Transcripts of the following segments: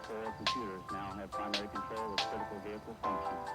Four computers now have primary control of critical vehicle functions.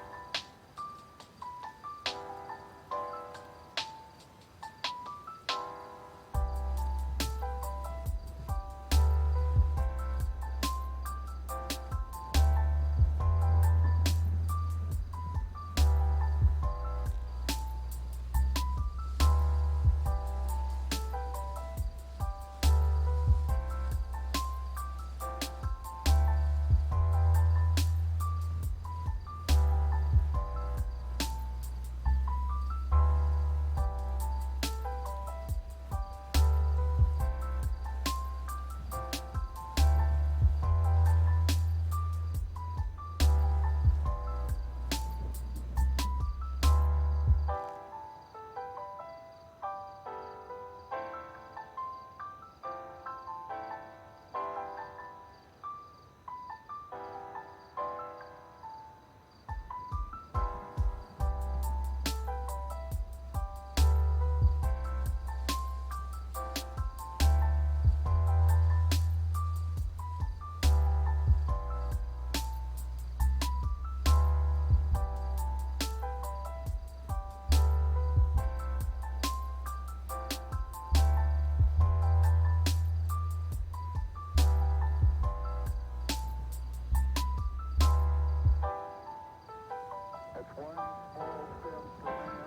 One small step for man,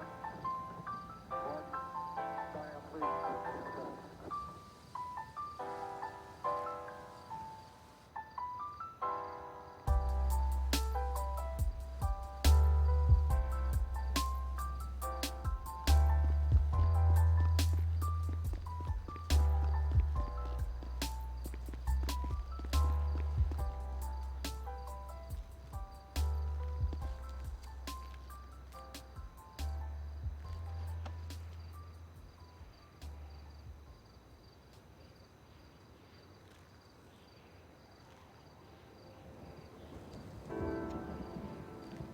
one giant leap for mankind.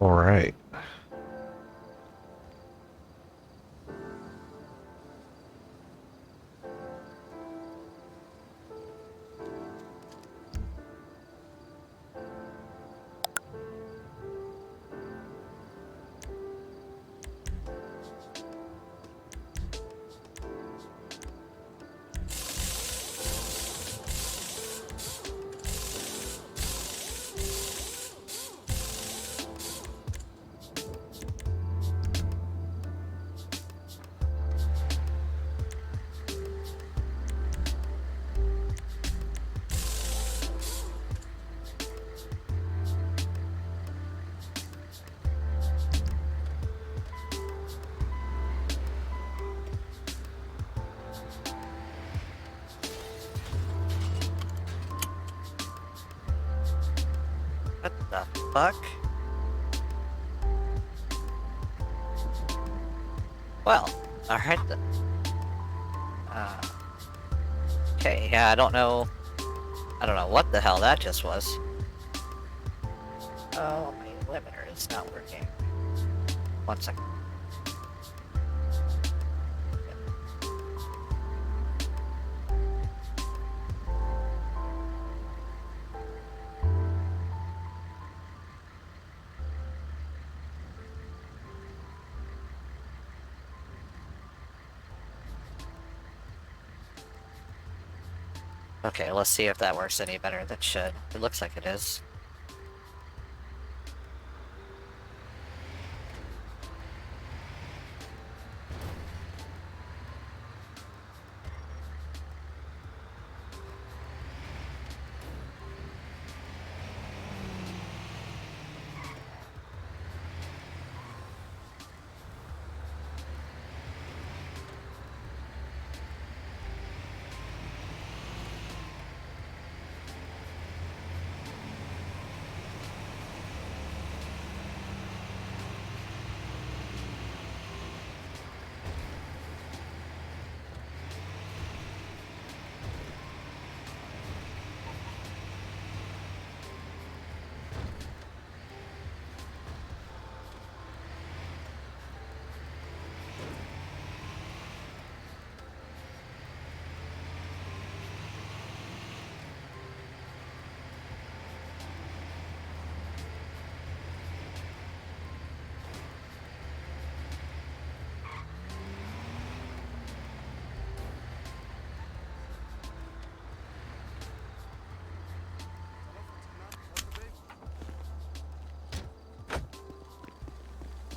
All right. What the fuck? Well, alright then. Okay, yeah, I don't know what the hell that just was. Oh, my limiter is not working. 1 second. Okay, let's see if that works any better. That should. It looks like it is.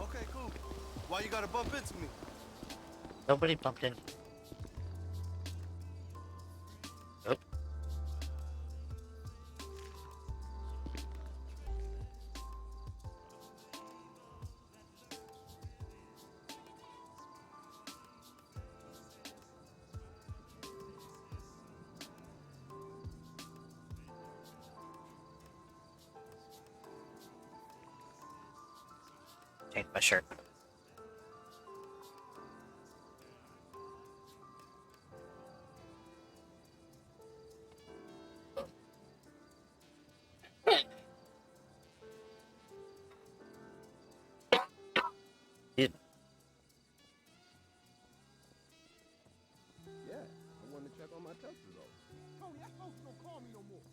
Okay, cool. Why you gotta bump into me? Nobody bumped in. Nope. Change my shirt. Dude, Yeah, I wanted to check on my test results. Tony, that folks don't call me no more.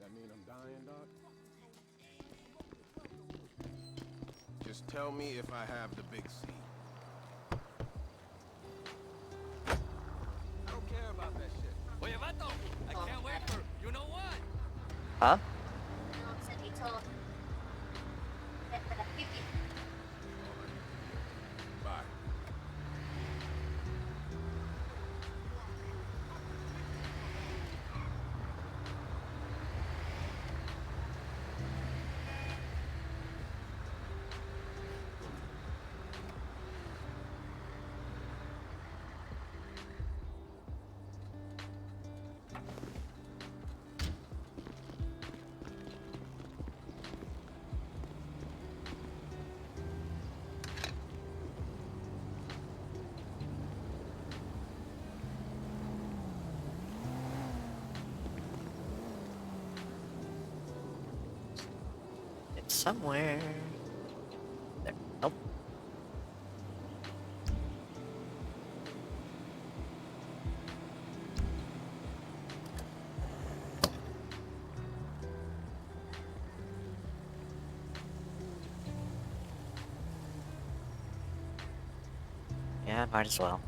That mean I'm dying, Doc? Just tell me if I have the big C. I don't care about that shit. Oye, vato, I can't wait for you know what? huh? Mom said he told somewhere. There. Nope. Yeah, might as well.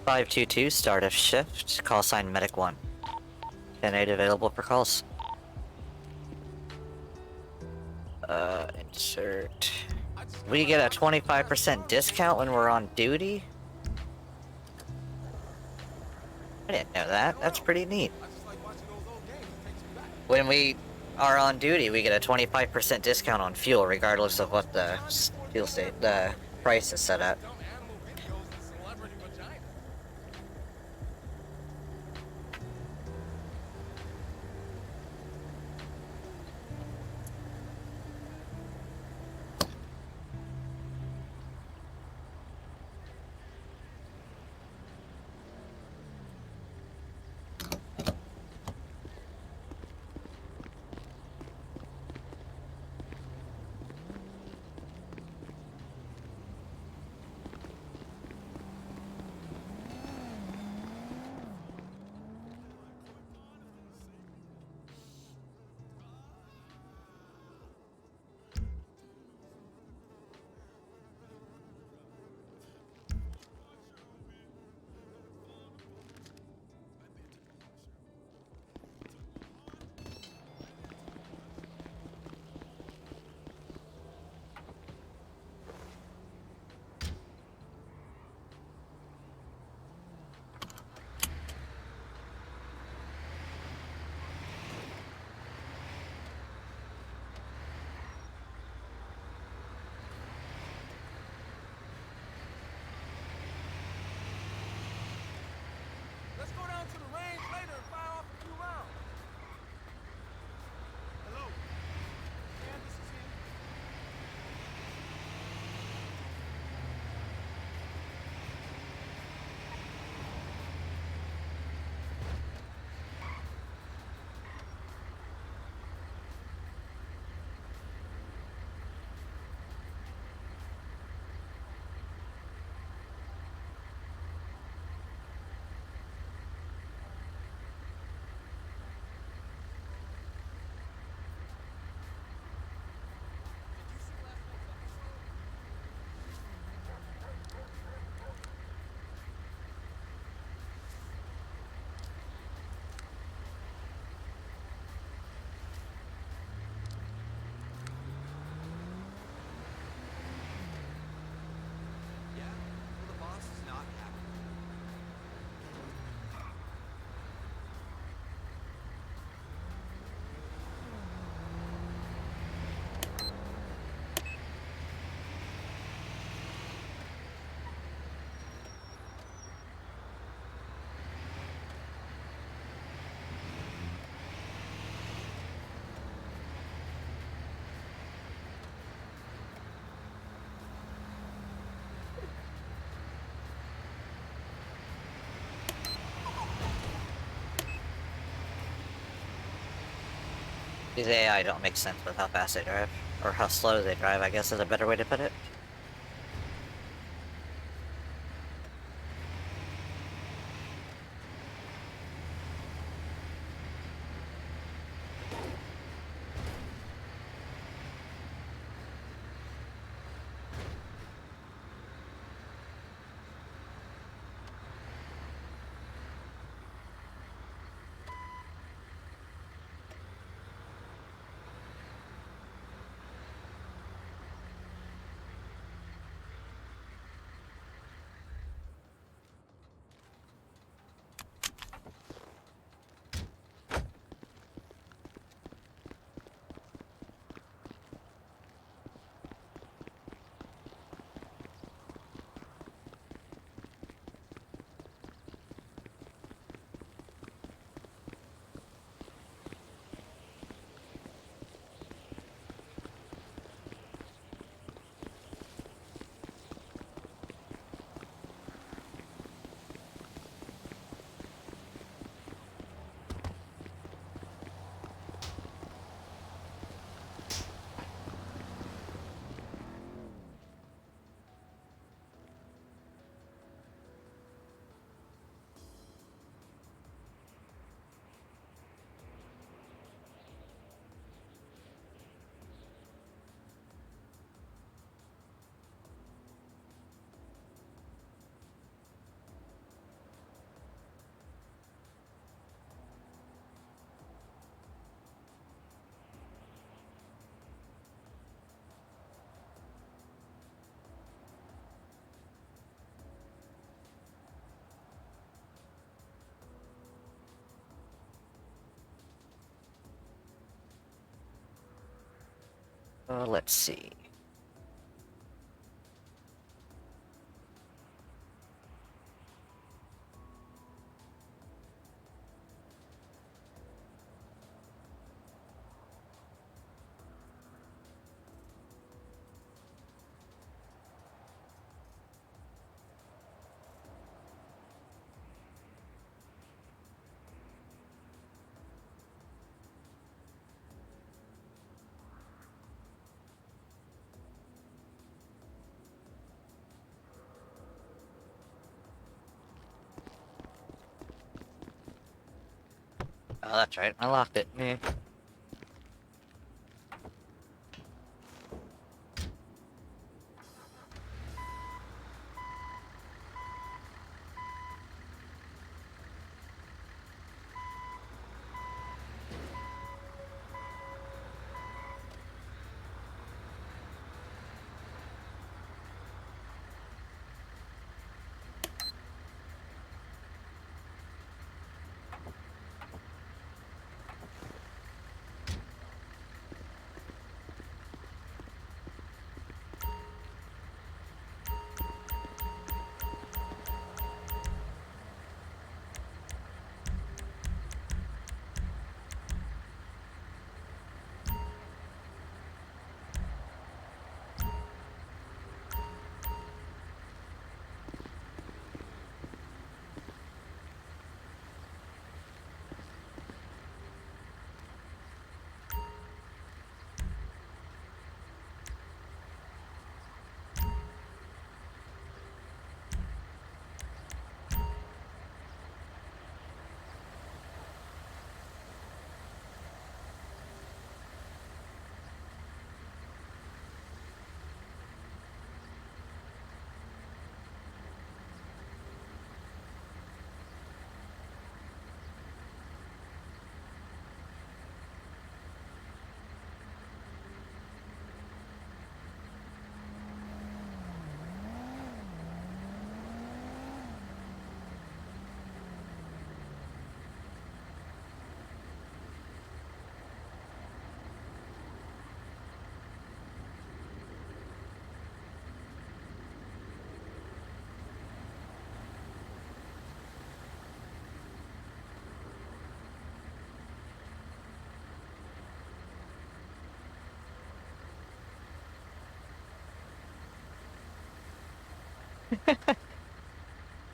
(522) start of shift. Call sign medic 1. 10-8 available for calls. Insert. We get a 25% discount when we're on duty? I didn't know that. That's pretty neat. I just like watching those old games. It takes me back. When we are on duty, we get a 25% discount on fuel, regardless of what the the price is set at. Dumb animal videos and celebrity vagina. Let's go down to the range later and fire off a few rounds. Hello. Candace is here. Yeah? Well, the boss is not happy. These AI don't make sense with how fast they drive. Or how slow they drive, I guess is a better way to put it. Let's see. Oh, that's right. I locked it. Eh.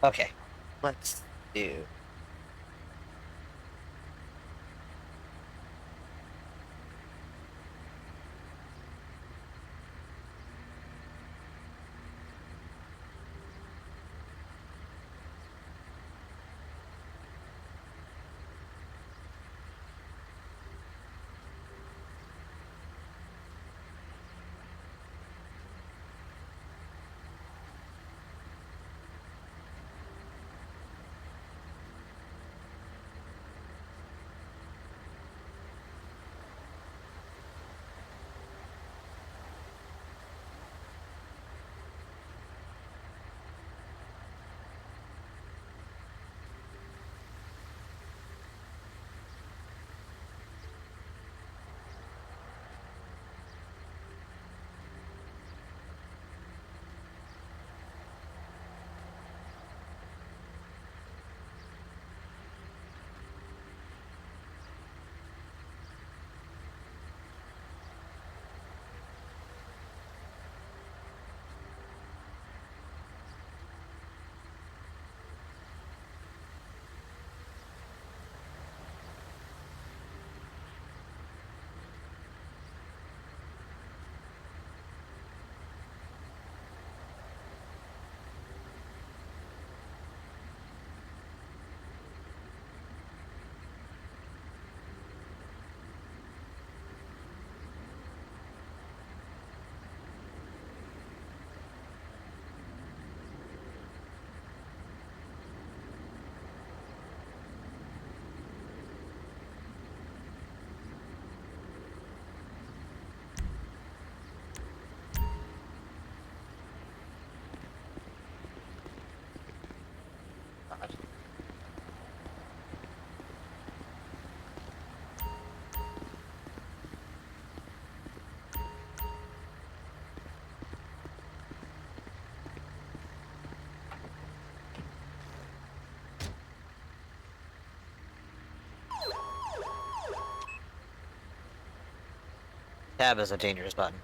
Okay. Let's do. Tab is a dangerous button.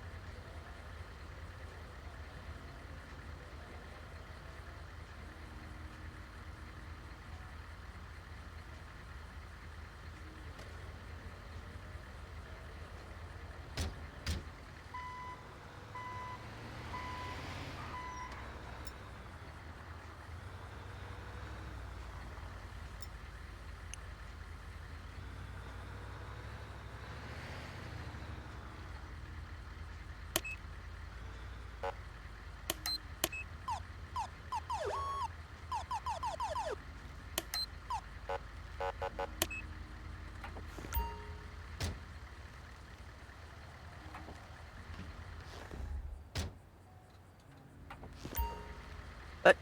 But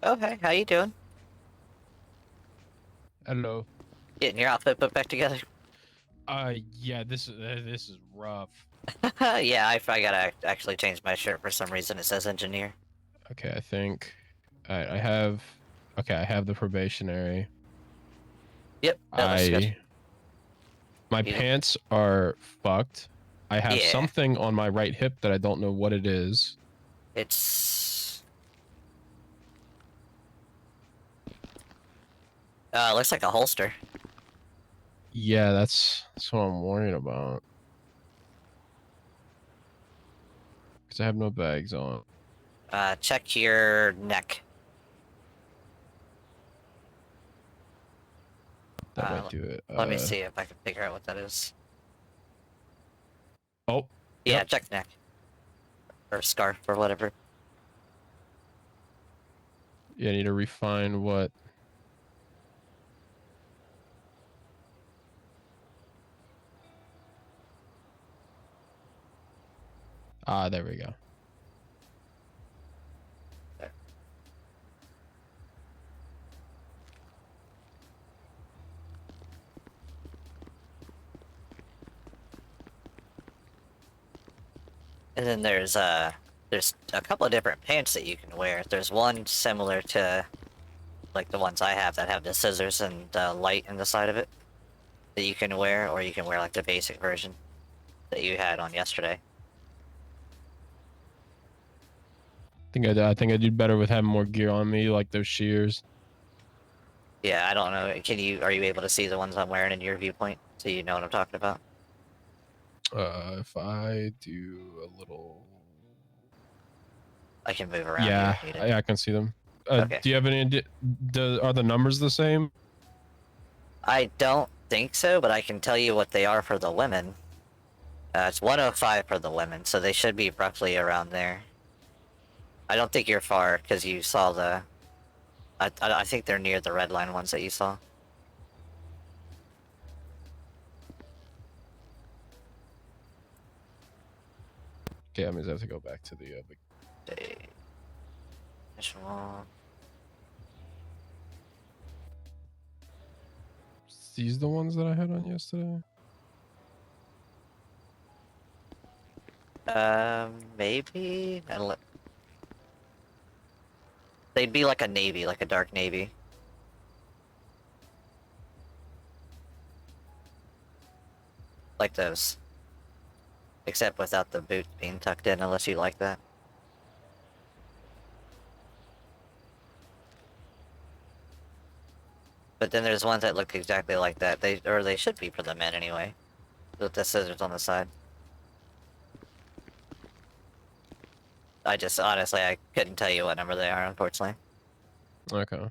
oh hey, how you doing? Hello. Getting your outfit put back together? Yeah, this is rough. Yeah, I gotta actually change my shirt for some reason. It says engineer. Okay, I think I have. Okay, I have the probationary. Yep, that looks good. My You- pants are fucked. I have Yeah, something on my right hip that I don't know what it is. it's looks like a holster. Yeah, that's what I'm worried about. Because I have no bags on. Check your neck. That might do it. Let me see if I can figure out what that is. Oh. Yeah, Yep. check neck. Or scarf or whatever. Yeah, I need to refine what. Ah, there we go. There. And then there's a couple of different pants that you can wear. There's one similar to like the ones I have that have the scissors and light in the side of it that you can wear, or you can wear like the basic version that you had on yesterday. I think I did better with having more gear on me, like those shears. Yeah, I don't know. Are you able to see the ones I'm wearing in your viewpoint so you know what I'm talking about? If I do a little. I can move around you Yeah, if needed. I can see them. Okay. Do you have any? Are the numbers the same? I don't think so, but I can tell you what they are for the women. It's 105 for the women, so they should be roughly around there. I don't think you're far because you saw the. I think they're near the red line ones that you saw. Okay, that means I have to go back to the big. Visual. These the ones that I had on yesterday. Maybe. They'd be like a navy, like a dark navy. Like those. Except without the boot being tucked in, unless you like that. But then there's ones that look exactly like that. They should be for the men anyway. With the scissors on the side. Honestly, I couldn't tell you what number they are, unfortunately. Okay.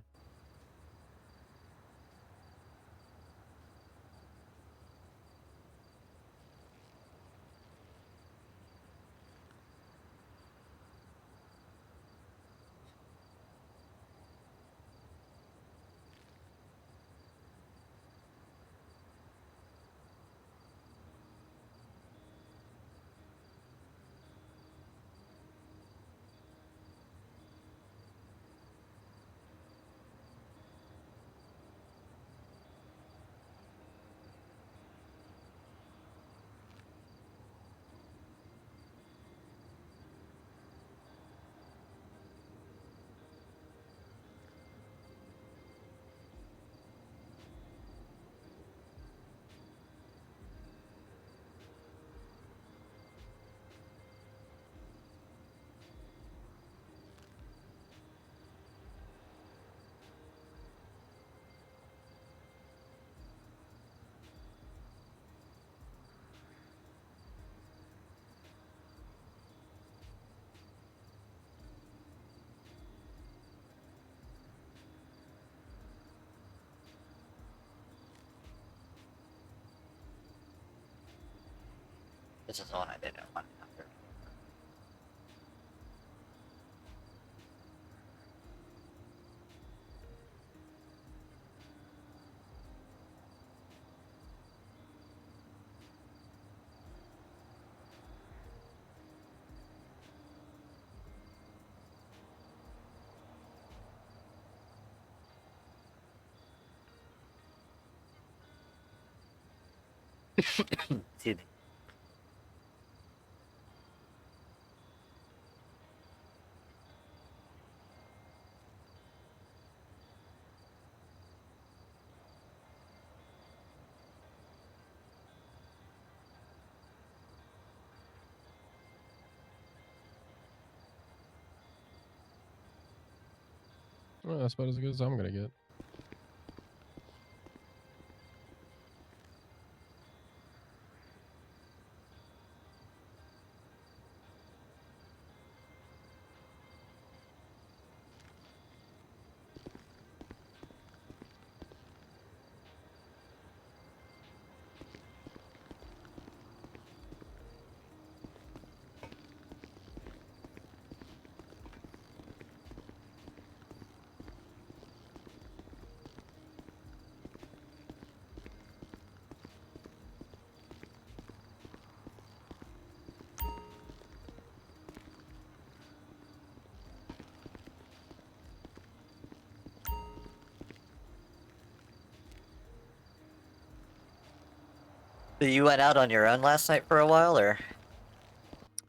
This is the one I didn't want after. Excuse me. Well, that's about as good as I'm gonna get. So you went out on your own last night for a while, or?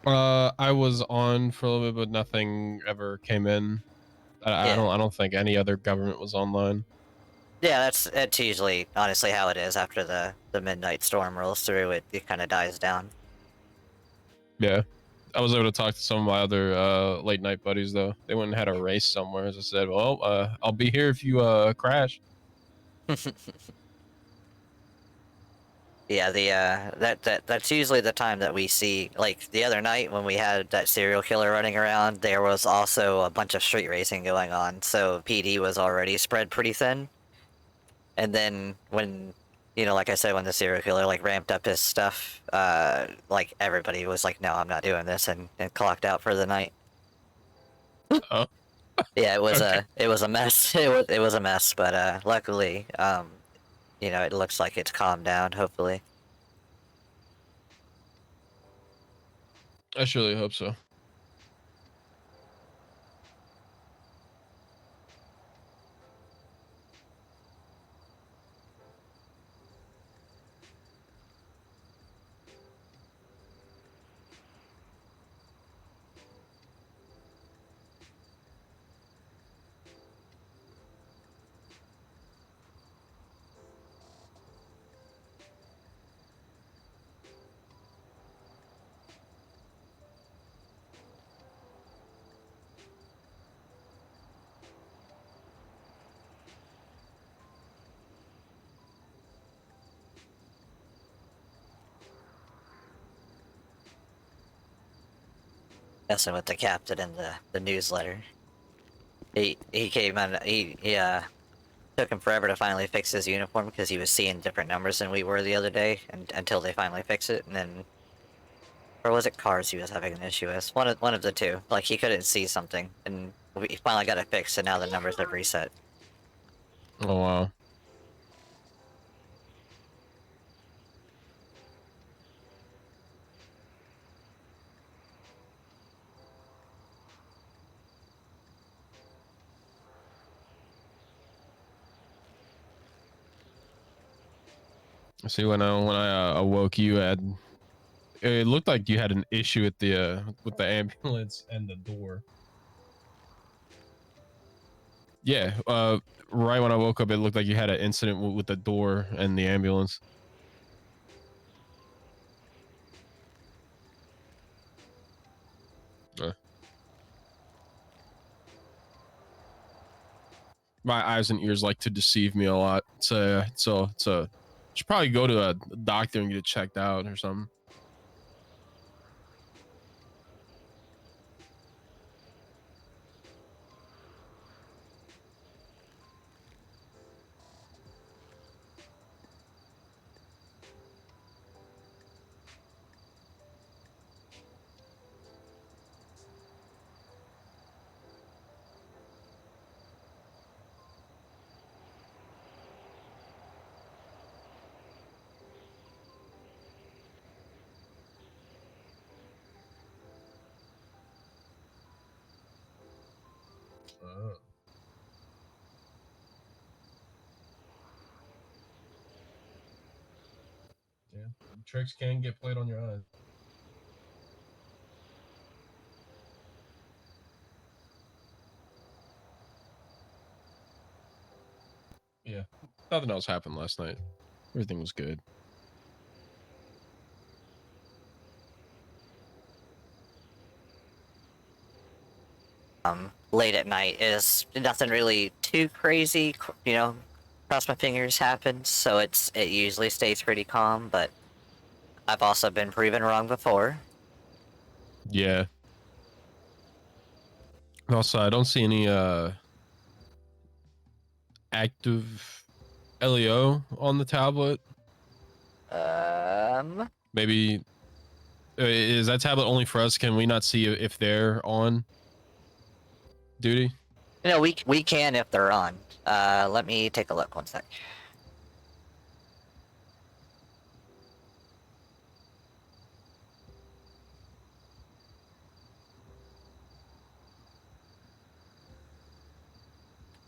I was on for a little bit, but nothing ever came in. I Yeah. don't think any other government was online. Yeah, that's usually honestly how it is after the midnight storm rolls through. It kind of dies down. Yeah. I was able to talk to some of my other late night buddies though. They went and had a race somewhere. As I said, well, I'll be here if you crash. Yeah, that's usually the time that we see. Like the other night when we had that serial killer running around, there was also a bunch of street racing going on, so PD was already spread pretty thin. And then when, like I said, when the serial killer like ramped up his stuff, like everybody was like, "No, I'm not doing this," and clocked out for the night. Oh, Yeah, okay. it was a mess. It was a mess, but luckily, it looks like it's calmed down. Hopefully. I surely hope so. Messing with the captain in the newsletter. He came on. He took him forever to finally fix his uniform because he was seeing different numbers than we were the other day, and until they finally fix it, and then, or was it cars he was having an issue with? One of the two. Like he couldn't see something, and we finally got it fixed, and now the numbers have reset. Oh wow. See, when I awoke, you had it looked like you had an issue with the ambulance and the door. Yeah. Right when I woke up, it looked like you had an incident with the door and the ambulance. Uh, my eyes and ears like to deceive me a lot. So should probably go to a doctor and get it checked out or something. Oh. Yeah, tricks can get played on your eyes. Yeah, nothing else happened last night. Everything was good. Late at night is nothing really too crazy, you know, cross my fingers happens, so it usually stays pretty calm, but I've also been proven wrong before. Yeah. Also, I don't see any active LEO on the tablet. Maybe is that tablet only for us? Can we not see if they're on duty? You know, we can if they're on. Let me take a look one sec.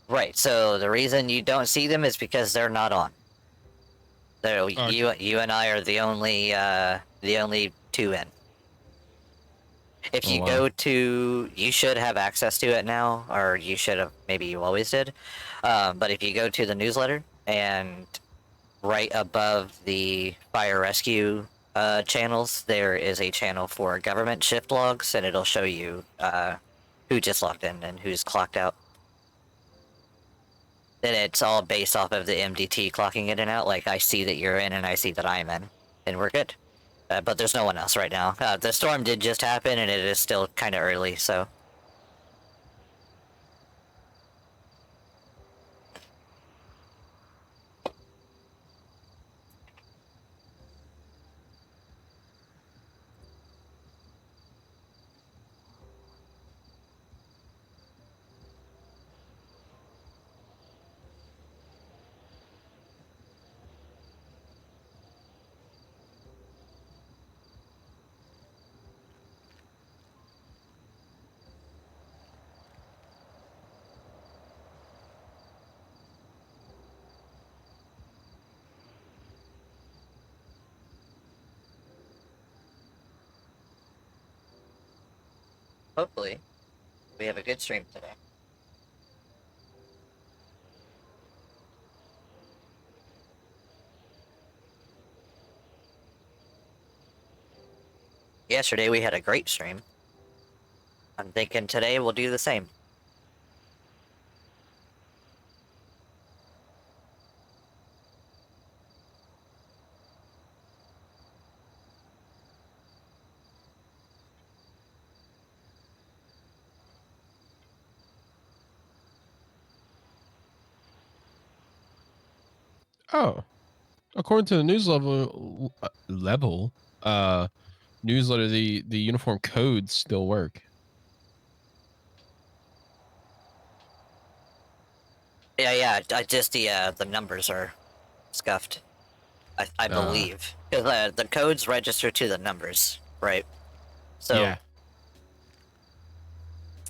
Right, so the reason you don't see them is because they're not on. So you and I are the only two in. If Oh, you wow. go to, you should have access to it now, or you should have, maybe you always did. But if you go to the newsletter and right above the fire rescue channels, there is a channel for government shift logs, and it'll show you who just logged in and who's clocked out. And it's all based off of the MDT clocking in and out. Like, I see that you're in and I see that I'm in, and we're good. But there's no one else right now. The storm did just happen, and it is still kind of early, so. Hopefully, we have a good stream today. Yesterday we had a great stream. I'm thinking today we'll do the same. Oh, according to the newsletter, the uniform codes still work. Yeah. I just the numbers are scuffed. I believe because the codes register to the numbers, right? So, yeah.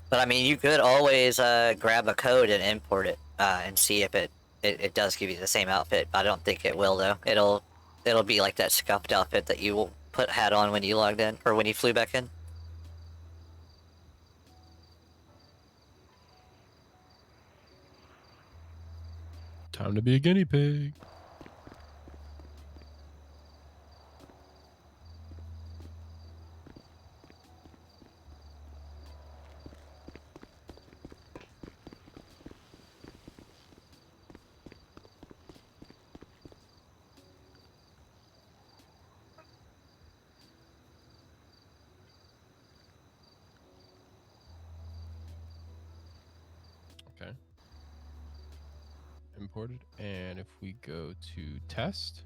but I mean, you could always grab a code and import it and see if it does give you the same outfit. I don't think it will though. It'll be like that scuffed outfit that you had on when you logged in or when you flew back in. Time to be a guinea pig. Okay. Imported, and if we go to test.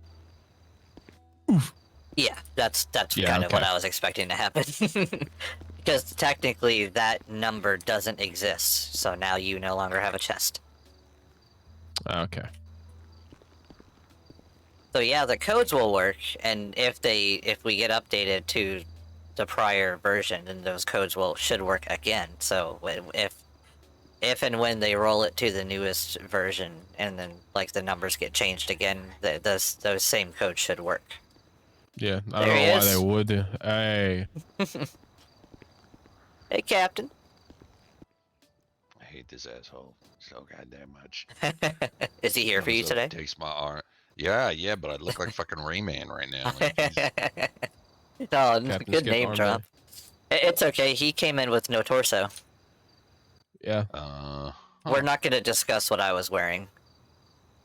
Oof. Yeah, that's Yeah, kind of what okay. I was expecting to happen. Because technically that number doesn't exist, so now you no longer have a chest. Okay. So yeah, the codes will work, and if we get updated to the prior version, then those codes should work again. So if if and when they roll it to the newest version, and then like the numbers get changed again, those same codes should work. Yeah, I There don't he know why is. they would. Hey, Hey, Captain. I hate this asshole so goddamn much. Is he here for Comes you up, today? Takes my arm. Yeah, but I look like fucking Rayman right now. Like, he's- Oh, Captain's good getting name armed drop. It's okay. He came in with no torso. yeah. We're not going to discuss what I was wearing.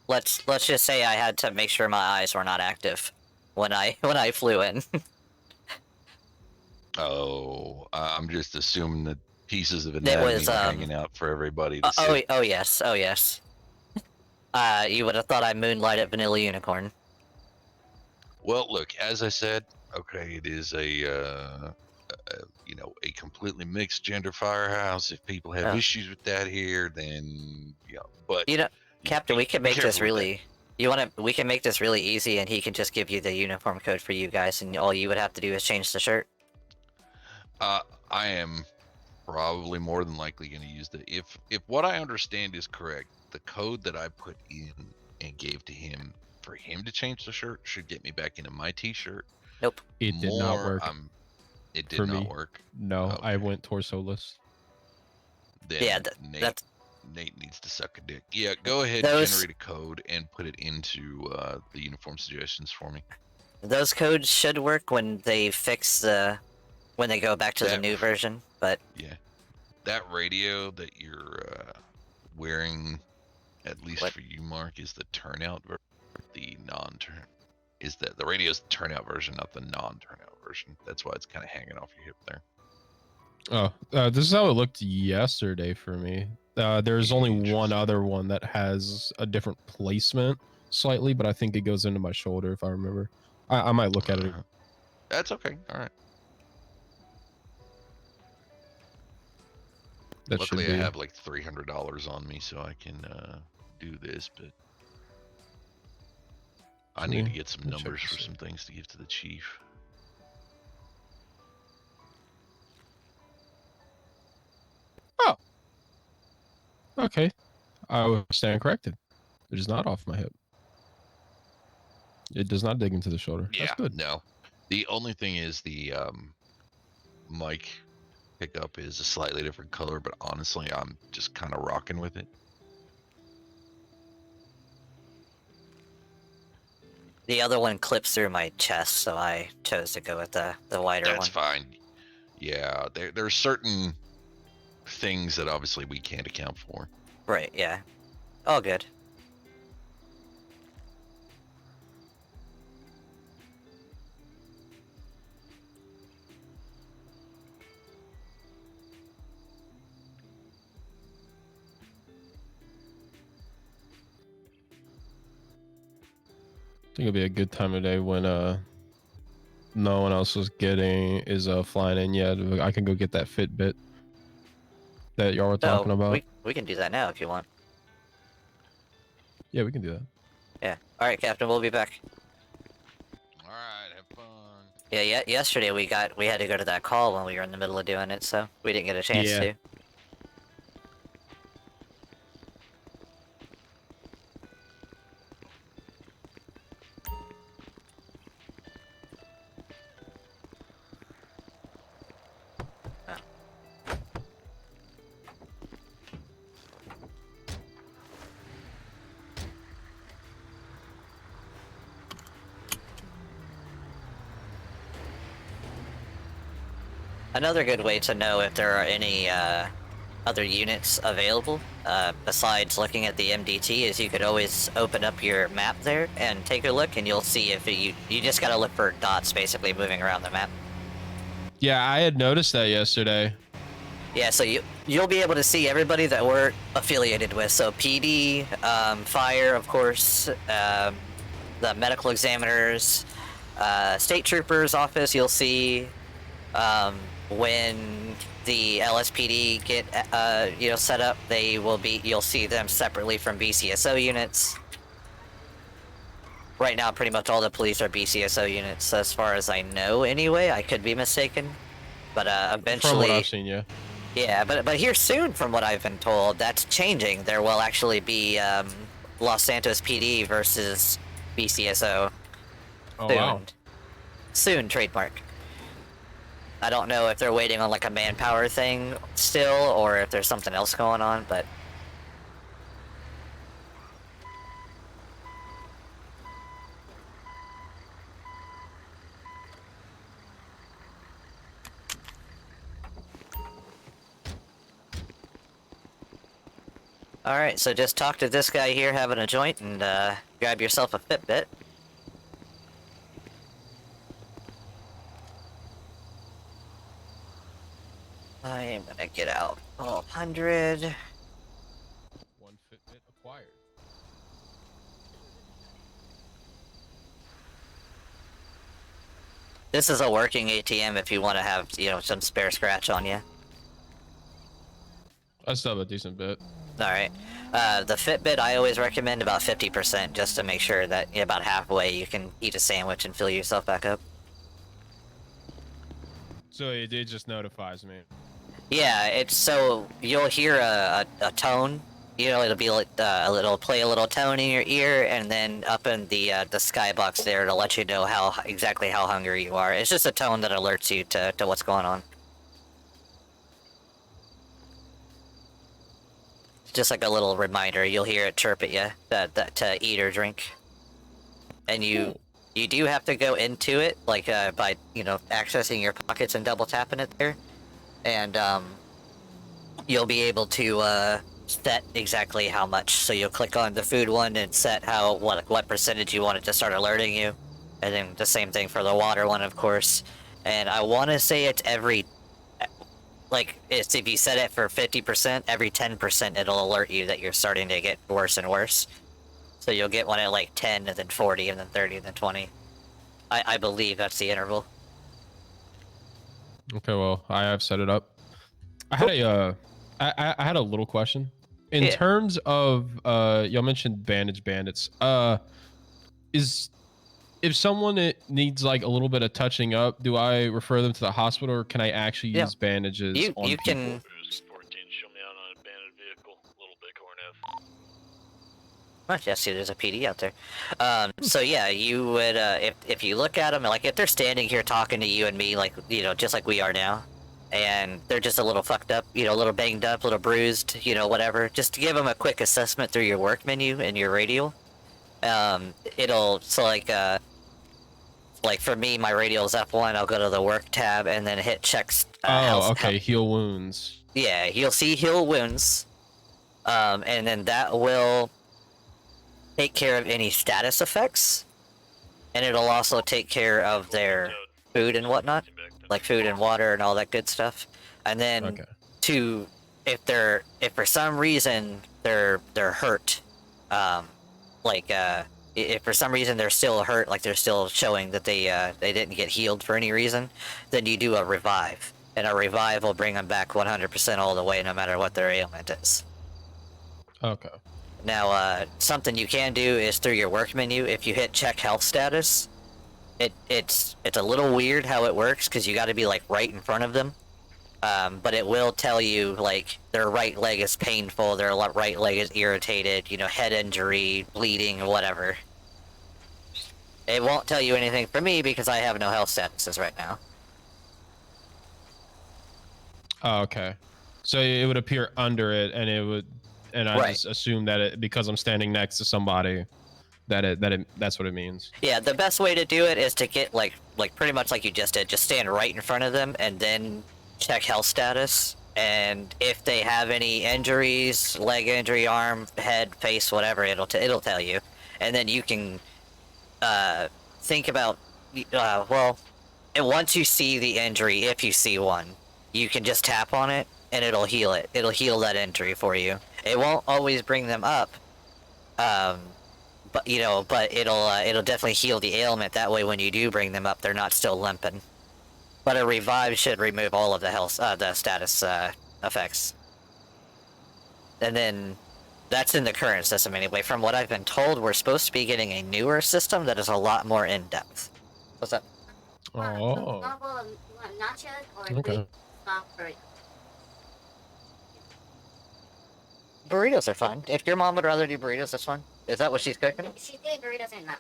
Let's just say I had to make sure my eyes were not active when I flew in. Oh, I'm just assuming that pieces of It anatomy was were hanging out for everybody to see. oh yes, oh yes. You would have thought I moonlighted Vanilla Unicorn. Well, look, as I said, okay, it is a a completely mixed gender firehouse. If people have Oh. issues with that here, then but You know, Captain, we can be make this careful with that. really. We can make this really easy, and he can just give you the uniform code for you guys, and all you would have to do is change the shirt. I am probably more than likely going to use if what I understand is correct, the code that I put in and gave to him for him to change the shirt should get me back into my t-shirt. Nope. It did not work. It did for not me. work. No, I Okay. went torso-less. Then Yeah, Nate needs to suck a dick. Yeah, go ahead, Those- generate a code and put it into the uniform suggestions for me. Those codes should work when they when they go back to the That- new version, but Yeah, that radio that you're wearing, at least What? for you, Mark, is the turnout the non-turn. Is that the radio's the turnout version, not the non-turnout version? That's why it's kind of hanging off your hip there. Oh, this is how it looked yesterday for me. There's only one Interesting. other one that has a different placement slightly, but I think it goes into my shoulder if I remember. I might look at it. That's okay. All right. That Luckily, should I be. have like $300 on me, so I can do this. But I need to Yeah, get some let me check numbers this for out. some things to give to the chief. Okay, I was stand corrected. It is not off my hip. It does not dig into the shoulder. Yeah, That's good. no. The only thing is the mic pickup is a slightly different color, but honestly, I'm just kind of rocking with it. the other one clips through my chest, so I chose to go with the wider That's one. fine. Yeah, there's certain things that obviously we can't account for. Right, yeah. All good. I think it'll be a good time of day when no one else is flying in yet. I can go get that Fitbit that y'all were talking No, about. we can do that now if you want. Yeah, we can do that. Yeah. Alright, Captain, we'll be back. All right, have fun. Yeah, yesterday we had to go to that call when we were in the middle of doing it, so we didn't get a chance Yeah. to. Another good way to know if there are any other units available, besides looking at the MDT, is you could always open up your map there and take a look, and you'll see if you just gotta look for dots basically moving around the map. Yeah, I had noticed that yesterday. Yeah, so you'll be able to see everybody that we're affiliated with. So PD, fire, of course, the medical examiners, state troopers office. You'll see when the LSPD get set up. You'll see them separately from BCSO units. Right now, pretty much all the police are BCSO units, as far as I know. Anyway, I could be mistaken, but From what eventually. I've seen, yeah. Yeah, but here soon, from what I've been told, that's changing. There will actually be Los Santos PD versus BCSO Oh soon. wow. Soon, trademark. I don't know if they're waiting on like a manpower thing still, or if there's something else going on, but... Alright, so just talk to this guy here having a joint and grab yourself a Fitbit. I am gonna get out 1200. 1 Fitbit acquired. This is a working ATM if you want to have, you know, some spare scratch on you. I still have a decent bit. Alright. The Fitbit I always recommend about 50% just to make sure that about halfway you can eat a sandwich and fill yourself back up. So it just notifies me. Yeah, it's so you'll hear a tone. You know, it'll be like it'll play a little tone in your ear, and then up in the skybox there to let you know exactly how hungry you are. It's just a tone that alerts you to what's going on. It's just like a little reminder. You'll hear it chirp at you that to eat or drink, and you do have to go into it like by accessing your pockets and double tapping it there, and you'll be able to set exactly how much. So you'll click on the food one and set what percentage you want it to start alerting you, and then the same thing for the water one, of course. And I want to say it's every if you set it for 50%, every 10% it'll alert you that you're starting to get worse and worse. So you'll get one at like 10, and then 40, and then 30, and then 20. I believe that's the interval. Okay, well, I have set it up. I had I had a little question. In Yeah. terms of y'all mentioned bandage bandits. If someone needs like a little bit of touching up, do I refer them to the hospital, or can I actually Yeah. use bandages You on people? can. 14, show me out on an abandoned vehicle, Little Bighorn Ave. Oh, yeah, see, there's a PD out there. So yeah, you would, if you look at them, like if they're standing here talking to you and me, like, just like we are now, and they're just a little fucked up, a little banged up, a little bruised, whatever, just to give them a quick assessment through your work menu and your radial. Like for me, my radial is F1, I'll go to the work tab and then hit checks. Okay, heal wounds. Yeah, you'll see heal wounds. And then that will take care of any status effects, and it'll also take care of their food and whatnot, like food and water and all that good stuff. And then if for some reason they're hurt, if for some reason they're still hurt, like they're still showing that they didn't get healed for any reason, then you do a revive, and a revive will bring them back 100% all the way, no matter what their ailment is. Okay. Now, something you can do is through your work menu, if you hit check health status, it's a little weird how it works, because you got to be like right in front of them. But it will tell you like their right leg is painful, their right leg is irritated, head injury, bleeding, whatever. It won't tell you anything for me because I have no health statuses right now. Oh, okay. So it would appear under it, and I just assume that because I'm standing next to somebody, that's what it means. Yeah, the best way to do it is to get like pretty much like you just did, just stand right in front of them and then check health status. And if they have any injuries, leg injury, arm, head, face, whatever, it'll tell you. And then you can think about and once you see the injury, if you see one, you can just tap on it and it'll heal it. It'll heal that injury for you. It won't always bring them up, but it'll definitely heal the ailment. That way, when you do bring them up, they're not still limping. But a revive should remove all of the status effects. And then that's in the current system anyway. From what I've been told, we're supposed to be getting a newer system that is a lot more in depth. What's up? Oh. Okay. burritos are fine. If your mom would rather do burritos, that's fine. Is that what she's cooking? She's doing burritos and not.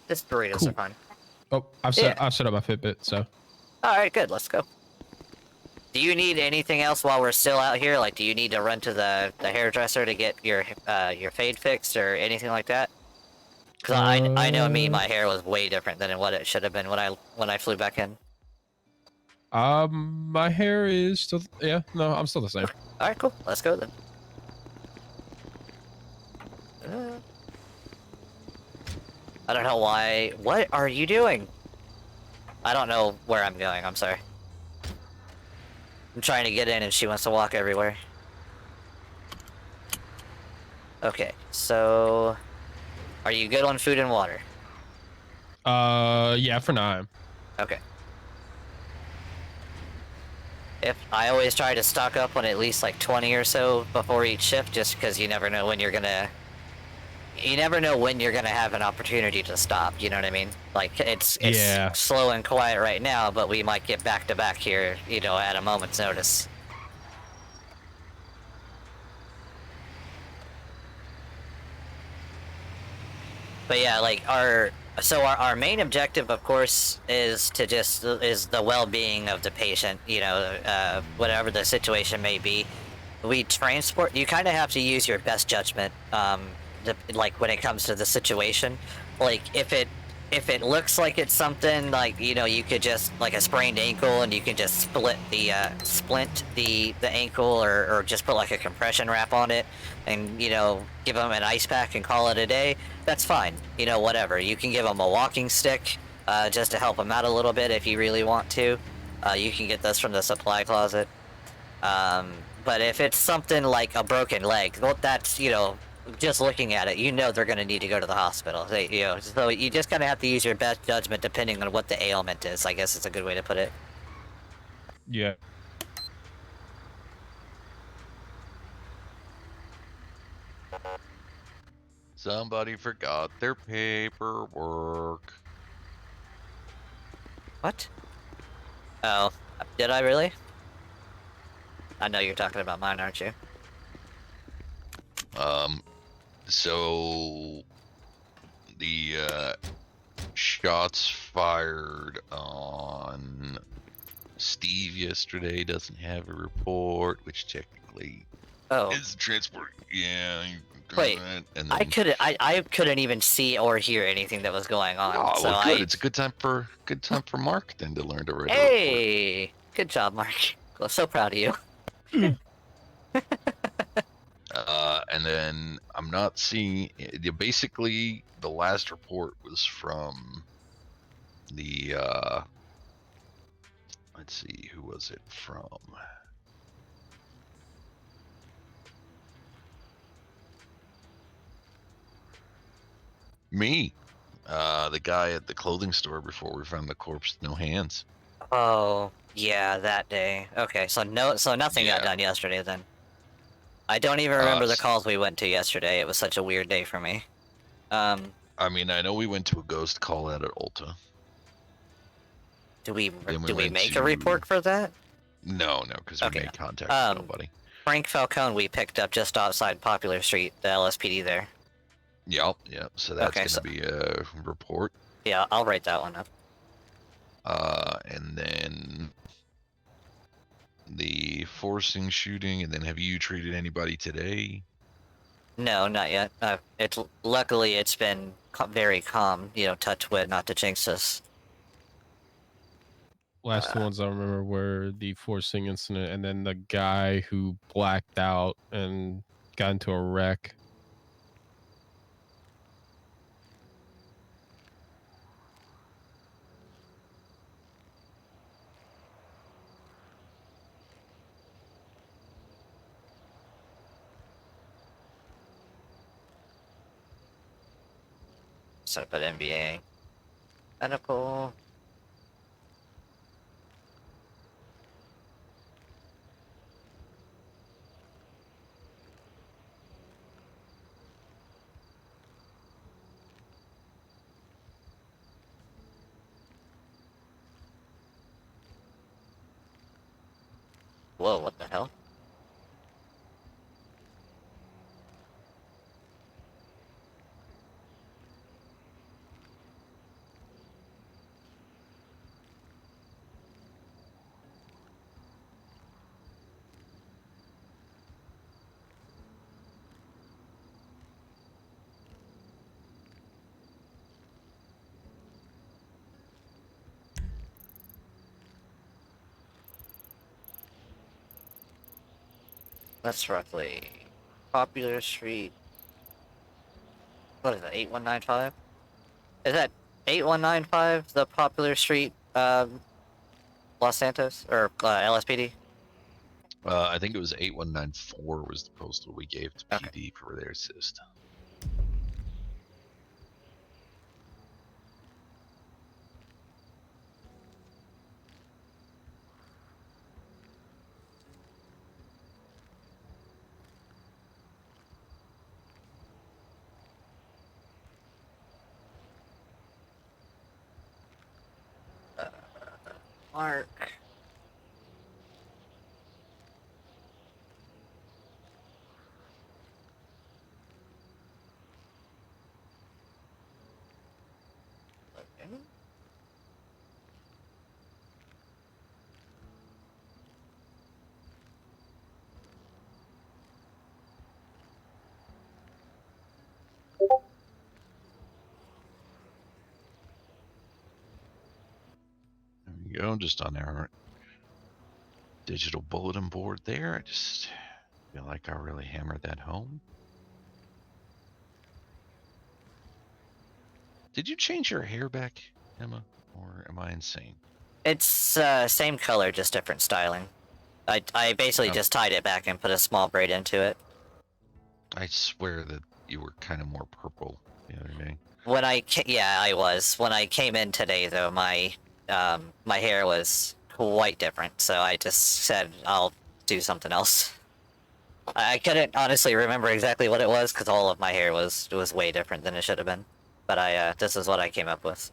Just burritos Cool. are fine. Oh, I've set up my Fitbit, so. All right, good. Let's go. Do you need anything else while we're still out here? Like, do you need to run to the hairdresser to get your fade fixed or anything like that? Because I know me, my hair was way different than what it should have been when I flew back in. My hair is still, yeah, no, I'm still the same. All right, cool. Let's go then. I don't know why. What are you doing? I don't know where I'm going. I'm sorry. I'm trying to get in and she wants to walk everywhere. Okay, so... Are you good on food and water? Yeah, for now I am. Okay. I always try to stock up on at least like 20 or so before each shift, just because you never know when you're gonna... You never know when you're gonna have an opportunity to stop, you know what I mean? Like, it's Yeah. slow and quiet right now, but we might get back to back here, you know, at a moment's notice. But yeah, like, our main objective, of course, is the well-being of the patient, you know, whatever the situation may be. You kind of have to use your best judgment, like, when it comes to the situation. Like, if it looks like it's something like, you know, you could just, like a sprained ankle, and you can just splint the ankle, or just put like a compression wrap on it, and, you know, give them an ice pack and call it a day, that's fine. You know, whatever. You can give them a walking stick, just to help them out a little bit if you really want to. You can get this from the supply closet. But if it's something like a broken leg, well, that's, you know, just looking at it, you know they're going to need to go to the hospital. You know, so you just kind of have to use your best judgment depending on what the ailment is, I guess is a good way to put it. Yeah. Somebody forgot their paperwork. What? Oh, did I really? I know you're talking about mine, aren't you? So the shots fired on Steve yesterday doesn't have a report, which technically is transport. Yeah. Wait, and then, I couldn't even see or hear anything that was going on. Oh, so well, good. It's a good time for Mark then to learn to read. Hey, good job, Mark. I'm so proud of you. And then I'm not seeing. Basically, the last report was from the. Let's see, who was it from? Me, the guy at the clothing store before we found the corpse, no hands. Oh, yeah, that day. Okay, so nothing got done yesterday then. I don't even remember the calls we went to yesterday. It was such a weird day for me. I mean, I know we went to a ghost call out at Ulta. Do we make a report for that? No, because we made contact with nobody. Frank Falcone we picked up just outside Popular Street, the LSPD there. Yep. So that's gonna be a report. Yeah, I'll write that one up. And then the forcing shooting, and then have you treated anybody today? No, not yet. Luckily it's been very calm. You know, touch wood, not to jinx us. Last two ones I remember were the forcing incident, and then the guy who blacked out and got into a wreck. Set up at NBA. Medical. Whoa, what the hell? That's roughly Popular Street. What is it? 8195? Is that 8195 the Popular Street, Los Santos or LSPD? I think it was 8194 was the postal we gave to Okay. PD for their assist. Mark. Okay. There we go, just on our digital bulletin board there. I just feel like I really hammered that home. Did you change your hair back, Emma? Or am I insane? It's same color, just different styling. I basically Oh. just tied it back and put a small braid into it. I swear that you were kind of more purple the other day. When yeah, I was. When I came in today, though, my my hair was quite different. So I just said I'll do something else. I couldn't honestly remember exactly what it was because all of my hair was way different than it should have been. But this is what I came up with.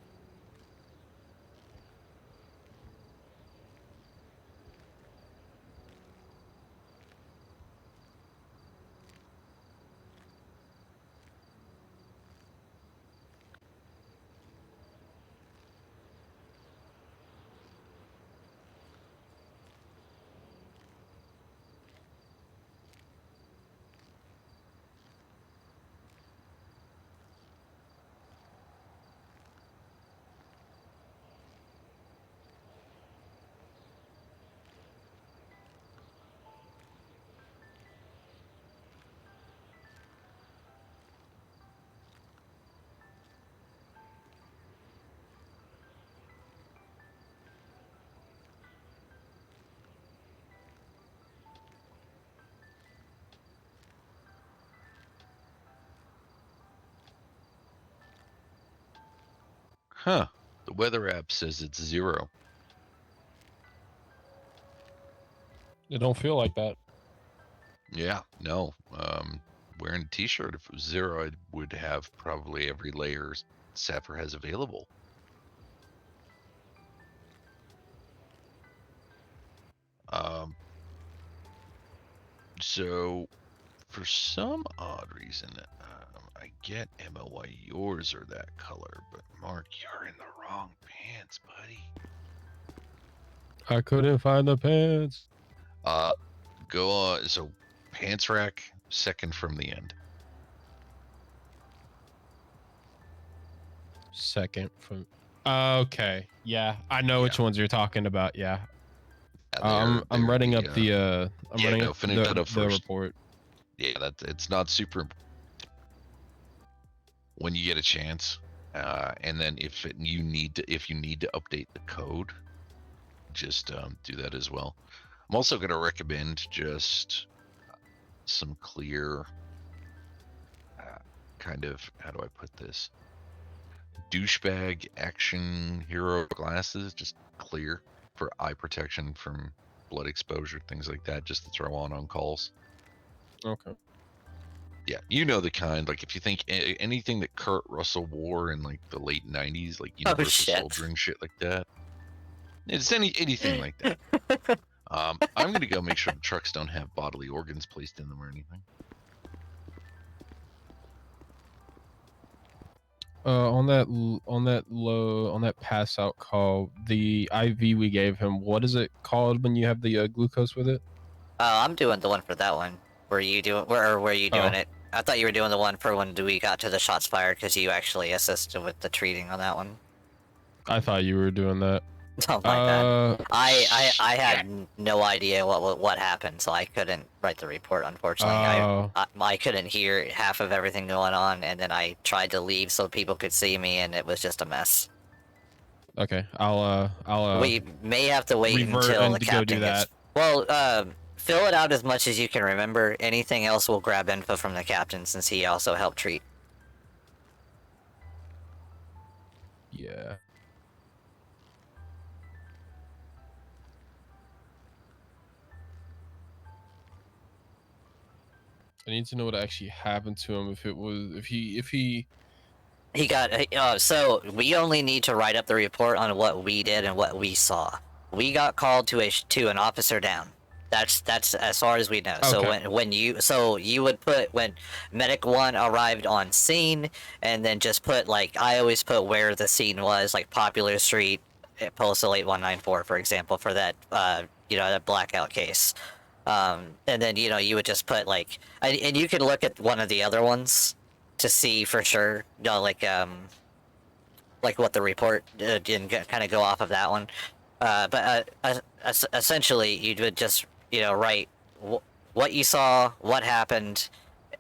Huh. The weather app says it's 0. It don't feel like that. Yeah, no. Wearing a t-shirt, if it was 0, I would have probably every layer Sapphire has available. So for some odd reason, I get Emma why yours are that color, but Mark, you're in the wrong pants, buddy. I couldn't find the pants. Go on. So pants rack, second from the end. Second from. Okay, yeah, I know which ones you're talking about. Yeah, I'm running up the. I'm running up finish that up the first. report. Yeah, it's not super when you get a chance. And then if you need to update the code, just do that as well. I'm also going to recommend just some clear kind of, how do I put this, douchebag action hero glasses, just clear for eye protection from blood exposure, things like that, just to throw on calls. Okay. Yeah, you know the kind. Like if you think anything that Kurt Russell wore in like the late 90s, like Universal Soldier and shit like that. It's anything like that. I'm gonna go make sure the trucks don't have bodily organs placed in them or anything. On that pass out call, the IV we gave him, what is it called when you have the glucose with it? I'm doing the one for that one. Were you doing it? I thought you were doing the one for when we got to the shots fired because you actually assisted with the treating on that one. I thought you were doing that. Oh my god. I had shit. no idea what happened, so I couldn't write the report. Unfortunately, Oh. I couldn't hear half of everything going on, and then I tried to leave so people could see me, and it was just a mess. Okay, I'll We may have to wait revert until the and go do captain gets. that. Well, fill it out as much as you can remember. Anything else, we'll grab info from the captain since he also helped treat. Yeah. I need to know what actually happened to him. If he. He got so we only need to write up the report on what we did and what we saw. We got called to an officer down. That's as far as we know. So Okay. when you would put when medic 1 arrived on scene, and then just put, like, I always put where the scene was, like Popular Street, Postal 8194, for example, for that that blackout case. And then you would just put, like, and you can look at one of the other ones to see for sure, like what the report didn't kind of go off of that one. But essentially, you would just write what you saw, what happened,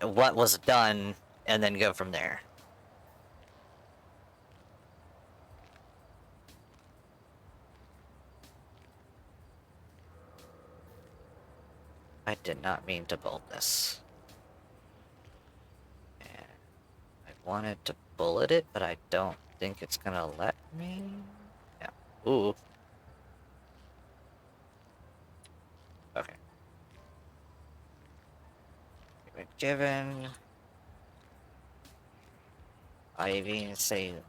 what was done, and then go from there. I did not mean to bold this. And I wanted to bullet it, but I don't think it's gonna let me. Yeah. Ooh. Okay. Given. Ivy sailing.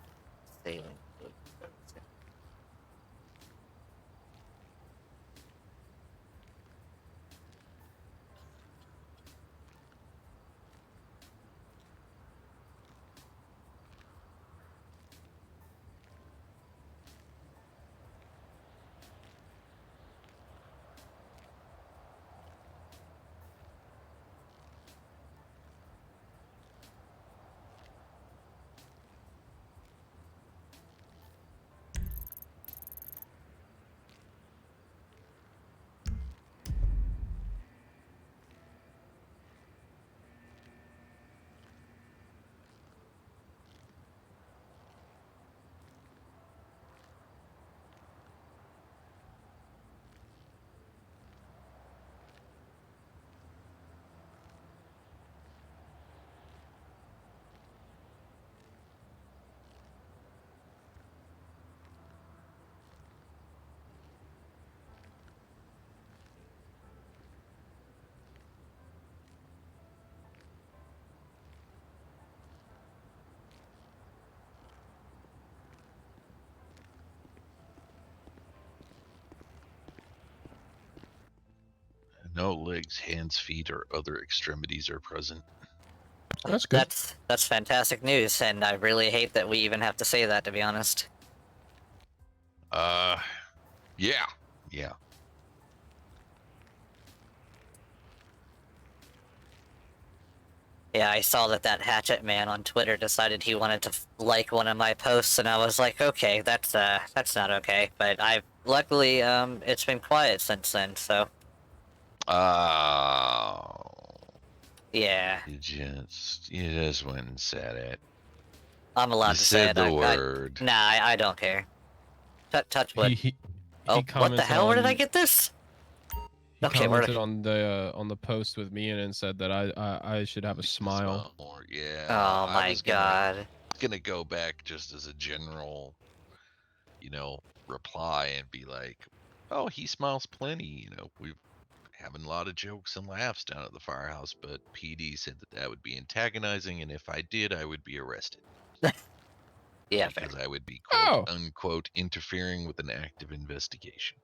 No legs, hands, feet, or other extremities are present. That's good. That's fantastic news, and I really hate that we even have to say that, to be honest. Yeah. Yeah, I saw that Hatchet Man on Twitter decided he wanted to like one of my posts, and I was like, okay, that's not okay. But I've luckily it's been quiet since then, so yeah, You just went and said it. I'm allowed You to say said it. the word. Nah, I don't care. Touch wood. He Oh, what the commented hell? Where did I on- get this? He Okay, where? commented on the post with me and said that I should have a smile. More. Yeah. Oh I my was god. gonna go back just as a general, reply and be like, "Oh, he smiles plenty." We've having a lot of jokes and laughs down at the firehouse, but PD said that would be antagonizing, and if I did, I would be arrested. Yeah, fair. Because I would be Oh. quote unquote interfering with an active investigation.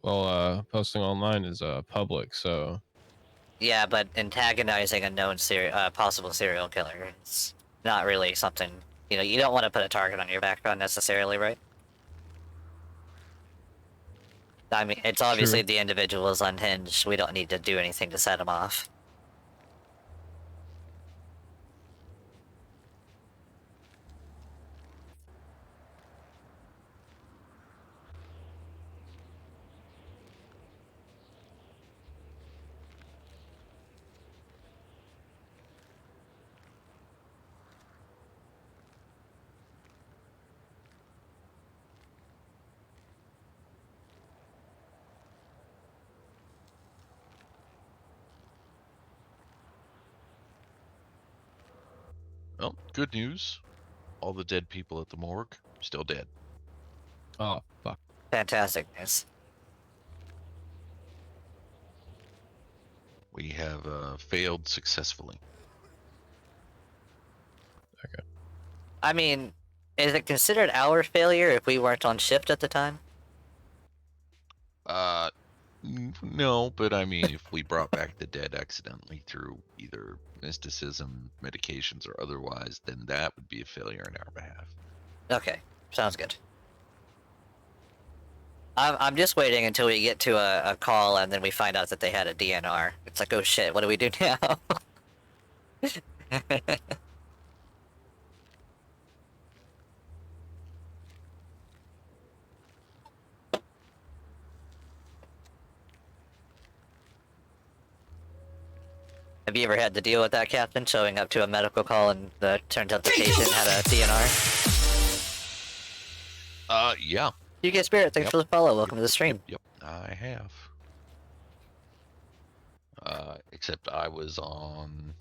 Well, posting online is public, so Yeah, but antagonizing a known possible serial killer is not really something. You don't want to put a target on your back unnecessarily, right? I mean, it's obviously True. the individual is unhinged. We don't need to do anything to set him off. Well, good news. All the dead people at the morgue still dead. Oh, fuck. Fantastic news. We have failed successfully. I mean, is it considered our failure if we weren't on shift at the time? No, but I mean, if we brought back the dead accidentally through either mysticism, medications, or otherwise, then that would be a failure in our behalf. Okay, sounds good. I'm just waiting until we get to a call and then we find out that they had a DNR. It's like, oh shit, what do we do now? Have you ever had to deal with that, Captain, showing up to a medical call and turns out the patient had a DNR? Yeah. UK Spirit, thanks Yep. for the follow. Welcome to the stream. Yep, I have. Except I was on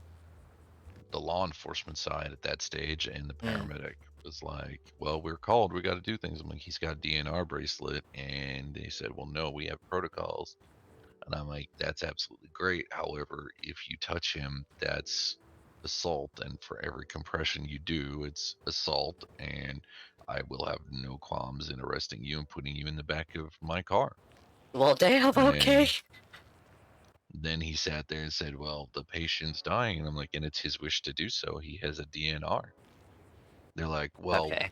the law enforcement side at that stage, and the paramedic was like, well, we're called, we got to do things. I'm like, he's got a DNR bracelet. And they said, well, no, we have protocols. And I'm like, that's absolutely great. However, if you touch him, that's assault. And for every compression you do, it's assault. And I will have no qualms in arresting you and putting you in the back of my car. Well, damn, okay. Then he sat there and said, well, the patient's dying. And I'm like, and it's his wish to do so. He has a DNR. They're like, well, Okay.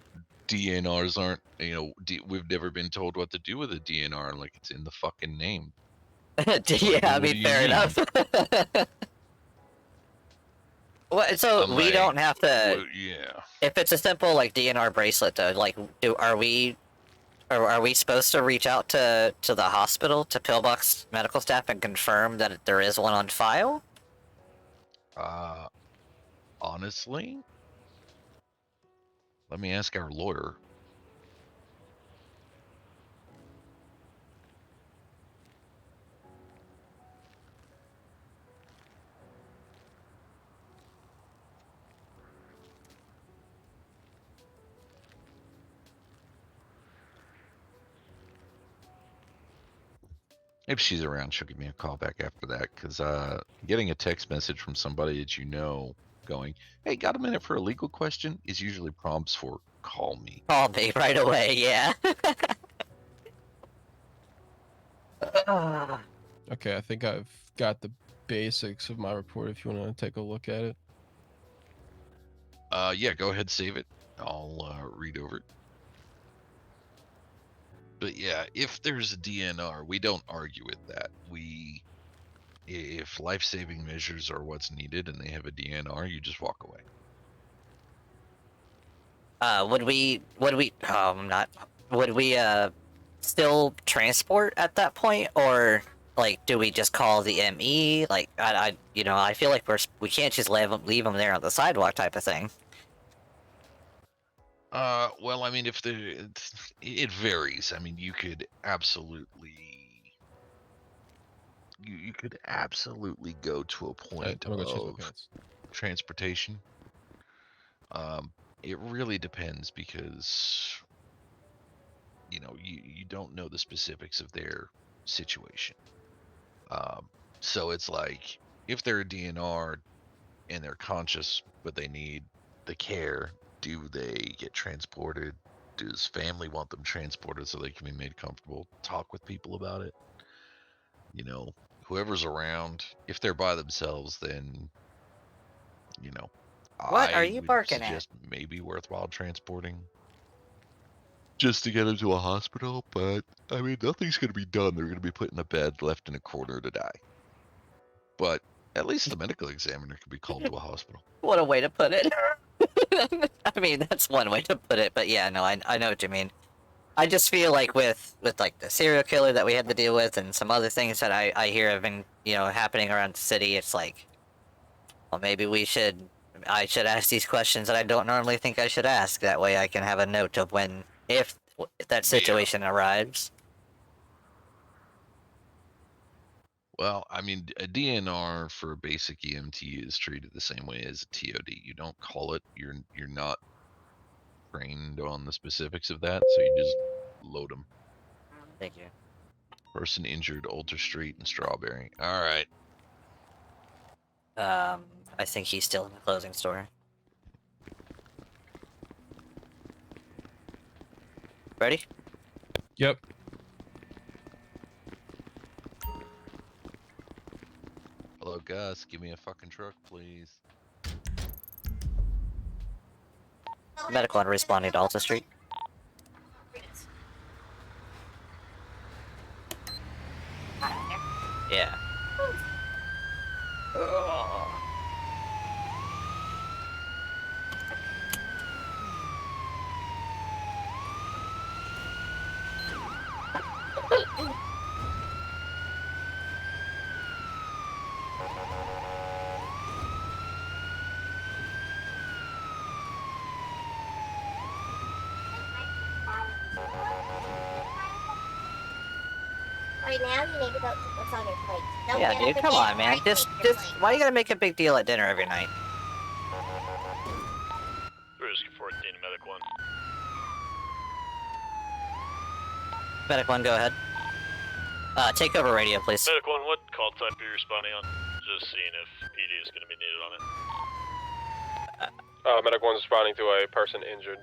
DNRs aren't, we've never been told what to do with a DNR. I'm like, it's in the fucking name. Yeah, I what do mean, you fair mean? enough. Well, so I'm we like, don't have to. well, yeah. If it's a simple like DNR bracelet, though, like, are we supposed to reach out to the hospital, to Pillbox medical staff, and confirm that there is one on file? Honestly, let me ask our lawyer. If she's around, she'll give me a call back after that, because getting a text message from somebody that you know going, hey, got a minute for a legal question, is usually prompts for call me. Call me right away, yeah. Okay, I think I've got the basics of my report if you want to take a look at it. Yeah, go ahead, save it. I'll read over it. But yeah, if there's a DNR, we don't argue with that. If life-saving measures are what's needed and they have a DNR, you just walk away. Would we still transport at that point, or like do we just call the ME? Like I feel like we can't just leave them there on the sidewalk type of thing. Well, I mean, it varies. I mean, you could absolutely go to a point I'm gonna go change my of pants. transportation. It really depends, because you don't know the specifics of their situation. So it's like, if they're a DNR and they're conscious but they need the care, do they get transported? Does family want them transported so they can be made comfortable? Talk with people about it. Whoever's around. If they're by themselves, then What are I you would barking at? suggest maybe worthwhile transporting just to get them to a hospital. But I mean, nothing's going to be done. They're going to be put in a bed, left in a corner to die. But at least the medical examiner could be called to a hospital. What a way to put it. I mean, that's one way to put it, but yeah, no, I know what you mean. I just feel like with like the serial killer that we had to deal with and some other things that I hear have been, happening around the city, it's like, well, maybe I should ask these questions that I don't normally think I should ask. That way I can have a note of if that situation arrives. Well, I mean, a DNR for a basic EMT is treated the same way as a TOD. You don't call it. You're not trained on the specifics of that, so you just load them. Thank you. Person injured, Alter Street and Strawberry. All right. I think he's still in the closing store. Ready? Yep. Hello, Gus. Give me a fucking truck, please. Medical and responding to Alta Street. Yeah. Right now, you need to go to what's on your plate. Don't Yeah, get dude, up come again on, man. or I Just, take your just, plate. why you gotta make a big deal at dinner every night? Risk 14, Medic 1. Medic 1, go ahead. Take over radio, please. Medic 1, what call type are you responding on? Just seeing if PD is going to be needed on it. Medic 1's responding to a person injured.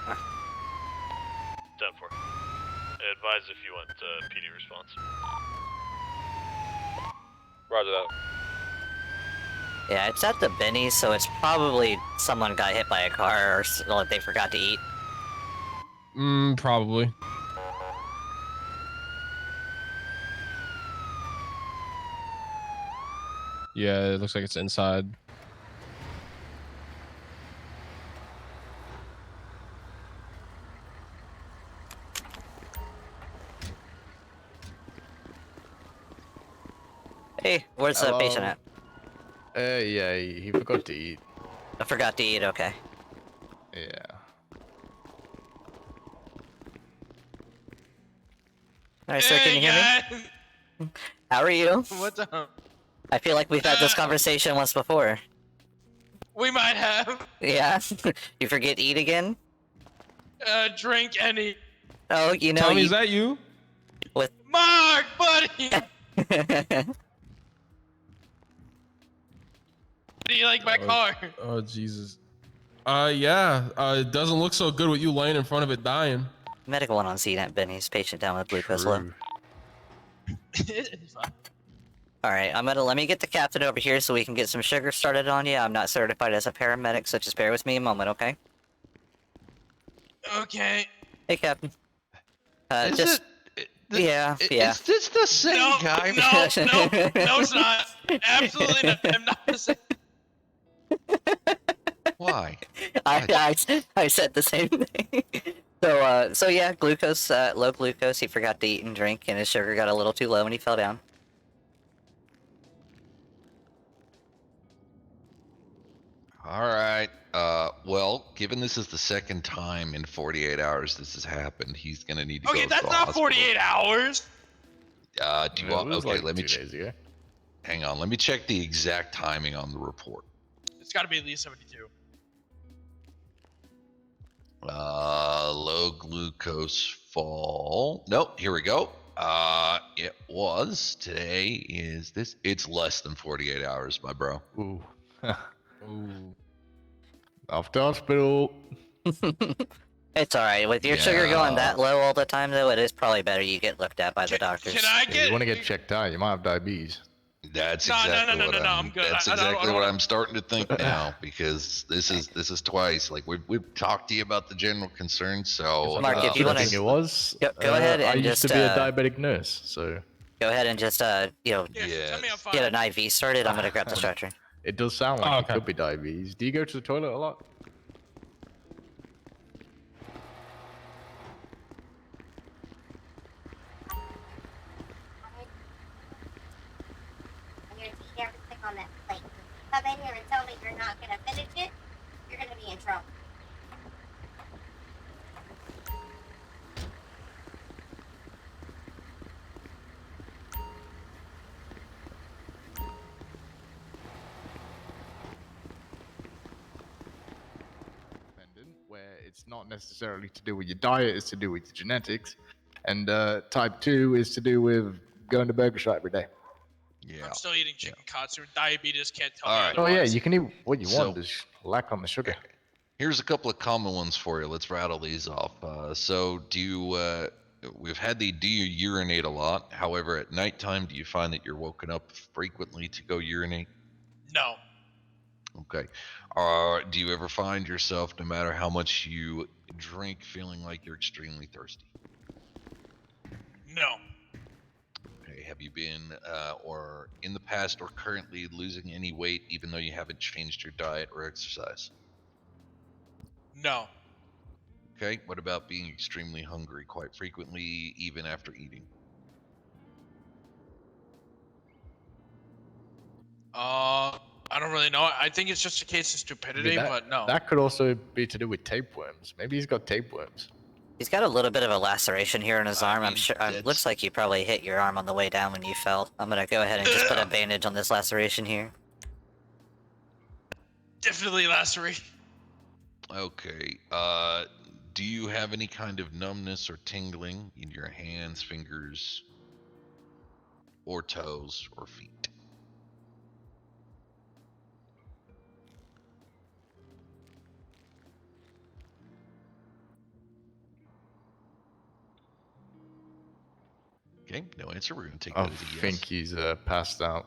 10-4. Advise if you want PD response. Roger that. Yeah, it's at the Benny's, so it's probably someone got hit by a car or they forgot to eat. Probably. Yeah, it looks like it's inside. Hey, where's the patient at? Yeah, he forgot to eat. I forgot to eat, okay. Yeah. Alright, sir, can you hear me? How are you? What's up? I feel like we've had this conversation once before. We might have. Yeah? You forget to eat again? Drink any. Oh, you know, Tommy, is that you? With Mark, buddy! Do you like my car? Oh, Jesus. Yeah. It doesn't look so good with you laying in front of it dying. Medical 1 on scene at Benny's. Patient down with glucose low. Alright, let me get the captain over here so we can get some sugar started on you. I'm not certified as a paramedic, so just bear with me a moment, okay? Okay. Hey, Captain. Is just... yeah. Is this the same guy? No, it's not. Absolutely not. I'm not the same. Why? I said the same thing. So yeah, glucose, low glucose. He forgot to eat and drink, and his sugar got a little too low, and he fell down. All right. Well, given this is the second time in 48 hours this has happened, he's gonna need to go to the Okay, that's not hospital. 48 hours. Do you want? Okay, like let me 2 days ago. hang on. Let me check the exact timing on the report. It's got to be at least 72. Low glucose fall. Nope. Here we go. It was. Today is this. It's less than 48 hours, my bro. Ooh. Ooh. Off to hospital. It's alright. With your sugar going that low all the time, though, it is probably better you get looked at by the doctors. Can I get? You want to get checked out? You might have diabetes. That's No, exactly no, what I'm good. That's I don't exactly what wanna- I'm starting to think now, because this is twice. Like we've talked to you about the general concerns. So Mark, if you wanna- think it was. Go ahead and I used just, to be a diabetic nurse, so Go ahead and just, Yeah, tell me I'm fine. get an IV started. I'm gonna grab the stretcher. it does sound like okay. it could be diabetes. Do you go to the toilet a lot? And you're to eat everything on that plate. Come in here and tell me you're not gonna finish it, you're gonna be in trouble. it's not necessarily to do with your diet, it's to do with your genetics. And type 2 is to do with going to Burger Shot every day. Yeah. I'm still eating chicken katsu. Diabetes can't tell All me right. Oh yeah, otherwise. you can eat what you So- want, just lack on the sugar. Here's a couple of common ones for you. Let's rattle these off. So, do you? We've had the do you urinate a lot? However, at nighttime, do you find that you're woken up frequently to go urinate? No. Okay. Do you ever find yourself, no matter how much you drink, feeling like you're extremely thirsty? No. Okay. Have you been, or in the past or currently losing any weight, even though you haven't changed your diet or exercise? No. Okay. What about being extremely hungry quite frequently, even after eating? I don't really know. I think it's just a case of stupidity, but no. That could also be to do with tapeworms. Maybe he's got tapeworms. He's got a little bit of a laceration here in his arm. I'm mean, sure. that's- Looks like you probably hit your arm on the way down when you fell. I'm gonna go ahead and just put a bandage on this laceration here. Definitely laceration. Okay. Do you have any kind of numbness or tingling in your hands, fingers, or toes or feet? Okay, no answer. We're going to take I that as a yes. think he's passed out.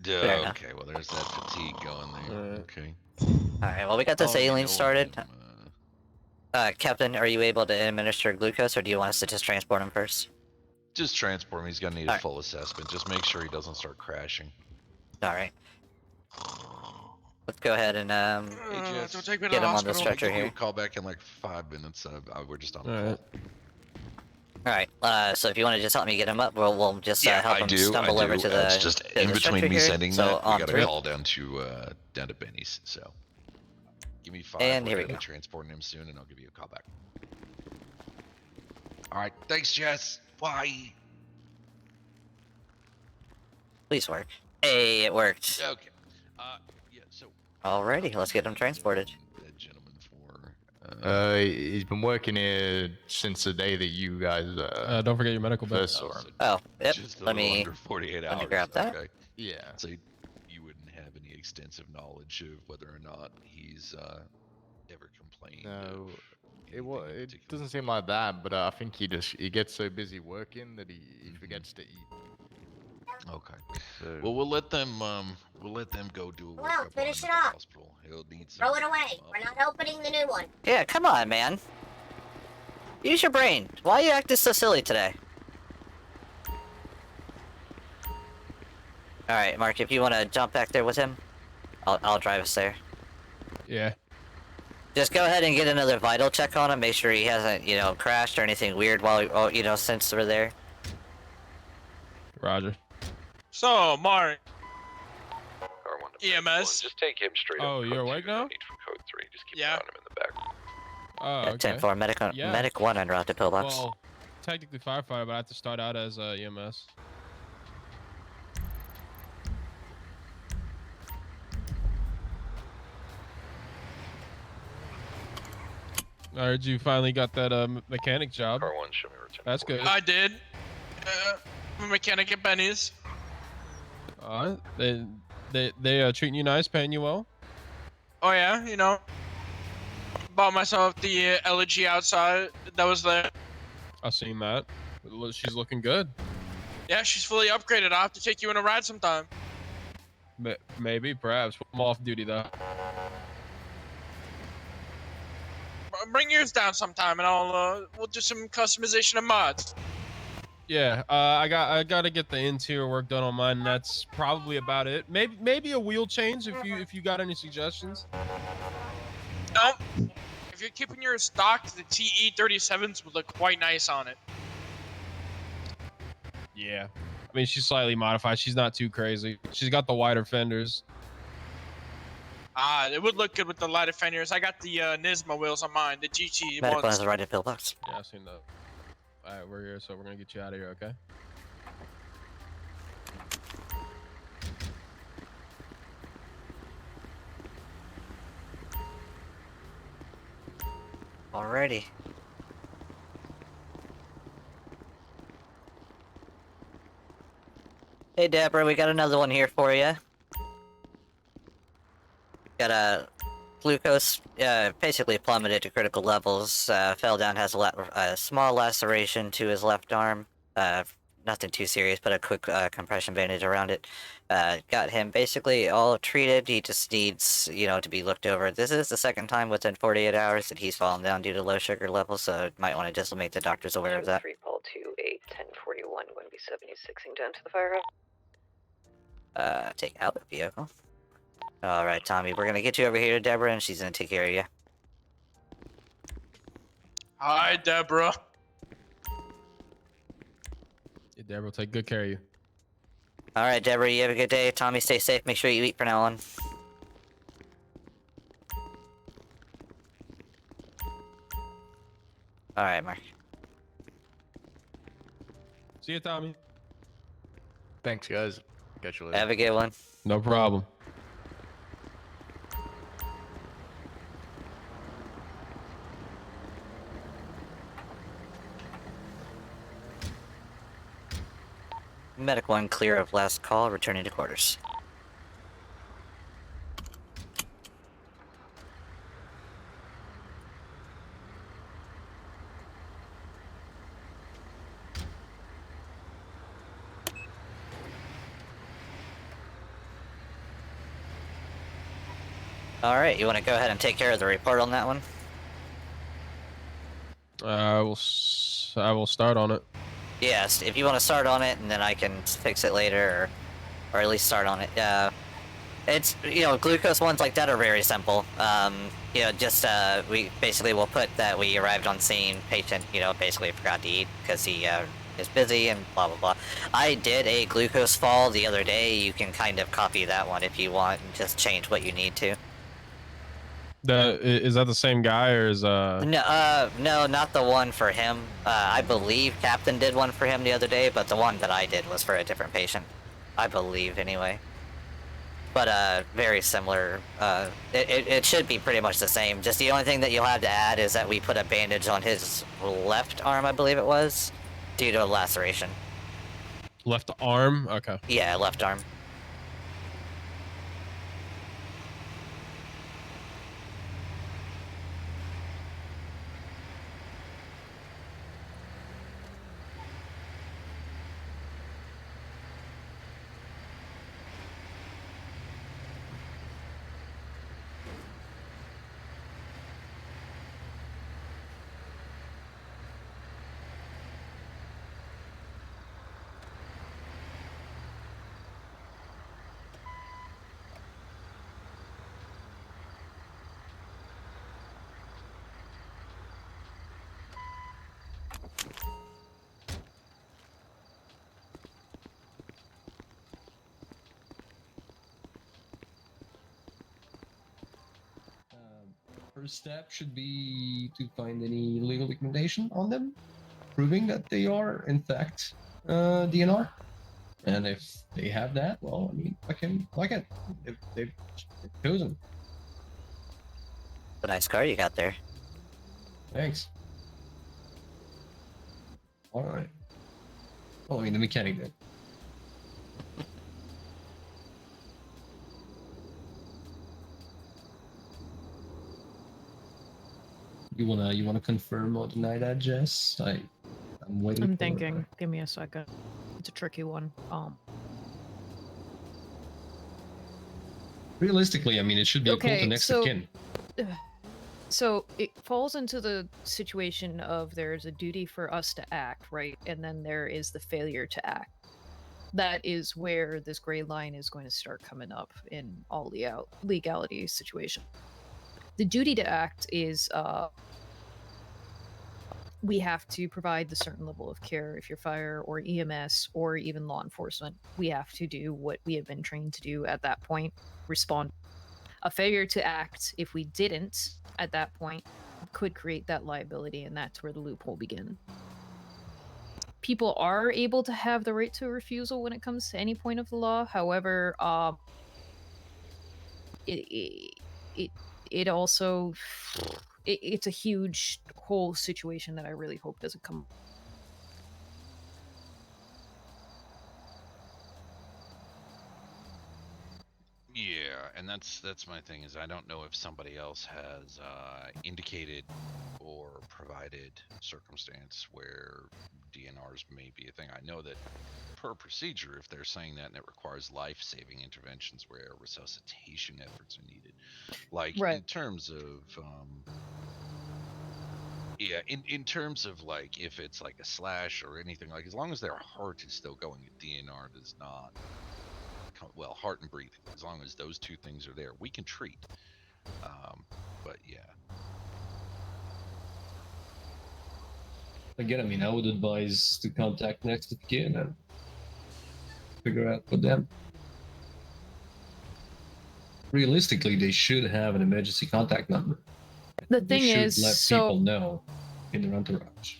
Fair enough. Okay, well, there's that fatigue going there. Alright. Okay. Alright, well, we got this Oh, alien no, started. I'm, Captain, are you able to administer glucose, or do you want us to just transport him first? just transport him. He's going to need a Alright. full assessment. Just make sure he doesn't start crashing. Alright. Let's go ahead and, Jess, don't take me to get the him on the hospital. stretcher Give you a here. call back in like 5 minutes. We're just on the Alright. call. Alright, so if you want to just help me get him up, we'll just help him stumble over to the, It's just to in the between stretcher me here. sending So that, we on got a three. call down to Benny's. So give me 5. And We're here we gonna be go. transporting him soon, and I'll give you a call back. All right, thanks, Jess. Bye. Please work. Hey, it worked. Okay. Yeah. So. Alrighty, let's get him transported. That gentleman for. He's been working here since the day that you guys Don't forget your medical bill. first saw him. Oh, yep. Just a Let little me under 48 let me hours. grab that. Okay. Yeah. So you wouldn't have any extensive knowledge of whether or not he's ever complained. No, of it anything in it particular. doesn't seem like that, but I think he gets so busy working that he forgets to eat. Okay. So, Well, we'll let them go do a Well, workup on finish him it at the off. hospital. He'll need some. Throw it away. We're not opening the new one. Yeah, come on, man. Use your brain. Why are you acting so silly today? Alright, Mark, if you want to jump back there with him, I'll drive us there. Yeah. Just go ahead and get another vital check on him. Make sure he hasn't, crashed or anything weird while, since we're there. Roger. So, Mark, R1 to EMS. Just take him straight up. Oh, code you're 2, awake no now? need for code 3. Just keep Yeah. an eye on him in the back. Oh, At okay. 10-4, Yeah. medic 1 en route to pillbox. Well, technically firefighter, but I have to start out as EMS. I heard you finally got that mechanic job. R1, show me return. That's good. I did. I'm a mechanic at Benny's. They treating you nice, paying you well. Oh yeah, bought myself the elegy outside that was there. I seen that. She's looking good. Yeah, she's fully upgraded. I'll have to take you on a ride sometime. Maybe, perhaps. I'm off duty though. Bring yours down sometime, and we'll do some customization and mods. Yeah, I gotta get the interior work done on mine. And that's probably about it. Maybe a wheel change if you got any suggestions. No, if you're keeping your stock, the TE37s would look quite nice on it. Yeah, I mean she's slightly modified. She's not too crazy. She's got the wider fenders. It would look good with the lighter fenders. I got the Nismo wheels on mine, the GT Medical ones. has a right to pillbox. Yeah, I've seen that. All right, we're here, so we're gonna get you out of here, okay? Alrighty. Hey Deborah, we got another one here for you. Got a glucose, basically plummeted to critical levels. Fell down, has a small laceration to his left arm. Nothing too serious, but a quick compression bandage around it. Got him basically all treated. He just needs, to be looked over. This is the second time within 48 hours that he's fallen down due to low sugar levels, so might want to just make the doctors aware of that. 3 Paul 2 8 1041 going to be 76ing down to the fire hall. Take out the vehicle. Alright, Tommy, we're gonna get you over here to Deborah, and she's gonna take care of you. Hi, Deborah. Yeah, Deborah will take good care of you. Alright, Deborah, you have a good day. Tommy, stay safe. Make sure you eat from now on. Alright, Mark. See you, Tommy. Thanks, guys. Catch you later. Have a good one. No problem. Medic 1 clear of last call, returning to quarters. Alright, you want to go ahead and take care of the report on that one? I will start on it. Yes, if you want to start on it, and then I can fix it later, or at least start on it. It's, glucose ones like that are very simple. We basically will put that we arrived on scene, patient, basically forgot to eat because he is busy and blah, blah, blah. I did a glucose fall the other day. You can kind of copy that one if you want and just change what you need to. Is that the same guy, or is No, not the one for him. I believe Captain did one for him the other day, but the one that I did was for a different patient. I believe, anyway. But, very similar. It should be pretty much the same. Just the only thing that you'll have to add is that we put a bandage on his left arm, I believe it was, due to a laceration. left arm? Okay. Yeah, left arm. First step should be to find any legal documentation on them, proving that they are, in fact, DNR. And if they have that, well, I mean, like it. If they've chosen. A nice car you got there. Thanks. All right. Well, I mean, the mechanic did. You wanna confirm or deny that, Jess? I'm waiting. I'm thinking. Give me a second. It's a tricky one. Realistically, I mean, it should be equal to next of kin. So it falls into the situation of there's a duty for us to act, right? And then there is the failure to act. That is where this gray line is going to start coming up in all legality situation. The duty to act is we have to provide the certain level of care. If you're fire or EMS or even law enforcement, we have to do what we have been trained to do at that point, respond. A failure to act, if we didn't at that point, could create that liability, and that's where the loophole begins. People are able to have the right to refusal when it comes to any point of the law. However, it also it's a huge whole situation that I really hope doesn't come. Yeah, and that's my thing is I don't know if somebody else has indicated or provided circumstance where DNRs may be a thing. I know that per procedure, if they're saying that and it requires life-saving interventions where resuscitation efforts are needed, like Right. in terms of yeah, in terms of like if it's like a slash or anything, like as long as their heart is still going, a DNR does not. Well, heart and breathing, as long as those two things are there, we can treat. But yeah. Again, I mean, I would advise to contact next of kin and figure out with them. Realistically, they should have an emergency contact number. The They thing should is, let so people know in their entourage.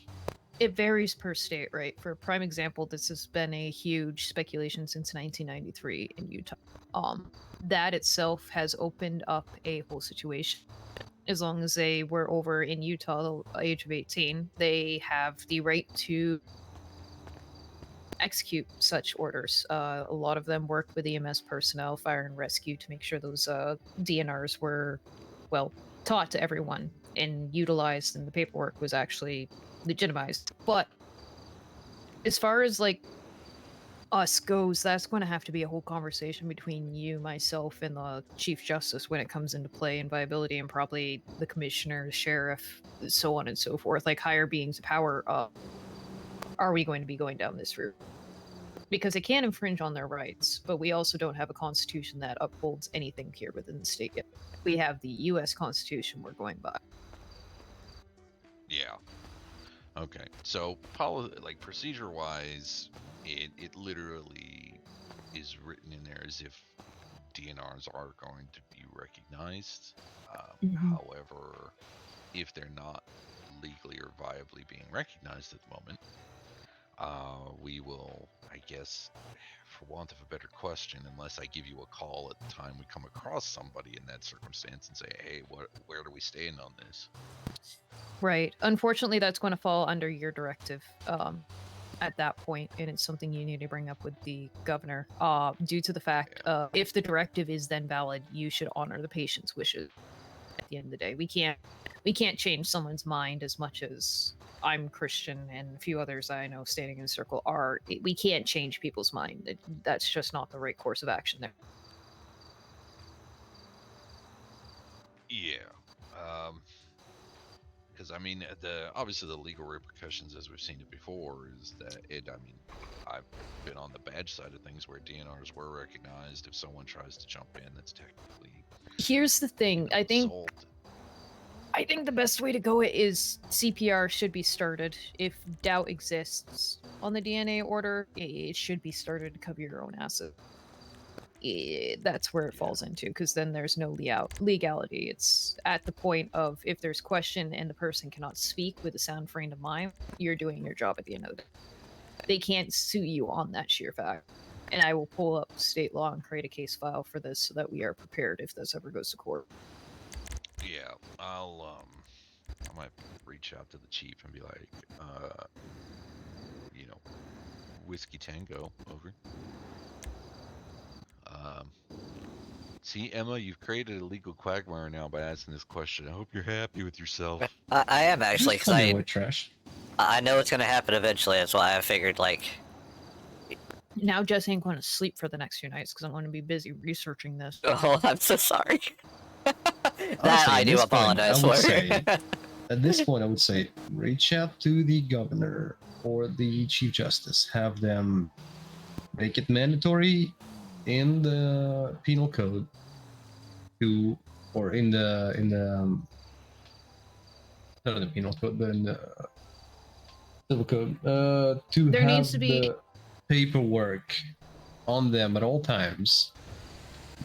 it varies per state, right? For a prime example, this has been a huge speculation since 1993 in Utah. That itself has opened up a whole situation. As long as they were over in Utah, the age of 18, they have the right to execute such orders. A lot of them worked with EMS personnel, fire and rescue, to make sure those DNRs were, well, taught to everyone and utilized, and the paperwork was actually legitimized. But as far as like us goes, that's going to have to be a whole conversation between you, myself, and the Chief Justice when it comes into play and viability, and probably the commissioner, the sheriff, so on and so forth, like higher beings of power. Are we going to be going down this route? Because it can infringe on their rights, but we also don't have a constitution that upholds anything here within the state yet. We have the U.S. Constitution we're going by. Yeah. Okay. So, like procedure-wise, it literally is written in there as if DNRs are going to be recognized. However, if they're not legally or viably being recognized at the moment, we will, I guess, for want of a better question, unless I give you a call at the time we come across somebody in that circumstance and say, hey, where do we stand on this? Right. Unfortunately, that's going to fall under your directive at that point, and it's something you need to bring up with the governor. Due to the fact, if the directive is then valid, you should honor the patient's wishes. At the end of the day, we can't change someone's mind as much as I'm Christian and a few others I know standing in a circle are. We can't change people's mind. That's just not the right course of action there. Yeah. Because I mean, obviously the legal repercussions, as we've seen it before, is that I've been on the badge side of things where DNRs were recognized. If someone tries to jump in, that's technically. Here's the thing. I think the best way to go is CPR should be started. If doubt exists on the DNA order, it should be started to cover your own asset. That's where it falls into, because then there's no legality. It's at the point of if there's question and the person cannot speak with a sound frame of mind, you're doing your job at the end of the day. They can't sue you on that sheer fact. And I will pull up state law and create a case file for this so that we are prepared if this ever goes to court. Yeah, I might reach out to the chief and be like, Whiskey Tango, over. See, Emma, you've created a legal quagmire now by asking this question. I hope you're happy with yourself. I am actually, because I know it's going to happen eventually. That's why I figured, like... Now Jesse ain't going to sleep for the next few nights because I'm going to be busy researching this. Oh, I'm so sorry. Honestly, I do apologize for. At this point, I would say reach out to the governor or the chief justice. Have them make it mandatory in the penal code or in the not in the penal code, but in the civil code, to there have needs to be the paperwork on them at all times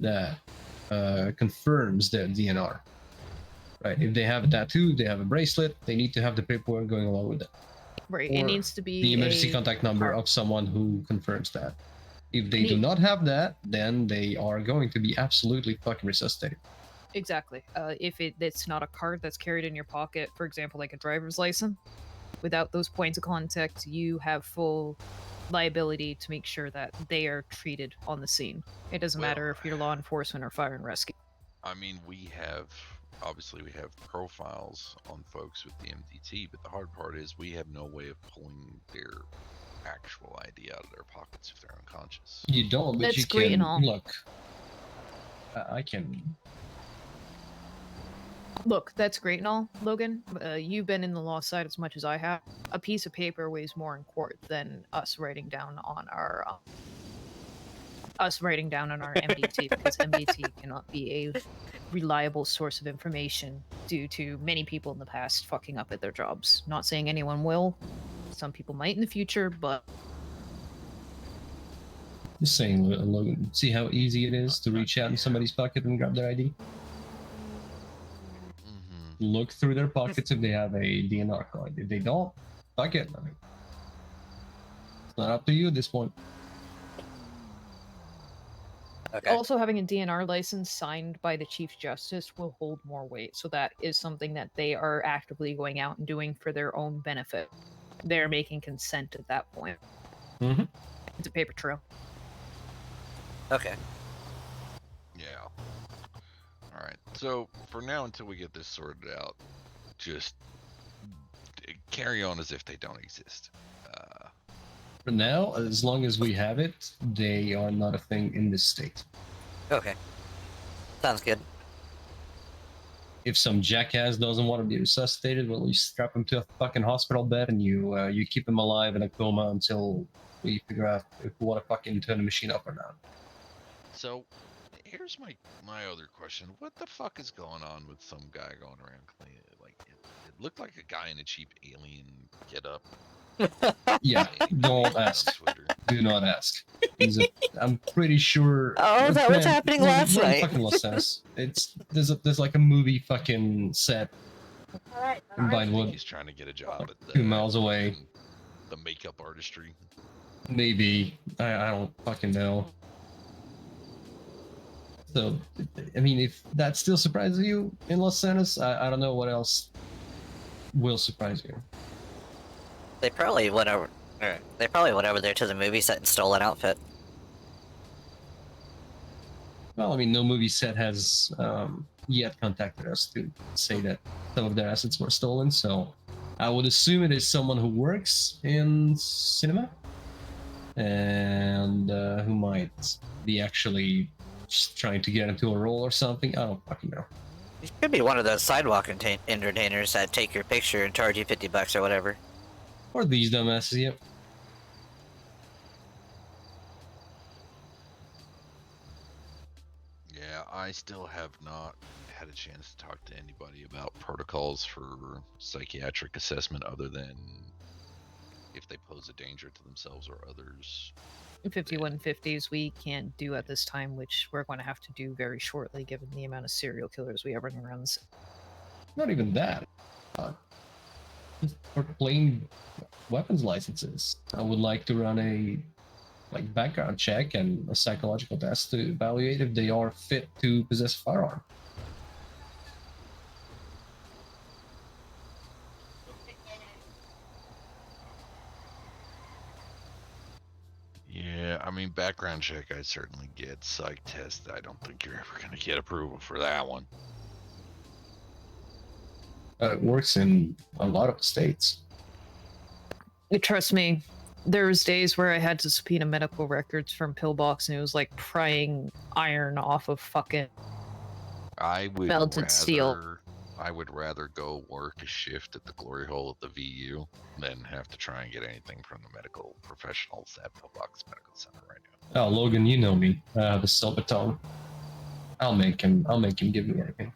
that confirms their DNR. Right. If they have a tattoo, they have a bracelet, they need to have the paperwork going along with it. Right. Or it needs to be the emergency contact number of someone who confirms that. If they do not have that, then they are going to be absolutely fucking resuscitated. Exactly. If it's not a card that's carried in your pocket, for example, like a driver's license, without those points of contact, you have full liability to make sure that they are treated on the scene. It doesn't matter if you're law enforcement or fire and rescue. I mean, we have profiles on folks with the MDT, but the hard part is we have no way of pulling their actual ID out of their pockets if they're unconscious. You don't, but That's you great can and all. look. I can. Look, that's great and all, Logan. You've been in the law side as much as I have. A piece of paper weighs more in court than us writing down on our MDT, because MDT cannot be a reliable source of information due to many people in the past fucking up at their jobs. Not saying anyone will. Some people might in the future, but Just saying, Logan. See how easy it is to reach out in somebody's pocket and grab their ID? Look through their pockets if they have a DNR card. If they don't, fuck it. I mean, it's not up to you at this point. Okay. also having a DNR license signed by the Chief Justice will hold more weight. So that is something that they are actively going out and doing for their own benefit. They're making consent at that point. Mm-hmm. It's a paper trail. Okay. Yeah. All right. So for now, until we get this sorted out, just carry on as if they don't exist. For now, as long as we have it, they are not a thing in this state. Okay. Sounds good. If some jackass doesn't want to be resuscitated, well, you strap him to a fucking hospital bed and you keep him alive in a coma until we figure out if we want to fucking turn the machine up or not. So here's my other question: what the fuck is going on with some guy going around cleaning? Like it looked like a guy in a cheap alien getup. Yeah, don't ask. Do not ask. I'm pretty sure. Oh, that was happening last night. Fucking Los Angeles. There's like a movie fucking set in Vinewood. He's trying to get a job at 2 miles away. The makeup artistry. Maybe I don't fucking know. So, I mean, if that still surprises you in Los Angeles, I don't know what else will surprise you. They probably went over. They probably went over there to the movie set and stole an outfit. Well, I mean, no movie set has yet contacted us to say that some of their assets were stolen, so I would assume it is someone who works in cinema and who might be actually just trying to get into a role or something. I don't fucking know. It could be one of those sidewalk entertainers that take your picture and charge you $50 or whatever. Or these dumbasses, yep. Yeah, I still have not had a chance to talk to anybody about protocols for psychiatric assessment other than if they pose a danger to themselves or others. 5150s we can't do at this time, which we're going to have to do very shortly given the amount of serial killers we have running around this. Not even that. Just for plain weapons licenses. I would like to run a background check and a psychological test to evaluate if they are fit to possess a firearm. Yeah, I mean, background check I certainly get. Psych test, I don't think you're ever going to get approval for that one. It works in a lot of states. Trust me, there was days where I had to subpoena medical records from Pillbox, and it was like prying iron off of fucking melted steel. I would rather go work a shift at the glory hole at the VU than have to try and get anything from the medical professionals at Pillbox Medical Center right now. Oh, Logan, you know me. I have a silver tongue. I'll make him give me anything.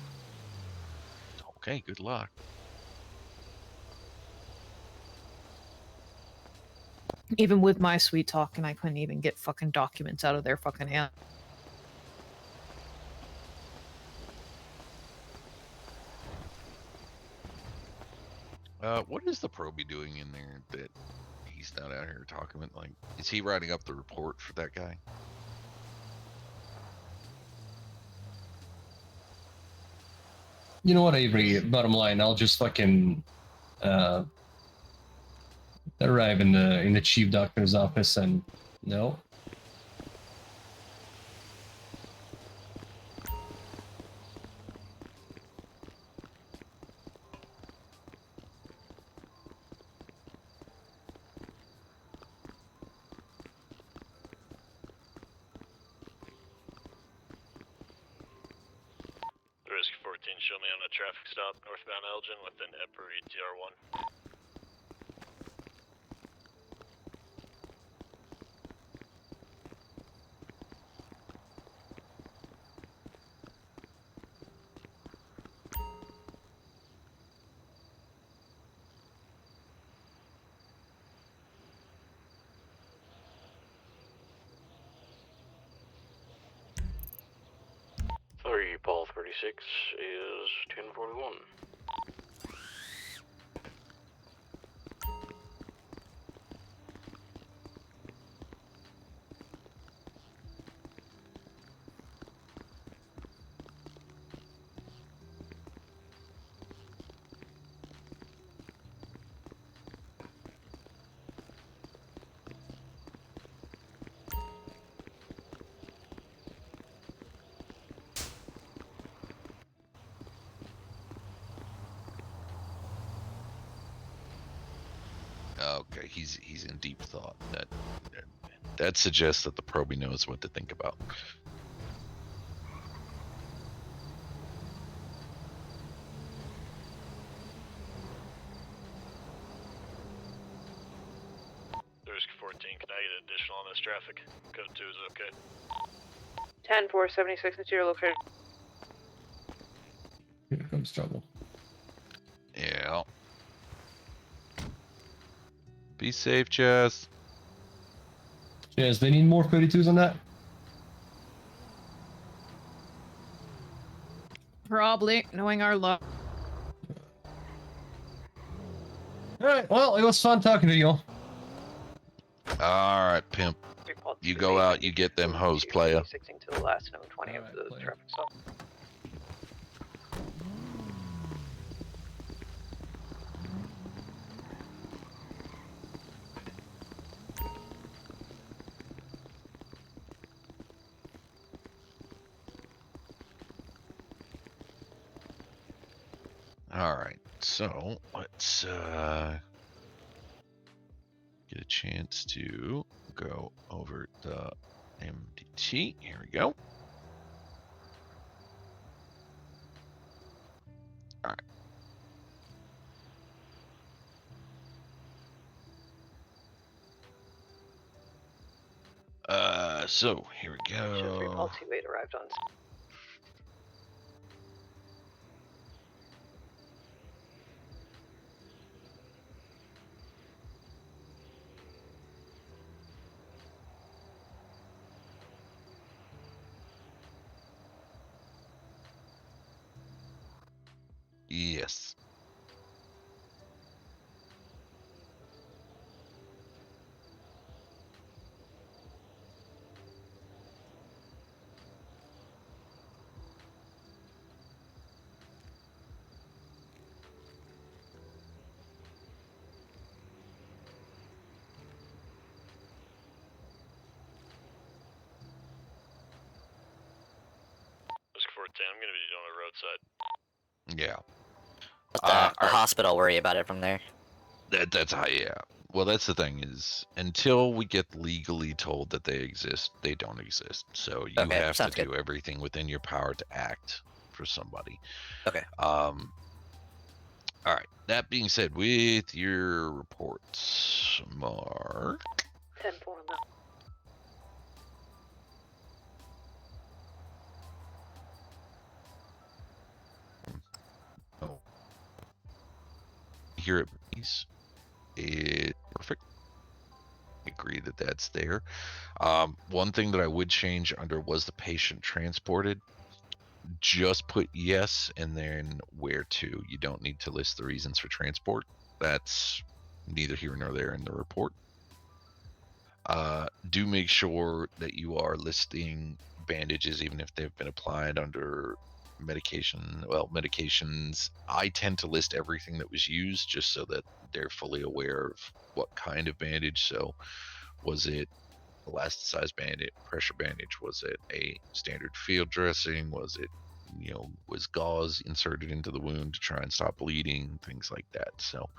Okay, good luck. Even with my sweet talking, I couldn't even get fucking documents out of their fucking hand. What is the probie doing in there that he's not out here talking about? Like, is he writing up the report for that guy? You know what, Avery? Bottom line, I'll just fucking arrive in the chief doctor's office and no. Risk 14, show me on a traffic stop northbound Elgin within Epper ETR1. Sorry, Paul 36 is 1041. Okay, he's in deep thought. That suggests that the probie knows what to think about. Risk 14, can I get additional on this traffic? Code 2 is okay. 10-4-76 into your location. Here comes trouble. Yeah. Be safe, Chess. Yes, they need more 32s on that. Probably, knowing our luck. Alright, well, it was fun talking to you all. All right, pimp. You go out, you get them hoes, player. To the last known 20 of the traffic stop. All right, so let's get a chance to go over the MDT. Here we go. All right. So here we go. All 2-8 arrived on. Yes. Risk 14, I'm gonna be on the roadside. Yeah. Let the hospital worry about it from there. That's how, yeah. Well, that's the thing is, until we get legally told that they exist, they don't exist. So you Okay, have to sounds do good. everything within your power to act for somebody. Okay. All right. That being said, with your reports, Mark. 10-4 now. Here at base is perfect. I agree that that's there. One thing that I would change under was the patient transported. Just put yes and then where to. You don't need to list the reasons for transport. That's neither here nor there in the report. Do make sure that you are listing bandages even if they've been applied under medications. I tend to list everything that was used just so that they're fully aware of what kind of bandage. So, was it elasticized bandage, pressure bandage? Was it a standard field dressing? Was it, was gauze inserted into the wound to try and stop bleeding? Things like that. So,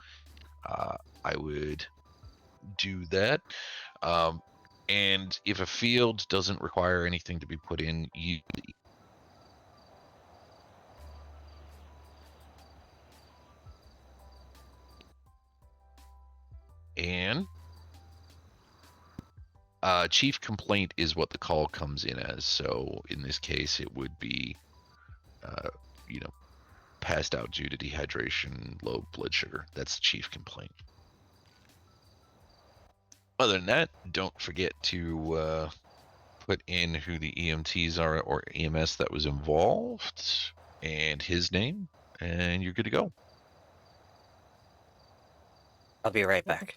I would do that. And if a field doesn't require anything to be put in, and chief complaint is what the call comes in as. So in this case, it would be, passed out due to dehydration, low blood sugar. That's the chief complaint. Other than that, don't forget to put in who the EMTs are or EMS that was involved and his name, and you're good to go. I'll be right back.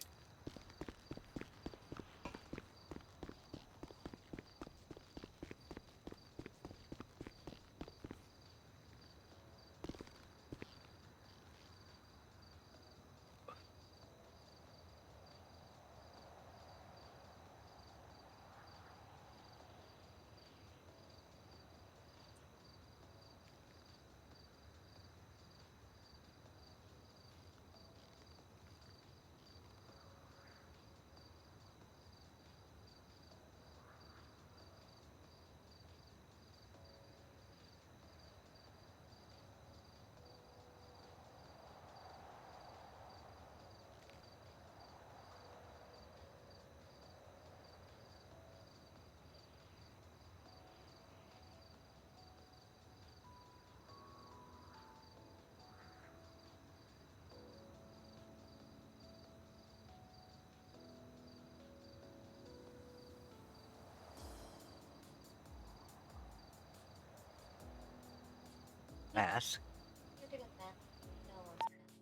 Mask.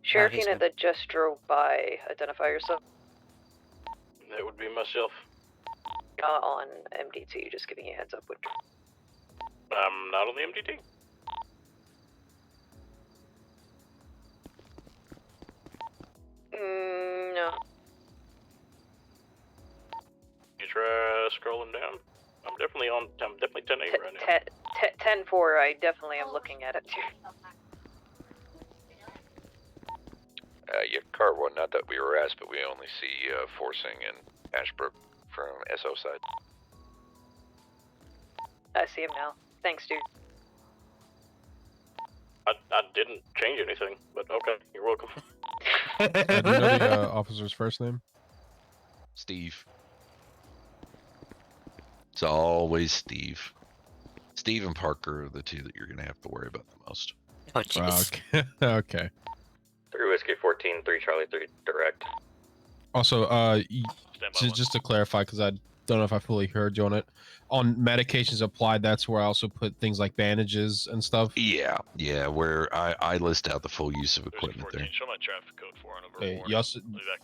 Sheriff he's unit that just drove by, identify yourself. That would be myself. On MDT, just giving you a heads up. I'm not on the MDT. No. You try scrolling down. I'm definitely 10-8 right now. 10-4, I definitely am looking at it too. Yeah, car one, not that we were asked, but we only see Forcing and Ashbrook from SO side. I see him now. Thanks, dude. I didn't change anything, but okay, you're welcome. Do you know the officer's first name? Steve. It's always Steve. Steve and Parker are the two that you're going to have to worry about the most. Oh, jeez. Okay. Okay. 3 Whiskey 14, 3 Charlie 3 direct. Also, just to clarify, because I don't know if I fully heard you on it. On medications applied, that's where I also put things like bandages and stuff. Yeah, where I list out the full use of equipment there. Show my traffic code 4 on over. Okay,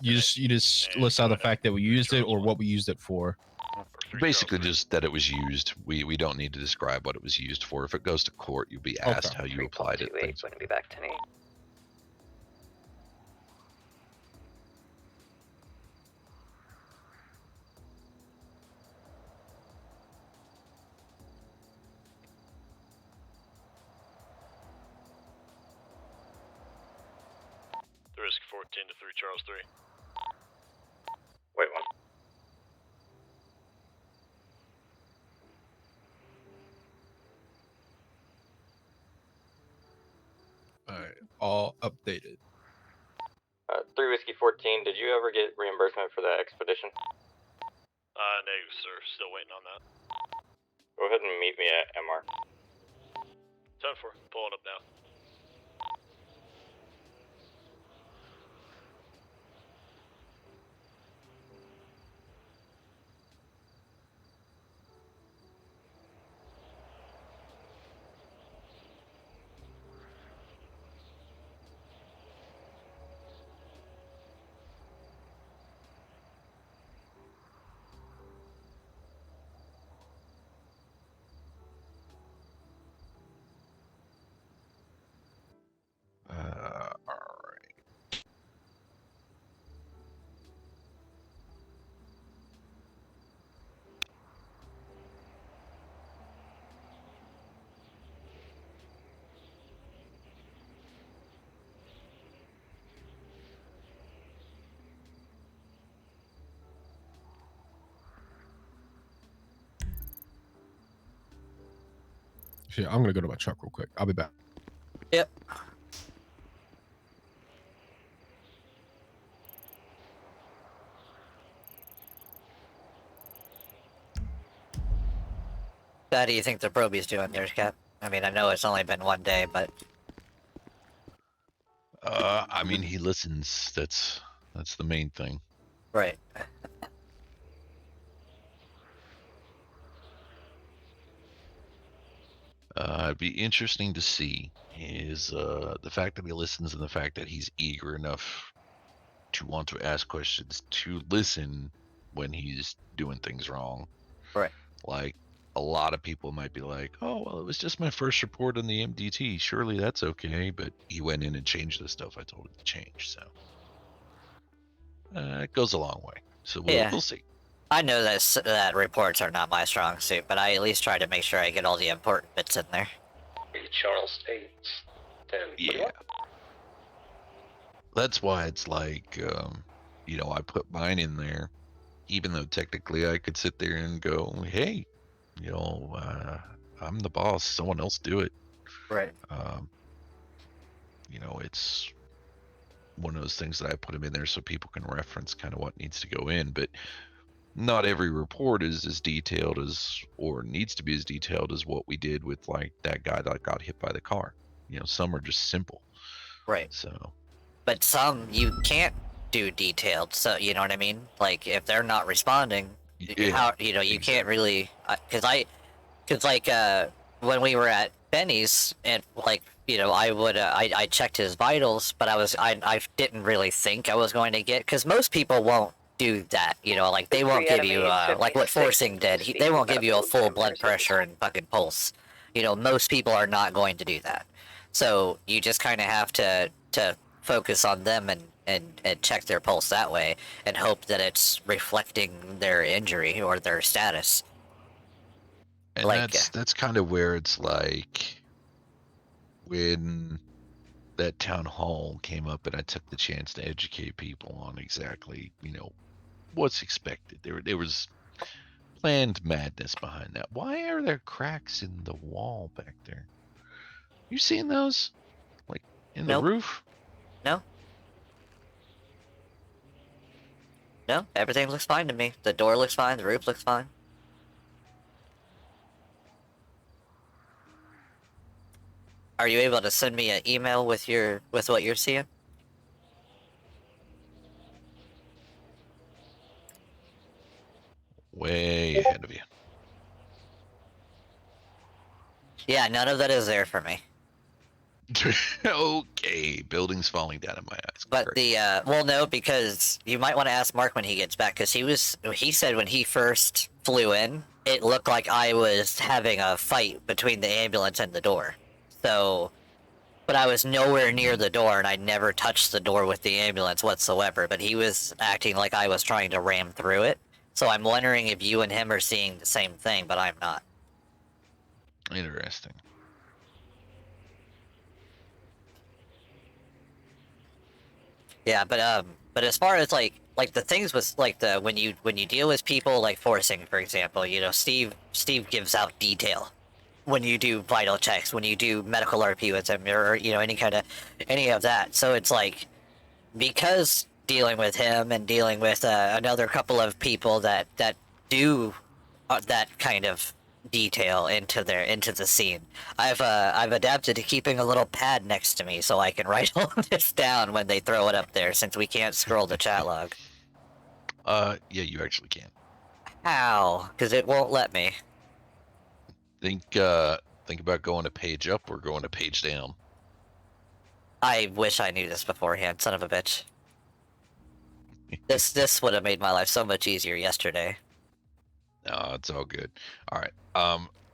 you just list out the fact that we used it or what we used it for. Basically, just that it was used. We don't need to describe what it was used for. If it goes to court, you'll be asked how you applied it. Going to be back to me. Risk 14 to 3 Charles 3. Wait one. Alright, all updated. 3 Whiskey 14, did you ever get reimbursement for that expedition? Negative, sir. Still waiting on that. Go ahead and meet me at MR. 10-4. Pulling up now. Here, I'm gonna go to my truck real quick. I'll be back. Yep. How do you think the Proby's doing there, Cap? I mean, I know it's only been one day, but I mean, he listens. That's the main thing. right. It'd be interesting to see is the fact that he listens and the fact that he's eager enough to want to ask questions to listen when he's doing things wrong. Right. Like a lot of people might be like, "Oh, well, it was just my first report on the MDT. Surely that's okay." But he went in and changed the stuff I told him to change. So it goes a long way. So we'll see. I know that reports are not my strong suit, but I at least try to make sure I get all the important bits in there. Charles States. Yeah. That's why it's like, I put mine in there, even though technically I could sit there and go, hey, I'm the boss. Someone else do it. Right. It's one of those things that I put them in there so people can reference kind of what needs to go in. But not every report is as detailed as, or needs to be as detailed as what we did with like that guy that got hit by the car. Some are just simple. Right. So. But some you can't do detailed. So you know what I mean? Like if they're not responding, you can't really. Because when we were at Benny's and I checked his vitals, but I didn't really think I was going to get, because most people won't do that, like they won't give you like what Forcing did. They won't give you a full blood pressure and fucking pulse. Most people are not going to do that. So you just kind of have to focus on them and check their pulse that way and hope that it's reflecting their injury or their status. And that's kind of where it's like when that town hall came up and I took the chance to educate people on exactly, what's expected. There was planned madness behind that. Why are there cracks in the wall back there? You seen those? Like in the roof? No. No, everything looks fine to me. The door looks fine, the roof looks fine. Are you able to send me an email with what you're seeing? Way ahead of you. Yeah, none of that is there for me. Okay, buildings falling down in my eyes. But Great. no, because you might want to ask Mark when he gets back, because he said when he first flew in, it looked like I was having a fight between the ambulance and the door. So, but I was nowhere near the door, and I never touched the door with the ambulance whatsoever, but he was acting like I was trying to ram through it. So I'm wondering if you and him are seeing the same thing, but I'm not. Interesting. Yeah, but as far as like the things with like when you deal with people like Forcing, for example, Steve gives out detail when you do vital checks, when you do medical RP with him, or any of that. So it's like, because dealing with him and dealing with another couple of people that do that kind of detail into the scene, I've adapted to keeping a little pad next to me so I can write all this down when they throw it up there, since we can't scroll the chat log. Yeah, you actually can. How? Because it won't let me. Think about going a page up or going a page down. I wish I knew this beforehand, son of a bitch. This would have made my life so much easier yesterday. No, it's all good. All right.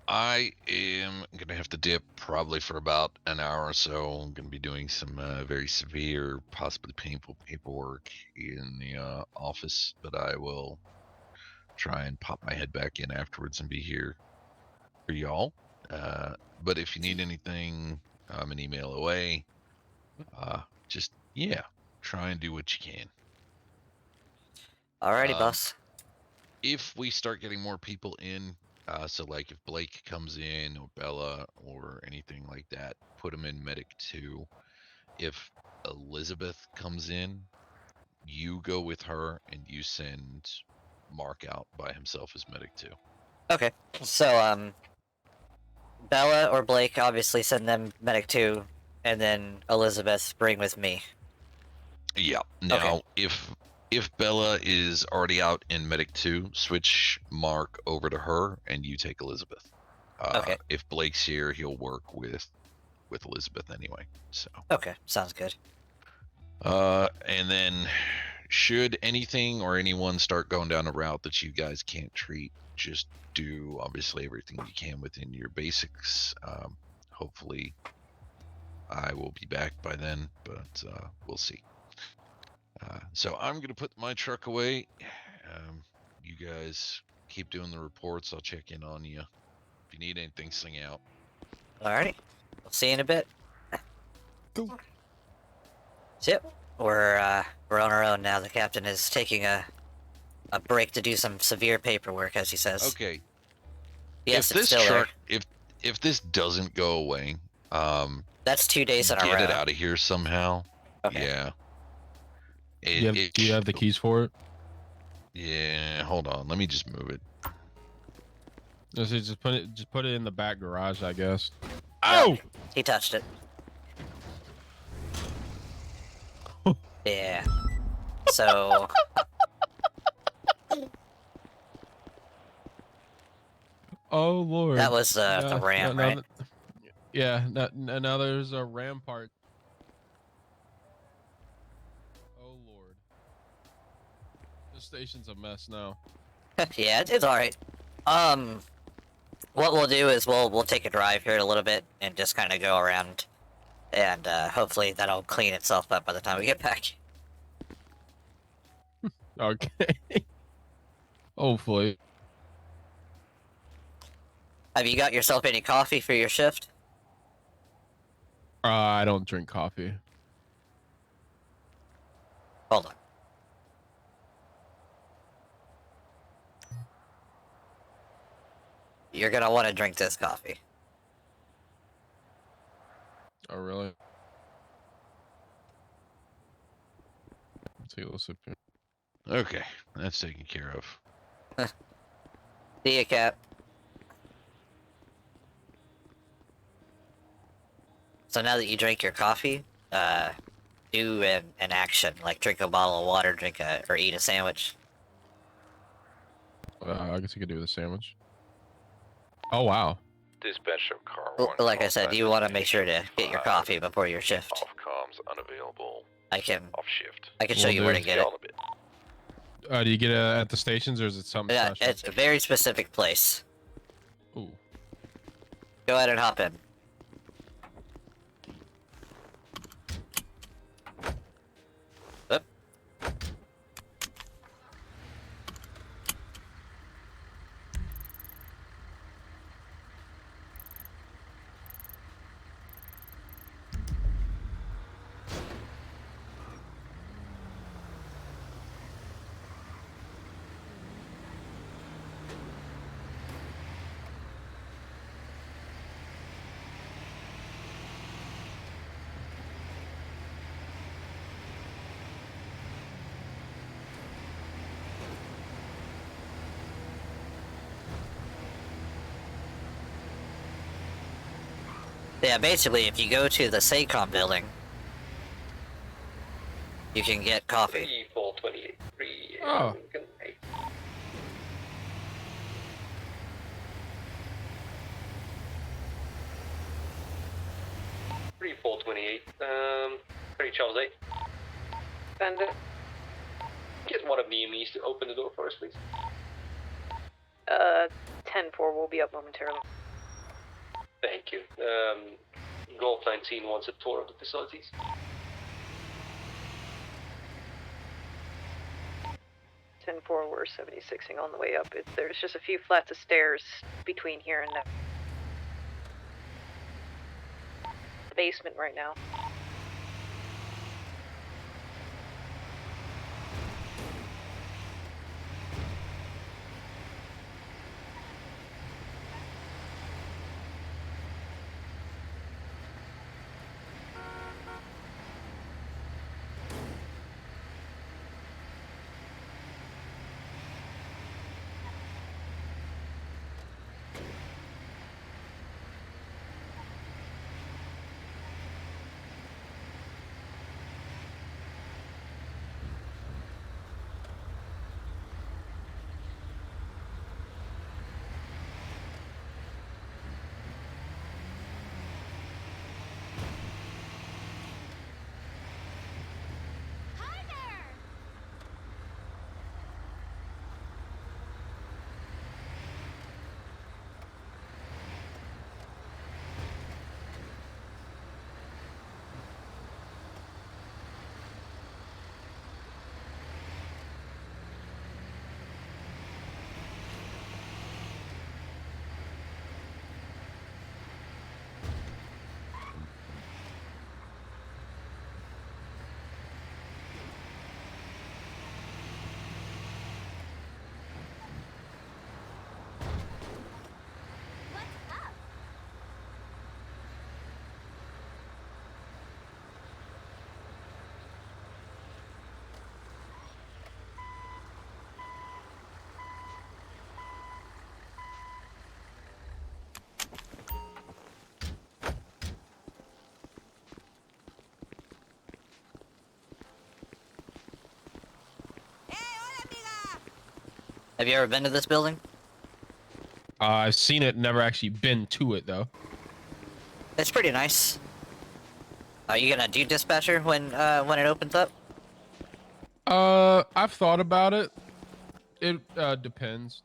I am gonna have to dip probably for about an hour or so. I'm gonna be doing some very severe, possibly painful paperwork in the office, but I will try and pop my head back in afterwards and be here for y'all. But if you need anything, I'm an email away. Just try and do what you can. Alrighty, boss. If we start getting more people in, So like if Blake comes in or Bella or anything like that, put them in medic 2. If Elizabeth comes in, you go with her and you send Mark out by himself as medic 2. Okay. So Bella or Blake, obviously send them medic 2, and then Elizabeth bring with me. Yeah. Now, if Bella is already out in medic 2, switch Mark over to her and you take Elizabeth. Okay. If Blake's here, he'll work with Elizabeth anyway. So. Okay, sounds good. And then should anything or anyone start going down a route that you guys can't treat, just do obviously everything you can within your basics. Hopefully I will be back by then, but we'll see. So I'm going to put my truck away. You guys keep doing the reports. I'll check in on you. If you need anything, sing out. Alrighty. We'll see you in a bit. Cool. So, yep. We're on our own now. The captain is taking a break to do some severe paperwork, as he says. Okay. Yes, if it's this still truck, there. if this doesn't go away, that's 2 days in a row. Get it out of here somehow. Okay. Yeah. Do you have the keys for it? Yeah, hold on. Let me just move it. Just put it in the back garage, I guess. Oh! He touched it. Yeah. So. Oh Lord. That was the ram, right? Yeah. Now there's a ram part. Oh Lord. The station's a mess now. Yeah, it's alright. What we'll do is we'll take a drive here in a little bit and just kind of go around, and hopefully that'll clean itself up by the time we get back. Okay. Hopefully. Have you got yourself any coffee for your shift? I don't drink coffee. Hold on. You're gonna want to drink this coffee. Oh really? Let's take a little sip here. Okay, that's taken care of. See ya, Cap. So now that you drank your coffee, do an action, like drink a bottle of water, or eat a sandwich. I guess you could do with a sandwich. Oh wow. Dispatch of car Well, 1. like I said, you want to make sure to get your coffee before your shift. Off comms unavailable. Off shift. I can show you where to get it. Do you get it at the stations or is it something Yeah, special? it's a very specific place. Ooh. Go ahead and hop in. Oop. Yeah, basically, if you go to the SACOM building, you can get coffee. 3428. Oh. Charles 8. Bandit. Get one of the EMEs to open the door for us, please. 10-4 will be up momentarily. Thank you. Golf 19 wants a tour of the facilities. We're 76ing on the way up. There's just a few flats of stairs between here and the basement right now. Have you ever been to this building? I've seen it, never actually been to it though. It's pretty nice. Are you gonna do dispatcher when it opens up? I've thought about it. It depends.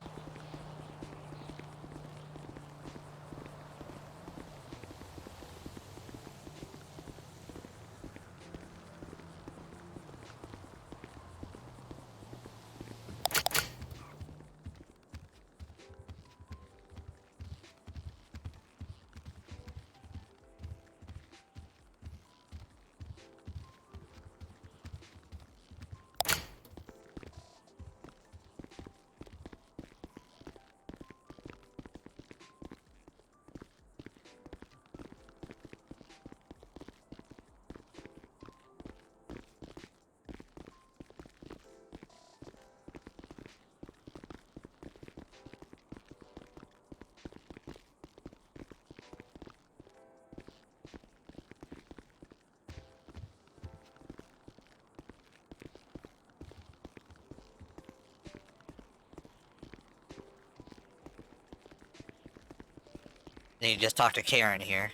And you just talk to Karen here.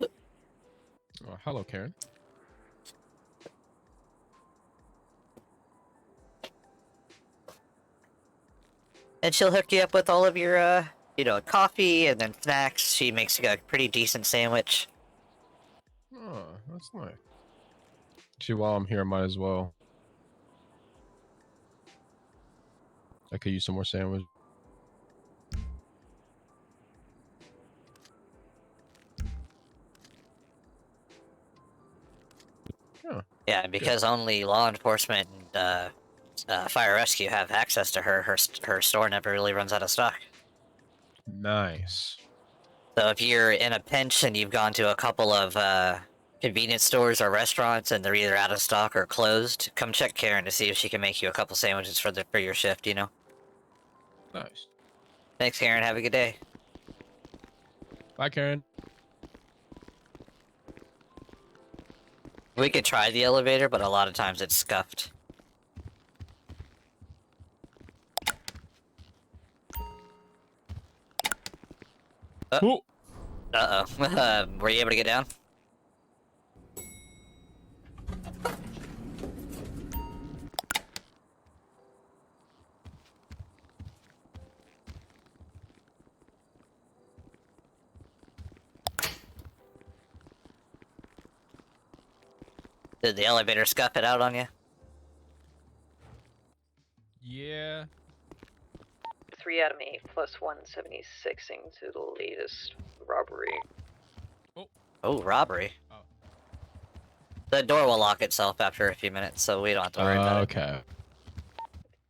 Oh, hello, Karen. And she'll hook you up with all of your, coffee and then snacks. She makes you a pretty decent sandwich. Oh, that's nice. Actually, while I'm here, I might as well. I could use some more sandwich. Oh, Yeah, and because only law enforcement and fire rescue have access to her store never really runs out of stock. nice. So if you're in a pinch and you've gone to a couple of convenience stores or restaurants and they're either out of stock or closed, come check Karen to see if she can make you a couple sandwiches for your shift. Nice. Thanks, Karen. Have a good day. Bye, Karen. We could try the elevator, but a lot of times it's scuffed. Oh. Uh-oh. Were you able to get down? Did the elevator scuff it out on you? Yeah. 3 out of 8 plus 176ing to the latest robbery. Oh, robbery. Oh. The door will lock itself after a few minutes, so we don't have to worry about it. Okay.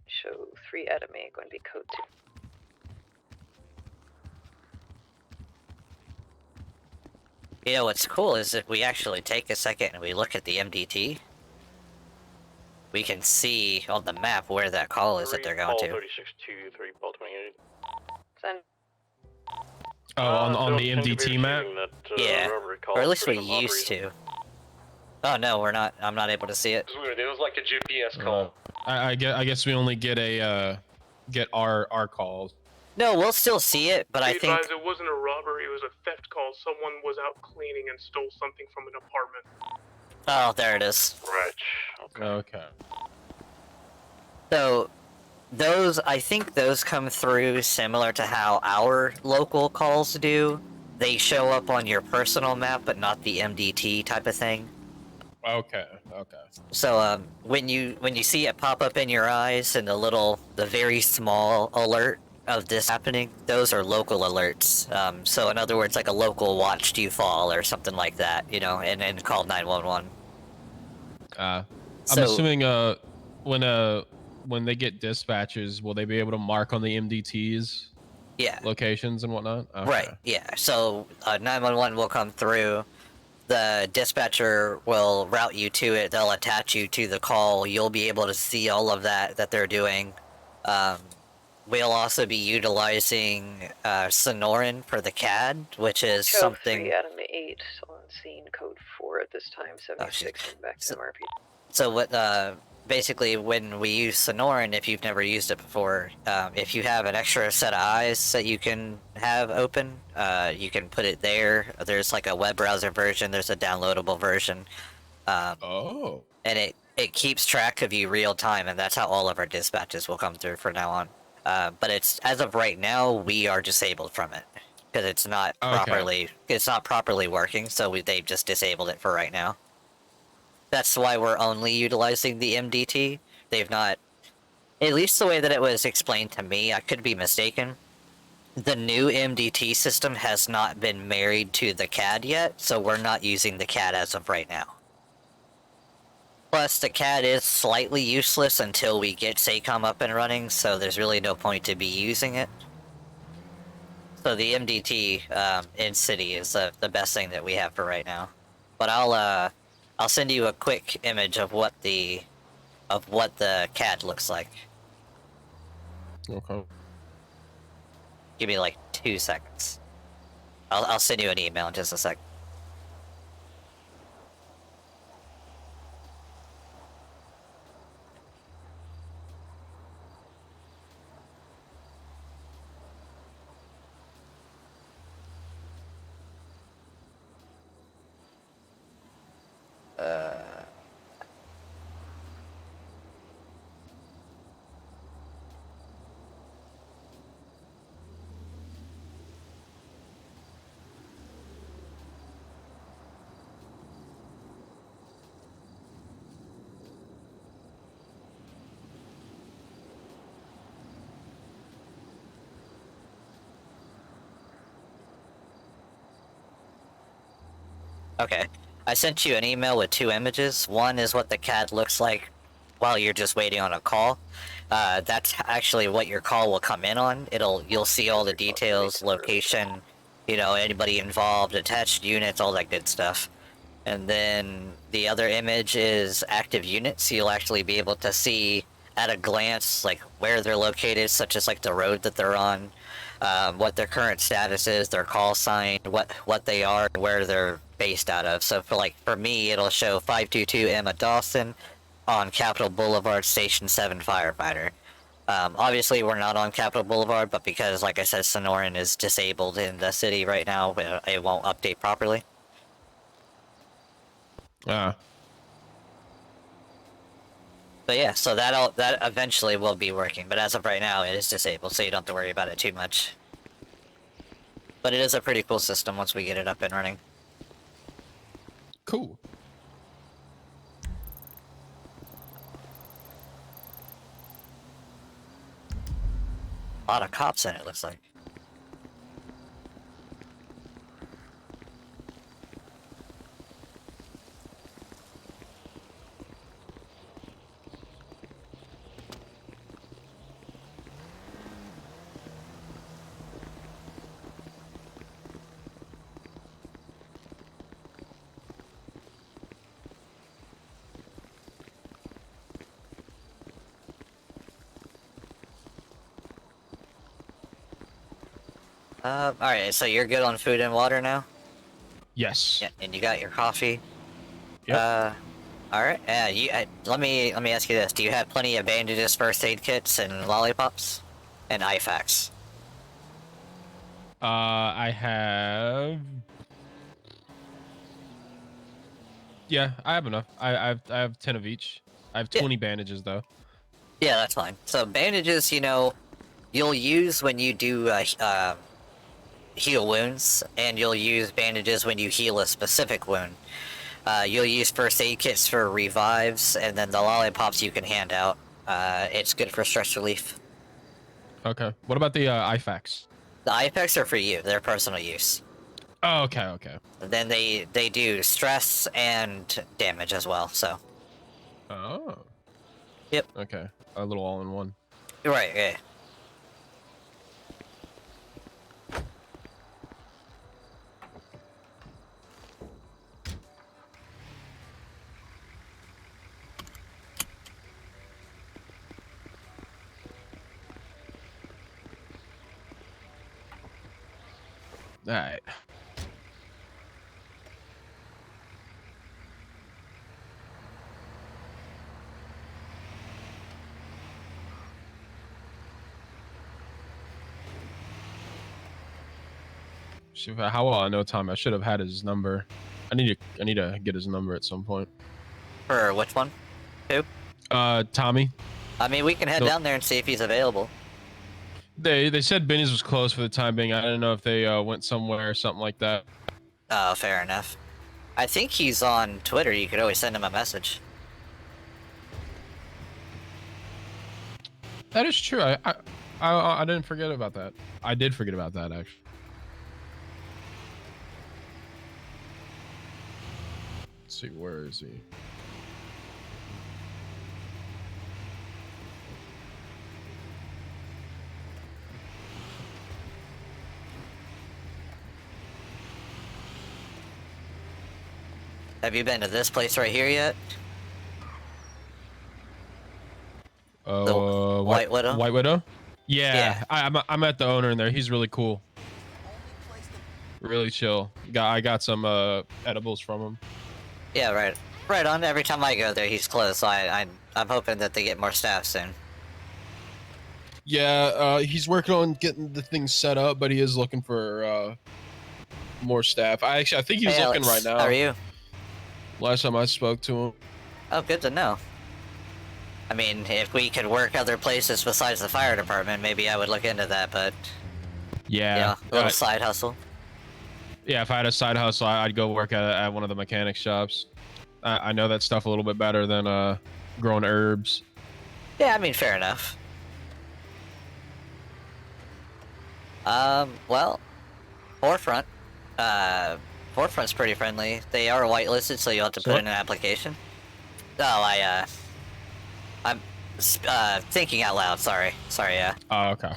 Show 3 out of 8 going to be code 2. You know what's cool is if we actually take a second and we look at the MDT, we can see on the map where that call is that they're going to. 3623, ball 28. Send. Oh, on the MDT map? Yeah, or at least we used to. Oh no, we're not. I'm not able to see it. It was weird. It was like a GPS call. I guess we only get our calls. No, we'll still see it, but I think it wasn't a robbery, it was a theft call. Someone was out cleaning and stole something from an apartment. Oh, there it is. Right. Okay. So, I think those come through similar to how our local calls do. They show up on your personal map, but not the MDT type of thing. Okay. So, when you see it pop up in your eyes and the very small alert of this happening, those are local alerts. So in other words, like a local watched you fall or something like that, and called 911. I'm assuming when they get dispatches, will they be able to mark on the MDTs? Yeah. Locations and whatnot? Okay. Right, yeah. So 911 will come through. The dispatcher will route you to it. They'll attach you to the call. You'll be able to see all of that they're doing. We'll also be utilizing Sonoran for the CAD, which is Show something. 3 out of 8 on scene, code 4 at this time. 76 back to MRP. So what basically when we use Sonoran, if you've never used it before, if you have an extra set of eyes that you can have open, you can put it there. There's like a web browser version. There's a downloadable version. Oh. And it keeps track of you real time, and that's how all of our dispatches will come through from now on. But it's as of right now, we are disabled from it because it's not properly working. So they've just disabled it for right now. That's why we're only utilizing the MDT. They've not, at least the way that it was explained to me. I could be mistaken. The new MDT system has not been married to the CAD yet, so we're not using the CAD as of right now. Plus, the CAD is slightly useless until we get SACOM up and running, so there's really no point to be using it. So the MDT in City is the best thing that we have for right now. But I'll send you a quick image of what the CAD looks like. Okay. Give me like 2 seconds. I'll send you an email in just a sec. Okay. I sent you an email with 2 images. One is what the CAD looks like while you're just waiting on a call. That's actually what your call will come in on. You'll see all the details, location, anybody involved, attached units, all that good stuff. And then the other image is active units. So you'll actually be able to see at a glance like where they're located, such as like the road that they're on, what their current status is, their call sign, what they are, and where they're based out of. So for me, it'll show 522 Emma Dawson on Capitol Boulevard, Station 7 firefighter. Obviously, we're not on Capitol Boulevard, but because, like I said, Sonoran is disabled in the city right now, it won't update properly. Ah. But yeah, so that eventually will be working, but as of right now, it is disabled, so you don't have to worry about it too much. But it is a pretty cool system once we get it up and running. Cool. A lot of cops in it, looks like. Alright, so you're good on food and water now? Yes. Yeah, and you got your coffee? Yep. Alright, let me ask you this. Do you have plenty of bandages, first aid kits, and lollipops? And IFACs? I have... Yeah, I have enough. I have 10 of each. I have 20 bandages, though. Yeah, that's fine. So bandages, you'll use when you do heal wounds, and you'll use bandages when you heal a specific wound. You'll use first aid kits for revives, and then the lollipops you can hand out. It's good for stress relief. Okay. What about the IFACs? The IFACs are for you. They're personal use. Oh, okay, okay. Then they do stress and damage as well, so. Oh. Yep. Okay. A little all-in-one. Right, yeah. Alright. How will I know Tommy? I should have had his number. I need to get his number at some point. For which one? Who? Tommy. I mean, we can head down there and see if he's available. They said Benny's was closed for the time being. I didn't know if they went somewhere or something like that. Oh, fair enough. I think he's on Twitter. You could always send him a message. That is true. I didn't forget about that. I did forget about that actually. Let's see, where is he? Have you been to this place right here yet? White Widow? White Widow? Yeah. I'm at the owner in there. He's really cool. Really chill. I got some edibles from him. Yeah, right on. Every time I go there, he's closed. So I'm hoping that they get more staff soon. Yeah, he's working on getting the thing set up, but he is looking for more staff. I think he's looking right now. How are you? Last time I spoke to him. Oh, good to know. I mean, if we could work other places besides the fire department, maybe I would look into that, but... Yeah. A little side hustle. Yeah, if I had a side hustle, I'd go work at one of the mechanic shops. I know that stuff a little bit better than growing herbs. Yeah, I mean, fair enough. Well, Forefront. Forefront's pretty friendly. They are whitelisted, so you'll have to put in an application. Oh, I'm thinking out loud. Sorry, yeah. Oh, okay.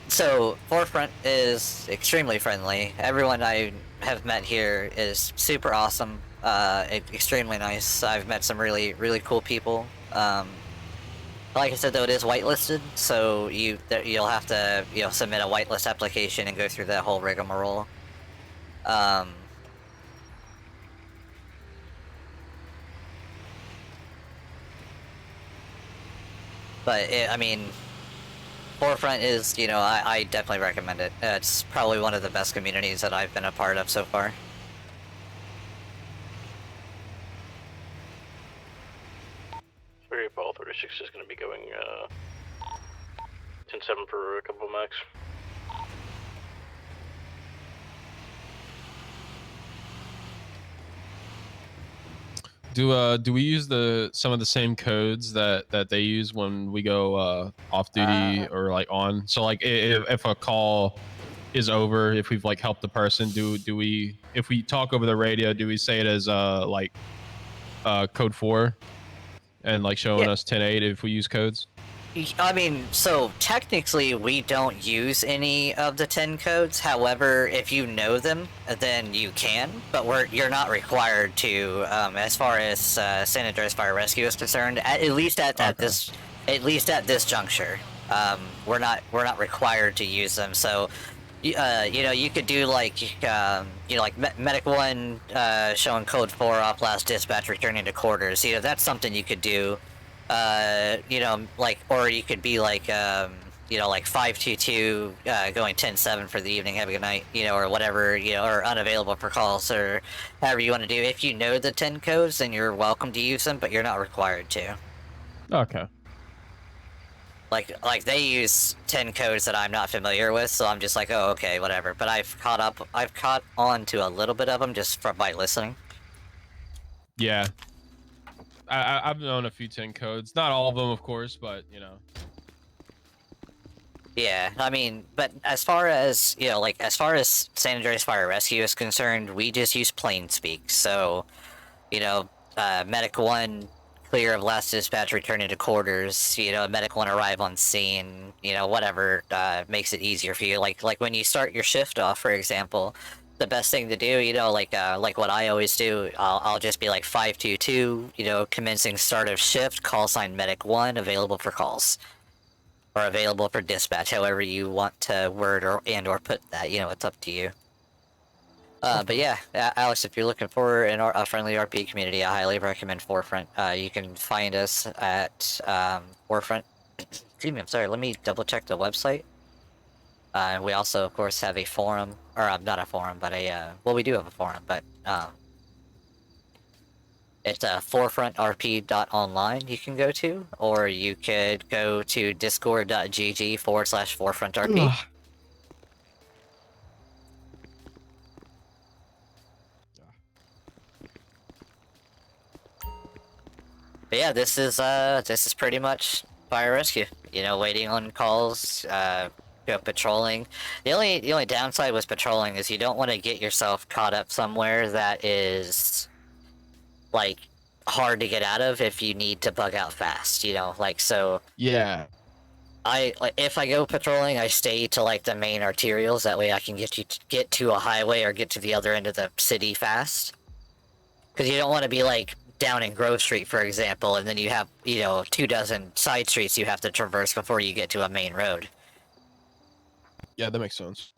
So Forefront is extremely friendly. Everyone I have met here is super awesome. Extremely nice. I've met some really cool people. Like I said, though, it is whitelisted, so you'll have to submit a whitelist application and go through that whole rigmarole. But I mean, Forefront is, I definitely recommend it. It's probably one of the best communities that I've been a part of so far. Very Apollo 36 is going to be going 10-7 for a couple of max. Do we use some of the same codes that they use when we go off duty or like on? So like if a call is over, if we've like helped the person, do we, if we talk over the radio, do we say it as like code 4 and like showing us 10-8 if we use codes? I mean, so technically we don't use any of the 10 codes. However, if you know them, then you can. But you're not required to, as far as San Andreas Fire Rescue is concerned. At least at this juncture, we're not required to use them. So, you could do like like Medic 1 showing code 4 off last dispatch returning to quarters. That's something you could do. Like, or you could be like, like 522 going 10-7 for the evening, have a good night, or whatever, or unavailable for calls, or however you want to do. If you know the 10 codes, then you're welcome to use them, but you're not required to. Okay. Like they use 10 codes that I'm not familiar with, so I'm just like, oh, okay, whatever. But I've caught on to a little bit of them just by listening. Yeah. I've known a few 10 codes, not all of them, of course, but Yeah, I mean, but as far as as far as San Andreas Fire Rescue is concerned, we just use plain speak. So, Medic 1 clear of last dispatch returning to quarters. Medic 1 arrive on scene. Whatever makes it easier for you. Like when you start your shift off, for example. The best thing to do, like what I always do, I'll just be like 522, commencing start of shift, call sign Medic 1, available for calls. Or available for dispatch, however you want to word or put that, it's up to you. But yeah, Alex, if you're looking for a friendly RP community, I highly recommend Forefront. You can find us at Forefront. Excuse me, I'm sorry, let me double check the website. We also, of course, have a forum, or not a forum, but a well, we do have a forum, but it's ForefrontRP.online you can go to, or you could go to discord.gg/ForefrontRP. Ugh. But yeah, this is pretty much fire rescue. You know, waiting on calls, go patrolling. The only downside with patrolling is you don't want to get yourself caught up somewhere that is like hard to get out of if you need to bug out fast. You know, like so. Yeah. If I go patrolling, I stay to like the main arterials. That way, I can get to a highway or get to the other end of the city fast. Because you don't want to be like down in Grove Street, for example, and then you have 24 side streets you have to traverse before you get to a main road. Yeah, that makes sense.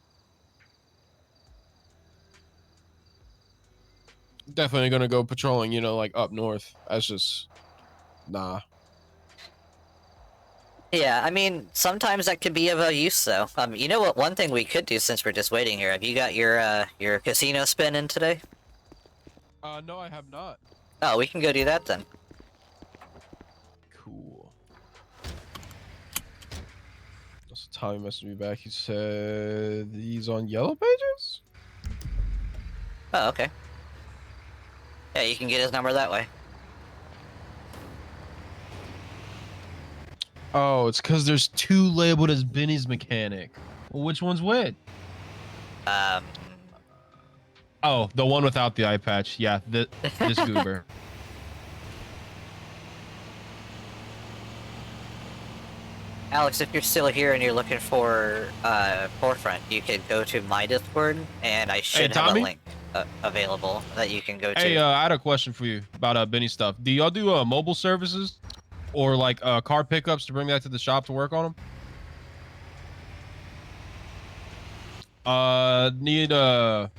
Definitely gonna go patrolling, like up north. That's just nah. Yeah, I mean, sometimes that could be of use, though. You know what? One thing we could do since we're just waiting here. Have you got your casino spin in today? No, I have not. Oh, we can go do that then. Cool. So Tommy messaged me back. He said he's on Yellow Pages. Oh, okay. Yeah, you can get his number that way. Oh, it's because there's two labeled as Benny's mechanic. Well, which one's which? Oh, the one without the eye patch. Yeah, this goober. Alex, if you're still here and you're looking for Forefront, you could go to my Discord, and I should have a link available that you can go to. Hey, I had a question for you about Benny stuff. Do y'all do mobile services or like car pickups to bring that to the shop to work on them? Need a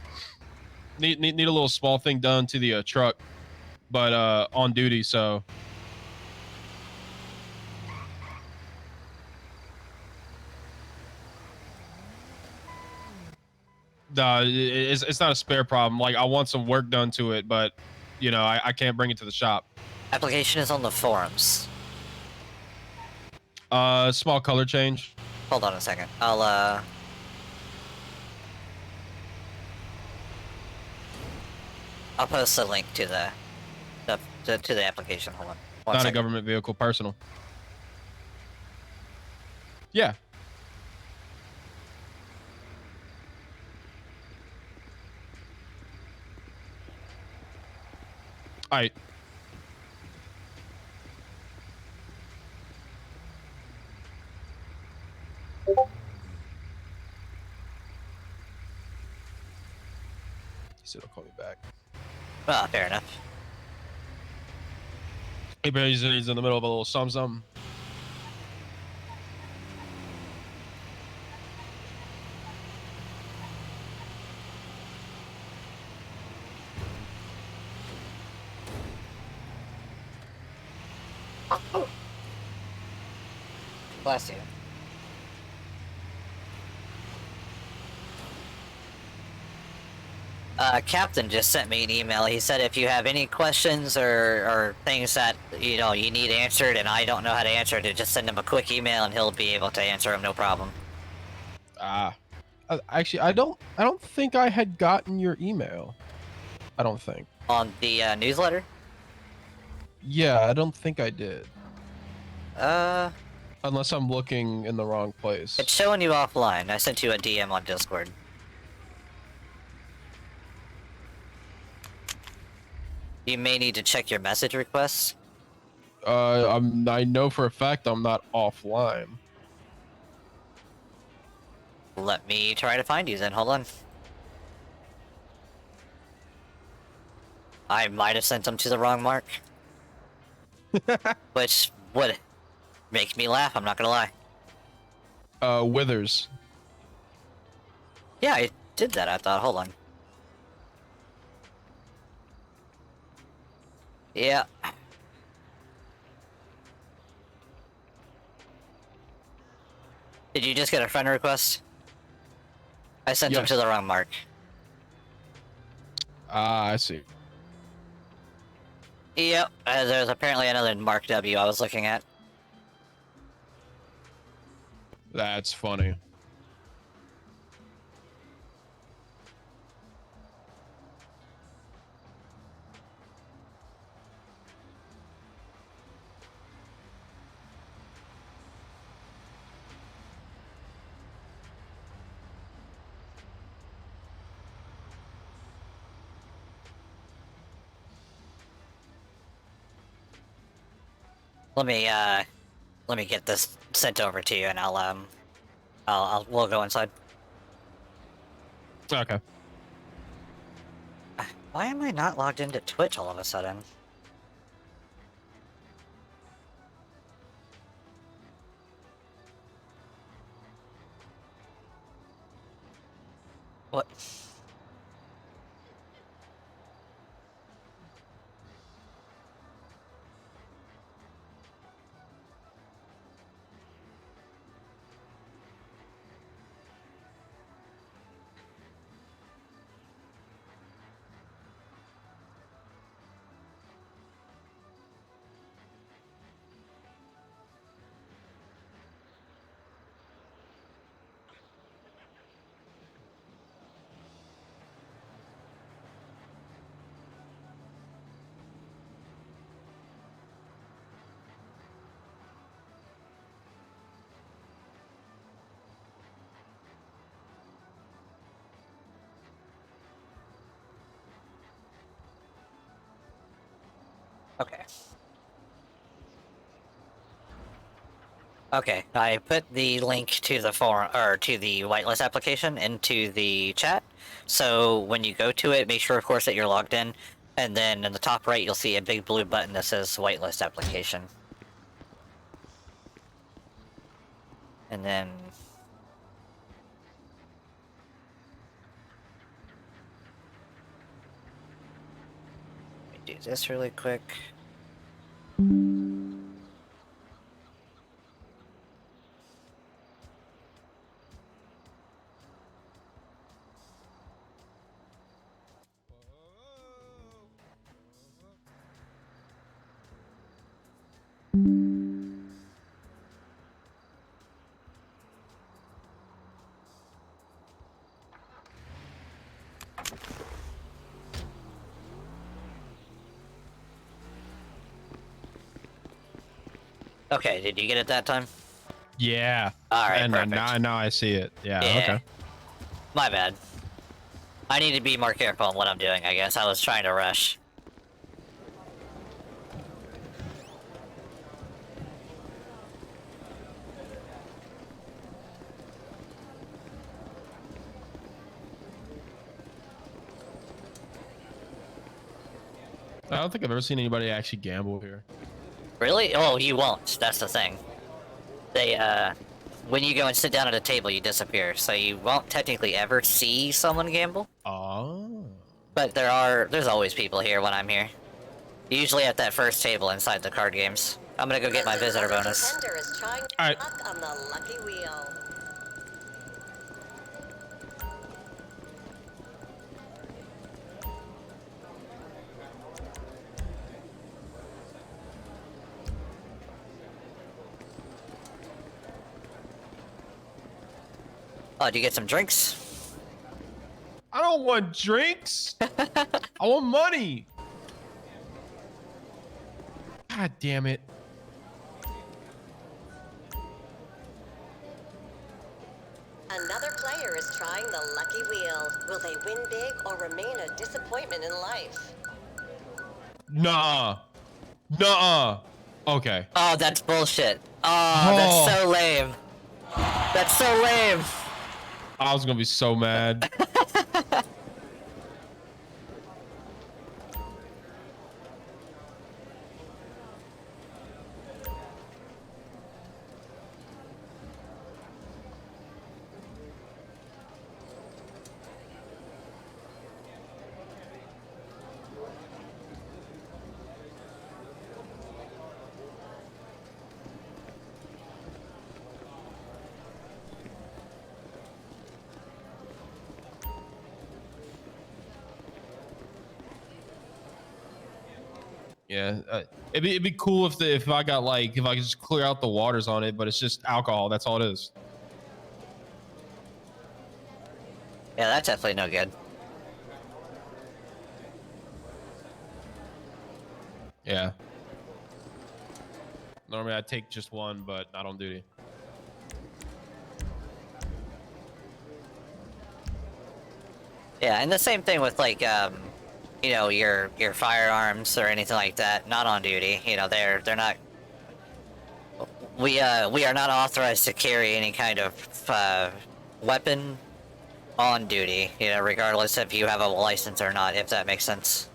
little small thing done to the truck, but on duty, so. No, it's not a spare problem. Like, I want some work done to it, but I can't bring it to the shop. Application is on the forums. Small color change. Hold on a second. I'll post a link to the application. Hold on. One Not second. a government vehicle, personal. Yeah. All right. He said he'll call me back. Well, fair enough. Hey, bro, he's in the middle of a little something. Bless you. Captain just sent me an email. He said if you have any questions or things that you need answered and I don't know how to answer it, just send him a quick email and he'll be able to answer them, no problem. Actually, I don't think I had gotten your email. I don't think. On the newsletter? Yeah, I don't think I did. Unless I'm looking in the wrong place. It's showing you offline. I sent you a DM on Discord. You may need to check your message requests. I know for a fact I'm not offline. Let me try to find you then. Hold on. I might have sent them to the wrong mark. Which would make me laugh, I'm not gonna lie. Withers. Yeah, I did that, I thought. Hold on. Yeah. Did you just get a friend request? I sent them to the wrong mark. Ah, I see. Yep, there's apparently another Mark W I was looking at. That's funny. Let me get this sent over to you, and we'll go inside. Okay. Why am I not logged into Twitch all of a sudden? What? Okay. Okay, I put the link to the to the whitelist application into the chat. So when you go to it, make sure, of course, that you're logged in, and then in the top right, you'll see a big blue button that says whitelist application. And then let me do this really quick. Okay, did you get it that time? Yeah. All right, and perfect. now I see it. Yeah. Okay. My bad. I need to be more careful on what I'm doing, I guess. I was trying to rush. I don't think I've ever seen anybody actually gamble here. Really? Oh, you won't. That's the thing. They, when you go and sit down at a table, you disappear, so you won't technically ever see someone gamble. Oh. But there's always people here when I'm here. Usually at that first table inside the card games. I'm gonna go get my visitor bonus. Alright. On the lucky wheel. Oh, do you get some drinks? I don't want drinks. I want money. God damn it. Another player is trying the lucky wheel. Will they win big or remain a disappointment in life? Nah. Nuh-uh. Okay. Oh, that's bullshit. Oh, that's so lame. That's so lame. I was gonna be so mad. Yeah, it'd be cool if I got like if I could just clear out the waters on it, but it's just alcohol. That's all it is. Yeah, that's definitely no good. Yeah. Normally I take just one, but not on duty. Yeah, and the same thing with like you know, your firearms or anything like that, not on duty. You know, they're not. We are not authorized to carry any kind of weapon on duty. You know, regardless if you have a license or not, if that makes sense.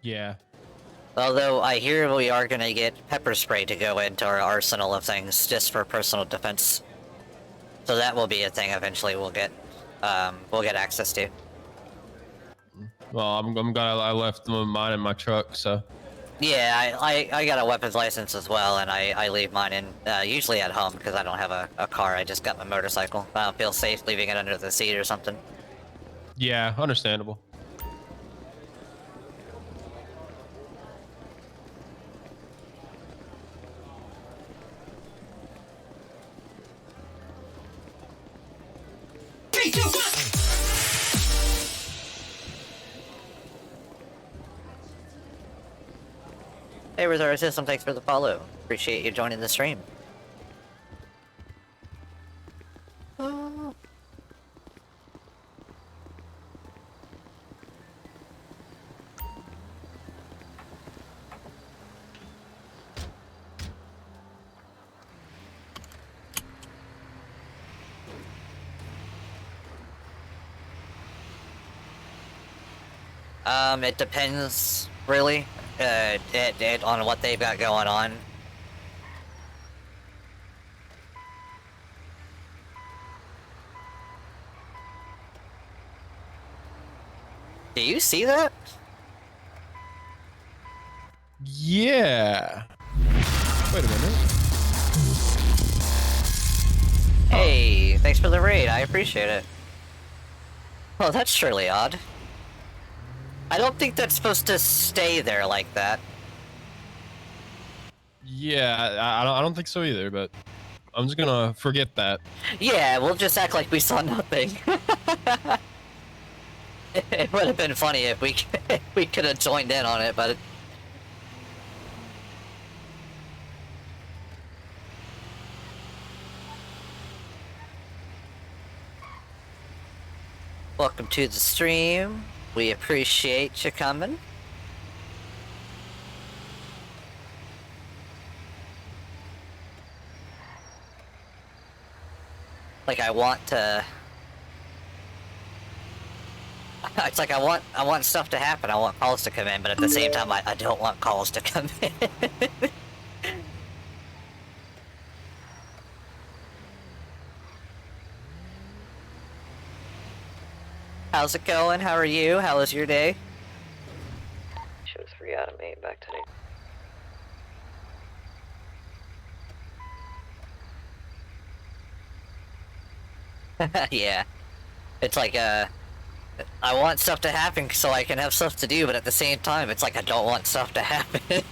Yeah. Although I hear we are gonna get pepper spray to go into our arsenal of things just for personal defense. So that will be a thing eventually we'll get access to. Well, I'm glad I left mine in my truck, so. Yeah, I got a weapons license as well, and I leave mine in, usually at home because I don't have a car. I just got my motorcycle. I don't feel safe leaving it under the seat or something. Yeah, understandable. Hey, Reserve System, thanks for the follow. Appreciate you joining the stream. It depends, really, on what they've got going on. Do you see that? Yeah. Wait a minute. Hey, thanks for the raid. I appreciate it. Oh, that's surely odd. I don't think that's supposed to stay there like that. Yeah, I don't think so either, but I'm just gonna forget that. Yeah, we'll just act like we saw nothing. It would have been funny if we could have joined in on it, but. Welcome to the stream. We appreciate you coming. Like I want to. It's like I want stuff to happen. I want calls to come in, but at the same time, I don't want calls to come in. How's it going? How are you? How was your day? Shows 3 out of 8 back today. Yeah. It's like, I want stuff to happen so I can have stuff to do, but at the same time, it's like I don't want stuff to happen.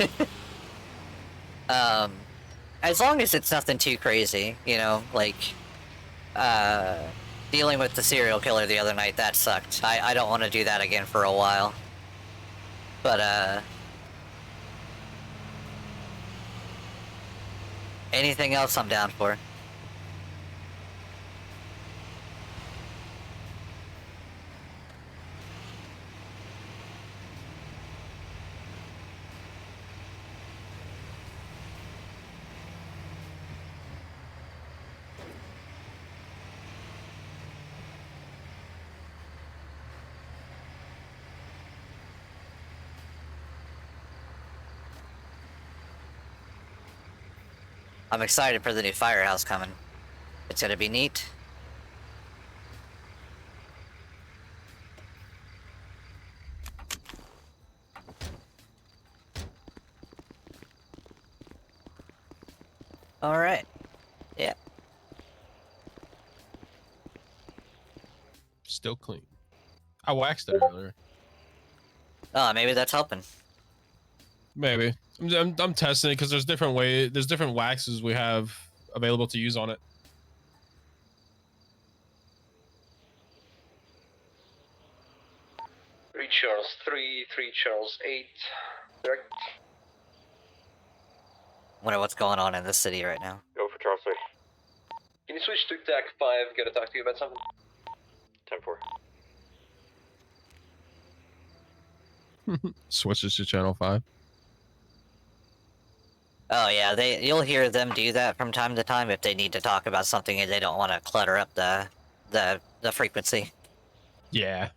As long as it's nothing too crazy, you know, like, dealing with the serial killer the other night, that sucked. I don't want to do that again for a while. But, anything else I'm down for. I'm excited for the new firehouse coming. It's gonna be neat. Alright. Yeah. Still clean. I waxed it earlier. Oh, maybe that's helping. Maybe. I'm testing it because there's different waxes we have available to use on it. Charles 3, 3 Charles 8. Direct. Wonder what's going on in this city right now. Go for Charles 3. Can you switch to TAC 5? Gotta talk to you about something. 10-4. Switches to channel 5. Oh yeah, you'll hear them do that from time to time if they need to talk about something and they don't want to clutter up the frequency. Yeah.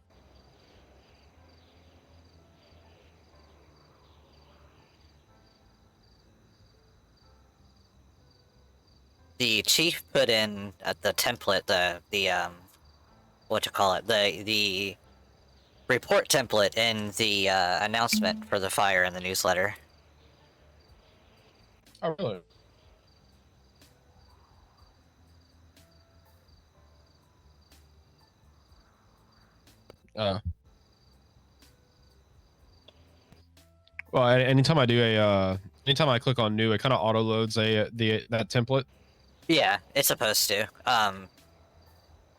The chief put in the template, the report template in the announcement for the fire in the newsletter. Oh really? Well, anytime I click on new, it kind of auto loads that template. Yeah, it's supposed to.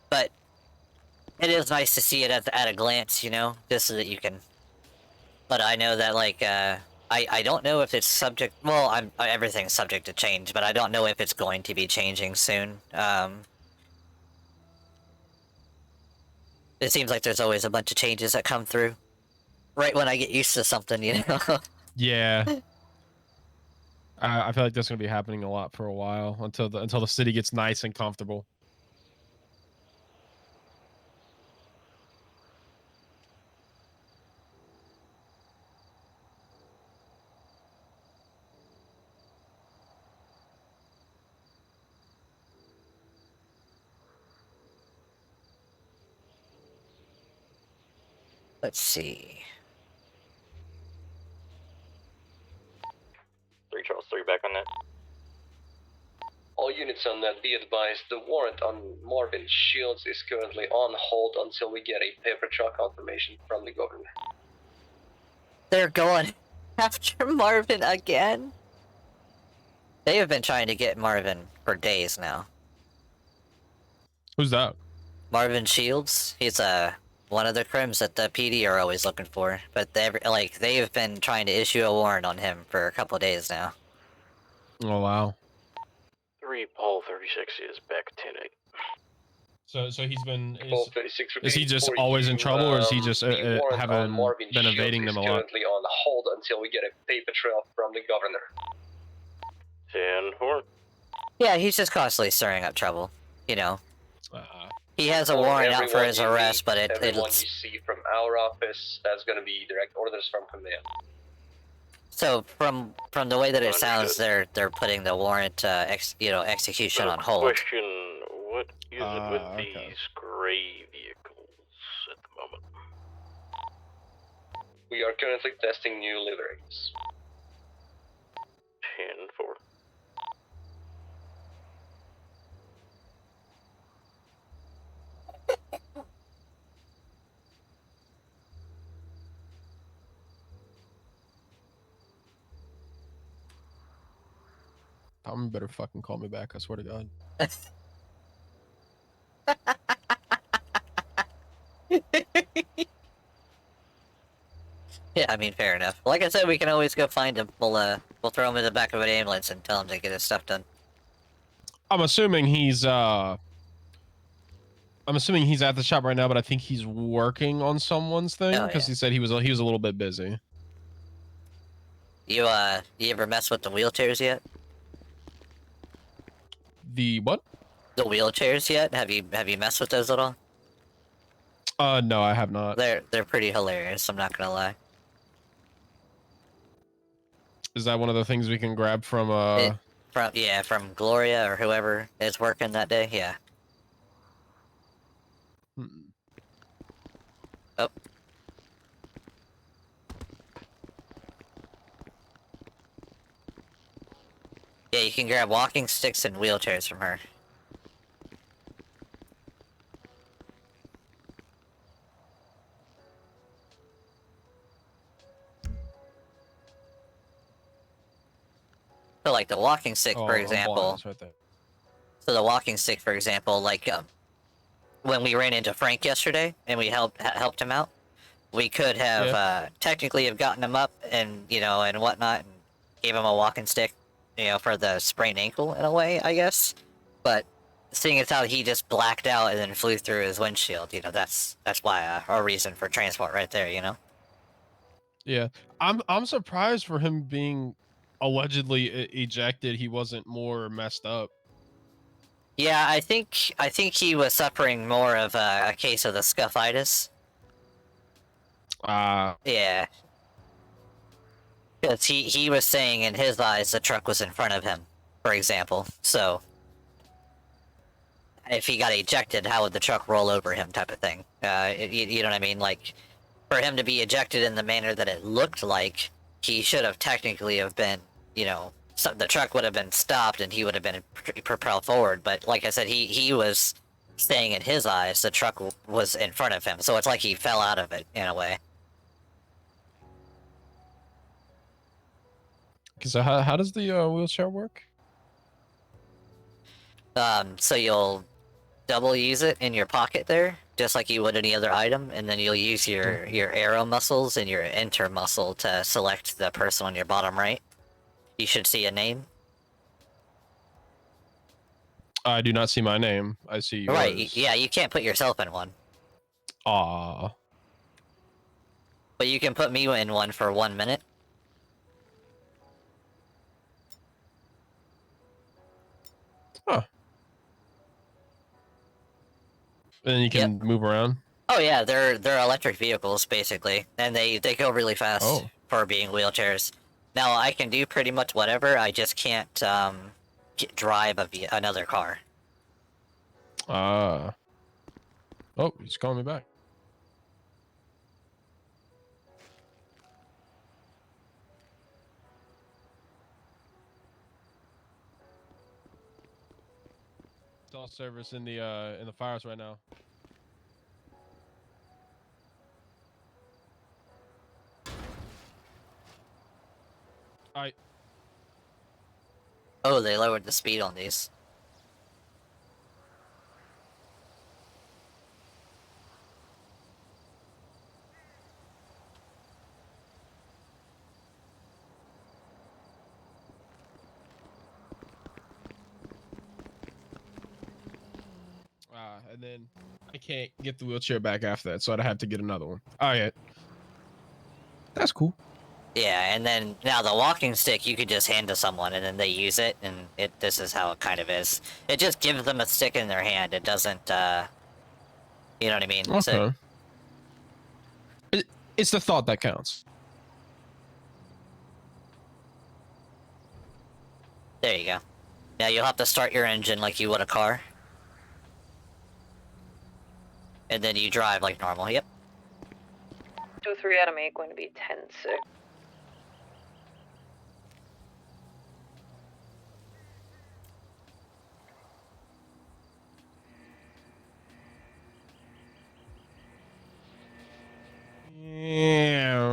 But it is nice to see it at a glance, you know, just so that you can. But I know that I don't know if it's subject. Well, everything's subject to change, but I don't know if it's going to be changing soon. It seems like there's always a bunch of changes that come through right when I get used to something, you know. Yeah. I feel like that's gonna be happening a lot for a while until the city gets nice and comfortable. Let's see. 3 Charles 3 back on that. All units on that, be advised, the warrant on Marvin Shields is currently on hold until we get a paper trail confirmation from the government. They're going after Marvin again? They have been trying to get Marvin for days now. Who's that? Marvin Shields. He's one of the crims that the PD are always looking for. But they have been trying to issue a warrant on him for a couple of days now. Oh wow. 3 Paul 36 is back 10-8. So he's been. Is he just always in trouble, or is he just having been evading them a lot? Currently on hold until we get a paper trail from the governor. 10-4. Yeah, he's just constantly stirring up trouble. You know. He has a warrant out for his arrest, but everyone it's. you see from our office, that's going to be direct orders from command. So from the way that it sounds, they're putting the warrant execution on hold. Question: what is it with these gray vehicles at the moment? We are currently testing new liveries. 10-4. Tom better fucking call me back. I swear to God. Yeah, I mean, fair enough. Like I said, we can always go find him. We'll throw him in the back of an ambulance and tell him to get his stuff done. I'm assuming he's at the shop right now, but I think he's working on someone's thing because he said he was a little bit busy. You ever mess with the wheelchairs yet? The what? The wheelchairs yet? Have you messed with those at all? No, I have not. They're pretty hilarious. I'm not gonna lie. Is that one of the things we can grab from from Gloria or whoever is working that day? Yeah. Oh. Yeah, you can grab walking sticks and wheelchairs from her. So like the walking stick, Oh, for I'm example. blind, it's right there. So the walking stick, for example, like when we ran into Frank yesterday and we helped him out, we could have technically have gotten him up and and whatnot, and gave him a walking stick, for the sprained ankle in a way, I guess. But seeing as how he just blacked out and then flew through his windshield, that's why our reason for transport right there, Yeah, I'm surprised for him being allegedly ejected. He wasn't more messed up. Yeah, I think he was suffering more of a case of the scuffitis. Yeah. Because he was saying in his eyes the truck was in front of him, for example. So if he got ejected, how would the truck roll over him, type of thing? You know what I mean? Like, for him to be ejected in the manner that it looked like, he should have technically have been, the truck would have been stopped and he would have been propelled forward. But like I said, he was saying in his eyes the truck was in front of him. So it's like he fell out of it in a way. So how does the wheelchair work? So you'll double use it in your pocket there, just like you would any other item, and then you'll use your arrow muscles and your enter muscle to select the person on your bottom right. You should see a name. I do not see my name. I see yours. Right, yeah, you can't put yourself in one. Aw. But you can put me in one for 1 minute. Huh. And then you can move around. Oh yeah, they're electric vehicles basically, and they go really fast for being wheelchairs. Now I can do pretty much whatever. I just can't drive another car. Oh, he's calling me back. Cell service in the firehouse right now. Oh, they lowered the speed on these. And then I can't get the wheelchair back after that, so I'd have to get another one. All right. That's cool. Yeah, and then now the walking stick you could just hand to someone and then they use it, and this is how it kind of is. It just gives them a stick in their hand. It doesn't, you know what I mean? Okay. So, it's the thought that counts. there you go. Now you'll have to start your engine like you would a car. And then you drive like normal, yep. 2-3 Adam 8, going to be 10-6. Yeah.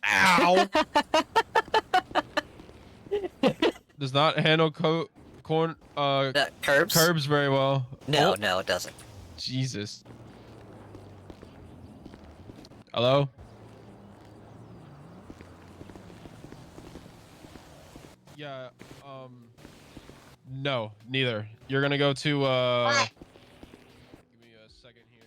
Ow. Does not handle curbs very well. No, no, it doesn't. Jesus. Hello? Yeah, no, neither. You're gonna go to, What? Give me a second here.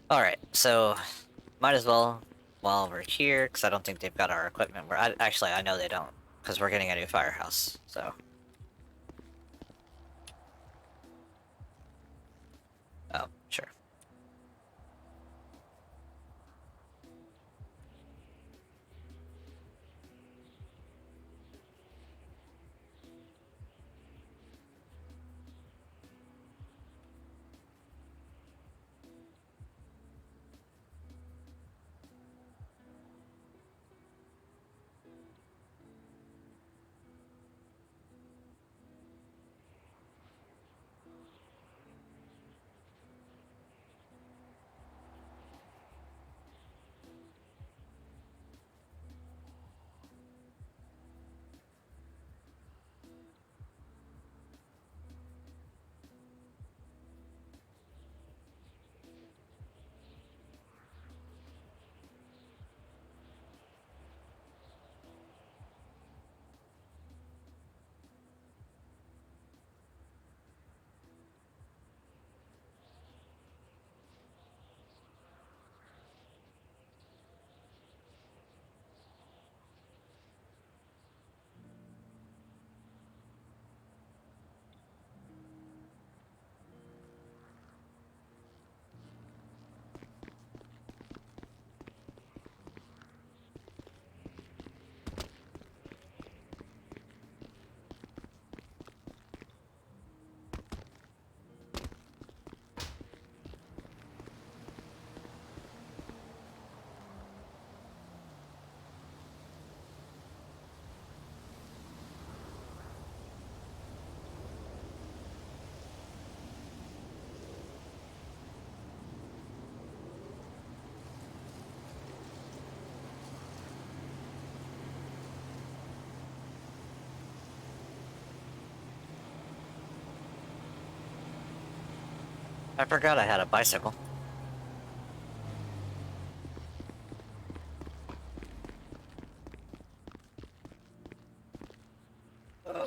Alright, so might as well while we're here, because I don't think they've got our equipment. Actually, I know they don't, because we're getting a new firehouse, so. Oh, sure. I forgot I had a bicycle.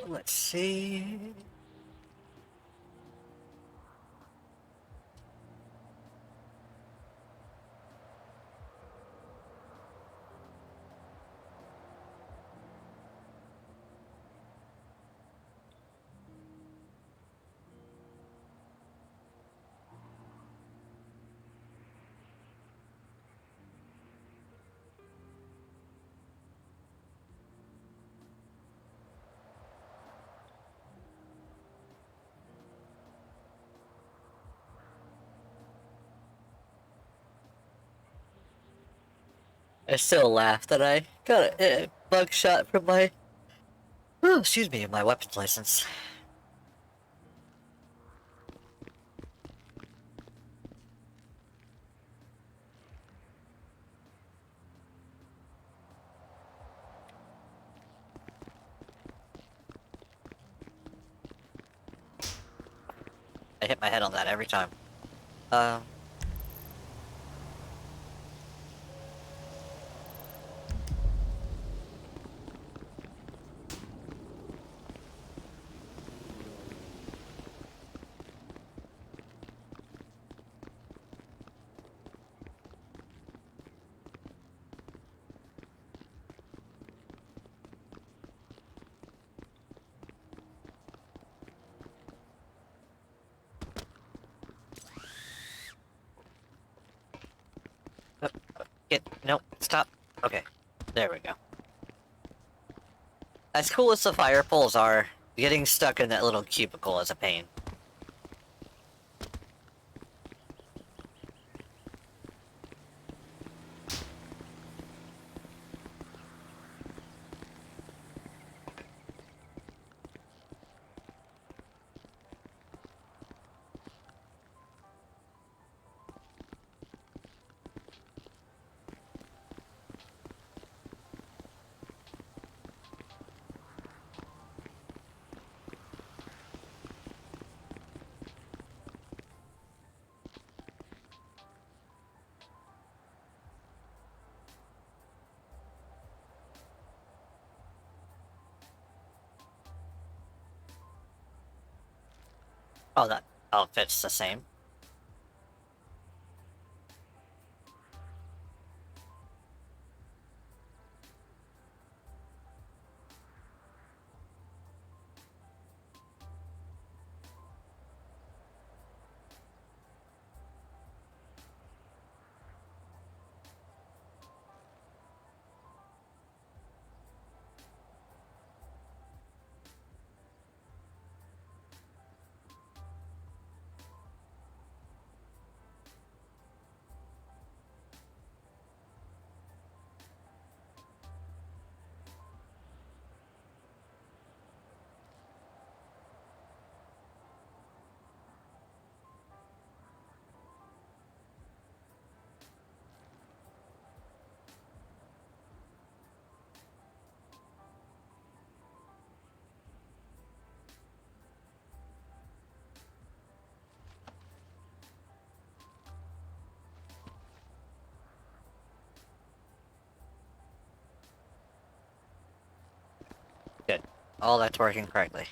Let's see. I still laugh that I got a bug shot from my, excuse me, my weapons license. I hit my head on that every time. Nope, stop. Okay, there we go. As cool as the fire poles are, getting stuck in that little cubicle is a pain. Oh, that outfit's the same. all that's working correctly.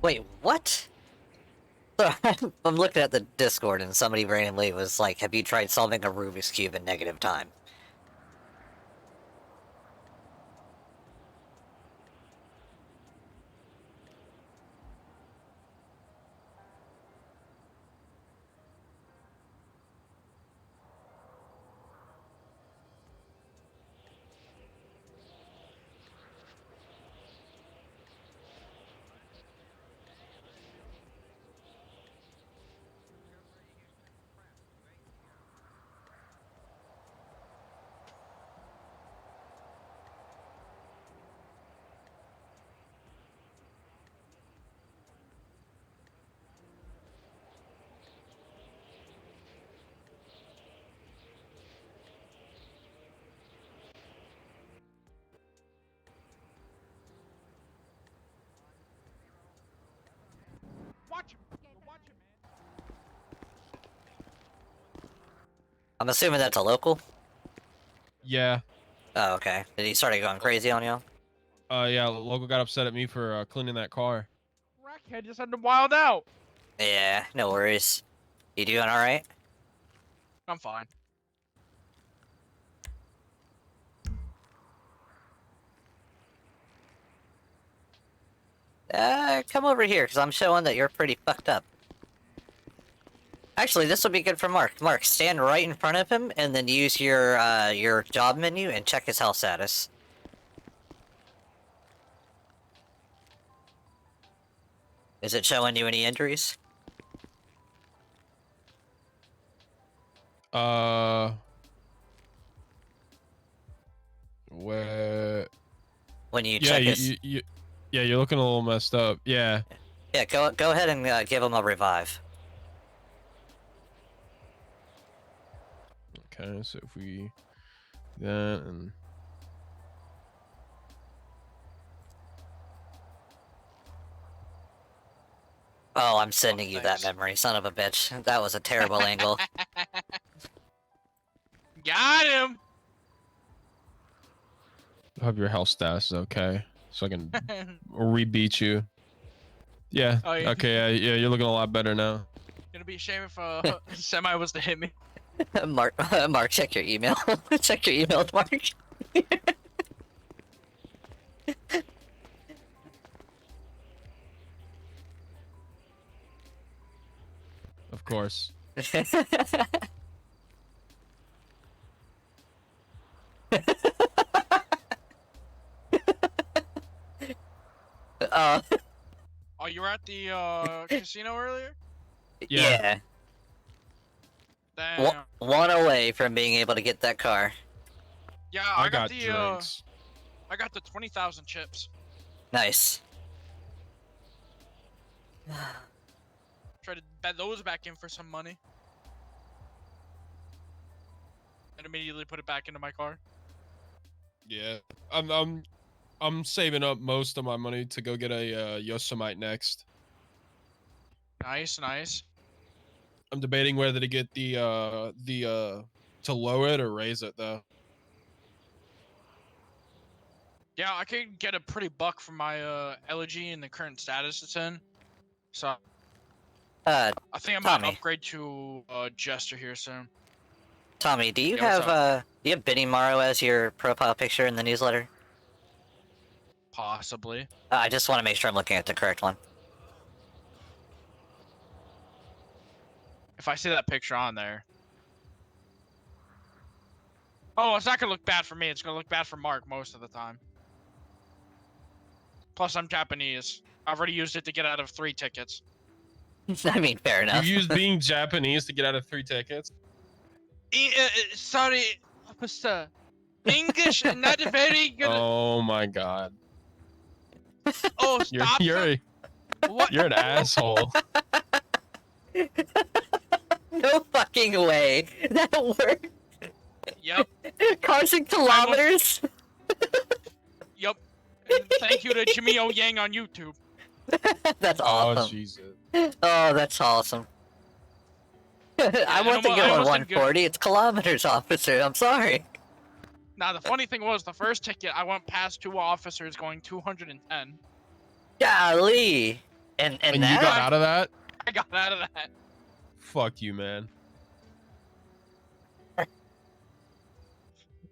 Wait, what? I'm looking at the Discord and somebody randomly was like, have you tried solving a Rubik's Cube in negative time? Watch him. Watch him, man. I'm assuming that's a local? Yeah. Oh, okay. Did he start going crazy on you? Yeah, local got upset at me for cleaning that car. Crackhead just had to wild out. Yeah, no worries. You doing alright? I'm fine. Come over here, because I'm showing that you're pretty fucked up. Actually, this will be good for Mark. Mark, stand right in front of him, and then use your job menu and check his health status. Is it showing you any injuries? Where? When you check his... Yeah, you're looking a little messed up. Yeah. Yeah, go ahead and give him a revive. Okay, so if we do that and Oh, I'm sending you that memory, son of a bitch. That was a terrible angle. Got him. I hope your health status is okay, so I can re-beat you. Yeah. Oh, yeah. Okay. Yeah, you're looking a lot better now. Gonna be a shame if Semi was to hit me. Mark, check your email. Check your email, Mark. Of course. Oh, you were at the casino earlier? Yeah. Damn. One away from being able to get that car. Yeah, I got got the drinks. I got the 20,000 chips. Nice. Try to bet those back in for some money. And immediately put it back into my car. Yeah, I'm saving up most of my money to go get a Yosemite next. Nice, nice. I'm debating whether to get the to lower it or raise it though. Yeah, I could get a pretty buck from my elegy in the current status it's in. So I think I might Tommy. upgrade to Jester here soon. Tommy, do you Yeah, what's have Benny Morrow as your profile picture in the newsletter? Possibly. I just want to make sure I'm looking at the correct one. If I see that picture on there. Oh, it's not gonna look bad for me. It's gonna look bad for Mark most of the time. Plus, I'm Japanese. I've already used it to get out of 3 tickets. I mean, fair enough. You used being Japanese to get out of 3 tickets? Sorry, officer. English not very good. Oh my god. Oh, stop. You're an asshole. No fucking way. That worked. Yep. Cars in kilometers. Yep. Thank you to Jimmy O Yang on YouTube. That's awesome. Oh, Jesus. Oh, that's awesome. I want to go at 140. It's kilometers, officer. I'm sorry. Now, the funny thing was, the first ticket, I went past 2 officers going 210. Golly. And you got out of that? I got out of that. Fuck you, man.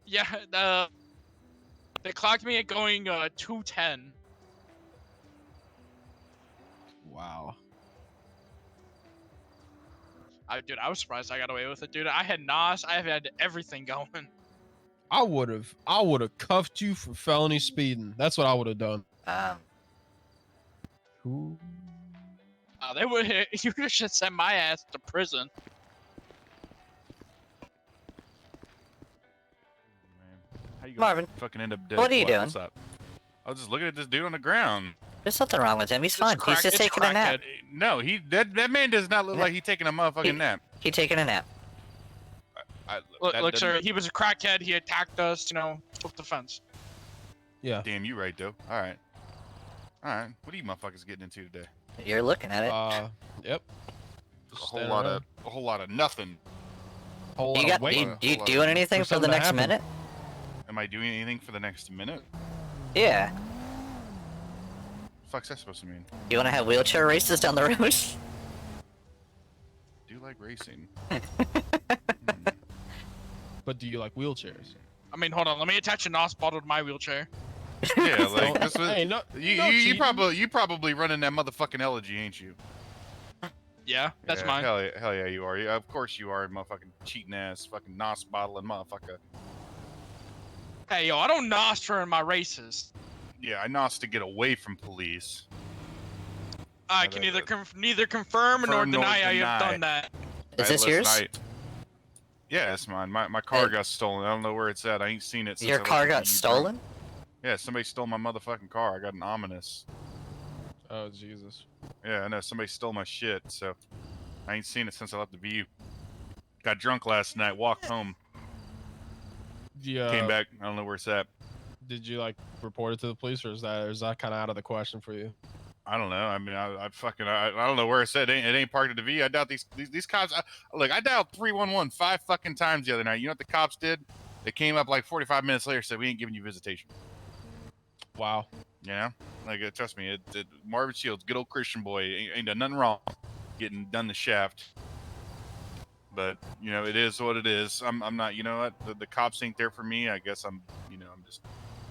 Yeah, they clocked me at going 210. Wow. Dude, I was surprised I got away with it, dude. I had NOS, I had everything going. I would have cuffed you for felony speeding. That's what I would have done. Ooh. They would. You should send my ass to prison. How you Marvin, fucking end up dead? what are you doing? What's up? I was just looking at this dude on the ground. There's nothing wrong with him. He's fine. He's just taking a nap. No, that man does not look like he's taking a motherfucking nap. He taking a nap. Look, sir, he was a crackhead. He attacked us. You know, self-defense. Yeah. Damn, you right though. All right. All right. What are you motherfuckers getting into today? You're looking at it. Yep. A whole lot of nothing. You doing anything for the next minute? Am I doing anything for the next minute? Yeah. The fuck's that supposed to mean? You want to have wheelchair races down the road? Do you like racing? But do you like wheelchairs? I mean, hold on. Let me attach a NOS bottle to my wheelchair. Yeah, like this was. Hey, you probably running that motherfucking elegy, ain't you? Yeah, that's mine. Hell yeah, you are. Yeah, of course you are, motherfucking cheating ass, fucking NOS bottling motherfucker. Hey, yo, I don't NOS during my races. Yeah, I NOS to get away from police. I can neither confirm nor deny I have done that. Is this yours? Yeah, it's mine. My car got stolen. I don't know where it's at. I ain't seen it since Your car got stolen? Yeah, somebody stole my motherfucking car. I got an ominous. Oh, Jesus. Yeah, I know. Somebody stole my shit, so I ain't seen it since I left the VU. Got drunk last night, walked home. Yeah. Came back. I don't know where it's at. Did you like report it to the police, or is that kind of out of the question for you? I don't know. I mean, I don't know where it's at. It ain't parked at the VU. I doubt these cops. Look, I dialed 311 5 fucking times the other night. You know what the cops did? They came up like 45 minutes later, said we ain't giving you visitation. Wow. Yeah, like trust me, Marvin Shields, good old Christian boy, ain't done nothing wrong, getting done the shaft. But you know, it is what it is. I'm not. You know what? The cops ain't there for me. I guess I'm just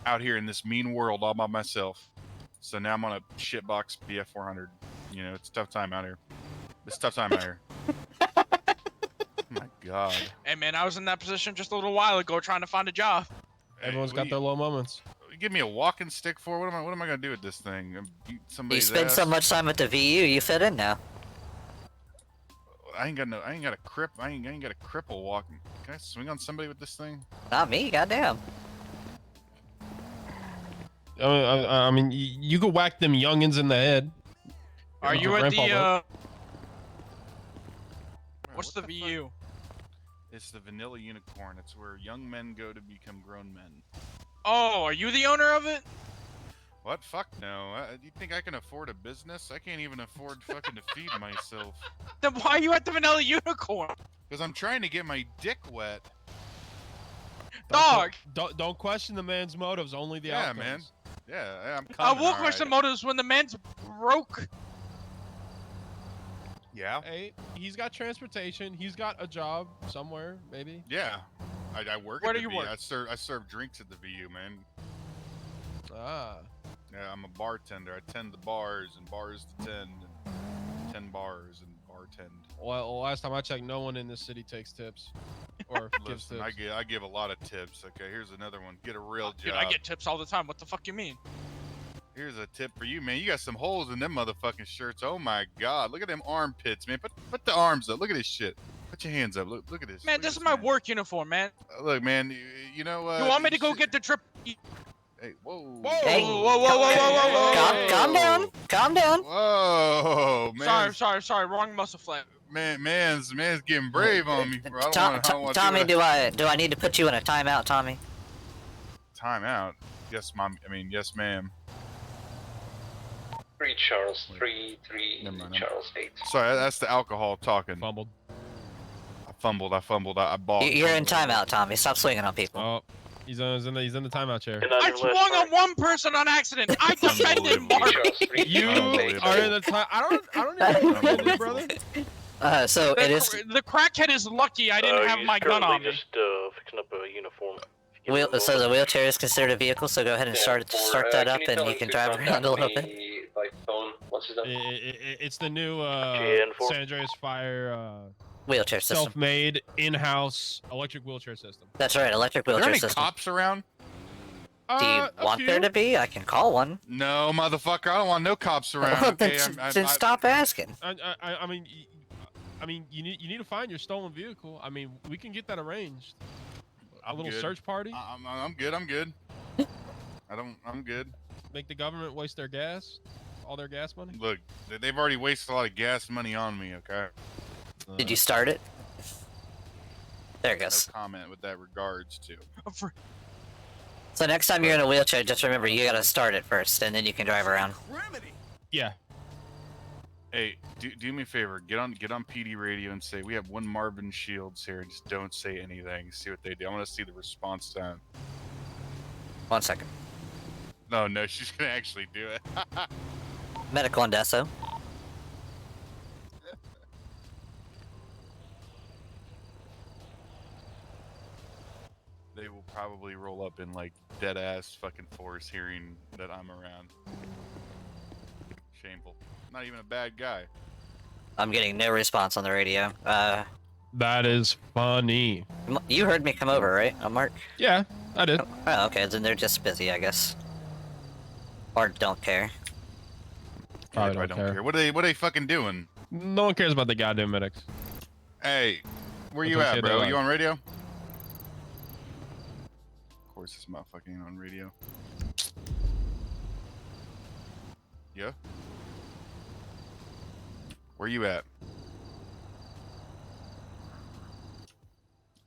out here in this mean world all by myself. So now I'm on a shitbox BF 400. You know, it's a tough time out here. It's a tough time out here. Oh my God. Hey man, I was in that position just a little while ago trying to find a job. Everyone's got their low moments. Give me a walking stick for what am I gonna do with this thing? You spend so much time at the VU, you fit in now. I ain't got a cripple walking. Can I swing on somebody with this thing? Not me, goddamn. I mean, you could whack them youngins in the head. Are you at the What's the VU? It's the Vanilla Unicorn. It's where young men go to become grown men. Oh, are you the owner of it? What? Fuck no. Do you think I can afford a business? I can't even afford fucking to feed myself. Then why are you at the Vanilla Unicorn? Because I'm trying to get my dick wet. Dog! Don't question the man's motives, only the outcomes. Man. Yeah, I'm I coming. will question motives when the man's broke. Yeah. Hey, he's got transportation. He's got a job somewhere, maybe. Yeah. I work Where at do the you VU. work? I serve drinks at the VU, man. Ah. Yeah, I'm a bartender. I tend the bars and bars to tend. 10 bars and bartend. Well, last time I checked, no one in this city takes tips. Or gives Listen, tips. I give a lot of tips. Okay, here's another one. Get a real job. Dude, I get tips all the time. What the fuck you mean? Here's a tip for you, man. You got some holes in them motherfucking shirts. Oh my god. Look at them armpits, man. Put the arms up. Look at this shit. Put your hands up. Look at this. Man, this is my work uniform, man. Look, man, you know You want me to go get the trip? Hey, whoa. Hey. Whoa. Calm down. Calm down. Whoa, man. Sorry. Wrong muscle flat. Man's getting brave on me, bro. I don't wanna Tommy, do I need to put you in a timeout, Tommy? Timeout? Yes, mom. Yes, ma'am. 3 Charles, 3 Charles 8. Sorry, that's the alcohol talking. Fumbled. I fumbled. I bought. You're in timeout, Tommy. Stop swinging on people. Oh, he's in the timeout chair. I swung on one person on accident. I defended Mark. You are in the time. I don't even know, brother. So it is. The crackhead is lucky I didn't have my gun on me. Just fixing up a uniform. So the wheelchair is considered a vehicle. So go ahead and start that up, and you can drive around a little bit. By phone. What's his name? It's the new San Andreas Fire wheelchair system. Self-made, in-house electric wheelchair system. That's right, electric Are wheelchair there any system. cops around? Do you want there to be? I can call one. No, motherfucker. I don't want no cops around. Well, Okay, then stop asking. I mean, you need to find your stolen vehicle. I mean, we can get that arranged. A little good. search party. I'm good. I'm good. Make the government waste their gas, all their gas money. Look, they've already wasted a lot of gas money on me. Okay. Did you start it? There it goes. No comment with that regards to. So next time you're in a wheelchair, just remember you gotta start it first, and then you can drive around. Yeah. Hey, do me a favor. Get on PD radio and say we have one Marvin Shields here. Just don't say anything. See what they do. I want to see the response time. 1 second. No, she's gonna actually do it. Medical and Deso. They will probably roll up in like dead ass fucking force hearing that I'm around. Shameful. Not even a bad guy. I'm getting no response on the radio. That is funny. You heard me come over, right, Mark? Yeah, I did. Oh, okay, then they're just busy, I guess. Or don't care. Probably I don't care. What are they fucking doing? No one cares about the goddamn medics. Hey, where you That's at, okay, bro? they You like. on radio? Of course, this motherfucker ain't on radio. Yeah. Where you at?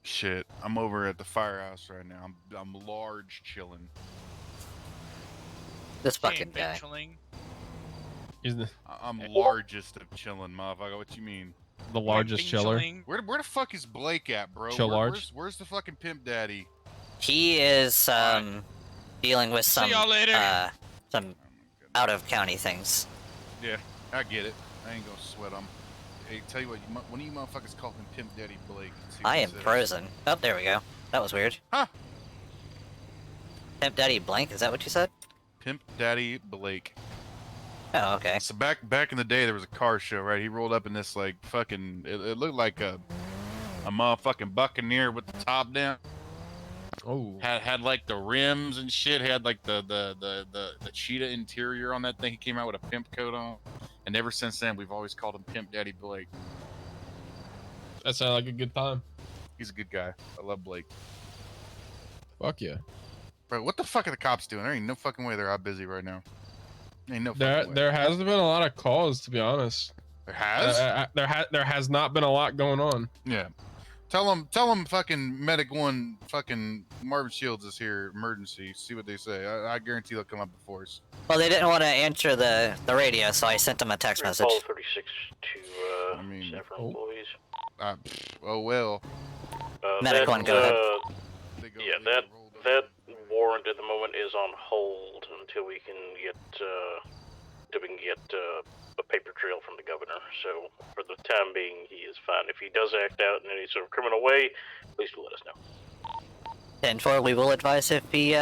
Shit, I'm over at the firehouse right now. I'm large chilling. This fucking guy. Chilling. I'm largest of chilling, motherfucker. What you mean? The largest chiller. Where the fuck is Blake at, bro? Chill large. Where's the fucking pimp daddy? He is dealing with some y'all later. some out of county things. Yeah, I get it. I ain't gonna sweat him. Hey, tell you what, one of you motherfuckers call him Pimp Daddy Blake. See what I he am says. frozen. Oh, there we go. That was weird. Huh? Pimp Daddy Blank, is that what you said? Pimp Daddy Blake. Oh, okay. So back in the day, there was a car show, right? He rolled up in this like fucking. It looked like a motherfucking Buccaneer with the top down. Oh. Had like the rims and shit. Had like the cheetah interior on that thing. He came out with a pimp coat on, and ever since then, we've always called him Pimp Daddy Blake. That sounded like a good time. He's a good guy. I love Blake. Fuck yeah. Bro, what the fuck are the cops doing? There ain't no fucking way they're out busy right now. Ain't no fucking way. There has been a lot of calls, to be honest. There has? There has not been a lot going on. Yeah. Tell them fucking Medic 1 fucking Marvin Shields is here, emergency. See what they say. I guarantee they'll come up before us. Well, they didn't want to answer the radio, so I sent them a text message. Call 36 to several employees. Oh well. Medic 1, go ahead. Yeah, that warrant at the moment is on hold until we can get a paper trail from the governor. So for the time being, he is fine. If he does act out in any sort of criminal way, please do let us know. 10-4, we will advise if he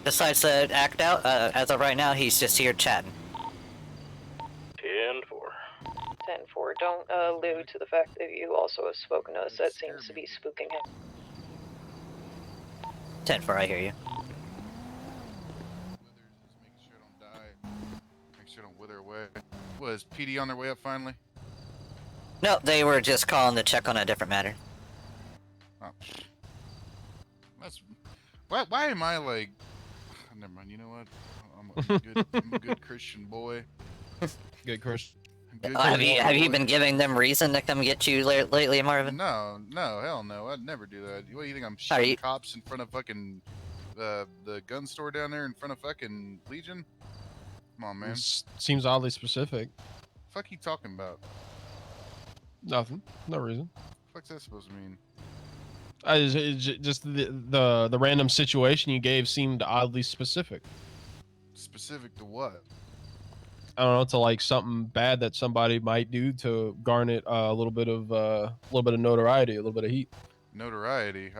decides to act out. As of right now, he's just here chatting. 10-4. 10-4, don't allude to the fact that you also have spoken to us. That seems to be spooking him. 10-4, I hear you. Make sure don't wither away. Was PD on their way up finally? No, they were just calling to check on a different matter. Oh. That's why am I like? Never mind. You know what? I'm a good Christian boy. Good Christian. Have you been giving them reason to come get you lately, Marvin? No, hell no. I'd never do that. What do you think? I'm shooting cops in front of fucking the gun store down there in front of fucking Legion? Come on, man. Seems oddly specific. Fuck you talking about? Nothing. No reason. What's that supposed to mean? Just the random situation you gave seemed oddly specific. Specific to what? I don't know, to like something bad that somebody might do to garner a little bit of notoriety, a little bit of heat. Notoriety.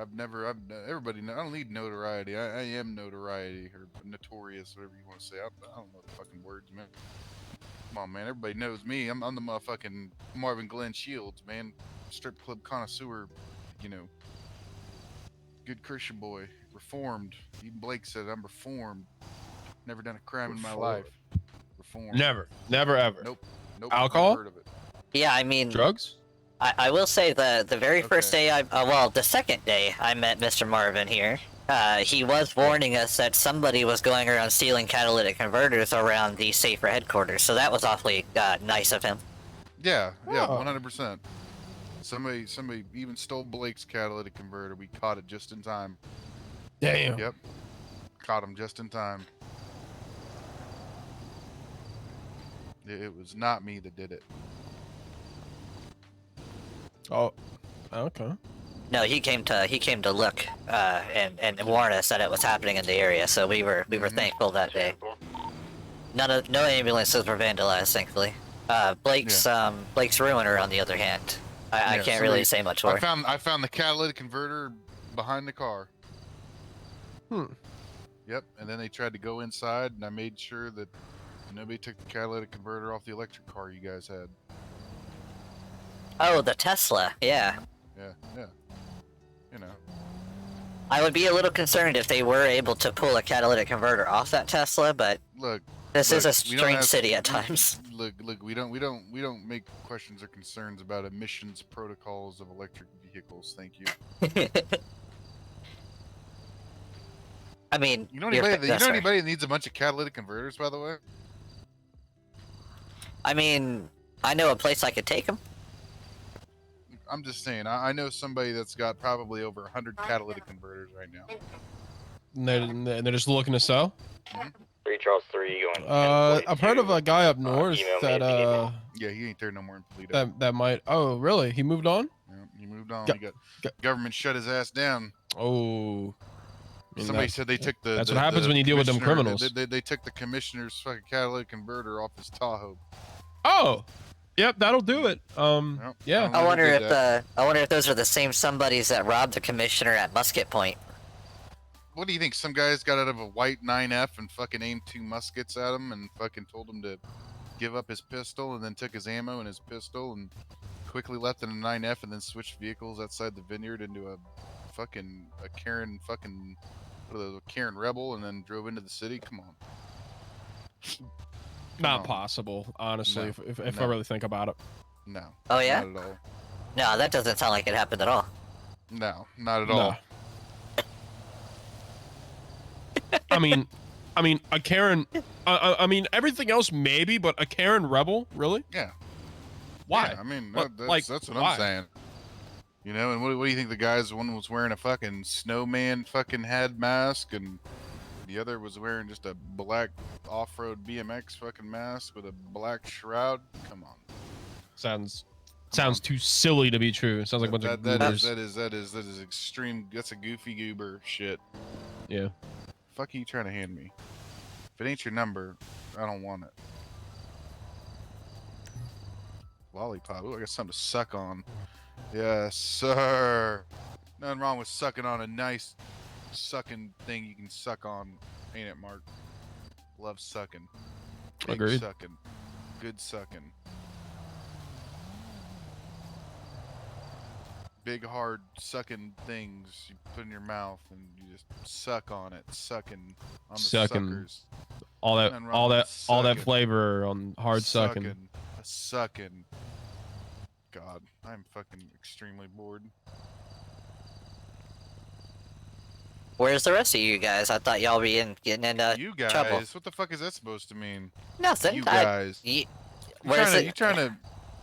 Everybody. I don't need notoriety. I am notoriety or notorious, whatever you want to say. I don't know the fucking words, man. Come on, man. Everybody knows me. I'm the motherfucking Marvin Glenn Shields, man. Strip club connoisseur. You know. Good Christian boy. Reformed. Even Blake said I'm reformed. Never done a crime in my life. Reformed. Never ever. Nope. Alcohol? Never heard of it. Yeah, I mean, drugs. I will say the very first day the second day I met Mr. Marvin here, he was warning us that somebody was going around stealing catalytic converters around the Safer headquarters. So that was awfully nice of him. Yeah, 100%. Somebody even stole Blake's catalytic converter. We caught it just in time. Damn. Yep. Caught him just in time. It was not me that did it. Oh, okay. No, he came to look and warn us that it was happening in the area. So we were thankful that day. No ambulances were vandalized, thankfully. Blake's ruiner, on the other hand, I can't really say much for. I found the catalytic converter behind the car. Yep, and then they tried to go inside, and I made sure that nobody took the catalytic converter off the electric car you guys had. Oh, the Tesla, yeah. Yeah. You know. I would be a little concerned if they were able to pull a catalytic converter off that Tesla, but this is a strange city at times. Look, we don't make questions or concerns about emissions protocols of electric vehicles. Thank you. I mean, you know anybody that needs a bunch of catalytic converters, by the way? I mean, I know a place I could take them. I'm just saying, I know somebody that's got probably over 100 catalytic converters right now. And they're just looking to sell? 3 Charles 3 going. I've heard of a guy up north that yeah, he ain't there no more in Toledo. That might. Oh, really? He moved on? Yeah, he moved on. Government shut his ass down. Oh. Somebody said they took the. That's what happens when you deal with them criminals. They took the commissioner's fucking catalytic converter off his Tahoe. Oh. Yep, that'll do it. Yeah. I wonder if those are the same somebodies that robbed the commissioner at Musket Point. What do you think? Some guys got out of a white 9F and fucking aimed 2 muskets at him and fucking told him to give up his pistol, and then took his ammo and his pistol and quickly left in a 9F and then switched vehicles outside the vineyard into a Karen Karen Rebel, and then drove into the city. Come on. Not possible, honestly, if I really think about it. No. Oh yeah? Not at all. No, that doesn't sound like it happened at all. No, not at all. I mean, a Karen. I mean, everything else maybe, but a Karen Rebel, really? Yeah. Why? Yeah, I mean, What- that's what why? I'm saying. You know, and what do you think the guy's one was wearing a fucking snowman fucking head mask, and the other was wearing just a black off-road BMX fucking mask with a black shroud? Come on. Sounds too silly to be true. Sounds like a bunch of goobers. That is extreme. That's a goofy goober shit. Yeah. Fuck are you trying to hand me? If it ain't your number, I don't want it. Lollipop. Ooh, I got something to suck on. Yes, sir. Nothing wrong with sucking on a nice sucking thing you can suck on, ain't it, Mark? Love sucking. Big Agreed. sucking. Good sucking. Big hard sucking things you put in your mouth and you just suck on it, sucking on the Sucking. suckers. All that Nothing wrong with all that sucking. flavor on hard sucking. Sucking. God, I'm fucking extremely bored. Where's the rest of you guys? I thought y'all be getting into You guys, trouble. what the fuck is that supposed to mean? Nothing. You guys. Where's it? You trying to?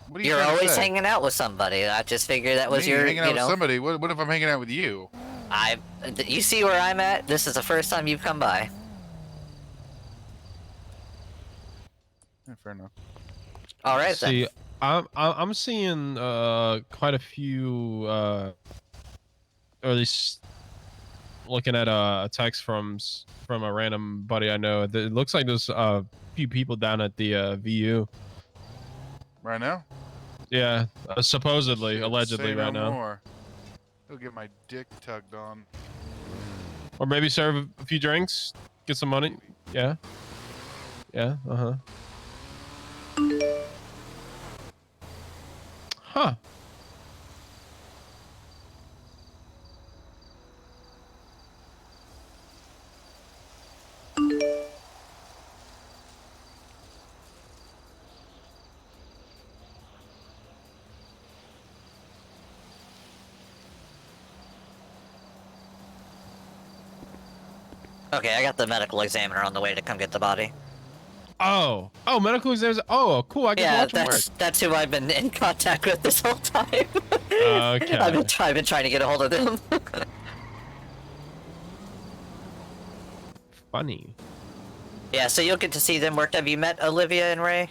What are you You're trying to always say? hanging out with somebody. I just figured that was Me your, hanging out you with know. somebody. What if I'm hanging out with you? You see where I'm at? This is the first time you've come by. Yeah, fair enough. All right then. See, I'm seeing quite a few, or at least looking at a text from a random buddy I know. It looks like there's a few people down at the VU. Right now? Yeah, supposedly, Shit, allegedly, say right no now. more. Go get my dick tugged on. Or maybe serve a few drinks, get some money. Yeah. Yeah. Huh. Okay, I got the medical examiner on the way to come get the body. Oh, medical exams. Oh, cool. I can watch them work. That's who I've been in contact with this whole time. Okay. I've been trying to get a hold of them. Funny. Yeah, so you'll get to see them work. Have you met Olivia and Ray?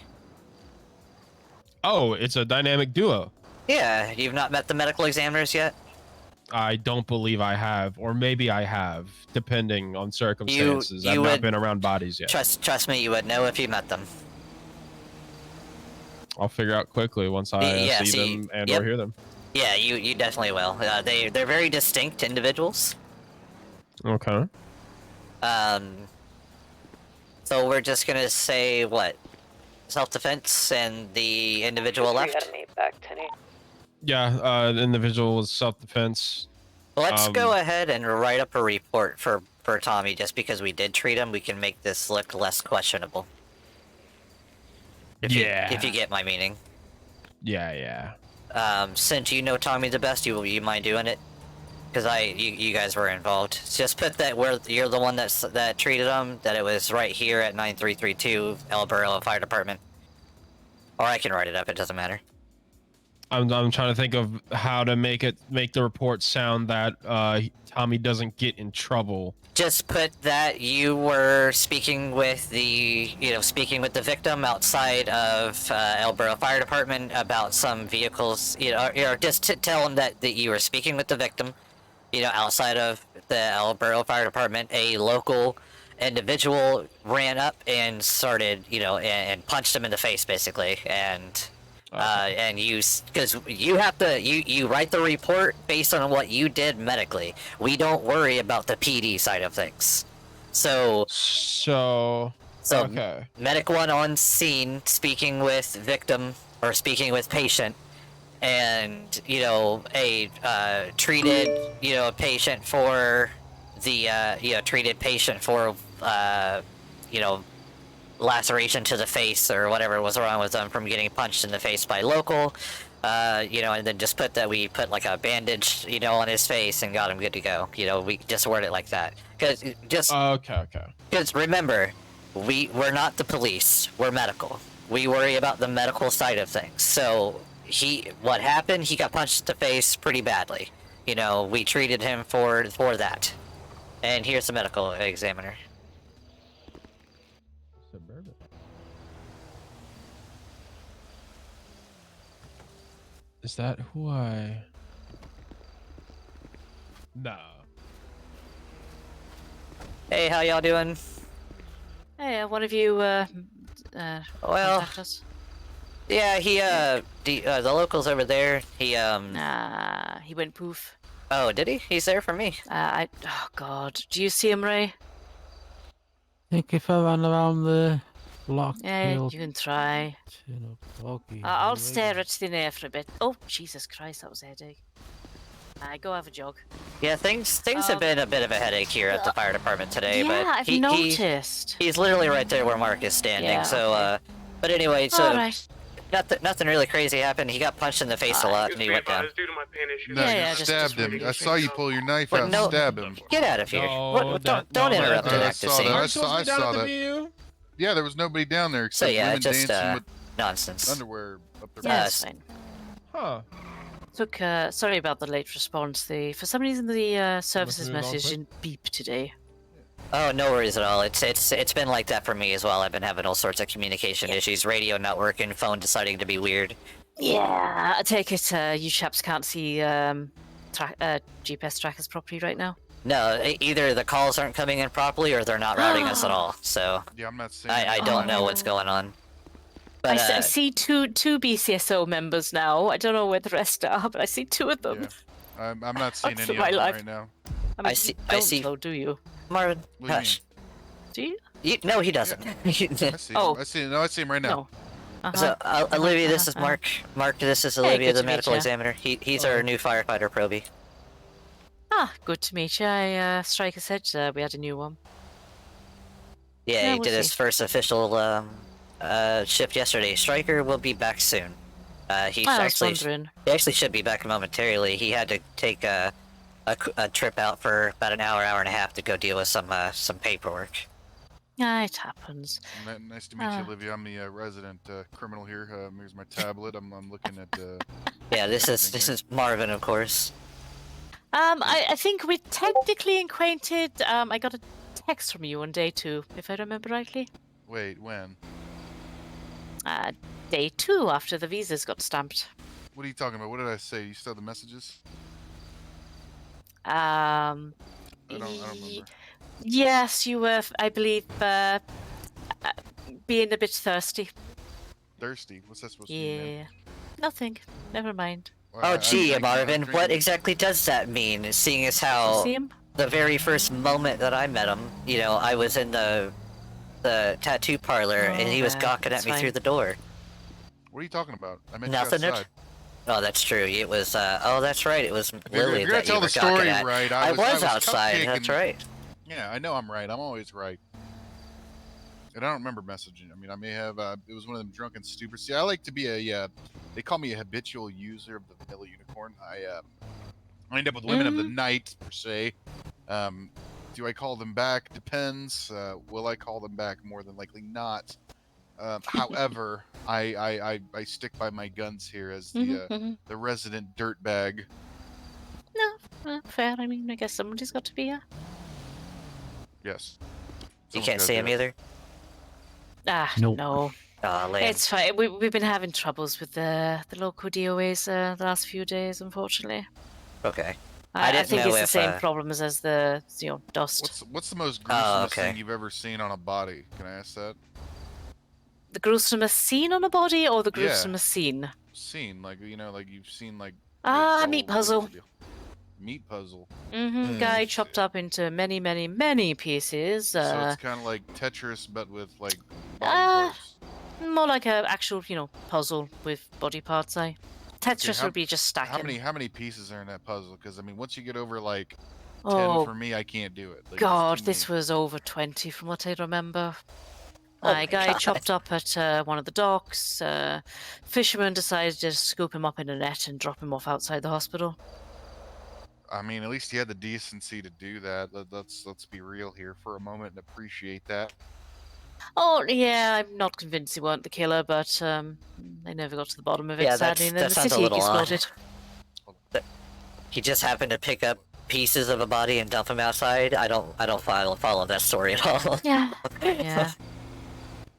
Oh, it's a dynamic duo. Yeah, you've not met the medical examiners yet? I don't believe I have, or maybe I have, depending on circumstances. you I've not would- been around bodies yet. Trust me, you would know if you met them. I'll figure out quickly once I Yeah, see them and or hear them. Yeah, you definitely will. They're very distinct individuals. Okay. So we're just gonna say what? Self-defense and the individual left? We had a mate back 10-8. Yeah, the individual was self-defense. Let's go ahead and write up a report for Tommy. Just because we did treat him, we can make this look less questionable. If you get my meaning. Yeah. Since you know Tommy the best, you mind doing it? Because you guys were involved. Just put that where you're the one that treated him. That it was right here at 9332 El Barrelo Fire Department. Or I can write it up. It doesn't matter. I'm trying to think of how to make the report sound that Tommy doesn't get in trouble. Just put that you were speaking with the victim outside of El Barrelo Fire Department about some vehicles. Or just to tell him that you were speaking with the victim. Outside of the El Barrelo Fire Department, a local individual ran up and started, and punched him in the face, basically, and because you have to, you write the report based on what you did medically. We don't worry about the PD side of things. So okay. Medic 1 on scene, speaking with victim or speaking with patient. And a treated patient for the treated patient for laceration to the face or whatever was wrong with them from getting punched in the face by local, and then just put that we put like a bandage on his face and got him good to go. We just word it like that because okay. Because remember, we're not the police, we're medical. we worry about the medical side of things. So what happened? He got punched in the face pretty badly. You know, we treated him for that. And here's the medical examiner. Suburban. Is that who I? Nah. Hey, how y'all doing? Hey, one of you, Well, contact us? yeah, the locals over there, he went poof. Oh, did he? He's there for me. Oh god. Do you see him, Ray? I think if I ran around the block, Yeah, he'll you can try. turn up talky. I'll stare at thin air for a bit. Oh, Jesus Christ, that was a headache. Go have a jog. Yeah, things have been a bit of a headache here at the fire department today, Yeah, but I've noticed. He's literally right there where Mark is standing. Yeah, so, okay. But anyway, so Alright. nothing really crazy happened. He got punched in the face a lot, and he went down. Due to my pain issues. No, Yeah, you just stabbed him. really I saw you pull your knife But out no- and stab him. Get out of here! No, don't interrupt an I active saw scene. that. I saw that. Yeah, there was nobody down there So except yeah, women just dancing with nonsense. underwear up their Yeah, butts. that's fine. Huh. Look, sorry about the late response. For some reason, the services move on message quick. didn't beep today. Oh, no worries at all. It's been like that for me as well. I've been having all sorts of communication issues, radio not working, phone deciding to be weird. Yeah, I take it you chaps can't see GPS trackers properly right now. No, either the calls aren't coming in properly or they're not routing us at all. So Yeah, I'm not saying. I don't know what's going on. But I see two BCSO members now. I don't know where the rest are, but I see two of them. Yeah. I'm not seeing That's any my of them life. right now. I mean, I see. Though, do you? Marvin, What do you hush. Do you? No, he doesn't. I see him. Oh. I see him. No, I see him right now. No. So, Olivia, this is Mark. Mark, this is Olivia, good the to meet medical ya. examiner. He's our new firefighter, Proby. Good to meet you. Stryker said we had a new one. Yeah, Yeah, he we'll did his see. first official shift yesterday. Stryker will be back soon. He I was wondering. actually should be back momentarily. He had to take a trip out for about an hour and a half to go deal with some paperwork. Yeah, it happens. Nice to meet you, Olivia. I'm the resident criminal here. Here's my tablet. I'm looking at. Yeah, this is Marvin, of course. I think we're technically acquainted. I got a text from you on day 2, if I remember rightly. Wait, when? Day 2 after the visas got stamped. What are you talking about? What did I say? You still have the messages? I don't remember. Yes, you were, I believe, being a bit thirsty. Thirsty? What's that supposed to mean? Yeah. Nothing. Never mind. Oh, gee, I'm Marvin, drinking- what exactly does that mean? Seeing as how See him? the very first moment that I met him, you know, I was in the tattoo parlor and he was Okay, gawking at that's me fine. through the door. What are you talking about? I meant Nothing. you outside. Oh, that's true. It was. Oh, that's right. It was If you're Lily gonna that you tell were the story gawking at. right, I was I outside. That's cupcaking- right. Yeah, I know I'm right. I'm always right. And I don't remember messaging. I mean, I may have. It was one of them drunken stupid. See, I like to be a. They call me a habitual user of the vanilla unicorn. I end up with women of the night per se. Do I call them back? Depends. Will I call them back? More than likely not. However, I stick by my guns here as the the resident dirtbag. No, fair. I mean, I guess somebody's got to be here. Yes. You Someone's can't gotta see do him it. either. No. Oh, lame. It's fine. We've been having troubles with the local DOAs the last few days, unfortunately. Okay. I didn't think know it's the if, same problems as the dust. What's the most gruesome okay. thing you've ever seen on a body? Can I ask that? The gruesomest scene on a body or the Yeah. gruesomest scene? Scene, like like you've seen like. Meat puzzle. Meat puzzle. Guy chopped up into many, many, many pieces. So it's kind of like Tetris, but with like body parts. More like a actual, puzzle with body parts. Tetris how- would be just stacking. How many pieces are in that puzzle? Because I mean, once you get over like 10 Oh, for me, I can't do it. Like, it's God, too this many. was over 20 from what I remember. Oh my A guy God. chopped up at one of the docks. Fisherman decided to scoop him up in a net and drop him off outside the hospital. I mean, at least he had the decency to do that. Let's be real here for a moment and appreciate that. Oh, yeah, I'm not convinced he weren't the killer, but they never got to the bottom of it, Yeah, sadly, and then that the sounds a city little odd. exploded. He just happened to pick up pieces of a body and dump them outside. I don't follow that story at all. Yeah, yeah.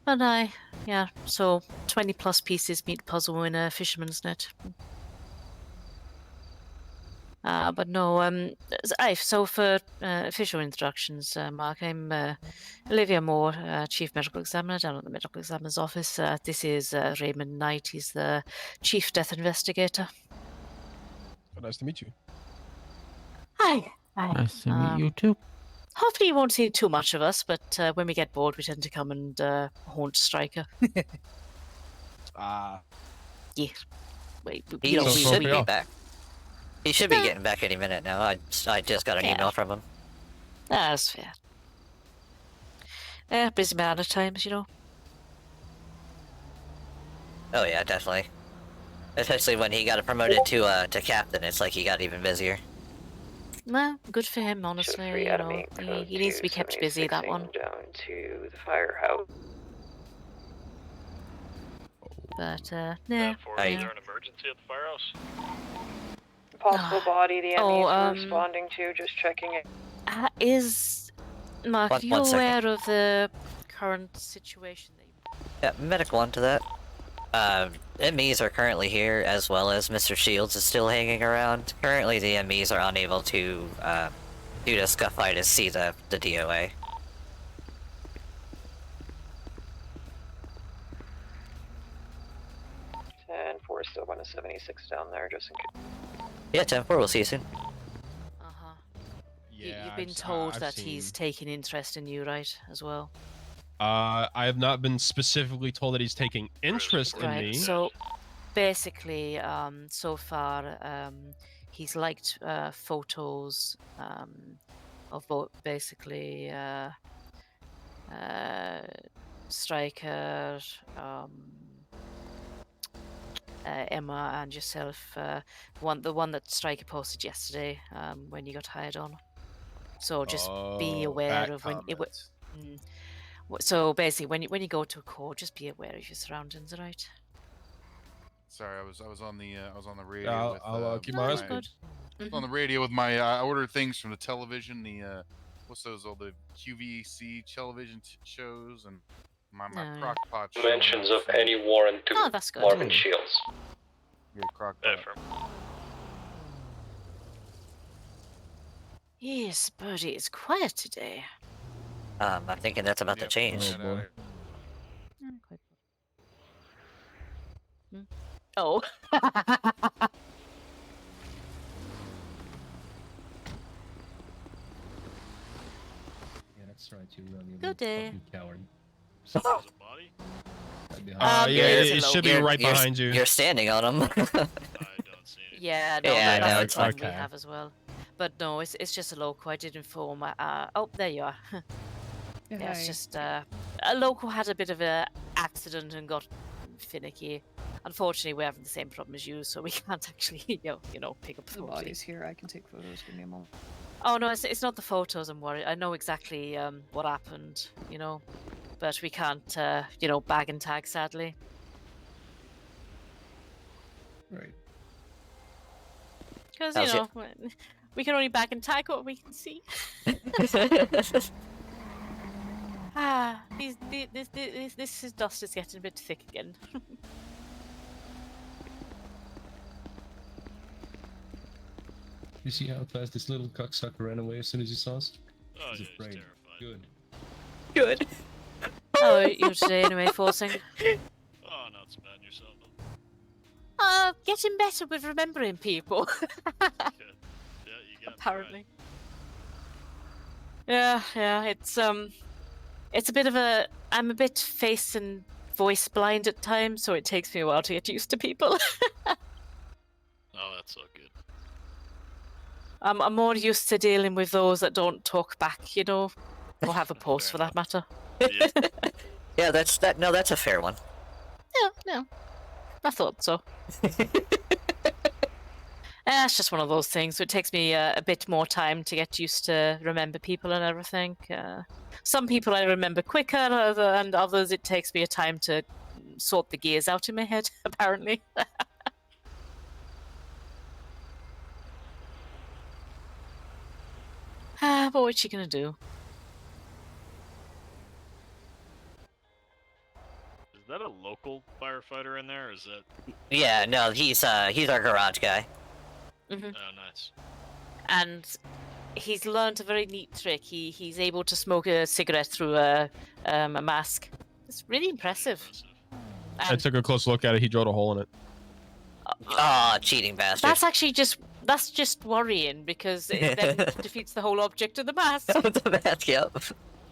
But yeah, so 20 plus pieces meet puzzle in a fisherman's net. But no, so for official introductions, Mark, I'm Olivia Moore, Chief Medical Examiner down at the Medical Examiner's office. This is Raymond Knight, he's the Chief Death Investigator. Oh, nice to meet you. Hi. Nice to meet you too. Hopefully you won't see too much of us, but when we get bored, we tend to come and haunt Stryker. Ah. Yeah. Wait, He should be back. He should be getting back any minute now. I just got an email from him. That's fair. Yeah, busy man at times, you know. Oh yeah, definitely. Especially when he got promoted to captain, it's like he got even busier. Well, good for him, honestly. You know, he needs to be kept busy, that one. Down to the firehouse. But, Is nah. there an emergency at the firehouse? Possible body the Oh, enemies were responding to, just checking it. Mark, are you One second. aware of the current situation? Yeah, medical onto that. MEs are currently here, as well as Mr. Shields is still hanging around. Currently, the MEs are unable to, due to scuffitis, see the DOA. 10-4 still going to 76 down there, just in case. Yeah, 10-4, we'll see you soon. Yeah, You've been told that he's taking interest in you, right, as well? I have not been specifically told that he's taking interest in me. So, basically, so far, he's liked photos of both, basically, Stryker, Emma, and yourself. The one that Stryker posted yesterday, when you got hired on. So just be aware of when it. So basically, when you go to a call, just be aware of your surroundings, right? Sorry, I was on the radio. I'll keep my eyes peeled. On the radio with my I ordered things from the television. The what's those, all the QVC television shows, and my crock pot. Mentions of any warrant to Marvin Shields. Yeah, crock pot. Yes, Birdie is quiet today. I'm thinking that's about to change. Oh. Yeah, that's right. You really Good day. Coward. Yeah, it should be right behind you. You're standing on him. Yeah, no, Yeah, that's no, the it's one okay. we have as well. But no, it's just a local. I did inform. Oh, there you are. Yeah, it's just a local had a bit of a accident and got finicky. Unfortunately, we're having the same problem as you, so we can't actually, you know, pick up The photos. body's here. I can take photos. Give me a moment. Oh no, it's not the photos I'm worried. I know exactly what happened, you know, but we can't, you know, bag and tag, sadly. Right. Because How's you know, we can only bag and tag what we can see. This dust is getting a bit thick again. You see how fast this little cocksucker ran away as soon as he saw us? Oh, He's yeah, he's afraid. Good. Good. How are you today, anyway, Forcing? Oh, not so bad yourself. Getting better with remembering people. Apparently. Yeah, it's a bit of a. I'm a bit face and voice blind at times, so it takes me a while to get used to people. Oh, that's so good. I'm more used to dealing with those that don't talk back, you know, or have a pulse for that matter. Yeah, that's a fair one. No, I thought so. It's just one of those things. So it takes me a bit more time to get used to remember people and everything. Some people I remember quicker, and others it takes me a time to sort the gears out in my head, apparently. But what's she gonna do? Is that a local firefighter in there, or is that... Yeah, no, he's our garage guy. Mm-hmm. Oh, nice. And he's learned a very neat trick. He's able to smoke a cigarette through a mask. It's really impressive. I took a close look at it. He drilled a hole in it. Ah, cheating bastard. That's actually just worrying because it then defeats the whole object of the mask. The mask, yep.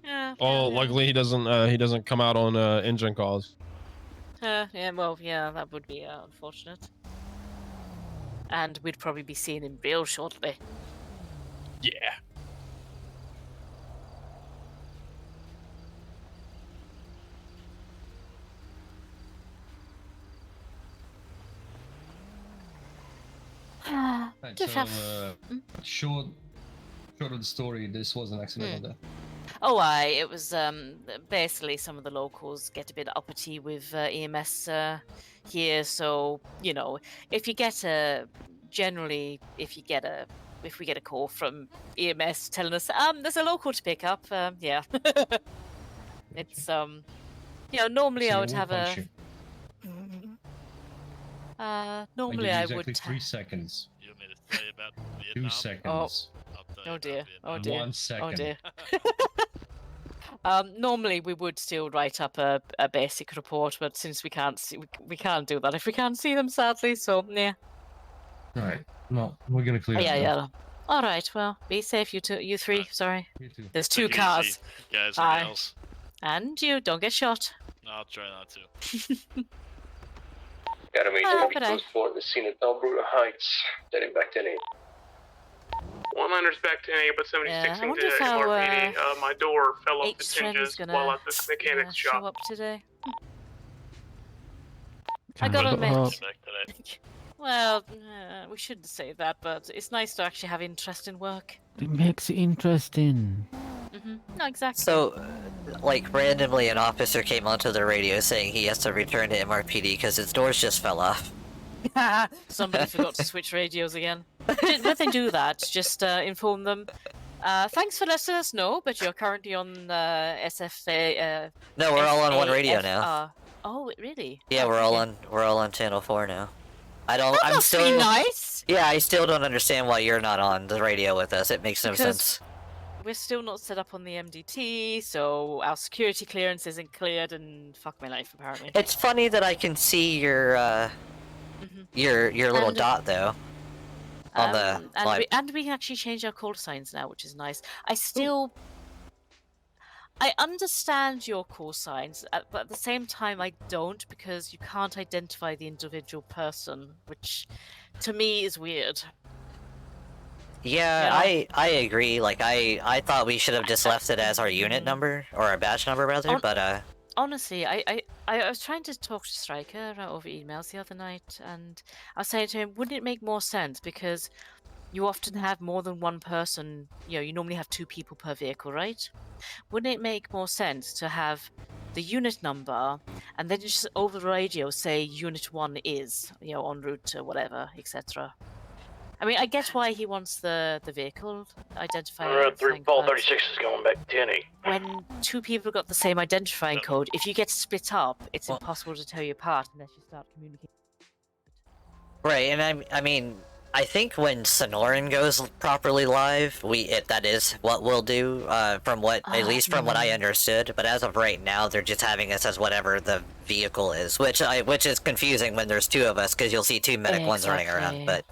Yeah. Oh, luckily he doesn't come out on engine calls. Yeah, well, yeah, that would be unfortunate. And we'd probably be seeing him real shortly. Yeah. Right, so, short of the story, this was an accidental death. Oh, it was basically some of the locals get a bit uppity with EMS here, so you know, if we get a call from EMS telling us there's a local to pick up, yeah, it's you know, normally I would have a normally I exactly would 3 seconds. You want me to tell you about 2 Vietnam? seconds. Oh dear. Oh dear. 1 second. Oh dear. Normally we would still write up a basic report, but since we can't do that if we can't see them, sadly. So yeah. All right. No, we're gonna clear. Yeah. All right. Well, be safe, you three. Sorry. You too. There's 2 Take it cars. easy, guys and Bye. gals. And you don't get shot. I'll try not to. Got a major but I- close for the scene at Alberta Heights. Heading back to 8. 100's back to 8, but 76 Yeah, I wonder into if how, MRPD. My door fell off H the hinges gonna while at the mechanic's show shop. up today. I Kind gotta of admit. up. Well, we shouldn't say that, but it's nice to actually have interest in work. It makes it interesting. No, exactly. So, like, randomly an officer came onto the radio saying he has to return to MRPD because his doors just fell off. Somebody forgot to switch radios again. When they do that, just inform them. Thanks for letting us know, but you're currently on SFA. No, we're all on one radio now. Oh, really? Yeah, we're all on channel 4 now. I'm must still be nice. Yeah, I still don't understand why you're not on the radio with us. It makes no sense. We're still not set up on the MDT, so our security clearance isn't cleared, and fuck my life, apparently. It's funny that I can see your little dot though on the live. And we can actually change our call signs now, which is nice. I understand your call signs, but at the same time I don't, because you can't identify the individual person, which to me is weird. Yeah, I agree. Like I thought we should have just left it as our unit number or our badge number rather, but Honestly, I was trying to talk to Stryker over emails the other night, and I was saying to him, wouldn't it make more sense, because you often have more than one person, you know, you normally have 2 people per vehicle, right? Wouldn't it make more sense to have the unit number and then just over the radio say unit 1 is, you know, en route to whatever, etc. I mean, I get why he wants the vehicle identifier. Alright, 336 is going back to 10-8. When 2 people got the same identifying code, if you get split up, it's impossible to tell you apart unless you start communicating. right. And I mean, I think when Sonoran goes properly live, that is what we'll do. From what at least from what I understood. But as of right now, they're just having us as whatever the vehicle is, which is confusing when there's 2 of us because you'll see 2 medic ones running around. But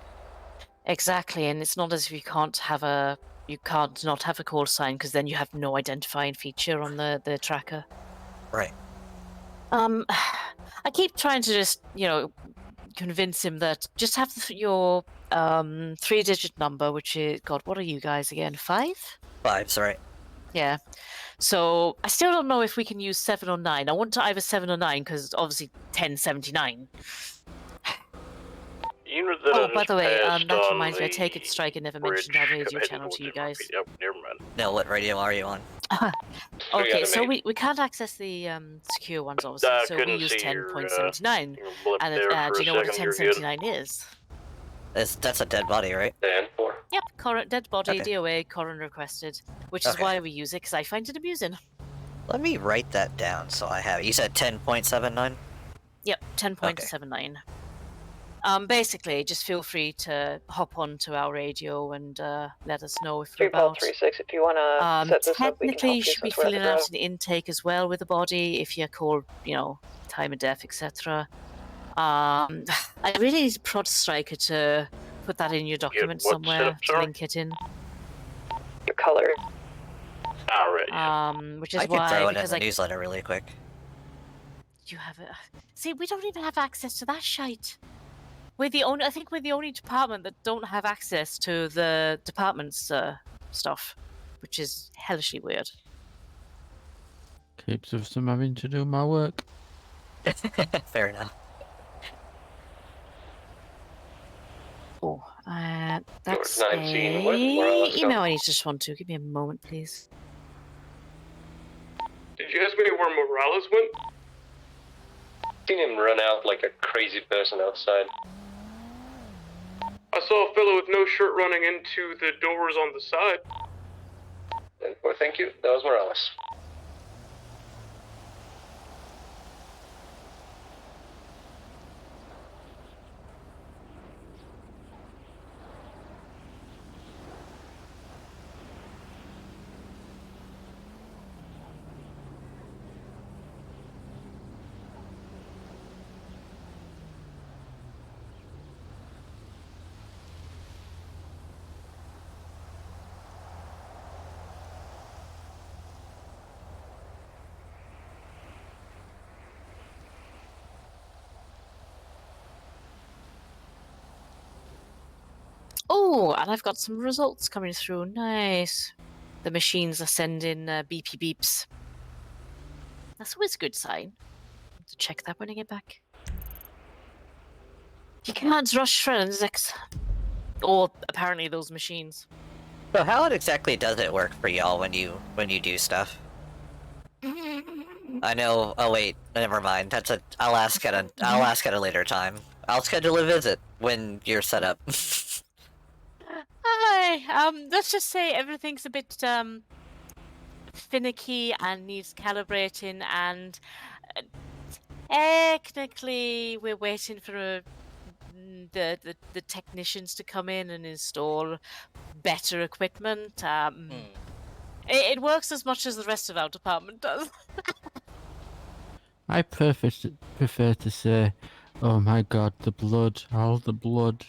exactly, and it's not as if you can't not have a call sign, because then you have no identifying feature on the tracker. Right. I keep trying to just, you know, convince him that just have your 3-digit number, which is, God, what are you guys again? 5? 5's right. Yeah. So I still don't know if we can use 7 or 9. I want to either 7 or 9 because obviously 1079. You unit that Oh, I by just the way, passed that on reminds me, I the take it Striker never bridge mentioned our radio heading channel towards to you the MRP. guys. Yep, never mind. No, what radio are you on? Okay, so we can't access the secure ones, obviously, I so we couldn't use see your, 10.79. your blip And there for do a you know what a second. You're good. 1079 is? That's a dead body, right? Yep, dead body, Okay. DOA, coroner requested, which is Okay. why we use it, because I find it amusing. Let me write that down so I have it. You said 10.79? Yep, 10.79. Basically, just feel free to hop onto our radio and let us know if you're about. 3536, if you want to set this up, we can Technically, help you you should be since we're at the filling out drive. an intake as well with the body if you're called, time of death, etc. I really need to prod Striker to put that in your document what somewhere setup, to sorry? link it in. Your color. Alright. Which is I could why, throw it in because the newsletter really quick. you have it. See, we don't even have access to that shite. I think we're the only department that don't have access to the department's stuff, which is hellishly weird. Keeps us from having to do my work. Fair enough. Oh, that's 19, where else email I need to respond to. Give me a moment, please. Did you ask me where Morales went? Seen him run out like a crazy person outside. I saw a fellow with no shirt running into the doors on the side. Well, thank you. That was Morales. Oh, and I've got some results coming through. Nice. The machines are sending beepy beeps. That's always a good sign. To check that when I get back. You can't rush forensics. Or apparently those machines. So how exactly does it work for y'all when you do stuff? I know. Oh wait, never mind. I'll ask at a later time. I'll schedule a visit when you're set up. Hi. Let's just say everything's a bit finicky and needs calibrating, and technically we're waiting for the technicians to come in and install better equipment. It works as much as the rest of our department does. I prefer to say, oh my god, the blood, all the blood.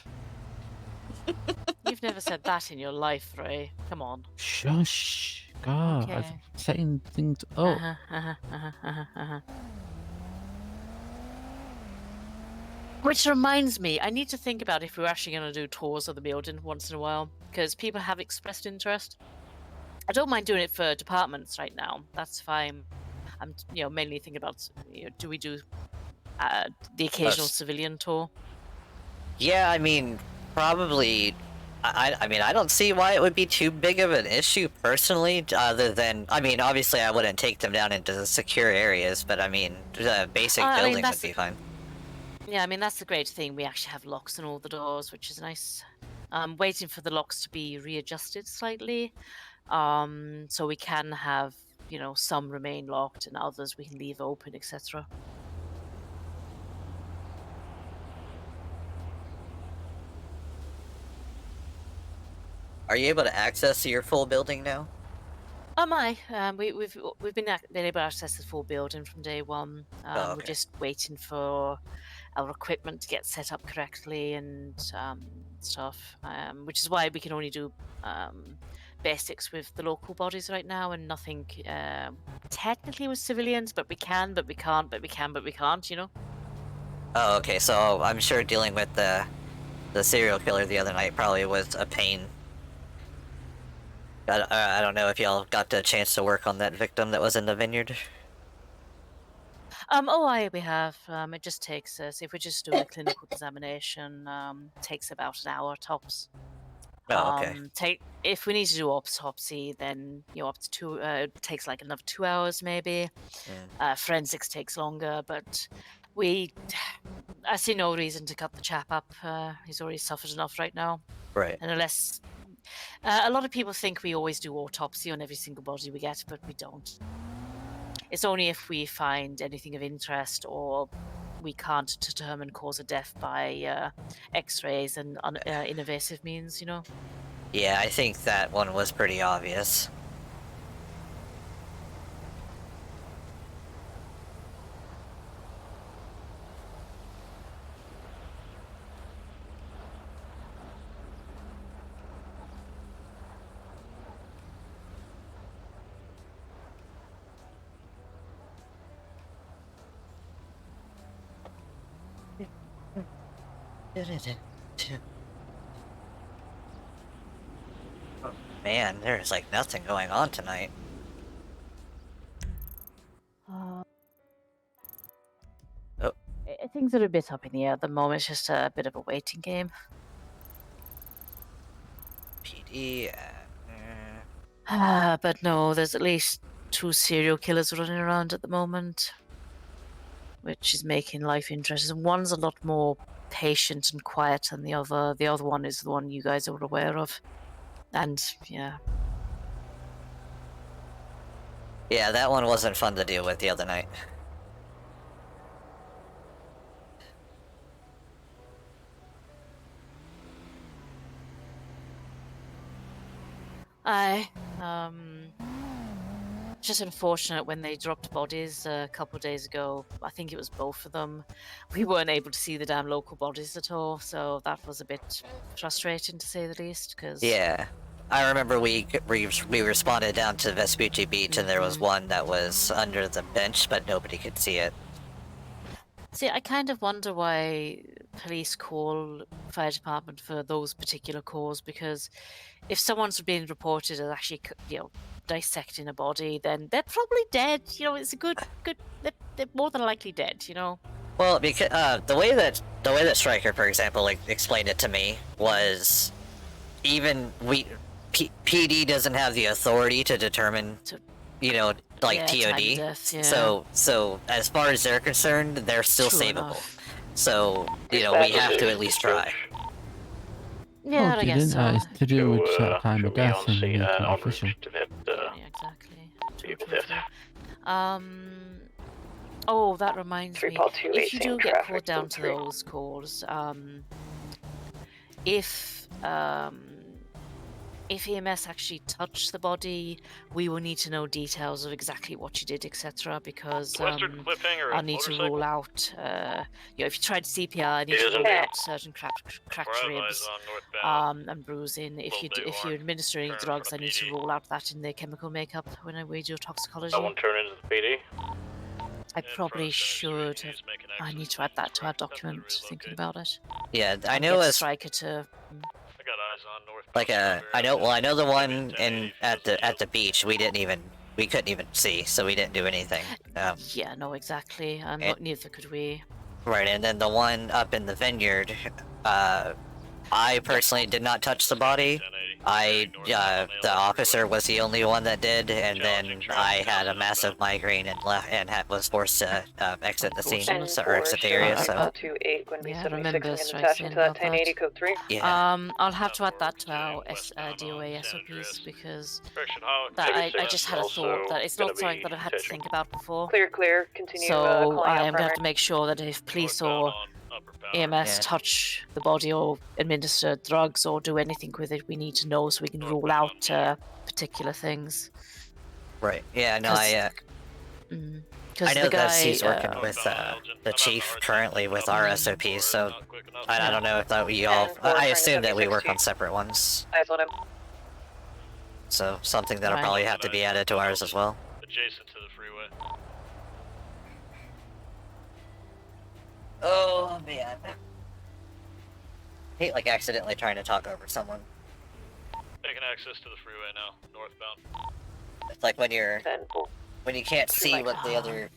You've never said that in your life, Ray. Come on. Shush. God, Okay. I'm setting things up. Which reminds me, I need to think about if we're actually going to do tours of the building once in a while, because people have expressed interest. I don't mind doing it for departments right now. That's fine. I'm, mainly thinking about, do we do the occasional civilian tour? Yeah, I mean, probably. I mean, I don't see why it would be too big of an issue personally, other than, I mean, obviously I wouldn't take them down into the secure areas, but I mean, the basic building would be fine. Yeah, I mean, that's the great thing. We actually have locks on all the doors, which is nice. I'm waiting for the locks to be readjusted slightly, so we can have, some remain locked and others we can leave open, etc. Are you able to access your full building now? Oh my! We've been able to access the full building from day one. We're just waiting for our equipment to get set up correctly and stuff. Which is why we can only do basics with the local bodies right now, and nothing technically with civilians. But we can, but we can't, but we can, but we can't. Oh, okay. So I'm sure dealing with the serial killer the other night probably was a pain. I don't know if y'all got the chance to work on that victim that was in the vineyard. We have. It just takes us, if we're just doing a clinical examination, takes about an hour tops. Oh, okay. If we need to do autopsy, then up to two. It takes like another 2 hours maybe. Forensics takes longer, but I see no reason to cut the chap up. He's already suffered enough right now. Right. And unless a lot of people think we always do autopsy on every single body we get, but we don't. It's only if we find anything of interest or we can't determine cause of death by X-rays and invasive means, Yeah, I think that one was pretty obvious. Man, there's like nothing going on tonight. Things are a bit up in the air at the moment. It's just a bit of a waiting game. PD. But no, there's at least 2 serial killers running around at the moment, which is making life interesting. One's a lot more patient and quiet than the other. The other one is the one you guys are aware of. And, yeah. Yeah, that one wasn't fun to deal with the other night. Just unfortunate when they dropped bodies a couple of days ago. I think it was both of them. We weren't able to see the damn local bodies at all, so that was a bit frustrating to say the least. Cause yeah, I remember we responded down to Vespucci Beach, and there was one that was under the bench, but nobody could see it. See, I kind of wonder why police call fire department for those particular calls, because if someone's being reported as actually, dissecting a body, then they're probably dead. It's a good. They're more than likely dead. Well, because the way that Stryker, for example, explained it to me was, even PD doesn't have the authority to determine, TOD. Death, yeah. So as far as they're concerned, they're still True savable. enough. So we have to at least try. Yeah, I guess so. It's to do with check time of death and making it official. Exactly. Totally. Oh, that reminds me. If you do get called down to those calls, if EMS actually touched the body, we will need to know details of exactly what you did, etc. Because I need to rule out, if you tried CPR, I need to rule out certain cracked ribs and bruising. If you're administering drugs, I need to rule out that in their chemical makeup when we do toxicology. Someone turn into the PD. I probably should. I need to add that to our document. Thinking about it. Yeah, I know as Stryker to. I know the one at the beach we couldn't even see, so we didn't do anything. Yeah, no, exactly. Neither could we. Right, and then the one up in the vineyard, I personally did not touch the body. The officer was the only one that did, and then I had a massive migraine and was forced to exit the scene, or exit the area. So. Yeah, I remember striking about that. Yeah. I'll have to add that to our DOA SOPs because I just had a thought that it's not something that I've had to think about before. Clear. Continue. So I am going to have to make sure that if police or EMS touch the body or administer drugs or do anything with it, we need to know so we can rule out particular things. Right. Yeah. No. I know that he's working with the chief currently with our SOPs, so I don't know if that we all. I assume that we work on separate ones. So something that'll probably have to be added to ours as well. Adjacent to the freeway. Oh man. I hate accidentally trying to talk over someone. Taking access to the freeway now, northbound. It's like when you're when you can't see what the other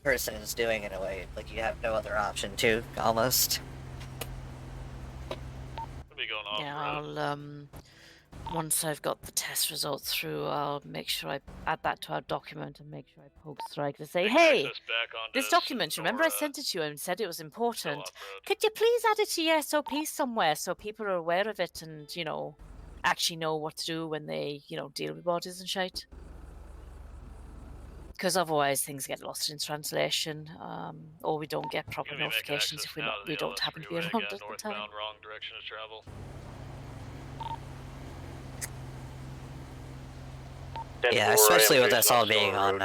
person is doing in a way, like you have no other option to, almost. Yeah, I'll once I've got the test results through, I'll make sure I add that to our document and make sure I poke Strike to say, hey, this document, remember I sent it to you and said it was important. Could you please add it to your SOP somewhere so people are aware of it and, you know, actually know what to do when they, you know, deal with bodies and shite? Because otherwise things get lost in translation, or we don't get proper notifications if we don't happen to be around at the time. Wrong direction of travel. Yeah, especially with us all being on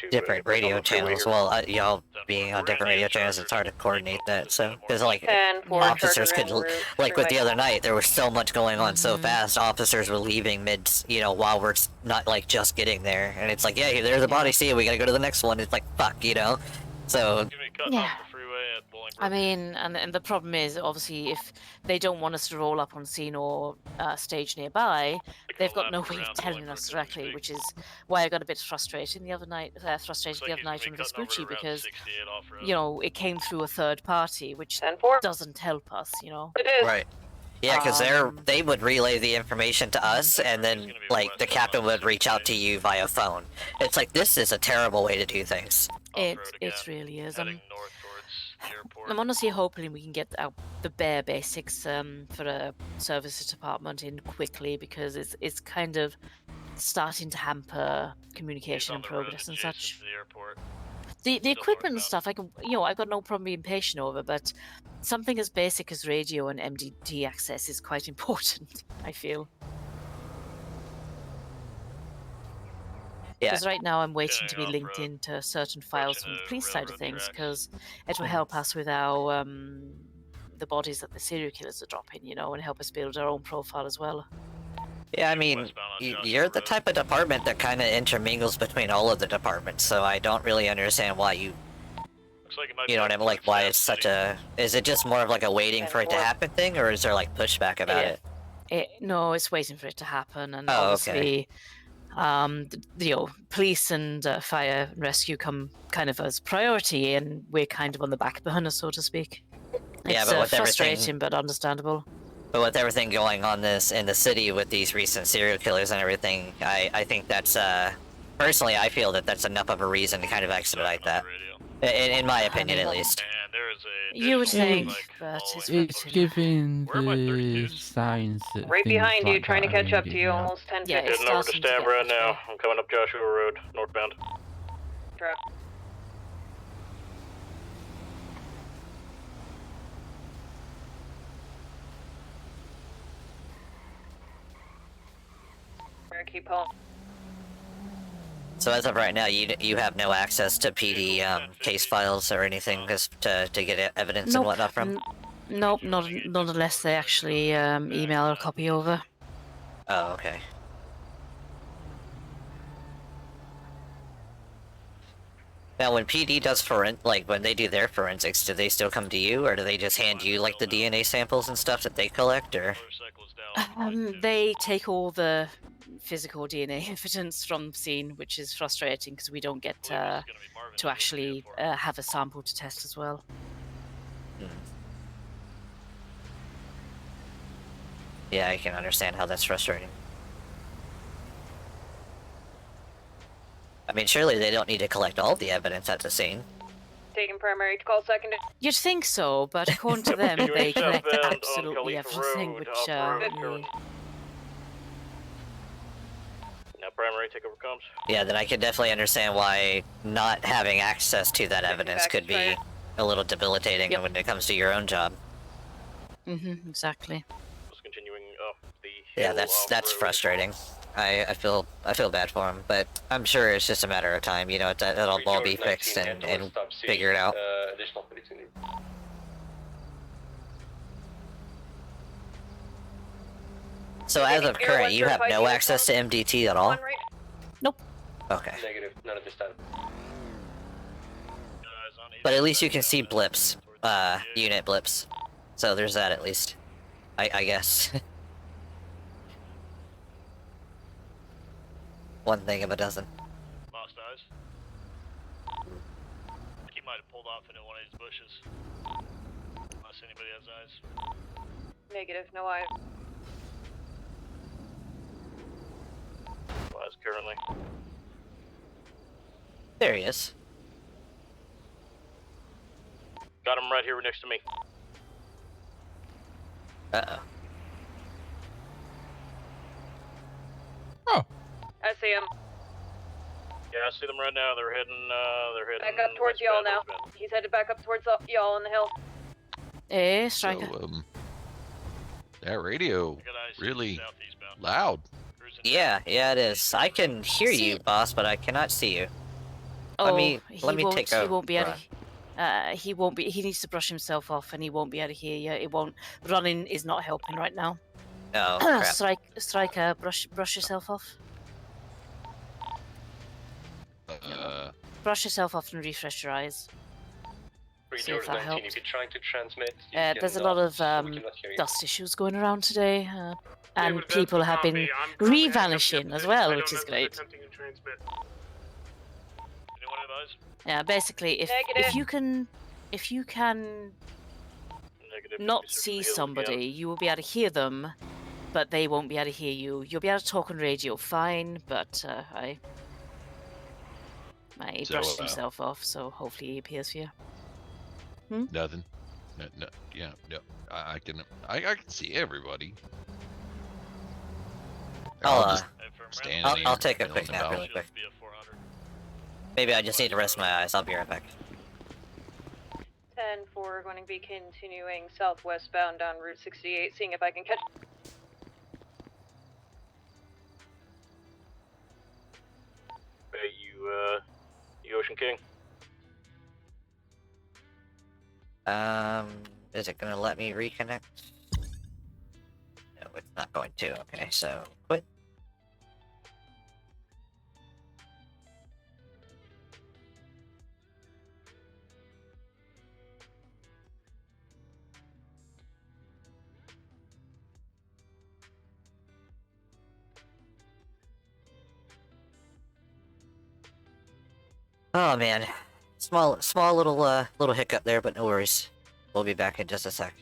different radio channels. Well, y'all being on different radio channels, it's hard to coordinate that. So, because like officers could, like with the other night, there was so much going on so fast. Officers were leaving mid, you know, while we're not like just getting there, and it's like, yeah, there's a body. See, we gotta go to the next one. It's like, fuck, you know. So. Yeah. I mean, and the problem is, obviously, if they don't want us to roll up on scene or stage nearby, they've got no way of telling us directly, which is why I got a bit frustrated the other night. On Vespucci because, you know, it came through a third party, which doesn't help us, you know. It is. Right. Yeah, because they would relay the information to us, and then like the captain would reach out to you via phone. It's like, this is a terrible way to do things. It really is. I'm honestly hoping we can get the bare basics for a services department in quickly, because it's kind of starting to hamper communication and progress and such. The equipment and stuff, I've got no problem being patient over, but something as basic as radio and MDT access is quite important, I feel. Because right now I'm waiting to be linked into certain files from the police side of things, because it will help us with our the bodies that the serial killers are dropping, you know, and help us build our own profile as well. Yeah, I mean, you're the type of department that kind of intermingles between all of the departments, so I don't really understand why you know what I mean, like why it's such a... Is it just more of like a waiting for it to happen thing, or is there like pushback about it? No, it's waiting for it to happen, and Oh, obviously... you know, police and fire and rescue come kind of as priority, and we're kind of on the back burner, so to speak. It's but with frustrating, but understandable. But with everything going on in the city with these recent serial killers and everything, I think that's personally I feel that that's enough of a reason to kind of expedite that. In my opinion, at least. You would think, but it's giving the signs that right behind you, like trying to catch up to you, now. almost 10 Yeah, feet. Heading over to Stab right now. I'm coming up Joshua Road, northbound. Drop. Keep home. So as of right now, you have no access to PD case files or anything just to get evidence and whatnot from? Nope, not unless they actually email a copy over. Oh, okay. Now, when PD does when they do their forensics, do they still come to you, or do they just hand you like the DNA samples and stuff that they collect, or? They take all the physical DNA evidence from the scene, which is frustrating because we don't get to actually have a sample to test as well. Yeah, I can understand how that's frustrating. I mean, surely they don't need to collect all the evidence at the scene. Taking primary to call secondary. You'd think so, but according to them, they collect absolutely everything, which Now primary takeover comes. Yeah, then I can definitely understand why not having access to that evidence could be a little debilitating when it comes to your own job. Exactly. Just continuing up the Yeah, hill that's frustrating. I feel bad for him, but I'm sure it's just a matter of time. You know, it'll all be fixed and figured out. So as of current, you have no access to MDT at all? Nope. Okay. Negative, none at this time. But at least you can see blips, unit blips. So there's that at least. I guess. One thing of a dozen. might have pulled off into one of these bushes. Unless anybody has eyes. Negative, no eye. No eyes currently. There he is. Got him right here next to me. Uh-oh. I see him. Yeah, I see them right now. They're heading. Back up towards y'all now. He's headed back up towards y'all on the hill. Eh, Striker. So, that radio really loud. Yeah, it is. I can hear you, boss, but I cannot see you. Let me take a He won't be able run. to, he won't be. He needs to brush himself off, and he won't be able to hear you. It won't. Running is not helping right now. Oh, crap. Striker, brush yourself off. Brush yourself off and refresh your eyes. See if that 19, helps. if you're trying to transmit, There's a lot of dust issues going around today, and people have been re-vanishing as well, which is great. Anyone advise? Yeah, basically, if you can not see somebody, you will be able to hear them, but they won't be able to hear you. You'll be able to talk on radio fine, but he brushed himself off, so hopefully he appears for you. Nothing. No. Yeah. No. I can see everybody. I'll I'll take a quick nap really quick. Maybe I just need to rest my eyes. I'll be right back. 10-4, we're going to be continuing southwestbound down Route 68, seeing if I can catch... Hey, you Ocean King. Is it gonna let me reconnect? No, it's not going to. Okay, so quit. Oh man, small little hiccup there, but no worries. We'll be back in just a sec.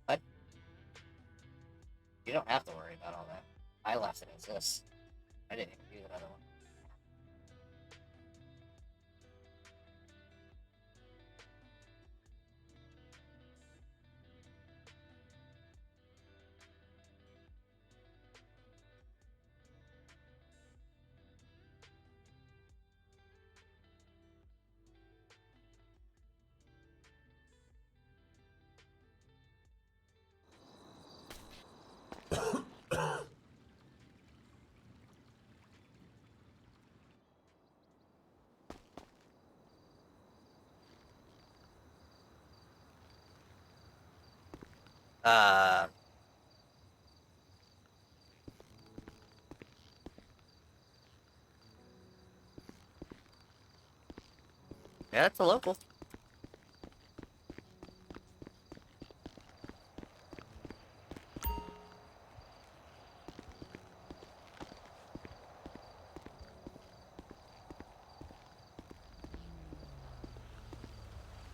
What? You don't have to worry about all that. I left it as this. I didn't even do another one. Yeah, it's a local.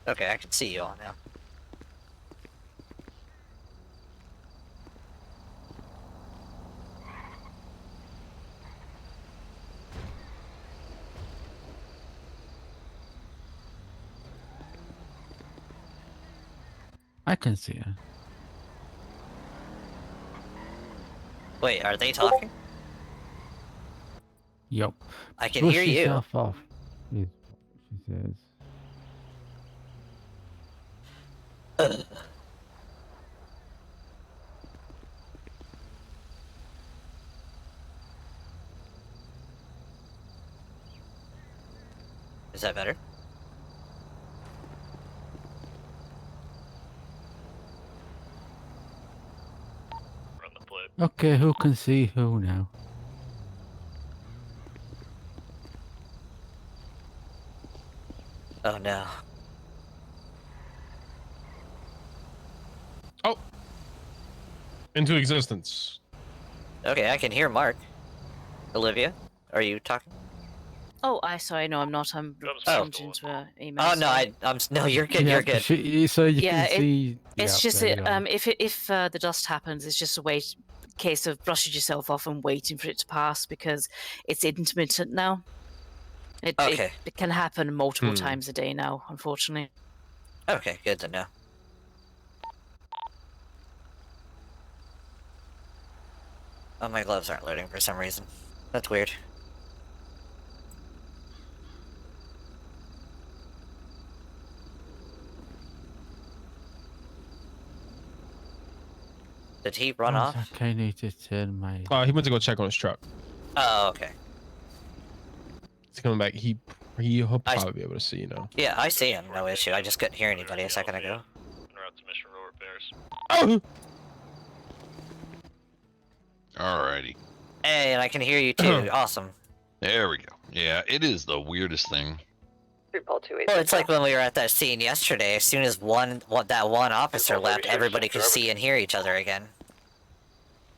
Okay, I can see you all now. I can see her. Wait, are they talking? Yup. I can hear you. Yourself off, is what she says. Is that better? Run the plate. Okay, who can see who now? Oh no. Oh. Into existence. Okay, I can hear Mark. Olivia, are you talking? Oh, sorry, no, I'm not. I'm jumped into an email. Oh no, sorry. no, you're good. You're good. So you Yeah, can see. it's yeah, just there you go. if the dust happens, it's just a case of brushing yourself off and waiting for it to pass because it's intermittent now. It can happen multiple times a day now, unfortunately. Okay, good to know. Oh, my gloves aren't loading for some reason. That's weird. Did he run off? I need to turn my. He went to go check on his truck. Oh, okay. He's coming back. He'll probably be able to see you now. Yeah, I see him. No issue. I just couldn't hear anybody a second ago. Route to Mission Road repairs. Oh. Alrighty. Hey, and I can hear you too. Awesome. There we go. Yeah, it is the weirdest thing. Well, it's like when we were at that scene yesterday. As soon as that one officer left, everybody could see and hear each other again.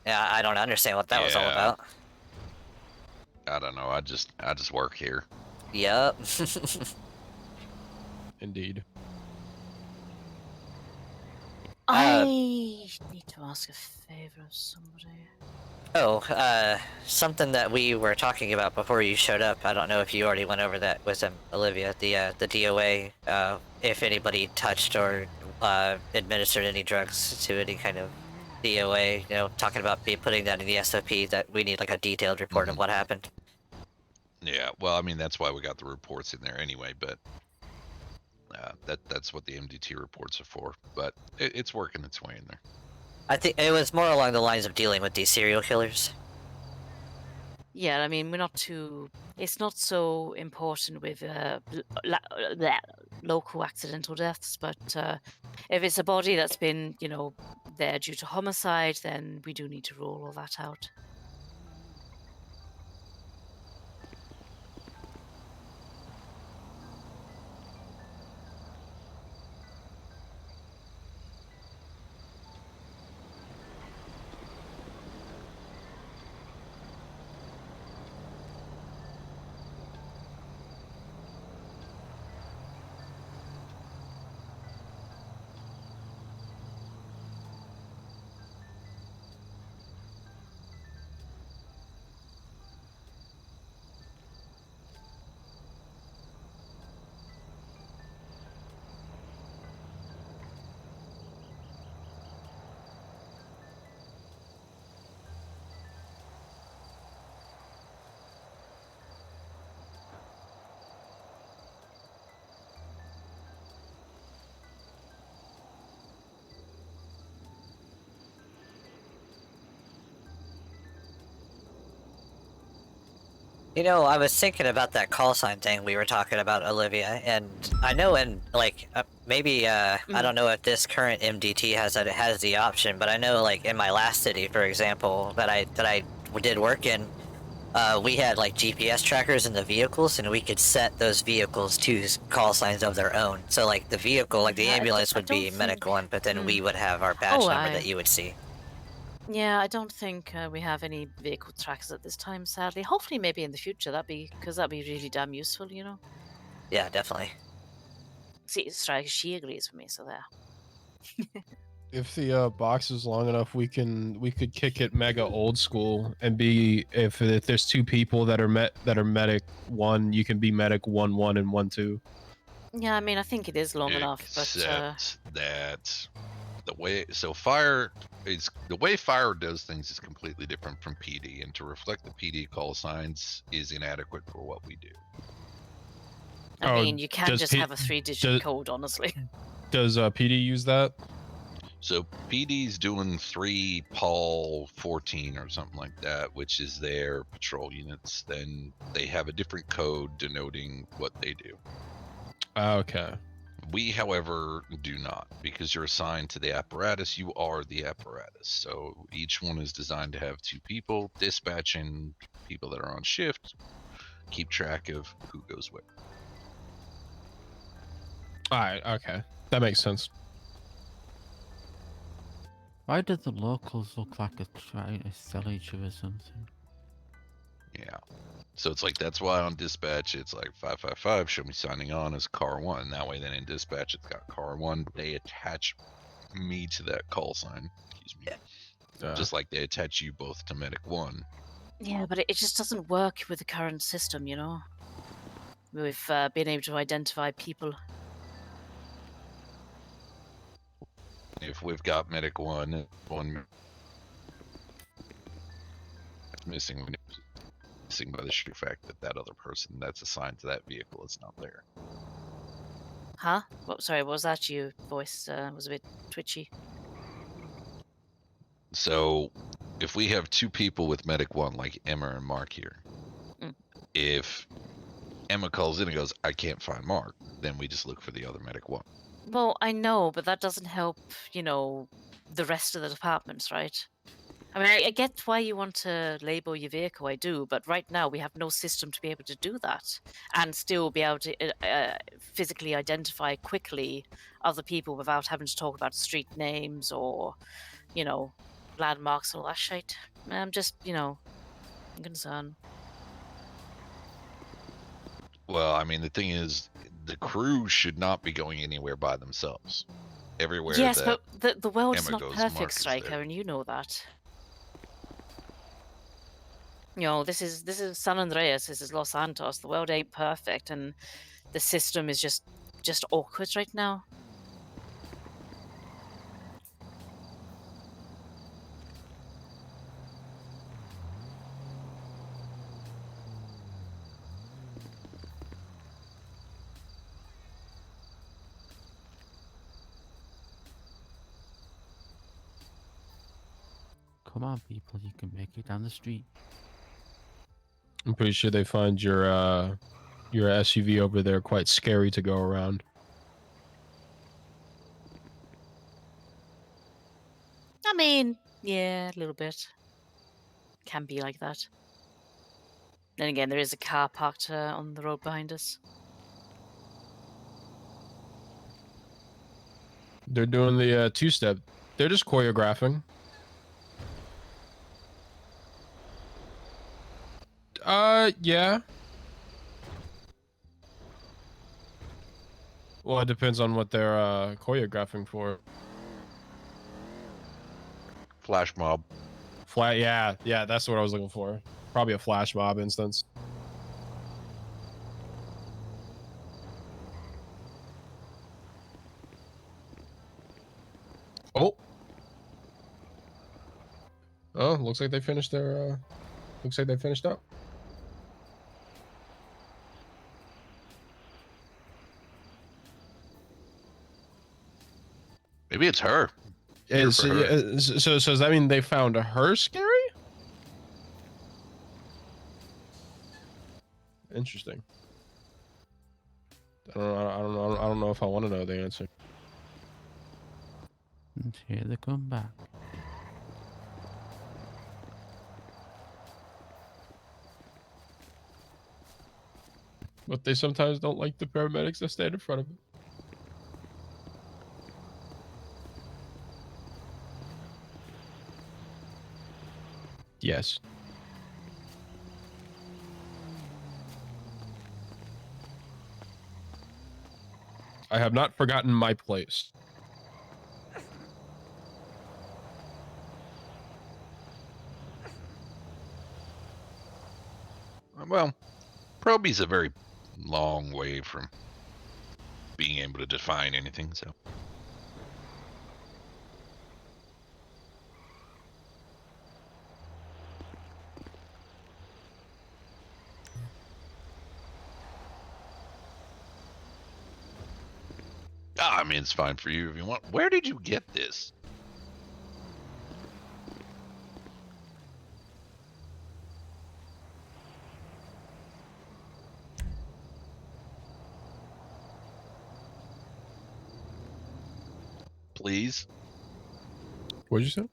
Yeah, I don't understand what that was all about. I don't know. I just work here. Yep. Indeed. I need to ask a favor of somebody. Oh, something that we were talking about before you showed up. I don't know if you already went over that with Olivia. The DOA. If anybody touched or administered any drugs to any kind of DOA. You know, talking about putting that in the SOP. That we need like a detailed report of what happened. Yeah. Well, I mean that's why we got the reports in there anyway. But that's what the MDT reports are for. But it's working its way in there. I think it was more along the lines of dealing with these serial killers. Yeah, I mean, it's not so important with local accidental deaths, but if it's a body that's been, there due to homicide, then we do need to rule all that out. You know, I was thinking about that call sign thing we were talking about, Olivia, and I know maybe, I don't know if this current MDT has the option, but I know, like, in my last city, for example, that I did work in, we had, like, GPS trackers in the vehicles, and we could set those vehicles to call signs of their own. So, like, the vehicle, like, the ambulance would be medical, but then we would have our badge number that you would see. Yeah, I don't think we have any vehicle trackers at this time, sadly. Hopefully, maybe in the future, that'd be really damn useful, Yeah, definitely. See, Striker, she agrees with me, so there. If the box is long enough, we could kick it mega old school and be if there's two people that are medic 1, you can be medic 1-1 and 1-2. Yeah, I mean, I think it is long enough, but Except that the way fire does things is completely different from PD, and to reflect the PD call signs is inadequate for what we do. I mean, you can't just have a 3-digit code, honestly. Does PD use that? So PD's doing 3 Paul 14 or something like that, which is their patrol units. Then they have a different code denoting what they do. Okay. We, however, do not, because you're assigned to the apparatus. You are the apparatus. So each one is designed to have 2 people dispatching people that are on shift, keep track of who goes where. All right. Okay. That makes sense. Why do the locals look like they're trying to sell each other something? Yeah. So it's like, that's why on dispatch, it's like 555, show me signing on as car 1. That way then in dispatch, it's got car 1. They attach me to that call sign. Excuse me. Just like they attach you both to medic 1. Yeah, but it just doesn't work with the current system, you know? We've been able to identify people. If we've got medic 1, one missing by the sheer fact that that other person that's assigned to that vehicle is not there. Huh? Sorry, what was that? Your voice was a bit twitchy. So if we have 2 people with medic 1, like Emma and Mark here, if Emma calls in and goes, I can't find Mark, then we just look for the other medic 1. Well, I know, but that doesn't help, you know, the rest of the departments, right? I mean, I get why you want to label your vehicle, I do, but right now we have no system to be able to do that and still be able to physically identify quickly other people without having to talk about street names or, you know, landmarks and all that shit. I'm just, you know, I'm concerned. Well, I mean, the thing is, the crew should not be going anywhere by themselves. Everywhere Yes, that but the world is Emma not goes, Mark perfect, is Striker, there. and you know that. You know, this is San Andreas, this is Los Santos. The world ain't perfect, and the system is just awkward right now. Come on, people, you can make it down the street. I'm pretty sure they find your SUV over there quite scary to go around. I mean, yeah, a little bit. Can be like that. Then again, there is a car parked on the road behind us. They're doing the 2-step. They're just choreographing. Yeah. Well, it depends on what they're choreographing for. Flash mob. Yeah, that's what I was looking for. Probably a flash mob instance. Oh, looks like they finished their. Looks like they finished up. Maybe it's her. So does that mean they found her scary? Interesting. I don't know if I want to know the answer. And here they come back. But they sometimes don't like the paramedics that stand in front of them. Yes. I have not forgotten my place. Well, Proby's a very long way from being able to define anything, so. I mean, it's fine for you if you want. Where did you get this? please. What'd you say?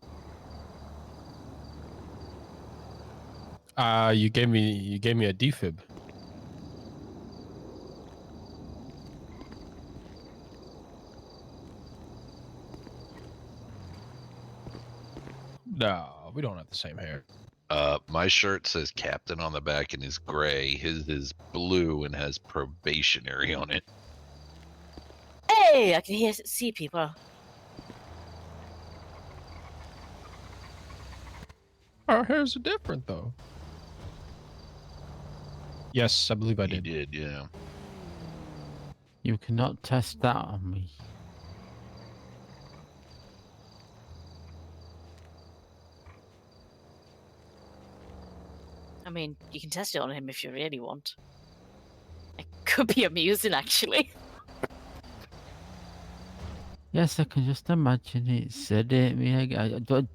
You gave me a defib. No, we don't have the same hair. My shirt says Captain on the back and is gray. His is blue and has probationary on it. Hey, I can see people. Our hairs are different, though. Yes, I believe I did. You did, yeah. You cannot test that on me. I mean, you can test it on him if you really want. It could be amusing, actually. Yes, I can just imagine it. Said it. Me, I don't.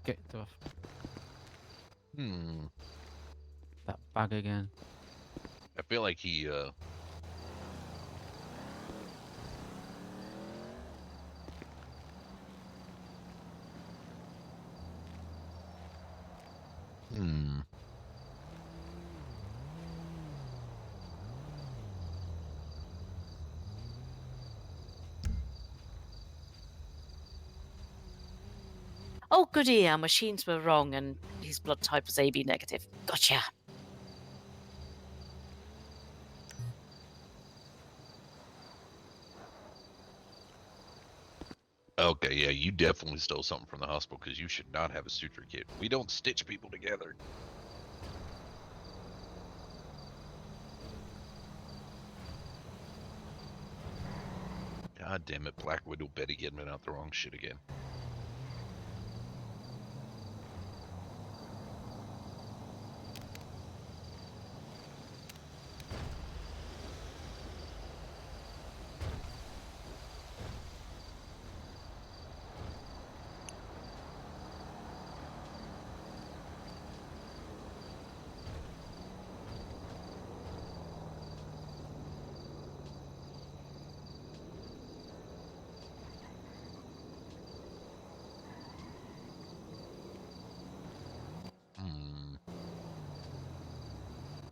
Get off that bag again. I feel like he Oh, goody, our machines were wrong and his blood type was AB negative. Gotcha. Okay, yeah, you definitely stole something from the hospital because you should not have a suture kit. We don't stitch people together. God damn it, Black Widow Betty getting out the wrong shit again.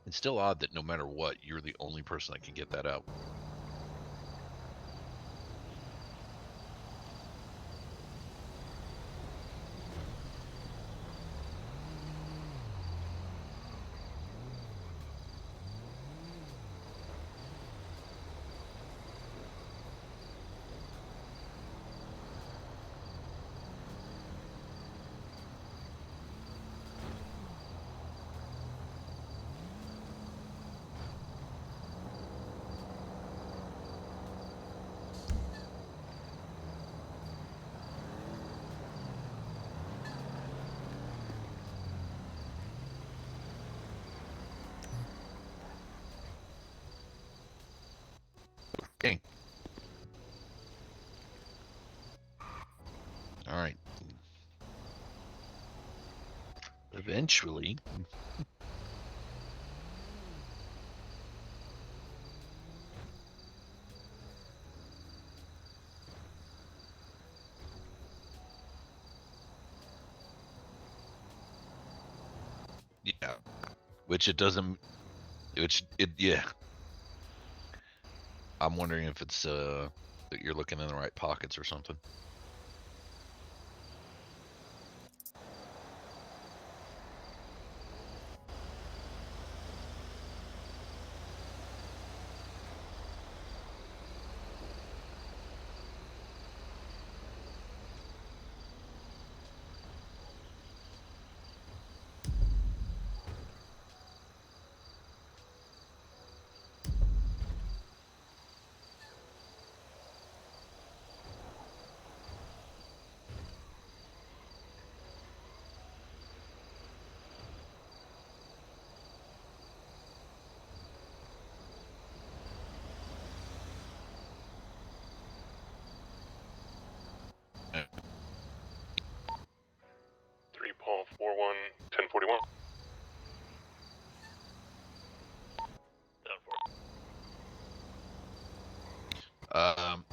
It's still odd that no matter what, you're the only person that can get that out. Okay. All right. Eventually. Yeah. Which it doesn't. Yeah. I'm wondering if it's that you're looking in the right pockets or something. Paul 41 1041.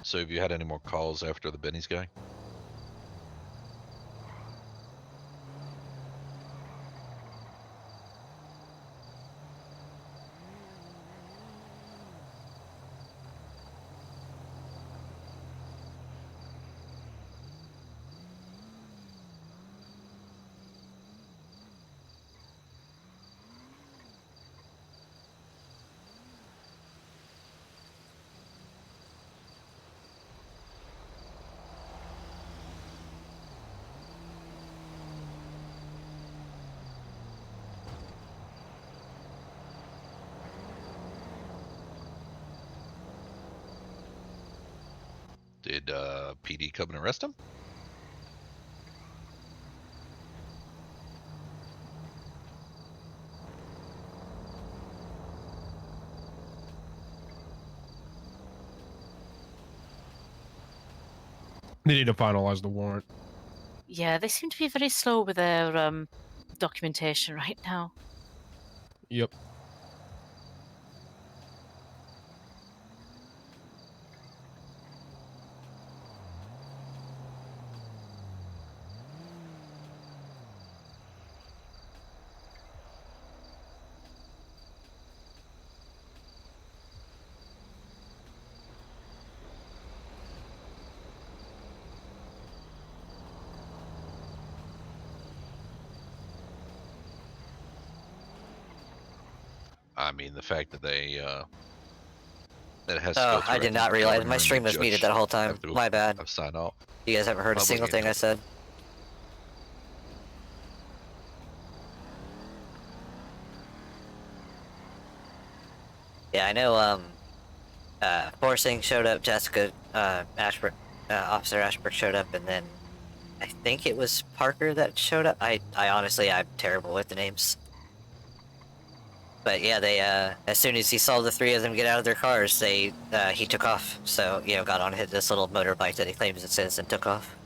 So have you had any more calls after the Benny's guy? Did PD come and arrest him? They need to finalize the warrant. Yeah, they seem to be very slow with their documentation right now. Yep. I mean, the fact that they that it has to go Oh, through, I did think, not the realize governor my and the stream was muted judge that whole time. have to My bad. have signed off. You guys haven't heard a Probably single thing I said. Yeah, I know, Forcing showed up, Jessica, Ashbrook, Officer Ashbrook showed up, and then I think it was Parker that showed up. I honestly, I'm terrible with the names. But yeah, they, as soon as he saw the three of them get out of their cars, he took off. So, you know, got on this little motorbike that he claims it's his and took off.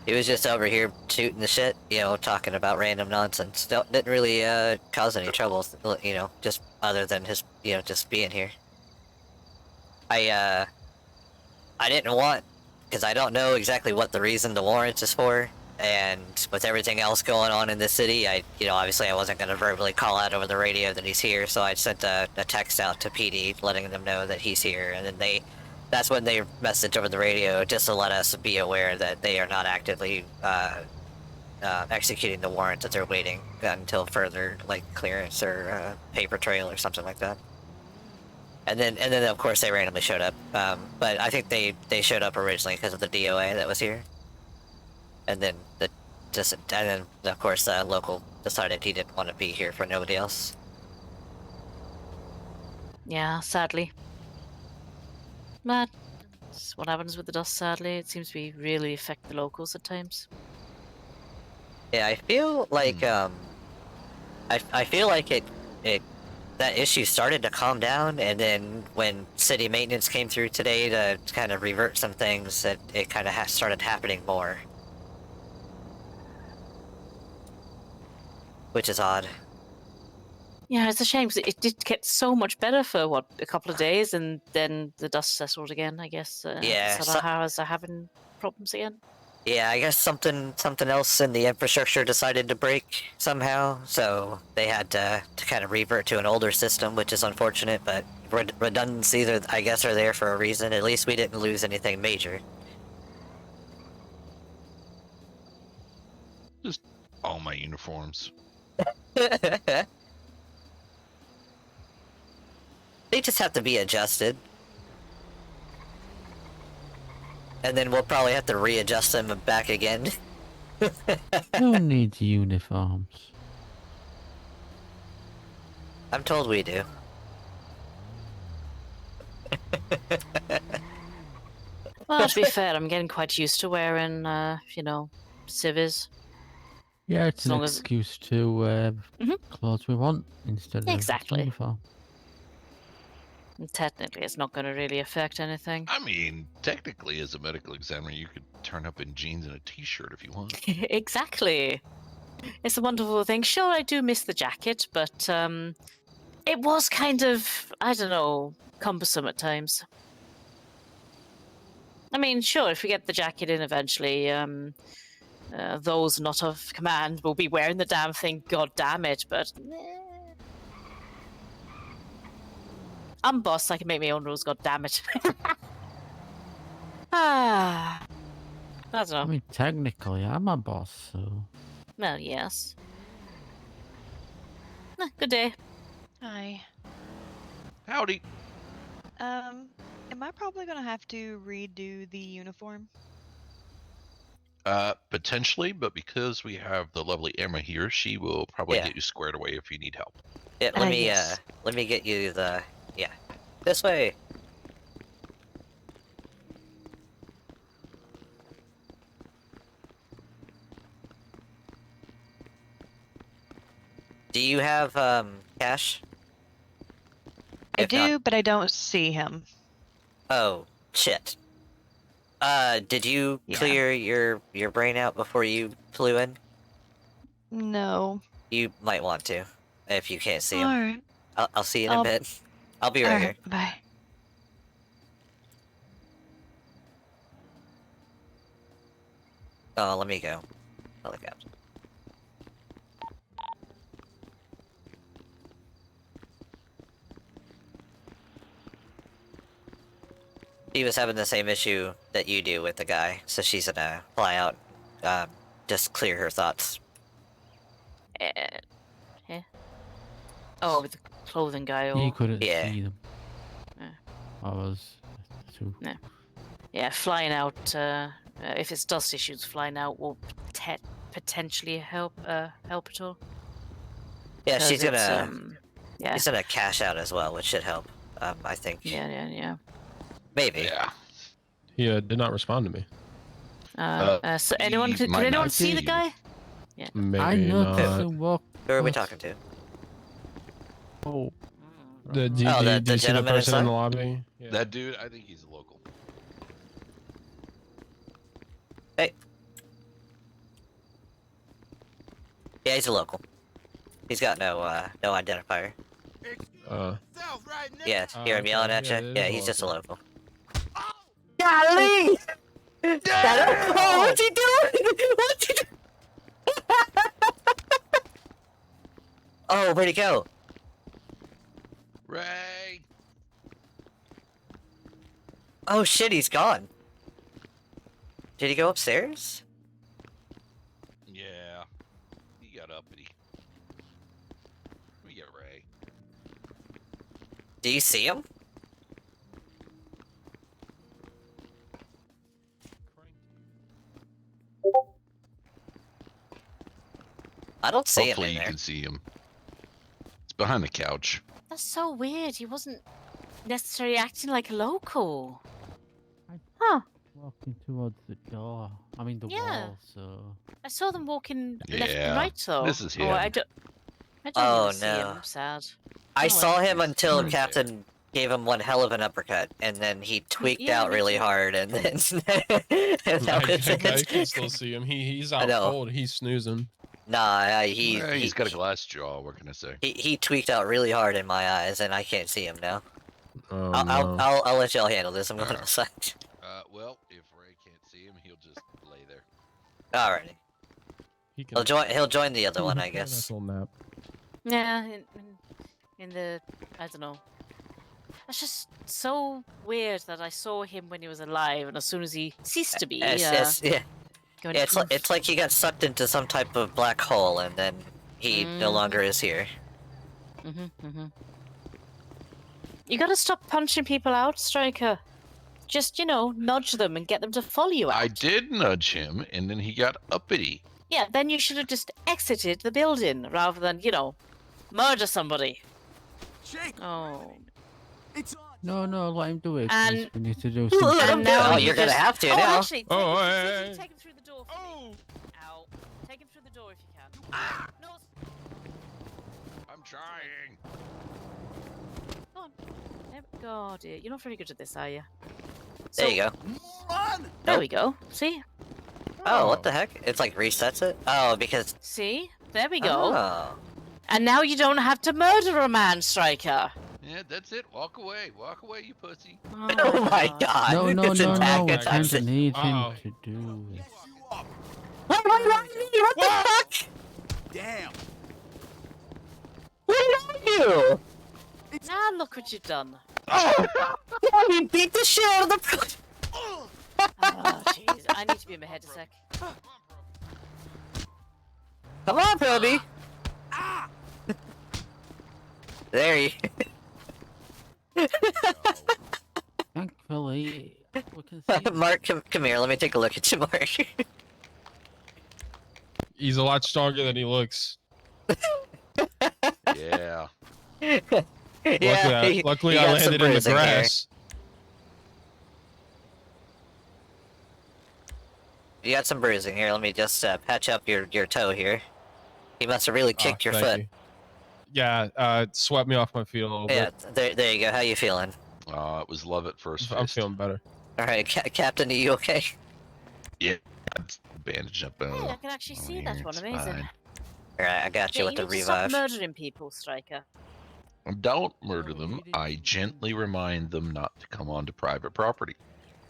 He was just over here shooting the shit, you know, talking about random nonsense. Didn't really, cause any trouble, you know, just other than his, you know, just being here. I didn't want, because I don't know exactly what the reason the warrant is for, and with everything else going on in the city, you know, obviously I wasn't going to verbally call out over the radio that he's here, so I sent a text out to PD letting them know that he's here, and then that's when they messaged over the radio just to let us be aware that they are not actively executing the warrant, that they're waiting until further, like, clearance or paper trail or something like that. And then of course they randomly showed up. But I think they showed up originally because of the DOA that was here. And then of course the local decided he didn't want to be here for nobody else. Yeah, sadly. But it's what happens with the dust, sadly. It seems to really affect the locals at times. Yeah, I feel like I feel like it that issue started to calm down, and then when city maintenance came through today to kind of revert some things, it kind of started happening more. Which is odd. Yeah, it's a shame because it did get so much better for, what, a couple of days, and then the dust settled again, I guess. Yeah, Sabahars are having problems again. Yeah, I guess something else in the infrastructure decided to break somehow, so they had to kind of revert to an older system, which is unfortunate, but redundancies, I guess, are there for a reason. At least we didn't lose anything major. Just all my uniforms. They just have to be adjusted. And then we'll probably have to readjust them back again. Who needs uniforms? I'm told we do. Well, to be fair, I'm getting quite used to wearing, you know, civvies. Yeah, it's As an long as- excuse to wear clothes we want instead of Exactly. uniform. And technically, it's not going to really affect anything. I mean, technically, as a medical examiner, you could turn up in jeans and a t-shirt if you want. Exactly. It's a wonderful thing. Sure, I do miss the jacket, but it was kind of, I don't know, cumbersome at times. I mean, sure, if we get the jacket in eventually, those not of command will be wearing the damn thing, god damn it, but... I'm boss, I can make my own rules, god damn it. I don't know. I mean, technically, I'm a boss, so. Well, yes. Good day. Hi. Howdy. Am I probably gonna have to redo the uniform? Potentially, but because we have the lovely Emma here, she will probably get you squared away if you need help. Yeah, let me get you the this way. Do you have cash? I do, but I don't see him. Oh shit. Did you clear your brain out before you flew in? No. You might want to, if you can't see him. Alright. I'll see you in a bit. I'll be right here. Bye. Oh, let me go. Helicopter. She was having the same issue that you do with the guy, so she's gonna fly out, just clear her thoughts. Oh, with the clothing guy. Or... He couldn't see them. Yeah. I was too. Yeah, flying out. If it's dust issues, flying out will potentially help. Help at all. Yeah, she's gonna. Yeah. She's gonna cash out as well, which should help. I think. Yeah. Maybe. Yeah. He did not respond to me. So anyone could anyone see the guy? Yeah. Maybe I not. Who are we talking to? Oh. Do you see the person in the lobby? Yeah. That dude, I think he's a local. Hey. Yeah, he's a local. He's got no identifier. Yeah, hear him yelling at you? Yeah, he's just a local. Golly! Oh, what's he doing? What's he doing? Oh, where'd he go? Ray! Oh shit, he's gone. Did he go upstairs? Yeah. He got uppity. We get Ray. Do you see him? I don't see Hopefully him in you there. can see him. It's behind the couch. That's so weird. He wasn't necessarily acting like a local. Huh. Walking towards the door. I mean the wall, so. I saw them walking left Yeah, and right, though. this is Oh, I him. don't Oh, even see him. no. Sad. I Oh, saw well. him until Captain gave him one hell of an uppercut, and then he tweaked out really hard, and then and that was I it. can still see him. He's I out know. cold. He's snoozing. Nah, He's got a glass jaw. What can I say? he tweaked out really hard in my eyes, and I can't see him now. Oh, I'll let y'all handle this. I'm going outside. Well, if Ray can't see him, he'll just lay there. Alrighty. He'll join the other one, I guess. Nice little nap. Yeah, in the I don't know. That's just so weird that I saw him when he was alive, and as soon as he ceased to be, Yeah, going it's like he got sucked into some type of black hole, and then he no longer is here. You gotta stop punching people out, Striker. Just, nudge them and get them to follow you out. I did nudge him, and then he got uppity. Yeah, then you should have just exited the building rather than, murder somebody. Oh. No, let him do it. And- please. We need to do Let something. him do it. Oh, you're gonna have to now. Actually, take him through the door for me. Ow. Take him through the door if you can. No, I'm trying. come on. God, dear. You're not very good at this, are you? There you go. There we go. See? Oh, what the heck? It's like resets it? Oh, because... See? There we go. Oh. And now you don't have to murder a man, Striker. Yeah, Yeah, that's it. Walk away. Walk away, you pussy. Oh my god. No, no, It's no, attack no. We attack. kind of need Uh-oh. him to do it. What the fuck? Damn. Where are you? Now look what you've done. Oh, you beat the shit out of the pro. Oh, jeez. I need to be in my head a sec. Come on, Proby. There you. Thankfully, we can see. Mark, come here. Let me take a look at you, Mark. He's a lot stronger than he looks. Yeah. Luckily, I landed in the grass. You got some bruising here. Let me just patch up your toe here. He must have really kicked your thank foot. you. Yeah, swept me off my feet a little Yeah, bit. there you go. How you feeling? It was love at first I'm fist. feeling better. All right, Captain, are you okay? Yeah, bandage up. Hey, I can actually see that one. Amazing. fine. All right, I got you Yeah, with the need to stop revive. murdering people, Striker. Don't murder them. I gently remind them not to come onto private property.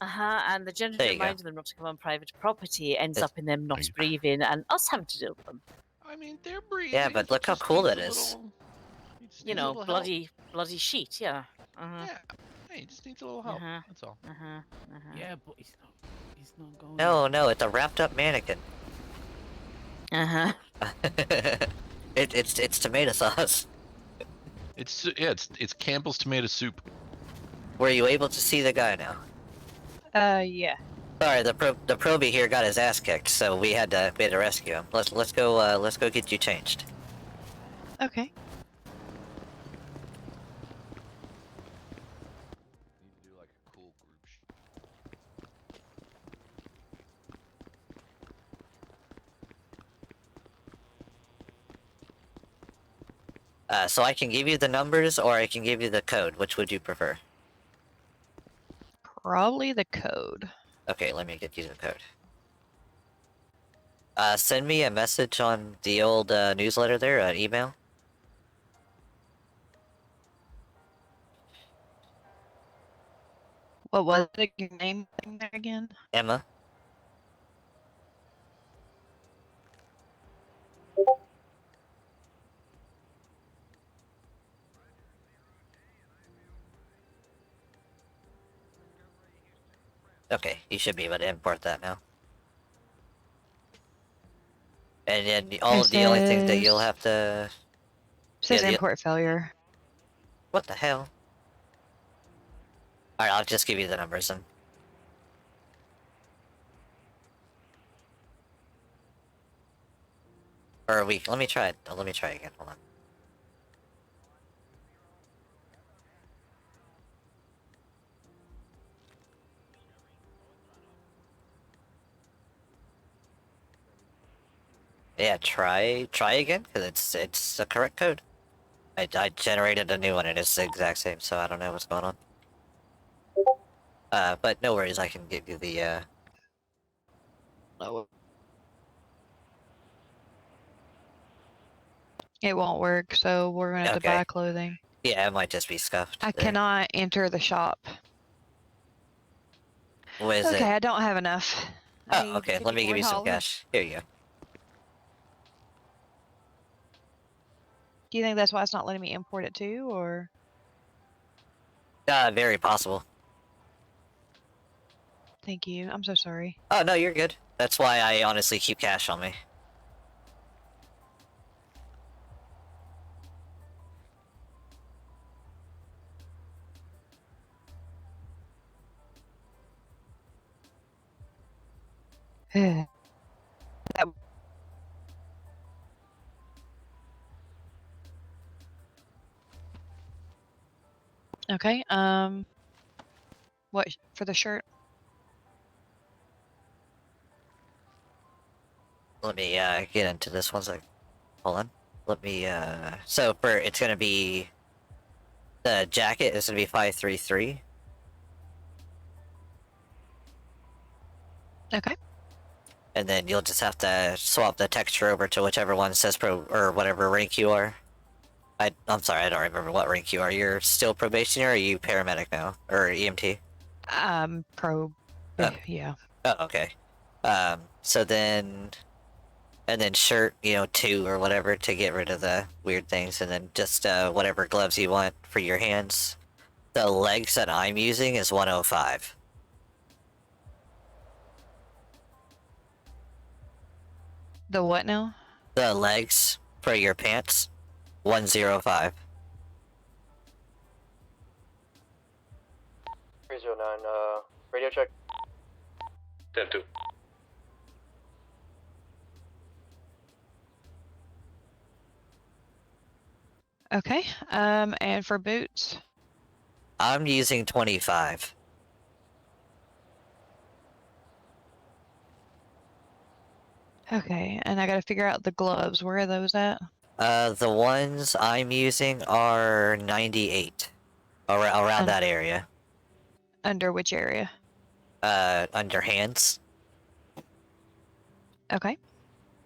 And the gently There you go. reminding them not to come on private property ends up in them not breathing and us having to deal with them. I mean, they're breathing. Yeah, but look how cool that is. You know, bloody sheet, yeah. Yeah. Hey, he just needs a little help. That's all. Yeah, but he's not going. No, it's a wrapped up mannequin. It's tomato sauce. It's Campbell's tomato soup. Were you able to see the guy now? Yeah. Sorry, the probie here got his ass kicked, so we had to rescue him. Let's go get you changed. Okay. So I can give you the numbers, or I can give you the code. Which would you prefer? Probably the code. Okay, let me get you the code. Send me a message on the old newsletter there, an email. What was your name there again? Emma. Okay, you should be able to import that now. And then the only things that you'll have to... Says import failure. What the hell? Alright, I'll just give you the numbers then. Or let me try it. Let me try again, hold on. Yeah, try again, because it's the correct code. I generated a new one and it's the exact same, so I don't know what's going on. But no worries, I can give you the It won't work, so we're gonna have to buy clothing. Yeah, it might just be scuffed. I cannot enter the shop. What is it? Okay, I don't have enough. Oh, okay, let me give you some cash. Here you go. Do you think that's why it's not letting me import it too, or? Very possible. Thank you. I'm so sorry. Oh, no, you're good. That's why I honestly keep cash on me. Okay, what, for the shirt? Let me, get into this one second. Hold on. Let me, so it's gonna be, the jacket is gonna be 533. Okay. And then you'll just have to swap the texture over to whichever one says pro, or whatever rank you are. I'm sorry, I don't remember what rank you are. You're still probationary, or are you paramedic now? Or EMT? Yeah. Oh, okay. So then... And then shirt, 2 or whatever to get rid of the weird things, and then just whatever gloves you want for your hands. The legs that I'm using is 105. The what now? The legs for your pants, 105. 309, radio check. 10-2. Okay. And for boots? I'm using 25. Okay, and I gotta figure out the gloves. Where are those at? The ones I'm using are 98. Around that area. Under which area? Under hands. Okay.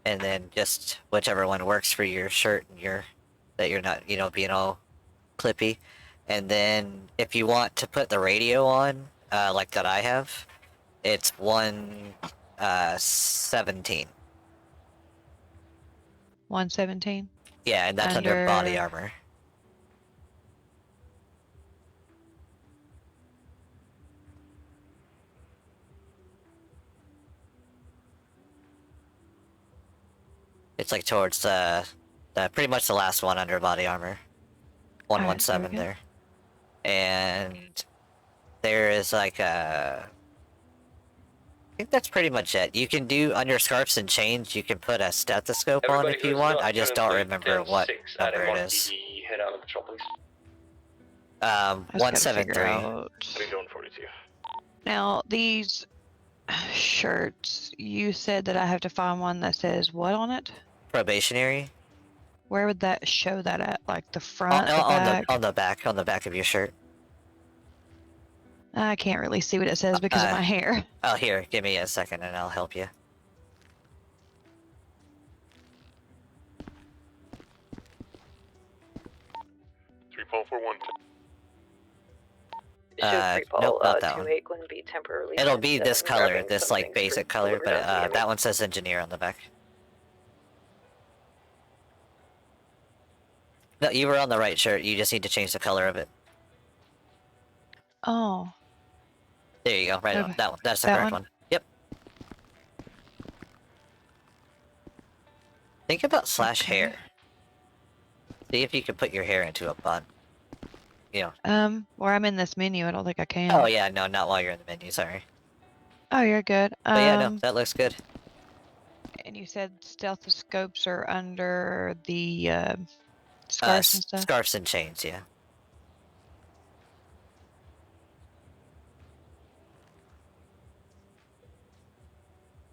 And then just whichever one works for your shirt and that you're not, being all clippy. And then if you want to put the radio on, like that I have, it's 117. 117? Yeah, and that's under body armor. It's like towards pretty much the last one under body armor. 117 there. And there is like I think that's pretty much it. You can do under scarves and chains, you can put a stethoscope on if you want. I just don't remember what number it is. Head out on patrol, please. 173. 42. Now, these shirts, you said that I have to find one that says what on it? Probationary. Where would that show that at? Like the front, the back? On the back of your shirt. I can't really see what it says because of my hair. Oh, here, give me a second and I'll help you. Nope, not that one. Going to be temporarily. It'll be this color, this like basic color, but that one says engineer on the back. No, you were on the right shirt. You just need to change the color of it. Oh. There you go. Right on. That one. That's the That correct one? one. Yep. Think about slash hair. See if you can put your hair into a bun. Where I'm in this menu, I don't think I can. Oh yeah, no, not while you're in the menu. Sorry. Oh, you're good. But yeah, no, that looks good. And you said stethoscopes are under the scarves and stuff? Scarves and chains, yeah.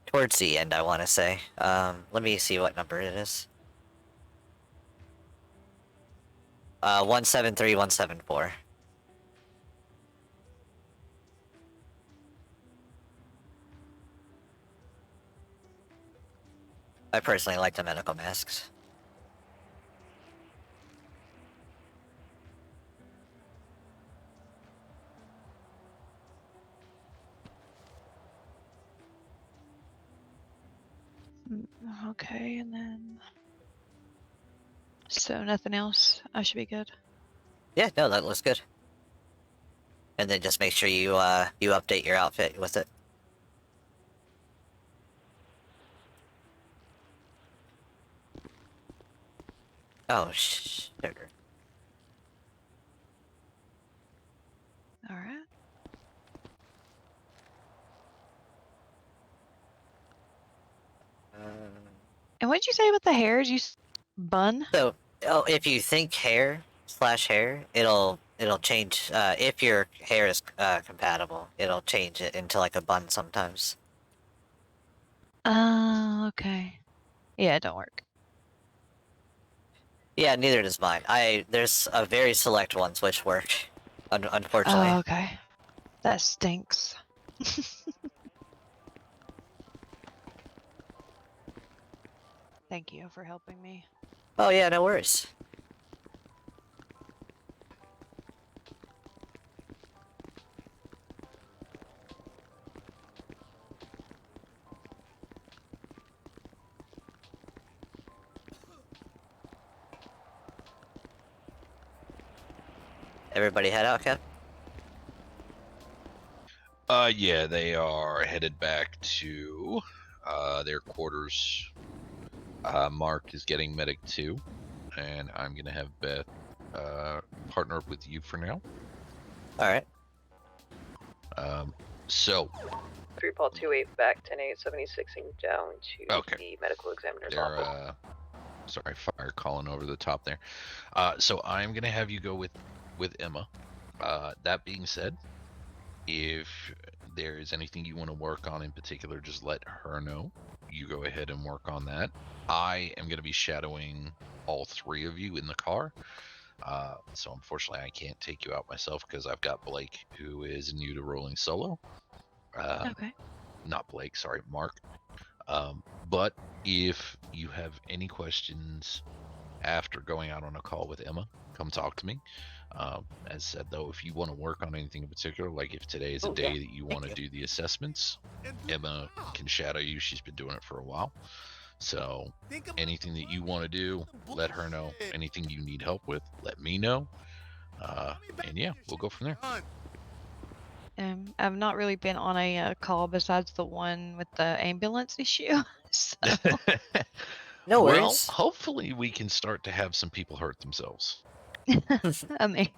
Towards the end, I want to say. Let me see what number it is. 173, 174. I personally like the medical masks. Okay, and then... So nothing else? I should be good. Yeah, no, that looks good. And then just make sure you you update your outfit with it. Oh, sugar. Alright. And what did you say about the hairs? Bun? So, if you think hair slash hair, it'll change. If your hair is compatible, it'll change it into like a bun sometimes. Okay. Yeah, it don't work. Yeah, neither does mine. There's a very select ones which work, unfortunately. Oh, okay. That stinks. Thank you for helping me. Oh yeah, no worries. everybody head out, Cap? Yeah, they are headed back to their quarters. Mark is getting medic 2, and I'm gonna have Beth partner up with you for now. All right. So 3-Paul-28 back 10-8-76ing down to the medical examiner's office. Sorry, fire calling over the top there. So I'm gonna have you go with Emma. That being said, if there is anything you want to work on in particular, just let her know. You go ahead and work on that. I am going to be shadowing all 3 of you in the car. So unfortunately, I can't take you out myself because I've got Blake, who is new to rolling solo. Okay. Not Blake, sorry, Mark. But if you have any questions after going out on a call with Emma, come talk to me. As said, though, if you want to work on anything in particular, like if today is a day that you want to do the assessments, Emma can shadow you. She's been doing it for a while. So anything that you want to do, let her know. Anything you need help with, let me know. And yeah, we'll go from there. I've not really been on a call besides the one with the ambulance issue. So. No well, worries. hopefully we can start to have some people hurt themselves. I mean,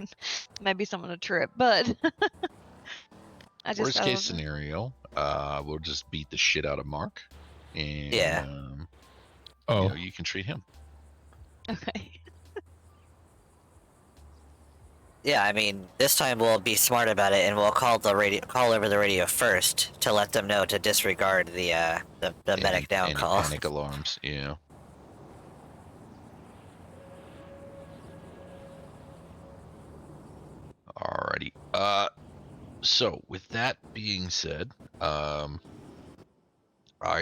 maybe someone a trip, but Worst case scenario, we'll just beat the shit out of Mark, and you know, you can treat him. Okay. Yeah, I mean, this time we'll be smart about it, and we'll call over the radio first to let them know to disregard the medic down any call. Panic alarms, yeah. Alrighty. So with that being said, I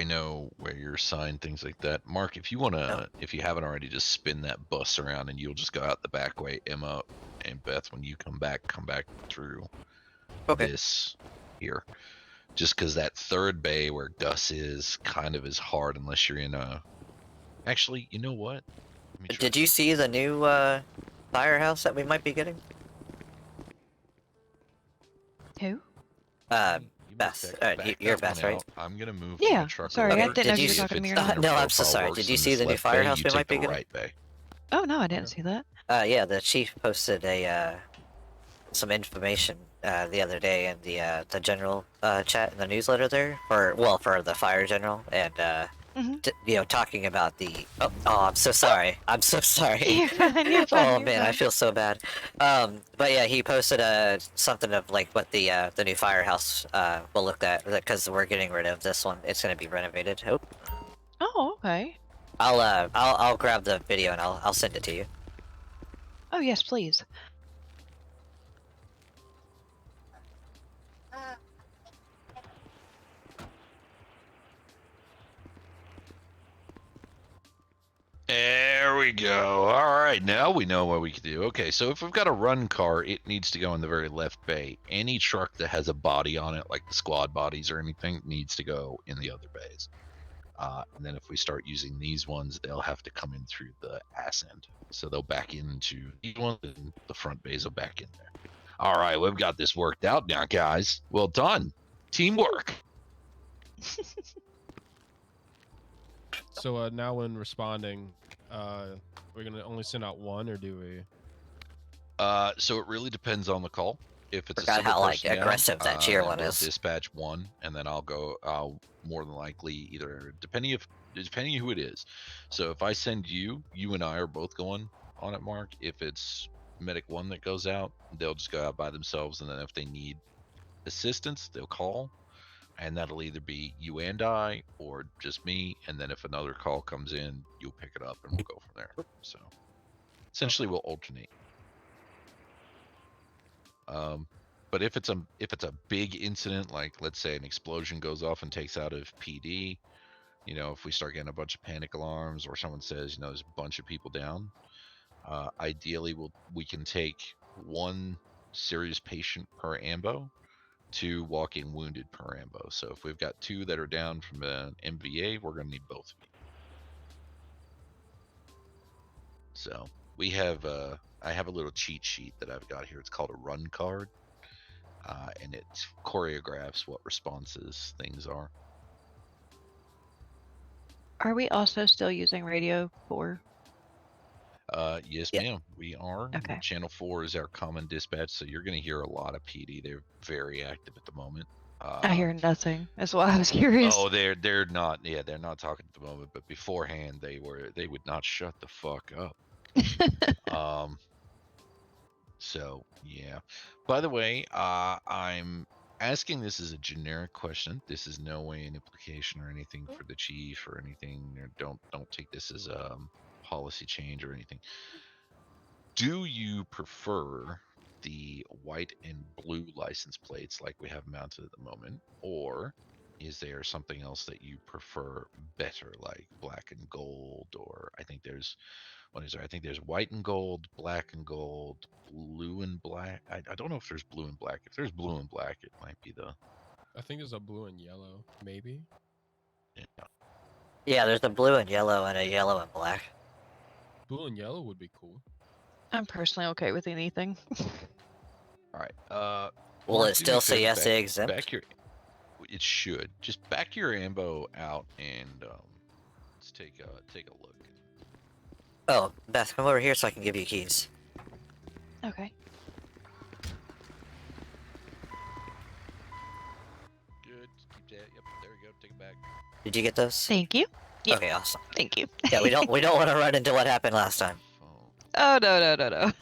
know where you're assigned, things like that. Mark, if you wanna, if you haven't already, just spin that bus around, and you'll just go out the back way. Emma and Beth, when you come back through this here. Just because that third bay where Gus is kind of is hard unless you're in a. Actually, you know what? Did you see the new firehouse that we might be getting? Who? Beth. You're Beth, right? I'm gonna move. Yeah. the truck Sorry, I over. didn't know you were talking to me or not. No, I'm so sorry. Did you see the new firehouse we might be getting? Right bay. Oh no, I didn't see that. Yeah, the chief posted some information the other day in the general chat in the newsletter there, for the fire general, and you know, talking about the. Oh, I'm so sorry. I'm so sorry. You're fine, you're fine, Oh you're man, I fine. feel so bad. But yeah, he posted something of like what the new firehouse will look at, because we're getting rid of this one. It's gonna be renovated. Oh, okay. I'll grab the video and I'll send it to you. Oh yes, please. There we go. All right, now we know what we can do. Okay, so if we've got a run car, it needs to go in the very left bay. Any truck that has a body on it, like the squad bodies or anything, needs to go in the other bays. And then if we start using these ones, they'll have to come in through the ass end. So they'll back into these ones, and the front bays will back in there. All right, we've got this worked out now, guys. Well done. Teamwork. So now when responding, we're gonna only send out one, or do we? So it really depends on the call. If it's Forgot a single how, like, person aggressive that cheer then one we'll is. dispatch one, and then I'll more than likely either depending who it is. So if I send you and I are both going on it, Mark. If it's medic one that goes out, they'll just go out by themselves, and then if they need assistance, they'll call, and that'll either be you and I or just me. And then if another call comes in, you'll pick it up, and we'll go from there. So essentially, we'll alternate. But if it's a big incident, like let's say an explosion goes off and takes out of PD, you know, if we start getting a bunch of panic alarms, or someone says, you know, there's a bunch of people down, ideally we can take one serious patient per ambo, 2 walking wounded per ambo. So if we've got 2 that are down from an MVA, we're gonna need both of you. So we have I have a little cheat sheet that I've got here. It's called a run card, and it choreographs what responses things are. Are we also still using Radio 4? Yes, ma'am, we are. Okay. Channel 4 is our common dispatch, so you're going to hear a lot of PD. They're very active at the moment. I hear nothing. That's why I was curious. Oh, they're not. Yeah, they're not talking at the moment. But beforehand, they would not shut the fuck up. So yeah. By the way, I'm asking this as a generic question. This is no way an implication or anything for the chief or anything. Or don't take this as a policy change or anything. Do you prefer the white and blue license plates like we have mounted at the moment, or is there something else that you prefer better, like black and gold? Or I think there's I think there's white and gold, black and gold, blue and black. I don't know if there's blue and black. If there's blue and black, it might be the. I think there's a blue and yellow, maybe. Yeah. Yeah, there's a blue and yellow and a yellow and black. Blue and yellow would be cool. I'm personally okay with anything. All right. Will Mark, it still say yes, they exempt? It should. Just back your ambo out and let's take a look. Oh, Beth, come over here so I can give you keys. Okay. Good. Keep that. Yep. There we go. Take it back. Did you get those? Thank you. Yep. Okay, awesome. Thank you. Yeah, we don't want to run into what happened last time. Oh no. Okay.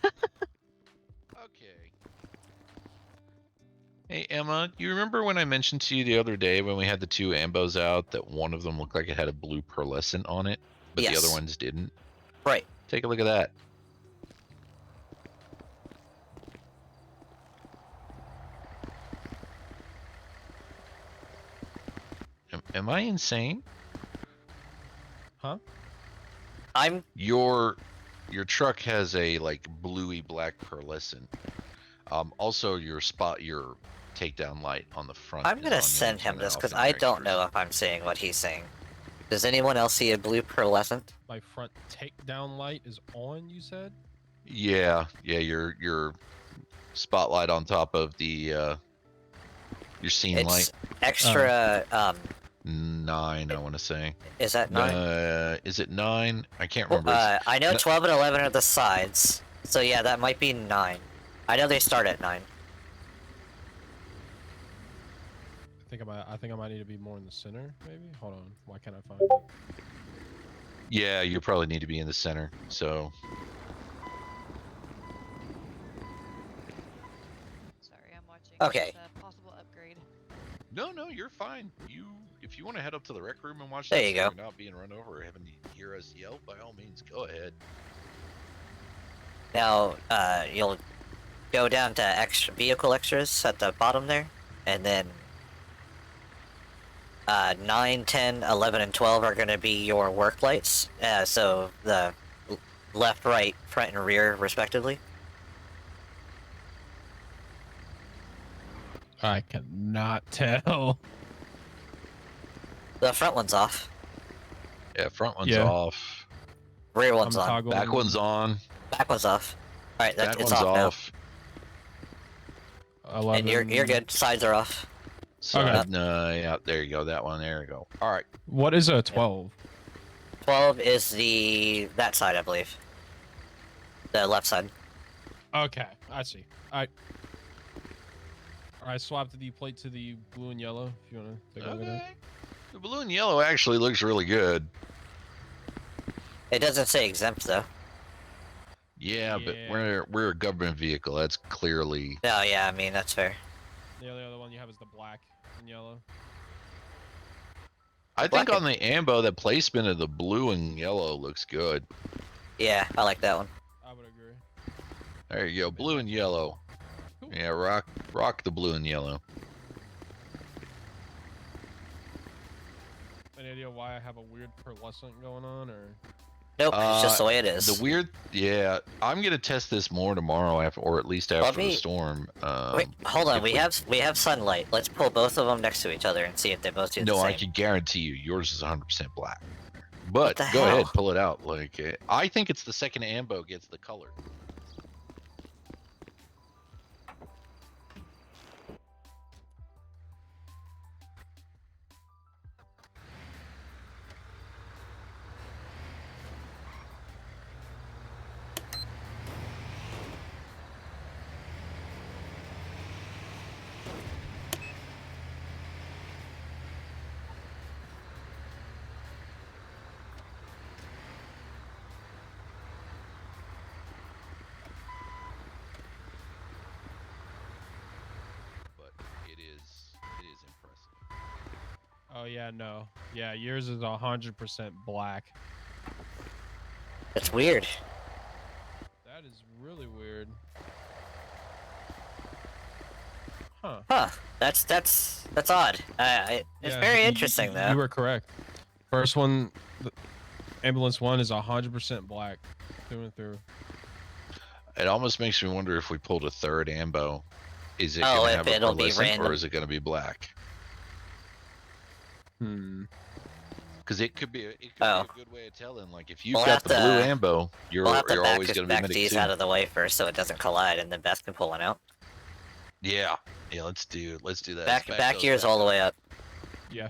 Hey Emma, you remember when I mentioned to you the other day when we had the two ambos out that one of them looked like it had a blue pearlescent on it, but the other ones didn't? Right. Take a look at that. Am I insane? Huh? Your truck has a like bluey black pearlescent. Also your takedown light on the front. I'm gonna send him this because I don't know if I'm saying what he's saying. Does anyone else see a blue pearlescent? My front takedown light is on, you said? Yeah, your spotlight on top of the your scene light. Extra 9, I want to say. Is that 9? Is it 9? I can't remember. I know 12 and 11 are the sides, so yeah, that might be 9. I know they start at 9. I think I might need to be more in the center, maybe? Hold on. Why can't I find it? Yeah, you probably need to be in the center, so. Sorry, I'm watching. Okay. Possible upgrade. No, you're fine. If you want to head up to the rec room and watch there that you go. without being run over or having to hear us yell, by all means, go ahead. Now, you'll go down to vehicle extras at the bottom there, and then 9, 10, 11, and 12 are going to be your work lights. So the left, right, front, and rear, respectively. I cannot tell. The front one's off. Yeah, front one's off. Rear one's on. Back one's on. Back one's off. All right, Back it's one's off now. And you're good. Sides are off. Side, yeah, there you go. That one. There you go. All right. What is a 12? 12 is that side, I believe. The left side. Okay, I see. Alright, swap the plate to the blue and yellow if you want to take a look at that. The blue and yellow actually looks really good. It doesn't say exempt though. Yeah, but we're a government vehicle. That's clearly. No, yeah, I mean that's fair. The other one you have is the black and yellow. I think on the ambo, the placement of the blue and yellow looks good. Yeah, I like that one. I would agree. There you go, blue and yellow. Yeah, rock the blue and yellow. Any idea why I have a weird pearlescent going on, or? Nope, it's just the way it is. The weird, yeah. I'm gonna test this more tomorrow, or at least after the storm. Wait, hold on. We have sunlight. Let's pull both of them next to each other and see if they both do the same. No, I can guarantee you, yours is 100% black. But the go hell? ahead, pull it out. Like I think it's the second ambo gets the color. Oh yeah, no. Yeah, yours is 100% black. That's weird. That is really weird. Huh. Huh. That's odd. It's very interesting though. You were correct. First one, ambulance 1 is 100% black, through and through. It almost makes me wonder if we pulled a third ambo, is it Oh, going to if have a it'll be pearlescent random. or is it going to be black? Because it could be a good way of telling. Like if you've We'll got have the blue to- ambo, We'll have to you're back, always going to be back medic these 2. out of the way first so it doesn't collide, and then Beth can pull one out. Yeah, let's do that. Back Let's back those gears all the way up. Yeah.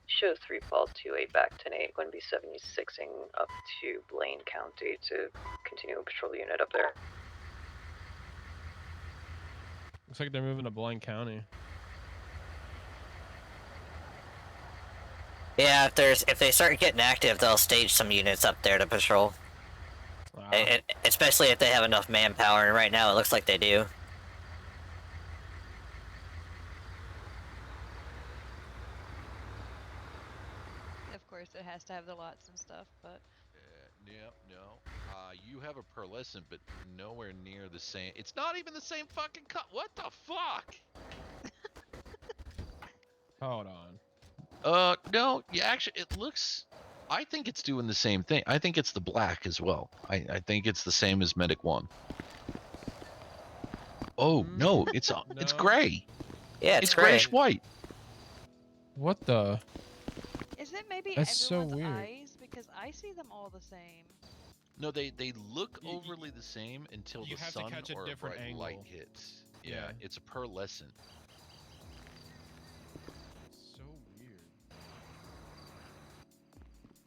Show 3 fall 28 back 10-8. Going to be 76ing up to Blaine County to continue a patrol unit up there. Looks like they're moving to Blaine County. Yeah, if they start getting active, they'll stage some units up there to patrol. Wow. Especially if they have enough manpower, and right now it looks like they do. Of course, it has to have the lots and stuff, but. No. You have a pearlescent, but nowhere near the same. It's not even the same fucking cut. What the fuck? Hold on. No. Yeah, actually, it looks. I think it's doing the same thing. I think it's the black as well. I think it's the same as Medic 1. Oh no, it's gray. Yeah, it's grayish white. What the? Is it maybe That's so everyone's weird. eyes? Because I see them all the same. No, they look overly the same until you the have to sun catch a or a different bright angle. light hits. Yeah, Yeah. it's a pearlescent. So weird.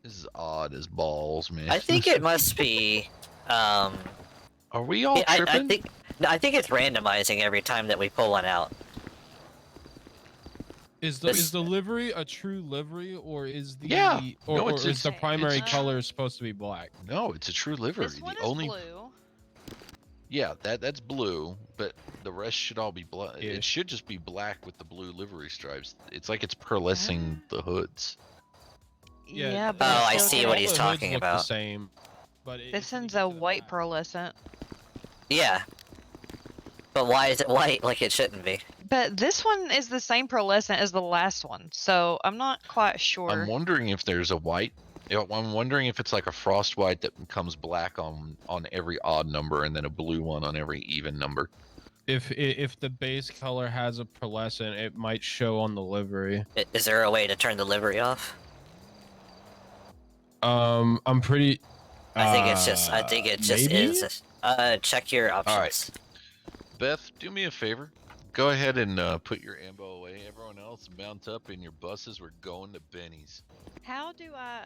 This is odd as balls, man. I think it must be. Are we all tripping? I think it's randomizing every time that we pull one out. Is the livery a true livery, or is the No, or it's is the primary it's- color supposed to be black? No, it's a true livery. This one the is only blue. Yeah, that's blue, but the rest should all be black. It should just be black with the blue livery stripes. It's like it's pearlescing the hoods. Yeah, Oh, I still see do what it. he's The hoods talking look the about. same, but This one's a white pearlescent. Yeah. But why is it white like it shouldn't be? But this one is the same pearlescent as the last one, so I'm not quite sure. I'm wondering if there's a white. I'm wondering if it's like a frost white that becomes black on every odd number and then a blue one on every even number. If the base color has a pearlescent, it might show on the livery. Is there a way to turn the livery off? I'm pretty. I think it just maybe? is. Check your options. All right. Beth, do me a favor. Go ahead and put your ambo away. Everyone else, mount up in your buses. We're going to Benny's. How do I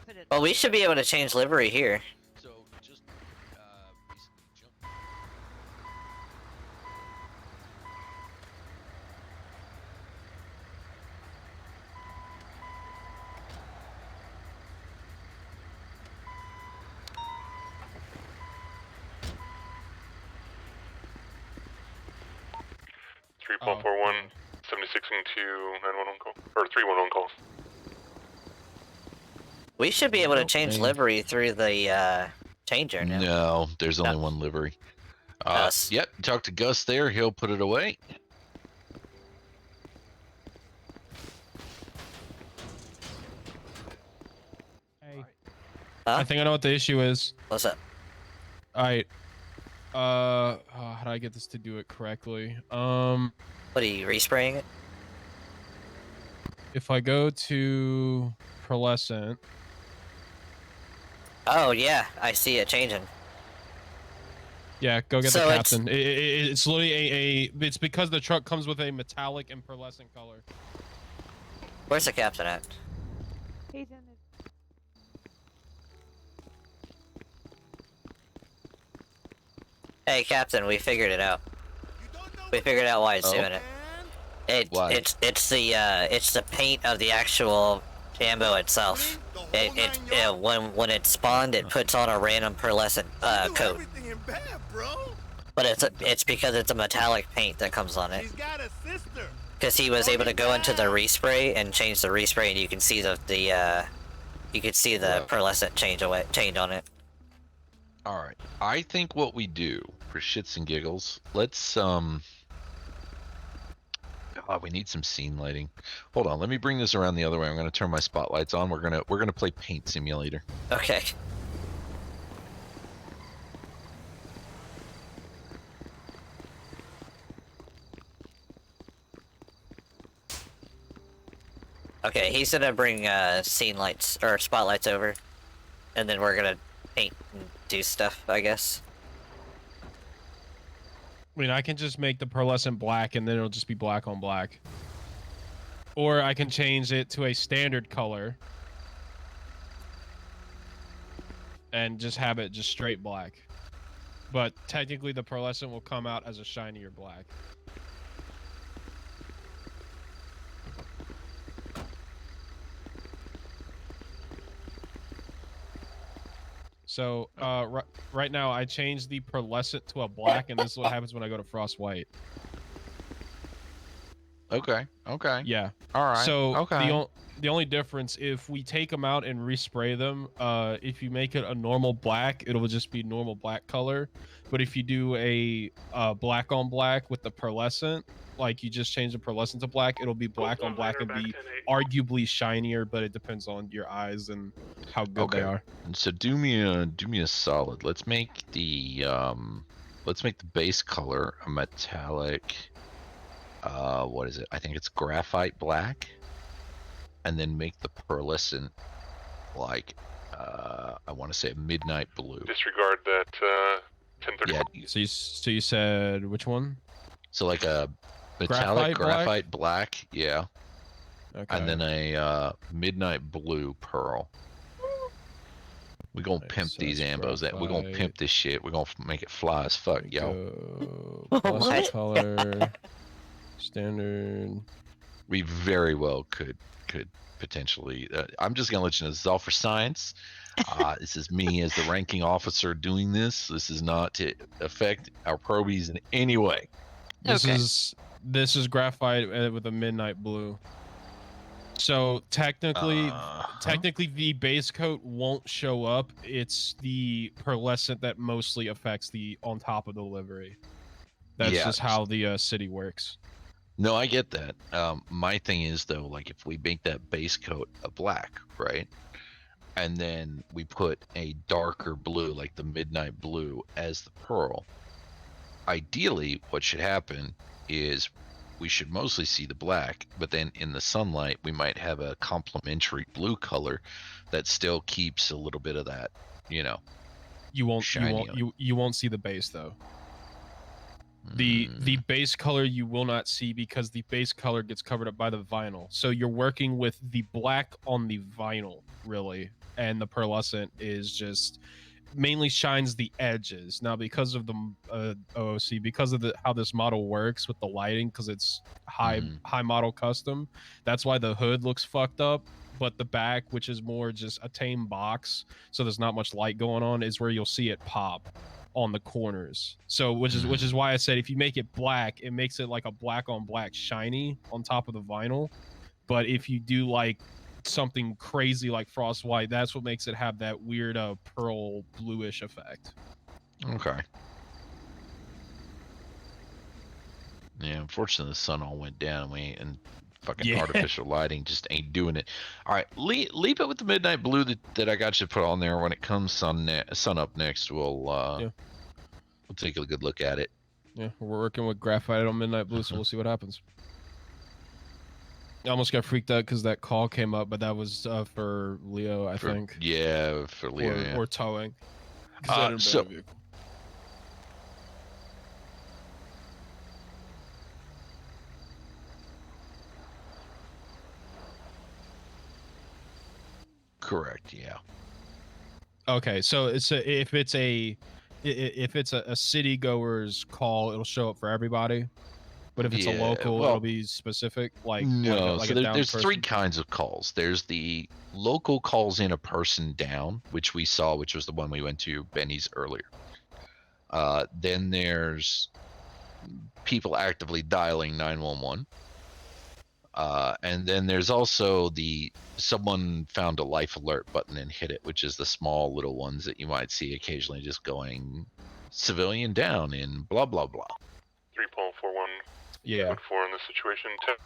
put it? Well, we should be able to change livery here. So just basically jump. 3.41, 76ing to 911 call, or 311 calls. We should be able to change livery through the changer now. No, there's only one livery. Gus. Yep, talk to Gus there. He'll put it away. Hey. Huh? I think I know what the issue is. What's up? All right. How do I get this to do it correctly? What are you respraying it? If I go to pearlescent. Oh yeah, I see it changing. Yeah, go get So the it's- captain. It's literally it's because the truck comes with a metallic and pearlescent color. Where's the captain at? He's in his... Hey, Captain, we figured it out. We figured out why it's doing it. Why? It's the paint of the actual Jambo itself. When it spawned, it puts on a random pearlescent coat. But it's because it's a metallic paint that comes on it. Because he was able to go into the respray and change the respray, and you can see the pearlescent change on it. All right. I think what we do for shits and giggles, let's we need some scene lighting. Hold on, let me bring this around the other way. I'm gonna turn my spotlights on. We're gonna play Paint Simulator. Okay. Okay, he's gonna bring scene lights or spotlights over, and then we're gonna paint and do stuff, I guess. I mean, I can just make the pearlescent black, and then it'll just be black on black. Or I can change it to a standard color and just have it just straight black. But technically, the pearlescent will come out as a shinier black. So right now, I changed the pearlescent to a black, and this is what happens when I go to frost white. Okay. Okay. Yeah. All right. So okay. the only difference, if we take them out and respray them, if you make it a normal black, it'll just be normal black color. But if you do a black on black with the pearlescent, like you just change the pearlescent to black, it'll be black on black and be arguably shinier. But it depends on your eyes and how good they are. So do me a solid. Let's make the base color a metallic. What is it? I think it's graphite black, and then make the pearlescent like I want to say a midnight blue. Disregard that 1030. Yeah. So you said which one? So like a metallic Graphite black, yeah. Okay. And then a midnight blue pearl. We're gonna pimp these ambos. We're gonna pimp this shit. We're gonna make it fly as fuck, yo. Pearlescent color. Standard. We very well could potentially. I'm just gonna let you know this is all for science. This is me as the ranking officer doing this. This is not to affect our probies in any way. This is graphite with a midnight blue. So technically, the base coat won't show up. It's the pearlescent that mostly affects the on top of the livery. That's just how the city works. No, I get that. My thing is though, like if we make that base coat a black, right? And then we put a darker blue, like the midnight blue, as the pearl. Ideally, what should happen is we should mostly see the black, but then in the sunlight, we might have a complementary blue color that still keeps a little bit of that, you know. You won't see the base though. The base color you will not see because the base color gets covered up by the vinyl. So you're working with the black on the vinyl, really, and the pearlescent is just mainly shines the edges. Now, because of the OOC, because of how this model works with the lighting, because it's high model custom, that's why the hood looks fucked up. But the back, which is more just a tame box, so there's not much light going on, is where you'll see it pop on the corners. So which is why I said if you make it black, it makes it like a black on black shiny on top of the vinyl. But if you do like something crazy like frost white, that's what makes it have that weird pearl bluish effect. Okay. Yeah, unfortunately the sun all went down and fucking artificial lighting just ain't doing it. All right, leave it with the midnight blue that I got you to put on there. When it comes sun up next, we'll take a good look at it. Yeah, we're working with graphite on midnight blue, so we'll see what happens. I almost got freaked out because that call came up, but that was for Leo, I think. Yeah, for Leo. Or towing. 'Cause I didn't So, buy a vehicle. correct. Yeah. Okay, so if it's a city goer's call, it'll show up for everybody. But if it's a local, it'll be specific, like no. like So a down there's person. 3 kinds of calls. There's the local calls in a person down, which we saw, which was the one we went to Benny's earlier. Then there's people actively dialing 911. And then there's also the someone found a life alert button and hit it, which is the small little ones that you might see occasionally just going civilian down in blah, blah, blah. 3.41. Yeah. Code 4 in this situation. 10.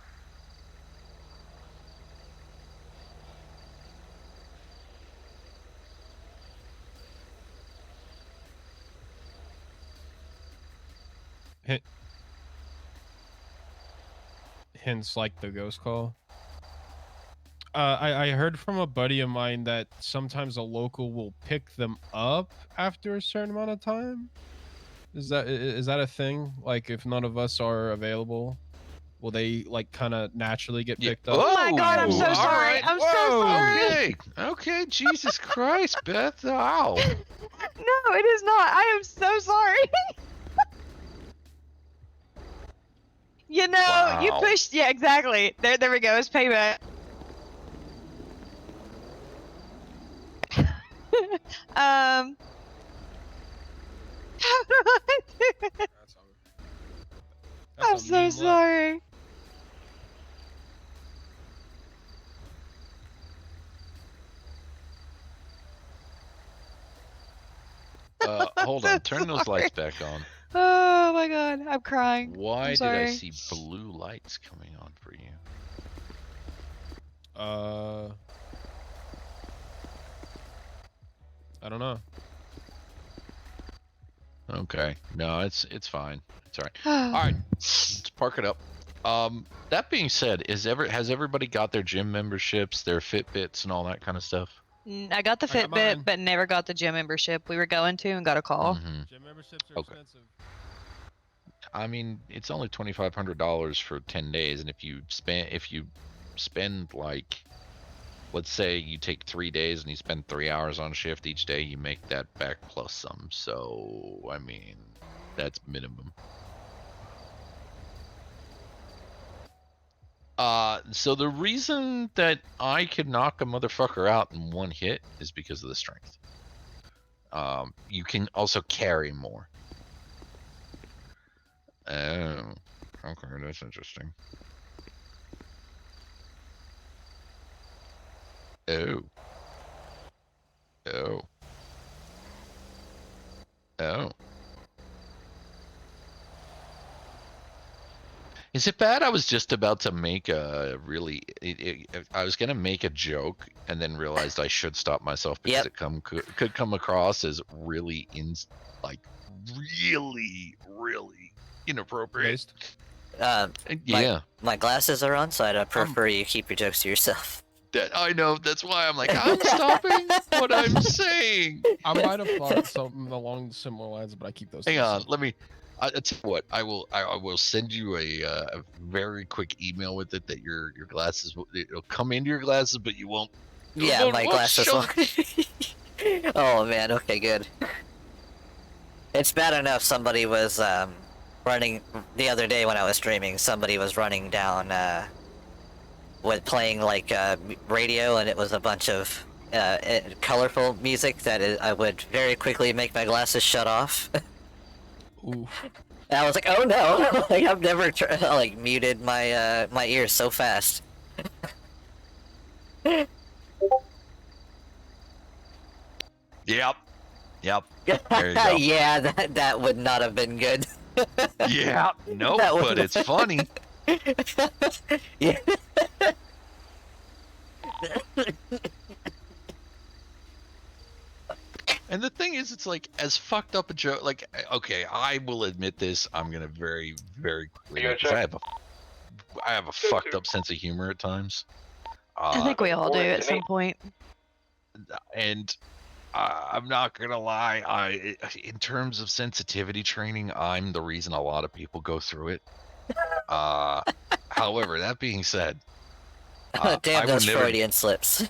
Hence, like the ghost call. I heard from a buddy of mine that sometimes a local will pick them up after a certain amount of time. Is that a thing? Like, if none of us are available, will they like kind of naturally get picked up? Oh my God! I'm so sorry. Right. I'm so sorry. Okay. Jesus Christ, Beth. Wow. No, it is not. I am so sorry. You know, you pushed. Yeah, exactly. There we go. It's payback. How do I do it? I'm so sorry. Hold on. Turn those lights back on. Oh my God, I'm crying. Why I'm did I sorry. see blue lights coming on for you? I don't know. Okay. No, it's fine. It's all right. All right. Let's park it up. That being said, has everybody got their gym memberships, their Fitbits, and all that kind of stuff? I got the Fitbit, but never got the gym membership. We were going to and got a call. Gym memberships are expensive. I mean, it's only $2,500 for 10 days, and if you spend like, let's say you take 3 days and you spend 3 hours on shift each day, you make that back plus some. So, I mean, that's minimum. So the reason that I could knock a motherfucker out in one hit is because of the strength. You can also carry more. Oh, okay, that's interesting. Oh. Oh. Oh. Is it bad? I was just about to make a really. I was gonna make a joke and then realized I should stop myself because it could come across as really really inappropriate. Yeah. My glasses are on, so I'd prefer you keep your jokes to yourself. I know. That's why I'm like, I'm stopping what I'm saying. I might have thought something along similar lines, but I keep those. Hang on, let me. I tell you what, I will send you a very quick email with it that your glasses it'll come into your glasses, but you won't. Yeah, my glasses will. Oh man, okay, good. It's bad enough somebody was running the other day when I was streaming. Somebody was running down with playing like radio, and it was a bunch of colorful music that I would very quickly make my glasses shut off. Ooh. And I was like, oh no! Like I've never muted my my ears so fast. Yep. There you go. Yeah, that would not have been good. Yeah. No, but it's funny. Yeah. And the thing is, it's like as fucked up a joke. Like, okay, I will admit this. I'm gonna very, very quickly. You gonna check? I have a I have a fucked up sense of humor at times. I think we all do at some point. And I'm not gonna lie. In terms of sensitivity training, I'm the reason a lot of people go through it. However, that being said, damn those Freudian slips.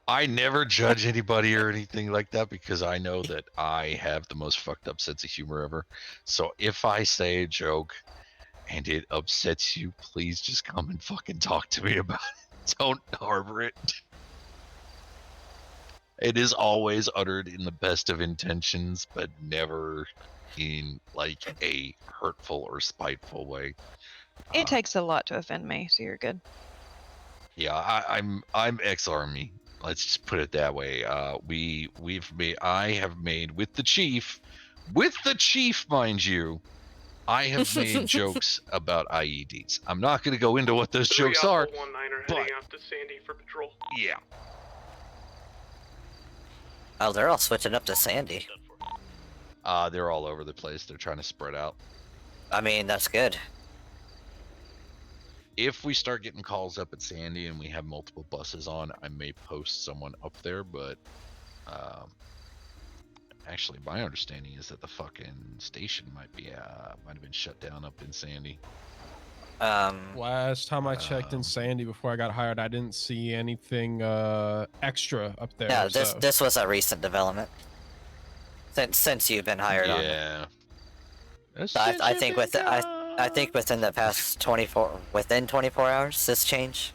I never judge anybody or anything like that because I know that I have the most fucked up sense of humor ever. So if I say a joke and it upsets you, please just come and fucking talk to me about it. Don't harbor it. It is always uttered in the best of intentions, but never in like a hurtful or spiteful way. It takes a lot to offend me, so you're good. Yeah, I'm ex-army. Let's just put it that way. I have made with the chief, mind you, I have made jokes about IEDs. I'm not going to go into what those jokes are. 19 are but heading out to Sandy for patrol. Yeah. Oh, they're all switching up to Sandy. They're all over the place. They're trying to spread out. I mean, that's good. If we start getting calls up at Sandy and we have multiple buses on, I may post someone up there, but actually my understanding is that the fucking station might have been shut down up in Sandy. Last time I checked in Sandy before I got hired, I didn't see anything extra up there. Yeah, so. this was a recent development. Since you've been hired on. Yeah. I think within the past 24 hours this changed.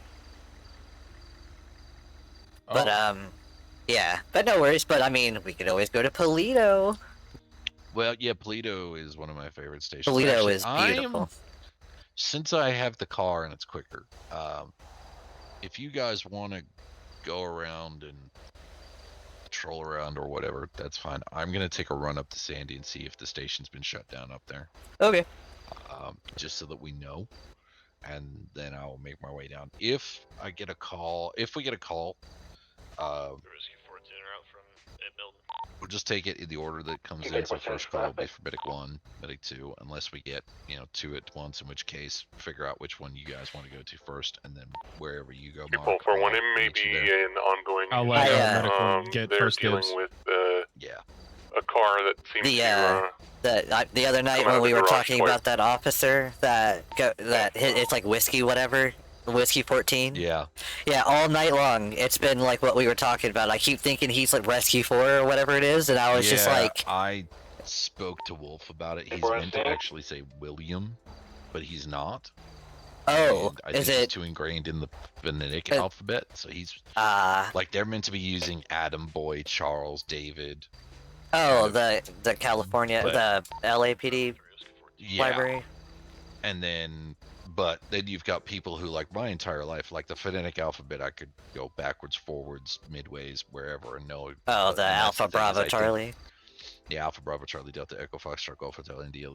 But yeah, but no worries. But I mean, we could always go to Polito. Well, yeah, Polito is one of my favorite stations. Polito is beautiful. Since I have the car and it's quicker, if you guys want to go around and patrol around or whatever, that's fine. I'm gonna take a run up to Sandy and see if the station's been shut down up there. Okay. Just so that we know, and then I'll make my way down. If we get a call, The Rescue 14 are out from Milton. we'll just take it in the order that comes in. So first call will be for medic 1, medic 2, unless we get 2 at once, in which case figure out which one you guys want to go to first, and then wherever you go. People for one, it may be an ongoing. I'll let medic 1 get they're first dealing dibs. with yeah, a car that seems the other night when we were talking about that officer it's like whiskey whatever. Whiskey 14. Yeah. Yeah, all night long. It's been like what we were talking about. I keep thinking he's like Rescue 4 or whatever it is, and I was just like... I spoke to Wolf about it. He's meant to actually say William, but he's not. Oh, and I think he's too ingrained in the phonetic alphabet, so he's... like, they're meant to be using Adam, Boy, Charles, David... Oh, the California, the LAPD library. And then, but then you've got people who, like my entire life, like the phonetic alphabet, I could go backwards, forwards, midways, wherever, and know. Oh, the Alpha Bravo Charlie. Yeah, Alpha Bravo Charlie Delta Echo Foxtrot Golf Hotel India,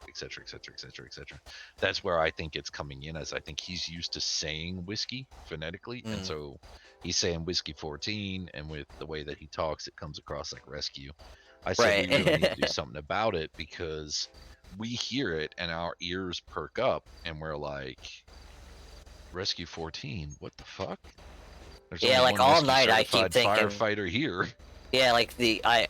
etc., etc., etc., etc. That's where I think it's coming in, as I think he's used to saying whiskey phonetically, and so he's saying whiskey 14, and with the way that he talks, it comes across like rescue. I said we really need to do something about it, because we hear it and our ears perk up, and we're like, Rescue 14, what the fuck? There's yeah, only like one all rescue night I keep thinking firefighter here. Yeah, like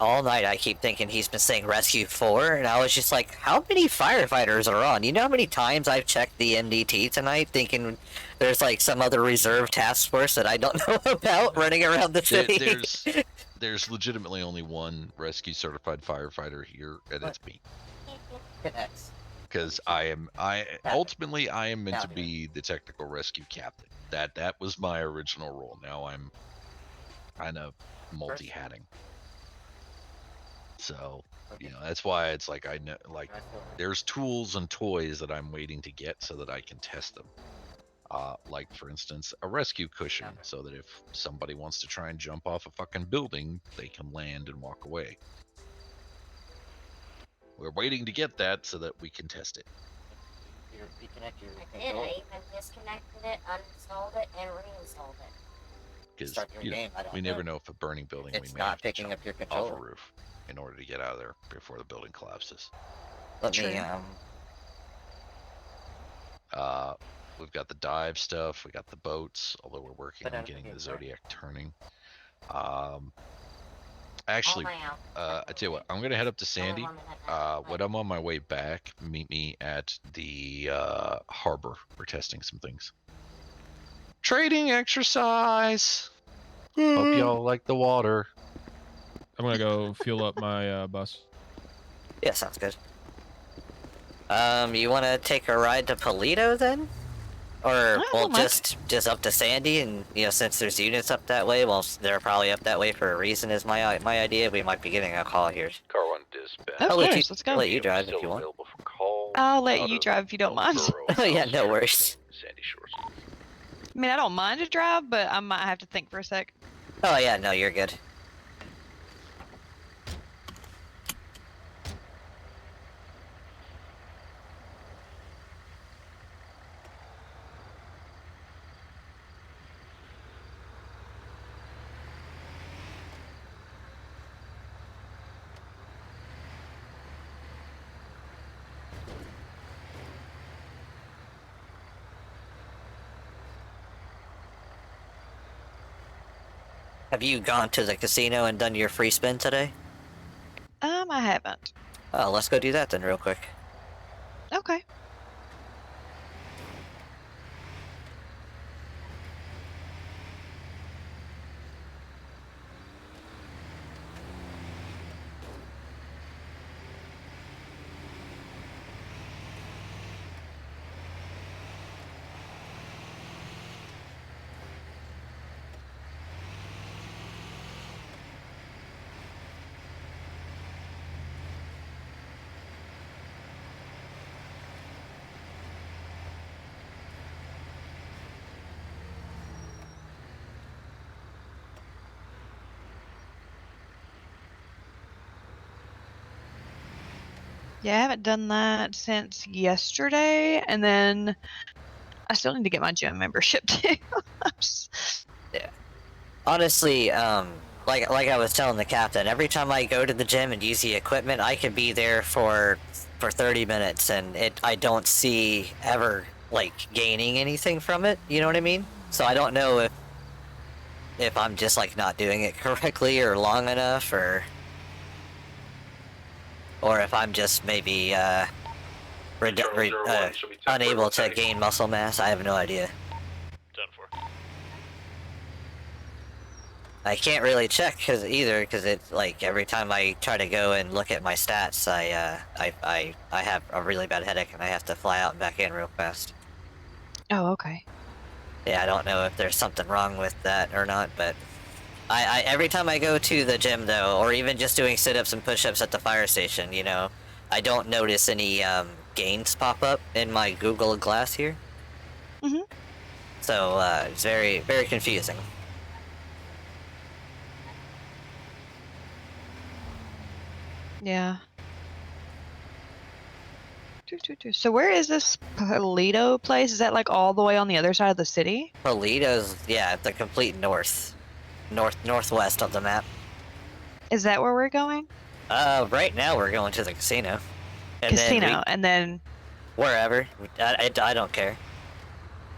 all night I keep thinking he's been saying Rescue 4, and I was just like, how many firefighters are on? You know how many times I've checked the NDT tonight thinking there's like some other reserve task force that I don't know about running around the city? There's legitimately only one rescue certified firefighter here, and it's me. Because I ultimately am meant to be the technical rescue captain. That was my original role. Now I'm kind of multi-hatting. So, that's why it's like I know, like, there's tools and toys that I'm waiting to get so that I can test them. Like, for instance, a rescue cushion, so that if somebody wants to try and jump off a fucking building, they can land and walk away. We're waiting to get that so that we can test it. I did. I even disconnected it, uninstalled it, and reinstalled it. Because we never know if a burning building, we may have to jump off a roof in order to get out of there before the building collapses. We've got the dive stuff. We got the boats. Although we're working on getting the Zodiac turning. Actually, I tell you what, I'm gonna head up to Sandy. When I'm on my way back, meet me at the harbor. We're testing some things. Trading exercise. Hope y'all like the water. I'm gonna go fuel up my bus. Yeah, sounds good. You want to take a ride to Polito then? Or, well, just up to Sandy, and, since there's units up that way, well, they're probably up that way for a reason is my idea. We might be getting a call here. Car 1 dispatch. Of course, let's go. Let you drive if you want. I'll let you drive if you don't mind. Yeah, no worries. Sandy Shores. I mean, I don't mind to drive, but I might have to think for a sec. Oh, yeah, no, you're good. Have you gone to the casino and done your free spin today? I haven't. Oh, let's go do that then real quick. Okay. Yeah, I haven't done that since yesterday, and then I still need to get my gym membership too. Yeah. Honestly, like I was telling the captain, every time I go to the gym and use the equipment, I can be there for 30 minutes, and I don't see ever gaining anything from it. You know what I mean? So I don't know if I'm just not doing it correctly or long enough, or if I'm just maybe unable to gain muscle mass. I have no idea. 10-4. I can't really check because it's every time I try to go and look at my stats, I have a really bad headache and I have to fly out and back in real fast. Oh, okay. Yeah, I don't know if there's something wrong with that or not, but I every time I go to the gym though, or even just doing sit-ups and push-ups at the fire station, I don't notice any gains pop up in my Google Glass here. Mhm. So it's very, very confusing. Yeah. So where is this Polito place? Is that all the way on the other side of the city? Polito's, yeah, the complete northwest of the map. Is that where we're going? Right now we're going to the casino. And then wherever. I don't care.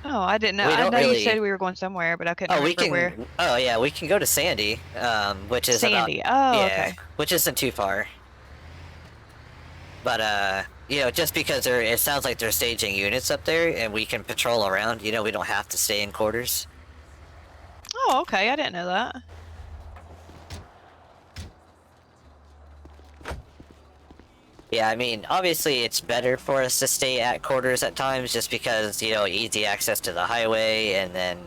Oh, I didn't know. I know you said we were going somewhere, but I couldn't remember where. Oh yeah, we can go to Sandy, which is Sandy. Okay. Which isn't too far. But just because it sounds like they're staging units up there, and we can patrol around. We don't have to stay in quarters. Oh, okay. I didn't know that. Yeah, I mean, obviously it's better for us to stay at quarters at times, just because easy access to the highway, and then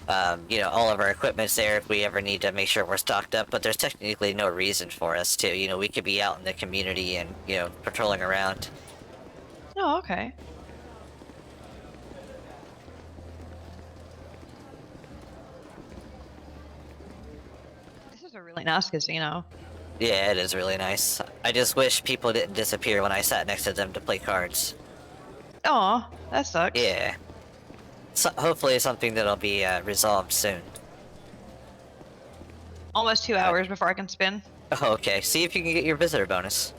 all of our equipment's there if we ever need to make sure we're stocked up. But there's technically no reason for us to. We could be out in the community and patrolling around. Oh, okay. This is a really nice casino. Yeah, it is really nice. I just wish people didn't disappear when I sat next to them to play cards. Aw, that sucks. Yeah. So hopefully something that'll be resolved soon. Almost 2 hours before I can spin. Oh, okay. See if you can get your visitor bonus.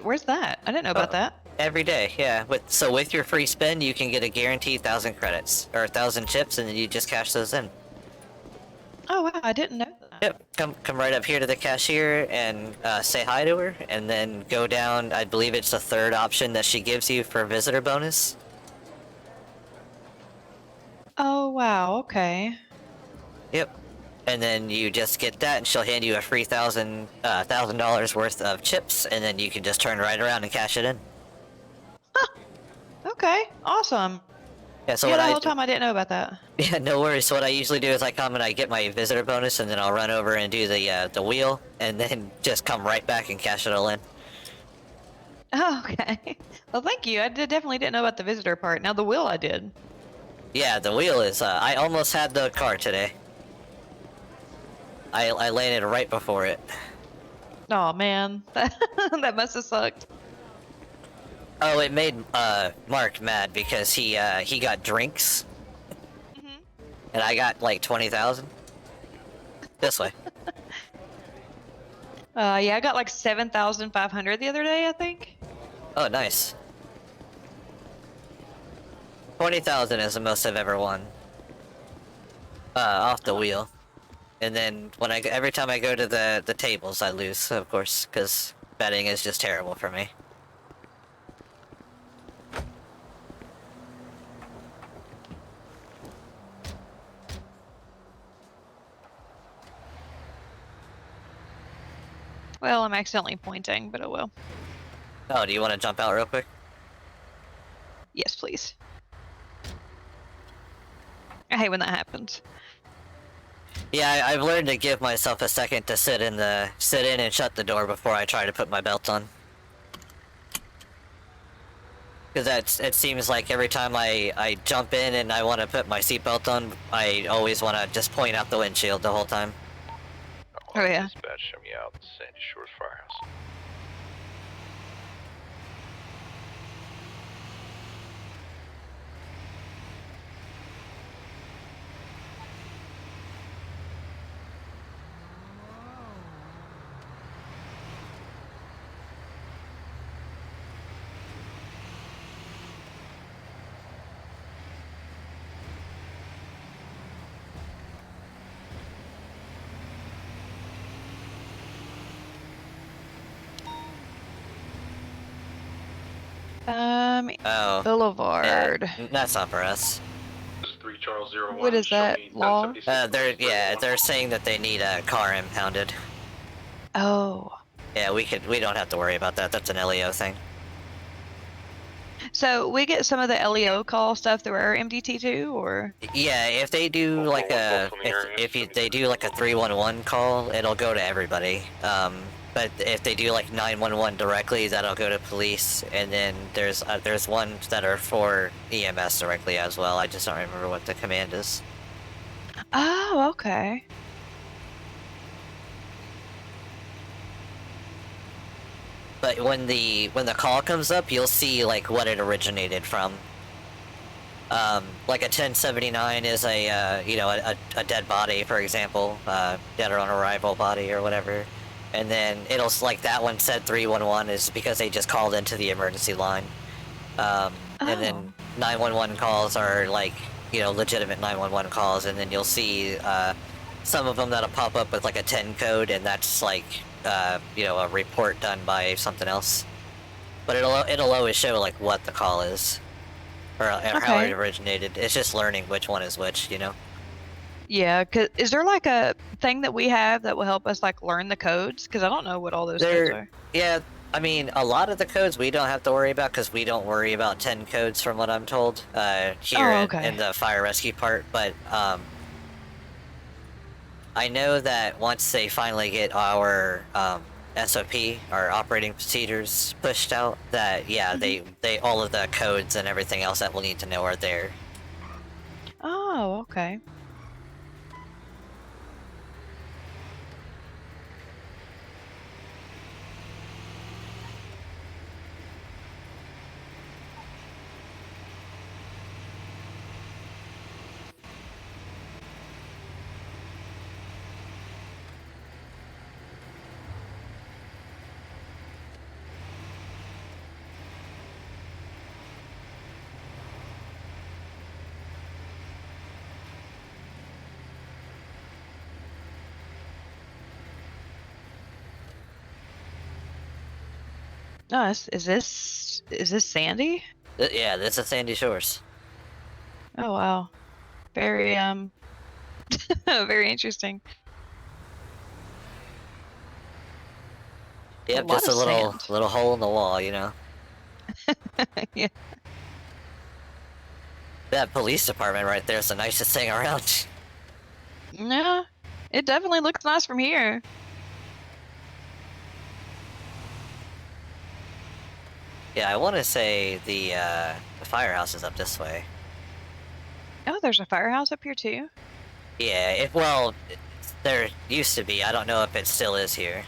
Where's that? I didn't know about that. Every day, yeah. With your free spin, you can get a guaranteed 1,000 credits or 1,000 chips, and then you just cash those in. Oh wow, I didn't know that. Yep, come right up here to the cashier and say hi to her, and then go down. I believe it's the third option that she gives you for visitor bonus. Oh wow, okay. Yep. And then you just get that, and she'll hand you a free $1,000 worth of chips, and then you can just turn right around and cash it in. Okay, awesome. Yeah. So yeah, what the I whole time I didn't know about that. Yeah, no worries. So what I usually do is I come and I get my visitor bonus, and then I'll run over and do the wheel, and then just come right back and cash it all in. Oh, okay. Well, thank you. Definitely didn't know about the visitor part. Now the will I did. Yeah, the wheel is. I almost had the car today. I landed right before it. Oh man, that must have sucked. Oh, it made Mark mad because he got drinks, and I got like 20,000. This way. Yeah, I got like 7,500 the other day, I think. Oh, nice. 20,000 is the most I've ever won. Off the wheel. And then every time I go to the tables, I lose, of course, because betting is just terrible for me. Well, I'm accidentally pointing, but oh well. Oh, do you want to jump out real quick? Yes, please. I hate when that happens. Yeah, I've learned to give myself a second to sit in and shut the door before I try to put my belt on. Because it seems like every time I jump in and I want to put my seatbelt on, I always want to just point out the windshield the whole time. Oh yeah. Dispatch, show me out Sandy Shores Firehouse. Oh. Boulevard. Yeah, that's not for us. 3 Charles 01. What is that? Law? They're saying that they need a car impounded. Oh. Yeah, we don't have to worry about that. That's an LEO thing. So we get some of the LEO call stuff through our MDT too, or? Yeah, if they do like they do like a 311 call, it'll go to everybody. But if they do like 911 directly, that'll go to police, and then there's ones that are for EMS directly as well. I just don't remember what the command is. Oh, okay. But when the call comes up, you'll see like what it originated from. Like a 1079 is a dead body, for example, dead or on arrival body or whatever. And then it'll, like that one said 311 is because they just called into the emergency line. And then 911 calls are like, legitimate 911 calls, and then you'll see some of them that'll pop up with like a 10 code, and that's like, a report done by something else. But it'll always show like what the call is, or how it originated. It's just learning which one is which, Yeah, is there like a thing that we have that will help us like learn the codes? Because I don't know what all those codes are. Yeah, I mean, a lot of the codes we don't have to worry about because we don't worry about 10 codes from what I'm told here in the fire rescue part. But I know that once they finally get our SOP, our operating procedures pushed out, that they all of the codes and everything else that we'll need to know are there. Oh, okay. No, is this Sandy? Yeah, this is Sandy Shores. Oh wow, very very interesting. Yep, just a little hole in the wall, you know. Yeah. That police department right there is the nicest thing around. Yeah, it definitely looks nice from here. Yeah, I want to say the firehouse is up this way. Oh, there's a firehouse up here too. Yeah, there used to be. I don't know if it still is here.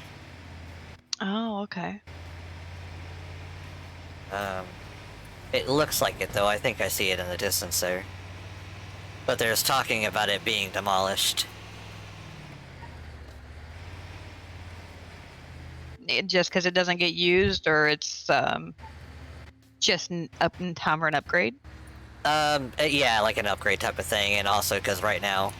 Oh, okay. It looks like it though. I think I see it in the distance there. But there's talking about it being demolished. Just because it doesn't get used, or it's just up in time for an upgrade? Yeah, like an upgrade type of thing, and also because right now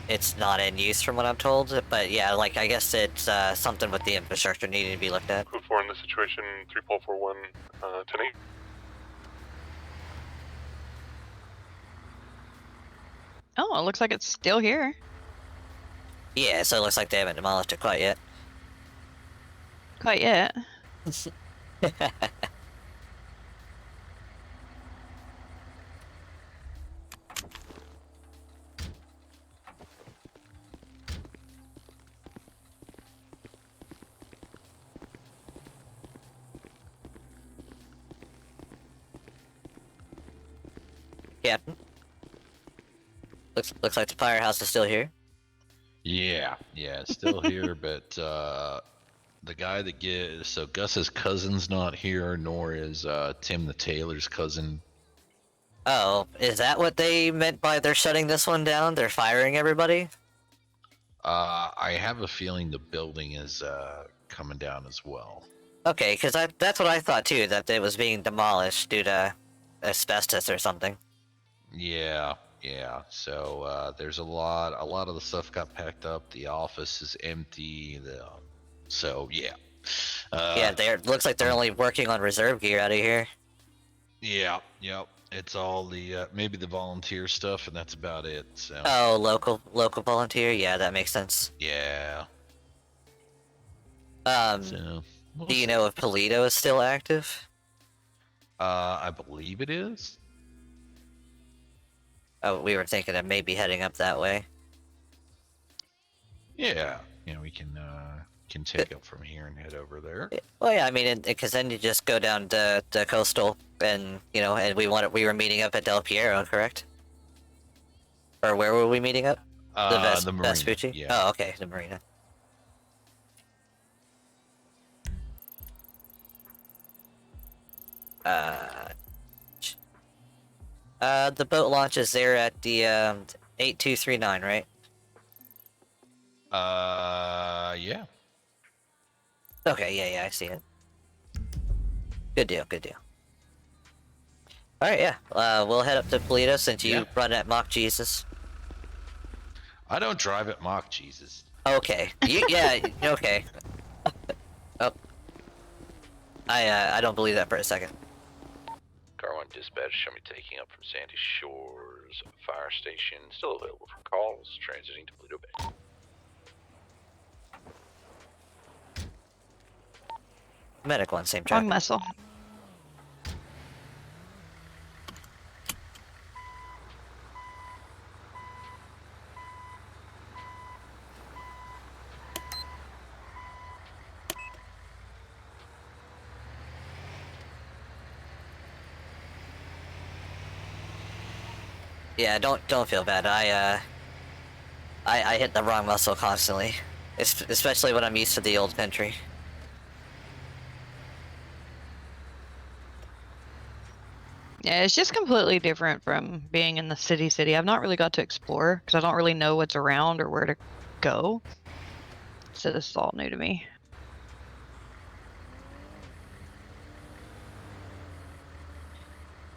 it's not in use from what I'm told. But yeah, like I guess it's something with the infrastructure needing to be looked at. Code 4 in this situation, 3441, 10-8. Oh, it looks like it's still here. Yeah, so it looks like they haven't demolished it quite yet. Quite yet. Yeah. Looks like the firehouse is still here. Yeah, it's still here, but the guy that so Gus's cousin's not here, nor is Tim the Taylor's cousin. Oh, is that what they meant by they're shutting this one down? They're firing everybody? I have a feeling the building is coming down as well. Okay, because that's what I thought too, that it was being demolished due to asbestos or something. Yeah. So there's a lot of the stuff got packed up. The office is empty. So yeah. Yeah, looks like they're only working on reserve gear out of here. Yeah. It's all the maybe the volunteer stuff, and that's about it. So. Oh, local volunteer. Yeah, that makes sense. Yeah. Do you know if Polito is still active? I believe it is. Oh, we were thinking of maybe heading up that way. Yeah, we can take up from here and head over there. Well, yeah, I mean, because then you just go down to coastal, and and we were meeting up at Del Piero, correct? Or where were we meeting up? The marina. Vespucci? Yeah. Oh, okay, the marina. The boat launch is there at the 8239, right? Yeah. Okay, yeah, I see it. Good deal. Alright, yeah. We'll head up to Polito since you run at Mock Jesus. I don't drive at Mock Jesus. Okay. Yeah, okay. Oh. I don't believe that for a second. Car 1 dispatch, show me taking up from Sandy Shores Fire Station. Still available for calls, transiting to Polito Bay. Medic 1, same track. Wrong muscle. Yeah, don't feel bad. I hit the wrong muscle constantly, especially when I'm used to the old country. Yeah, it's just completely different from being in the city. I've not really got to explore because I don't really know what's around or where to go. So this is all new to me.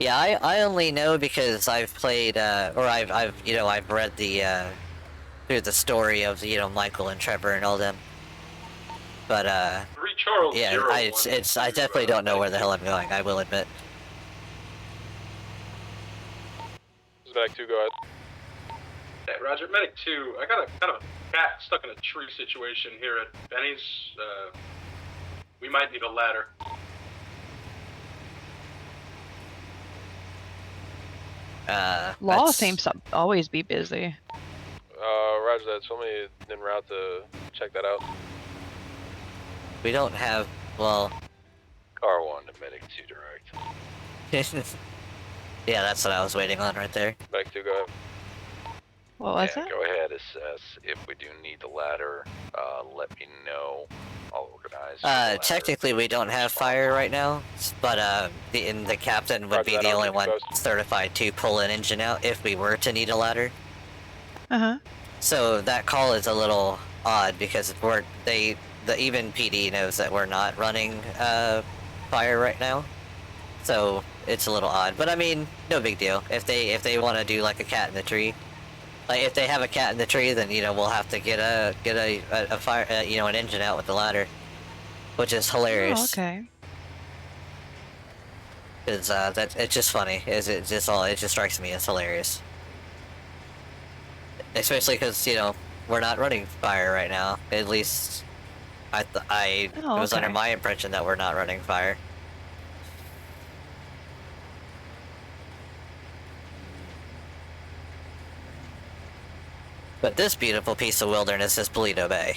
Yeah, I only know because I've played, or I've read the, through the story of, Michael and Trevor and all them. But, Charles. Yeah, I definitely don't know where the hell I'm going. I will admit. Medic 2, go ahead. Hey, Roger, Medic 2, I got a kind of a cat stuck in a tree situation here at Benny's. We might need a ladder. Law seems to always be busy. Roger that. Somebody en route to check that out. We don't have, well... Car 1 to Medic 2 direct. Yeah, that's what I was waiting on right there. Medic 2, go ahead. What was Go ahead, assess. If we do need the ladder, let me know. I'll organize. Technically we don't have fire right now, but the captain would be the only one certified to pull an engine out if we were to need a ladder. So that call is a little odd because even PD knows that we're not running fire right now. So it's a little odd, but I mean, no big deal. If they want to do like a cat in the tree, like if they have a cat in the tree, then we'll have to get a fire, an engine out with the ladder, which is hilarious. Oh, okay. It's it's just funny. It just strikes me as hilarious, especially because we're not running fire right now. At least it was under my impression that we're not running fire. But this beautiful piece of wilderness is Polito Bay.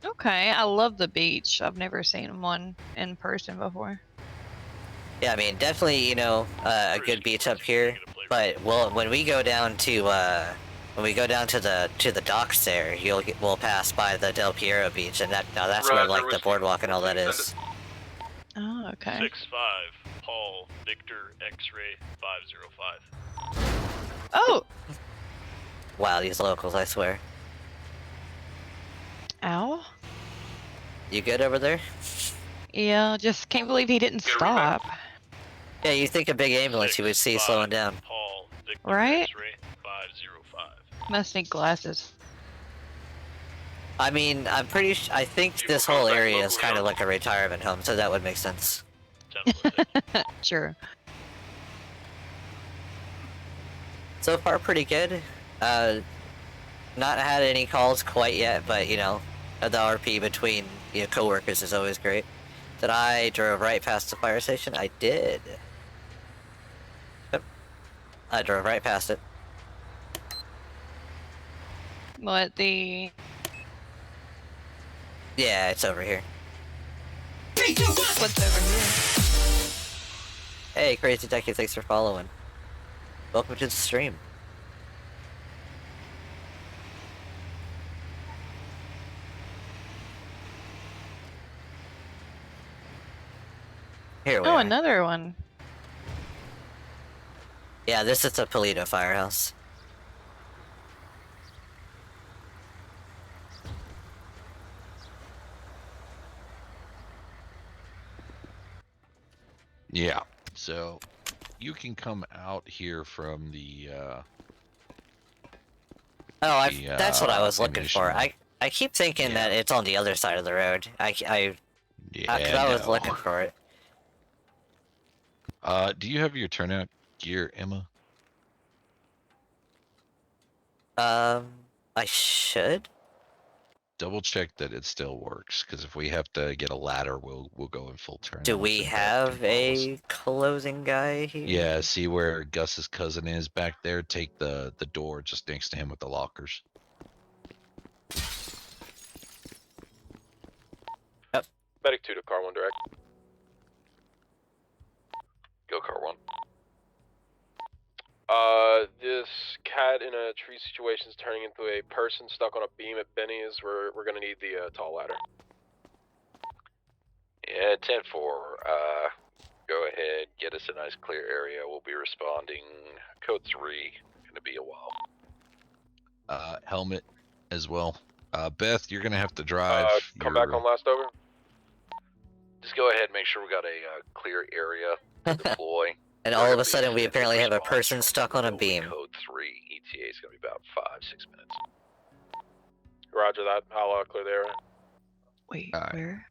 Okay, I love the beach. I've never seen one in person before. Yeah, I mean, definitely, a good beach up here. But when we go down to the docks there, we'll pass by the Del Piero beach, and that's where like the boardwalk and all that is. Oh, okay. 6-5, Paul, Victor, X-ray, 505. Oh! Wow, these locals, I swear. Ow. You good over there? Yeah, just can't believe he didn't stop. Yeah, you think a big ambulance you would see slowing down. Paul, Victor, right? X-ray, 505. Must need glasses. I mean, I think this whole area is kind of like a retirement home, so that would make sense. Sure. So far, pretty good. Not had any calls quite yet, but the RP between coworkers is always great. That I drove right past the fire station. I did. Yep. I drove right past it. What the? Yeah, it's over here. What's over here? Hey, Crazy Techie, thanks for following. Welcome to the stream. Here we are. Another one. Yeah, this is a Polito firehouse. Yeah, so you can come out here from the that's what I was looking for. I keep thinking that it's on the other side of the road. I was looking for it. Do you have your turnout gear, Emma? I should. Double check that it still works, because if we have to get a ladder, we'll go in full turn. Do we have a closing guy here? Yeah, see where Gus's cousin is back there? Take the door just next to him with the lockers. Yep. Medic 2 to car 1 direct. Go car 1. This cat in a tree situation is turning into a person stuck on a beam at Benny's. We're gonna need the tall ladder. Yeah, 10-4. Go ahead, get us a nice clear area. We'll be responding. Code 3. Gonna be a while. Helmet as well. Beth, you're gonna have to drive. Come back on last over. Just go ahead and make sure we got a clear area to deploy. And all of a sudden, we apparently have a person stuck on a beam. Code 3. ETA is gonna be about 5-6 minutes. Roger that. I'll clear the area. Wait, All right. where?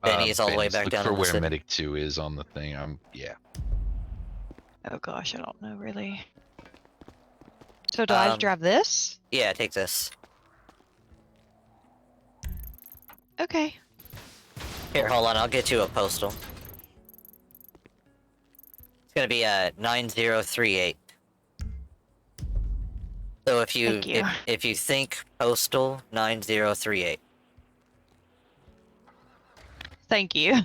Benny's all the way Benny's, back look down for in the where city. Medic 2 is on the thing. Yeah. Oh gosh, I don't know really. So do I drive this? Yeah, take this. Okay. Here, hold on. I'll get you a postal. It's gonna be 9038. So if you, Thank you. if you think postal 9038. Thank you.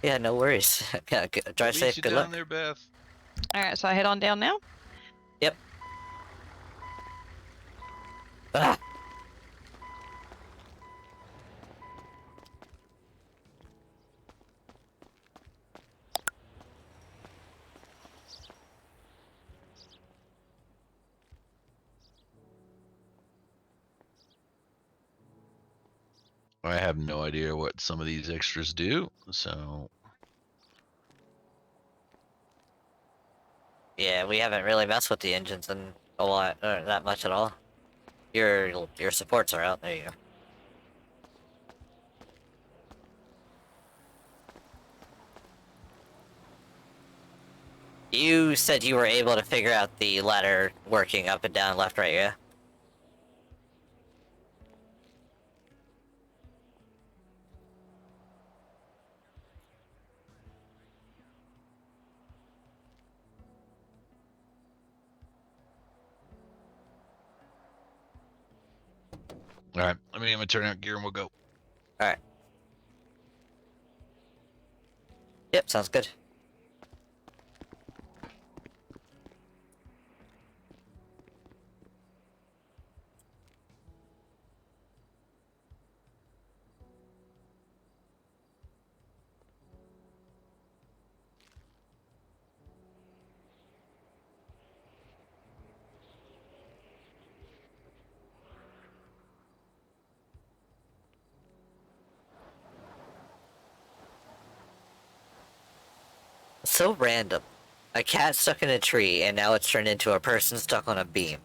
Yeah, no worries. Yeah, drive safe. Good luck. There, Beth. All right, so I head on down now. Yep. Ah. I have no idea what some of these extras do, so. Yeah, we haven't really messed with the engines in a lot, or that much at all. Your supports are out. There you go. You said you were able to figure out the ladder working up and down, left, right, yeah? All right, let me turn out gear and we'll go. Alright. Yep, sounds good. So random. A cat stuck in a tree, and now it's turned into a person stuck on a beam.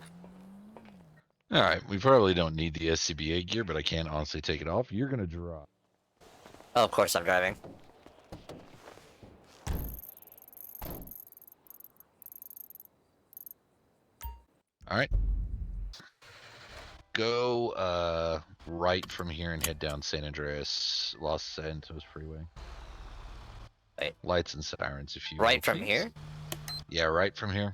All right, we probably don't need the SCBA gear, but I can't honestly take it off. You're gonna drop. Oh, of course I'm driving. All right. Go right from here and head down San Andreas, Los Santos Freeway. Wait. Lights and sirens, if you Right will, from please. here? Yeah, right from here.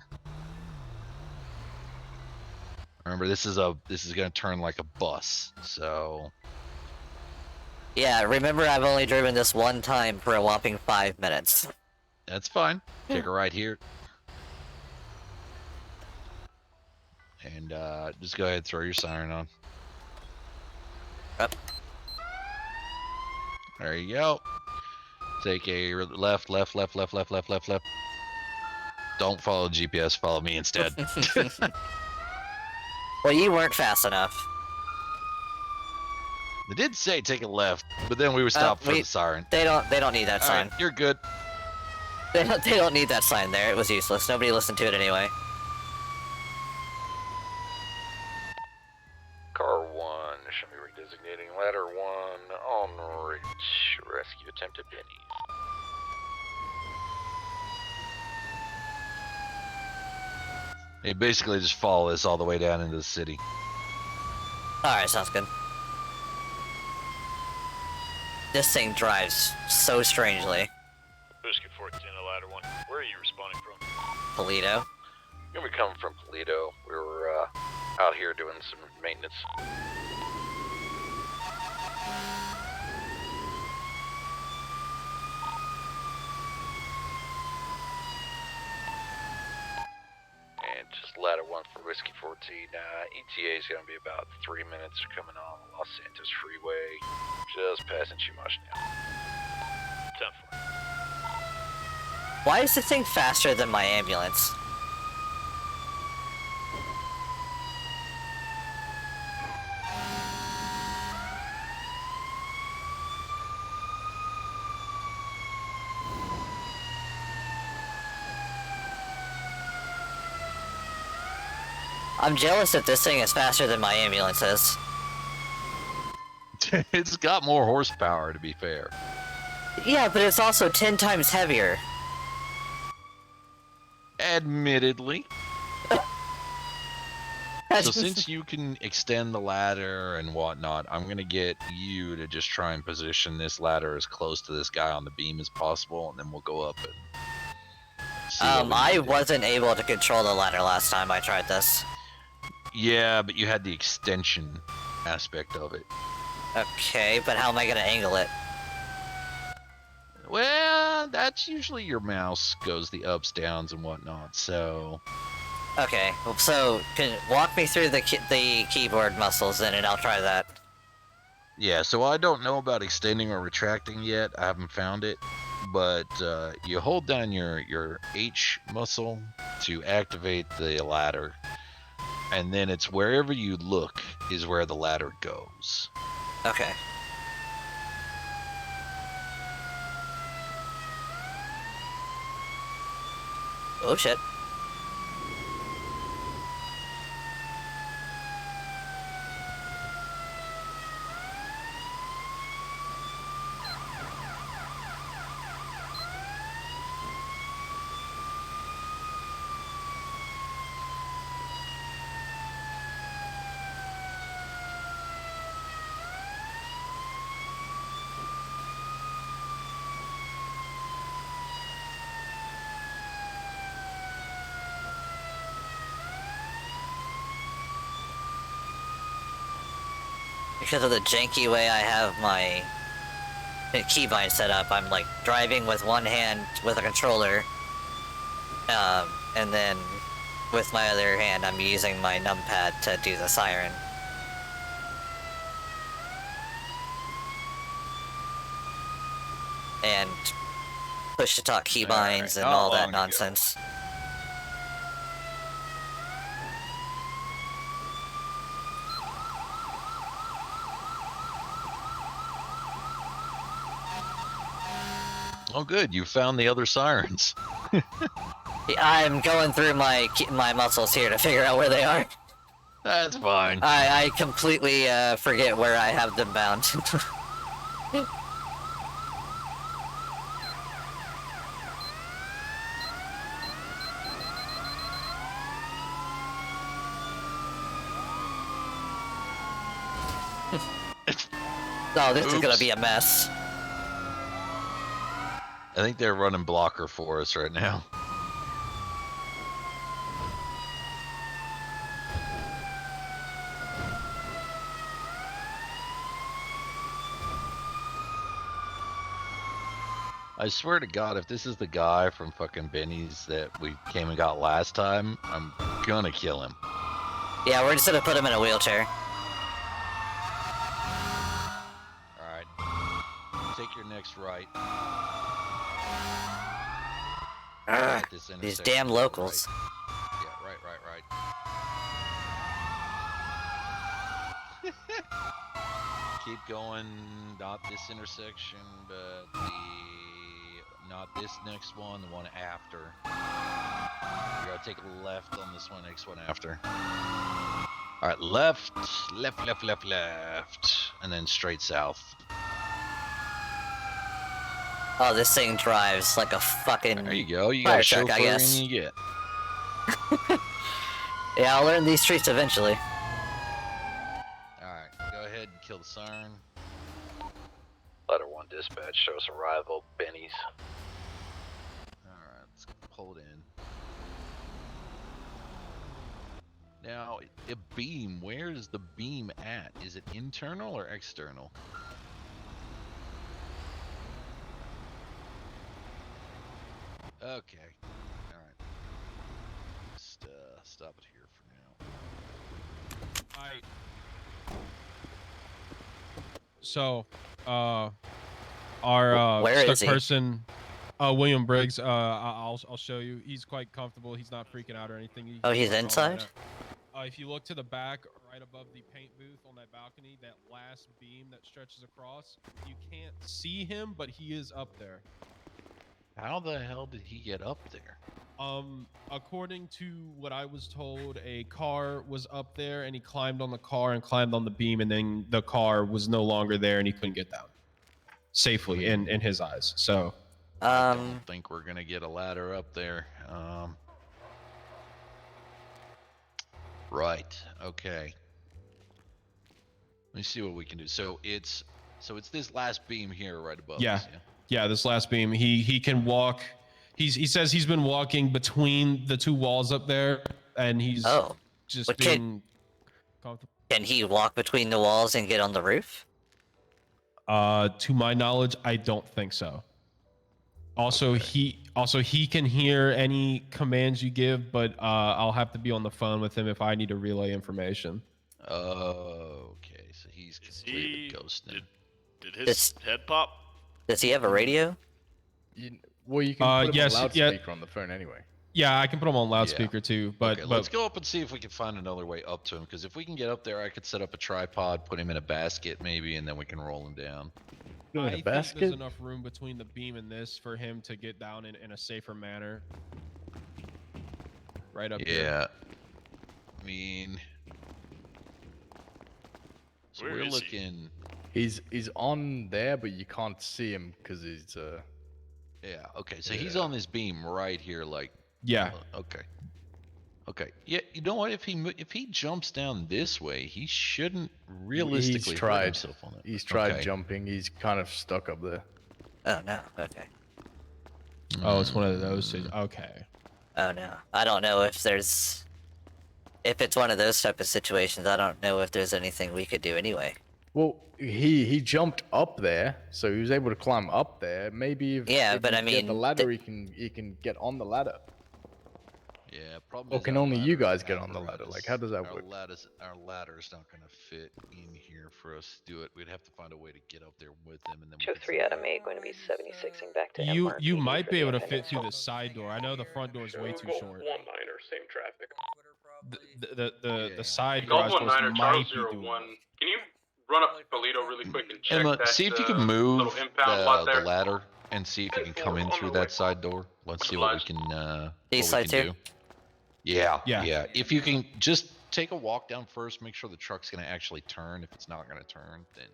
Remember, this is gonna turn like a bus, so. Yeah, remember I've only driven this one time for a whopping 5 minutes. That's fine. Take a right here. And just go ahead and throw your siren on. Up. There you go. Take a left. Don't follow GPS, follow me instead. Well, you weren't fast enough. They did say take a left, but then we were stopped for the siren. They don't need that All sign. right, you're good. They don't need that sign there. It was useless. Nobody listened to it anyway. Car 1, show me redesignating ladder 1 on route. Rescue attempt at Benny. They basically just follow this all the way down into the city. Alright, sounds good. This thing drives so strangely. Whiskey 14 to ladder 1. Where are you responding from? Toledo. You're gonna be coming from Toledo. We were out here doing some maintenance. And just ladder 1 for Whiskey 14. ETA is gonna be about 3 minutes coming on Los Santos Freeway. Just passing Chumash now. 10-4. Why is this thing faster than my ambulance? I'm jealous that this thing is faster than my ambulance is. It's got more horsepower, to be fair. Yeah, but it's also 10 times heavier. Admittedly. So since you can extend the ladder and whatnot, I'm gonna get you to just try and position this ladder as close to this guy on the beam as possible, and then we'll go up and see what we I need to wasn't able to control the ladder last time I tried this. Yeah, but you had the extension aspect of it. Okay, but how am I gonna angle it? Well, that's usually your mouse goes the ups, downs, and whatnot, so... Okay, so walk me through the keyboard muscles then, and I'll try that. Yeah, so I don't know about extending or retracting yet. I haven't found it. But you hold down your H muscle to activate the ladder. And then it's wherever you look is where the ladder goes. Okay. Oh shit. Because of the janky way I have my keybind set up, I'm like driving with one hand with a controller, and then with my other hand I'm using my numpad to do the siren. And push to talk keybinds and all that nonsense. Oh, good. You found the other sirens. I'm going through my muscles here to figure out where they are. That's fine. I completely forget where I have them bound. Oh, this is gonna be a mess. I think they're running blocker for us right now. I swear to God, if this is the guy from fucking Benny's that we came and got last time, I'm gonna kill him. Yeah, we're just gonna put him in a wheelchair. Alright. Take your next right. Ugh, these damn locals. Right. Yeah, right. Keep going, not this intersection, but not this next one, the one after. You gotta take a left on this one, next one after. Alright, left, and then straight south. Oh, this thing drives like a fucking There you go, you fire got truck, I guess. chauffeuring you get. Yeah, I'll learn these streets eventually. Alright, go ahead and kill the siren. Letter 1 dispatch shows arrival, Benny's. Alright, let's pull it in. Now, a beam, where is the beam at? Is it internal or external? Okay. Alright. Just stop it here for now. So, our Where stuck person, William Briggs, I'll show you. He's quite comfortable. He's not freaking out or anything. Oh, he's inside? If you look to the back, right above the paint booth on that balcony, that last beam that stretches across, you can't see him, but he is up there. How the hell did he get up there? According to what I was told, a car was up there and he climbed on the car and climbed on the beam, and then the car was no longer there and he couldn't get down safely in his eyes. So I don't think we're gonna get a ladder up there. Right. Okay. Let me see what we can do. So it's this last beam here right above us. Yeah, this last beam. He can walk. He says he's been walking between the two walls up there, and he's just But being comfortable. Can he walk between the walls and get on the roof? To my knowledge, I don't think so. Also, he can hear any commands you give, but I'll have to be on the phone with him if I need to relay information. Okay, so he's completely ghosting. Did his head pop? Does he have a radio? Well, you can put him yes, on loudspeaker on the phone anyway. Yeah, I can put him on loudspeaker too. But Okay, let's go up and see if we can find another way up to him. Because if we can get up there, I could set up a tripod, put him in a basket maybe, and then we can roll him down. I think there's enough room between the beam and this for him to get down in a safer manner. Right up here. Yeah. I mean, so Where we're is looking. He's on there, but you can't see him because he's Yeah. Okay. So he's on this beam right here, like. Yeah. Okay. Okay. Yeah. You know what? If he jumps down this way, he shouldn't realistically hurt himself on it. He's tried jumping. He's kind of stuck up there. Oh no. Okay. Oh, it's one of those. Okay. Oh no. I don't know if there's. If it's one of those type of situations, I don't know if there's anything we could do anyway. Well, he jumped up there, so he was able to climb up there. Maybe if but you I get mean, the ladder, he can get on the ladder. Yeah, problem Or is can our only you ladder- guys get our on the ladder? ladder's- Like, how does that our work? Our ladder's not going to fit in here for us to do it. We'd have to find a way to get up there with them, and then Show 3 Adam 8 going to be 76ing back to You MRPD might for be the able to attendance fit through hall. the side door. I know the front door is way too short. 1-9er, same traffic. The side Golf garage doors 1-9er, might Charles be doable. 01. Can you run up to Toledo really quick and check Emma, that see if you can little move impound lot the there? ladder and see if you can come in through that side door. Let's see what we can side do. too? Yeah. If you can just take a walk down first, make sure the truck's going to actually turn. If it's not going to turn, then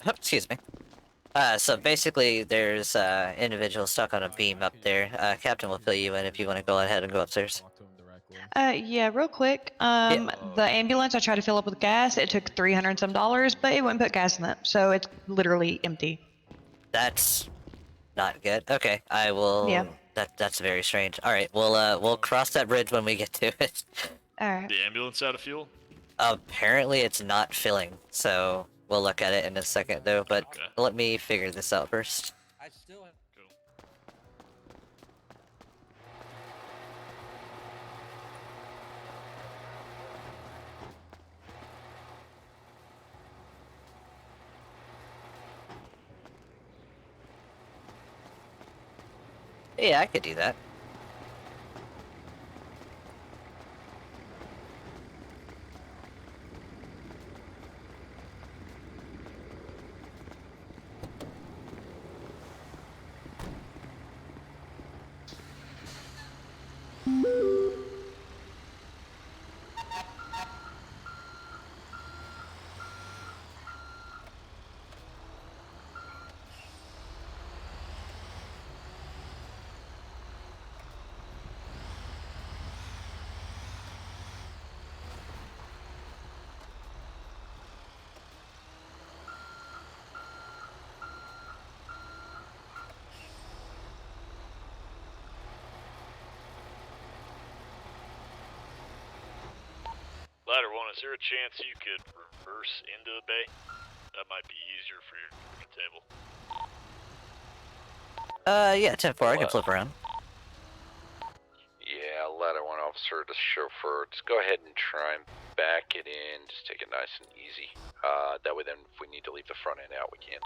Excuse me. So basically, there's individual stuck on a beam up there. Captain will fill you in if you want to go ahead and go upstairs. Yeah, real quick. The ambulance I tried to fill up with gas. It took $300 and some, but it wouldn't put gas in it, so it's literally empty. That's not good. Okay, I will. Yeah. That's very strange. All right, we'll cross that bridge when we get to it. All right. The ambulance out of fuel? Apparently, it's not filling, so we'll look at it in a second, though. But let me figure this out first. I still have. Yeah, I could do that. Ladder 1, is there a chance you could reverse into the bay? That might be easier for your table. Yeah, 10-4, I can flip around. Yeah, ladder 1 officer to chauffeur. Just go ahead and try and back it in. Just take it nice and easy. That way then if we need to leave the front end out, we can.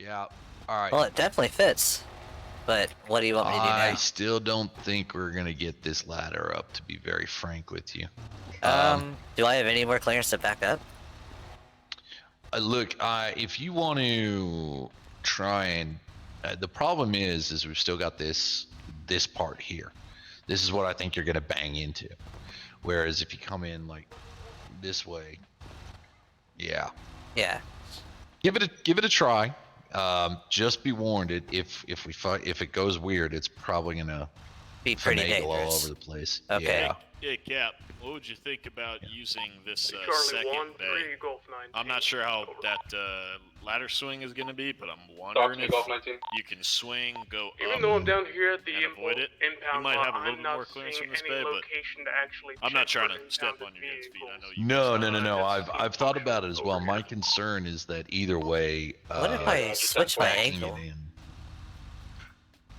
Yeah. All right. Well, it definitely fits. But what do you want me to do now? I still don't think we're gonna get this ladder up, to be very frank with you. Do I have any more clearance to back up? Look, if you want to try and, the problem is we've still got this part here. This is what I think you're gonna bang into. Whereas if you come in like this way, yeah. Yeah. Give it a try. Just be warned, if it goes weird, it's probably gonna be pretty finagle all dangerous. over the place. Okay. Yeah. Hey, Cap, what would you think about using this Charlie second 1, bay? 3, Golf 19. I'm not sure how that ladder swing is going to be, but I'm wondering if Golf 19. you can swing, go Even up, though I'm down here at the and avoid it. impound You might lot, have a little I'm bit not more clearance seeing from this any bay, but location to actually I'm not check trying for to step impounded on your guys' feet. I know you. No. I've thought about it as well. My concern is that either way. What if I switch my backing angle? it in.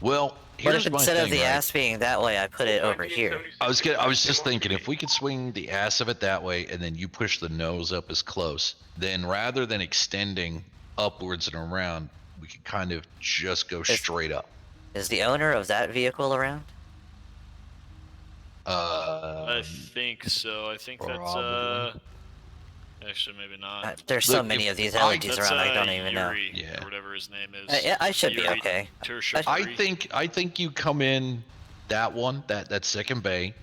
Well, What here's if my instead thing, of the right? ass being that way, I put it over here? I was just thinking, if we could swing the ass of it that way, and then you push the nose up as close, then rather than extending upwards and around, we could kind of just go straight up. Is the owner of that vehicle around? I think so. I think that's probably. Actually, maybe not. There's so many of these LEDs around, I don't even know. Yeah. Or whatever his name is. Yeah, I should be Yuri okay. I think you come in that one, that second bay,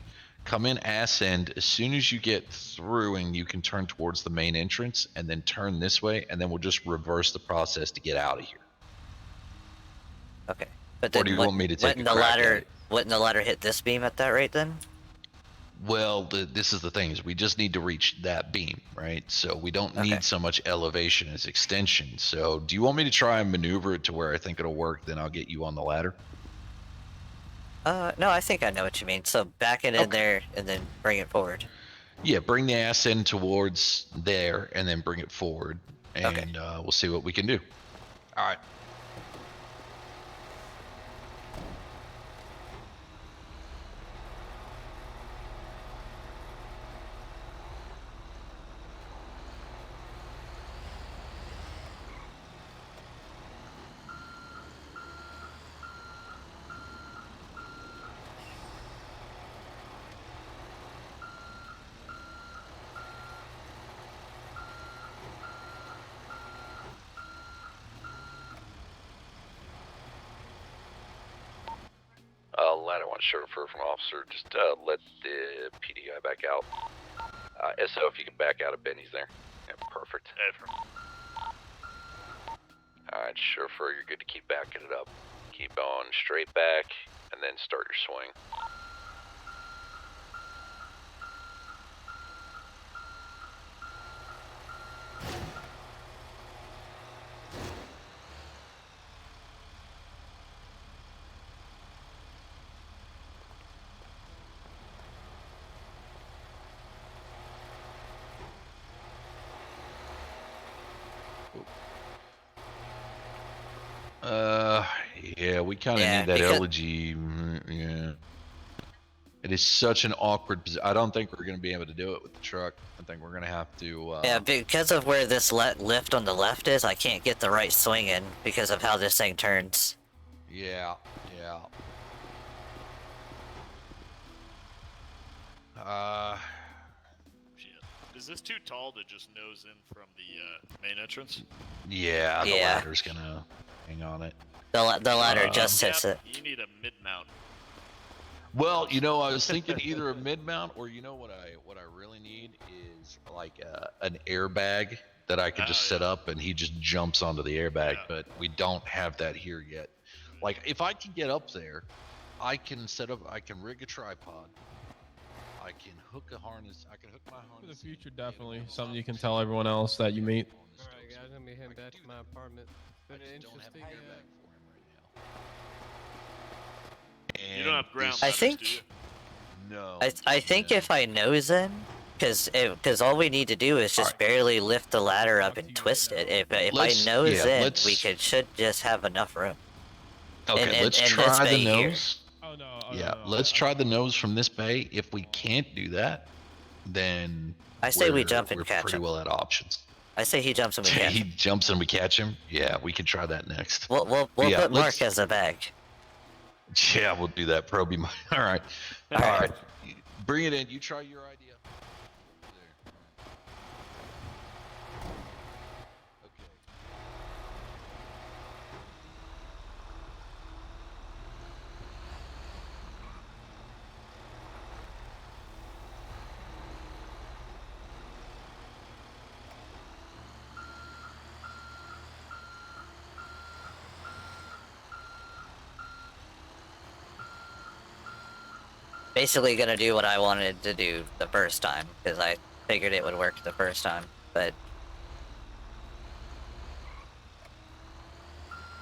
come in ass end. As soon as you get through, and you can turn towards the main entrance, and then turn this way, and then we'll just reverse the process to get out of here. Okay. But Or do you want me to take a crack at it? Wouldn't the ladder hit this beam at that rate then? Well, this is the thing, is we just need to reach that beam, right? So we don't need so much elevation as extension. So do you want me to try and maneuver it to where I think it'll work? Then I'll get you on the ladder. No, I think I know what you mean. So back it in there and then bring it forward. Yeah, bring the ass in towards there and then bring it forward, and we'll see what we can do. All right. Ladder 1 chauffeur from officer, just let the PD guy back out. SO, if you can back out of Benny's there. Yeah, perfect. Alright, chauffeur, you're good to keep backing it up. Keep on straight back, and then start your swing. Yeah, we kind of need that elegy. Yeah. It is such an awkward position. I don't think we're going to be able to do it with the truck. I think we're going to have to... Yeah, because of where this lift on the left is, I can't get the right swing in because of how this thing turns. Yeah. Is this too tall to just nose in from the main entrance? Yeah, the ladder's going to hang on it. The ladder just hits it. You need a mid-mount. Well, you know, I was thinking either a mid-mount, or you know what I really need is like an airbag that I could just set up and he just jumps onto the airbag, but we don't have that here yet. Like, if I can get up there, I can rig a tripod. I can hook a harness. I can hook my harness. For the future, definitely something you can tell everyone else that you meet. Alright guys, I'm gonna be heading back to my apartment. Been an interesting You don't have ground I ladders, think. do you? No. I think if I nose in, because all we need to do is just barely lift the ladder up and twist it. If I nose in, we should just have enough room. Okay, let's try the nose. Let's try the nose from this bay. If we can't do that, then I say we jump and we're catch pretty him. well at options. I say he jumps and we catch He him. jumps and we catch him. Yeah, we can try that next. We'll Yeah, put Mark let's- as a bag. Yeah, we'll do that. Proby. All right. All right. Bring it in. You try your idea. Basically gonna do what I wanted to do the first time, because I figured it would work the first time, but...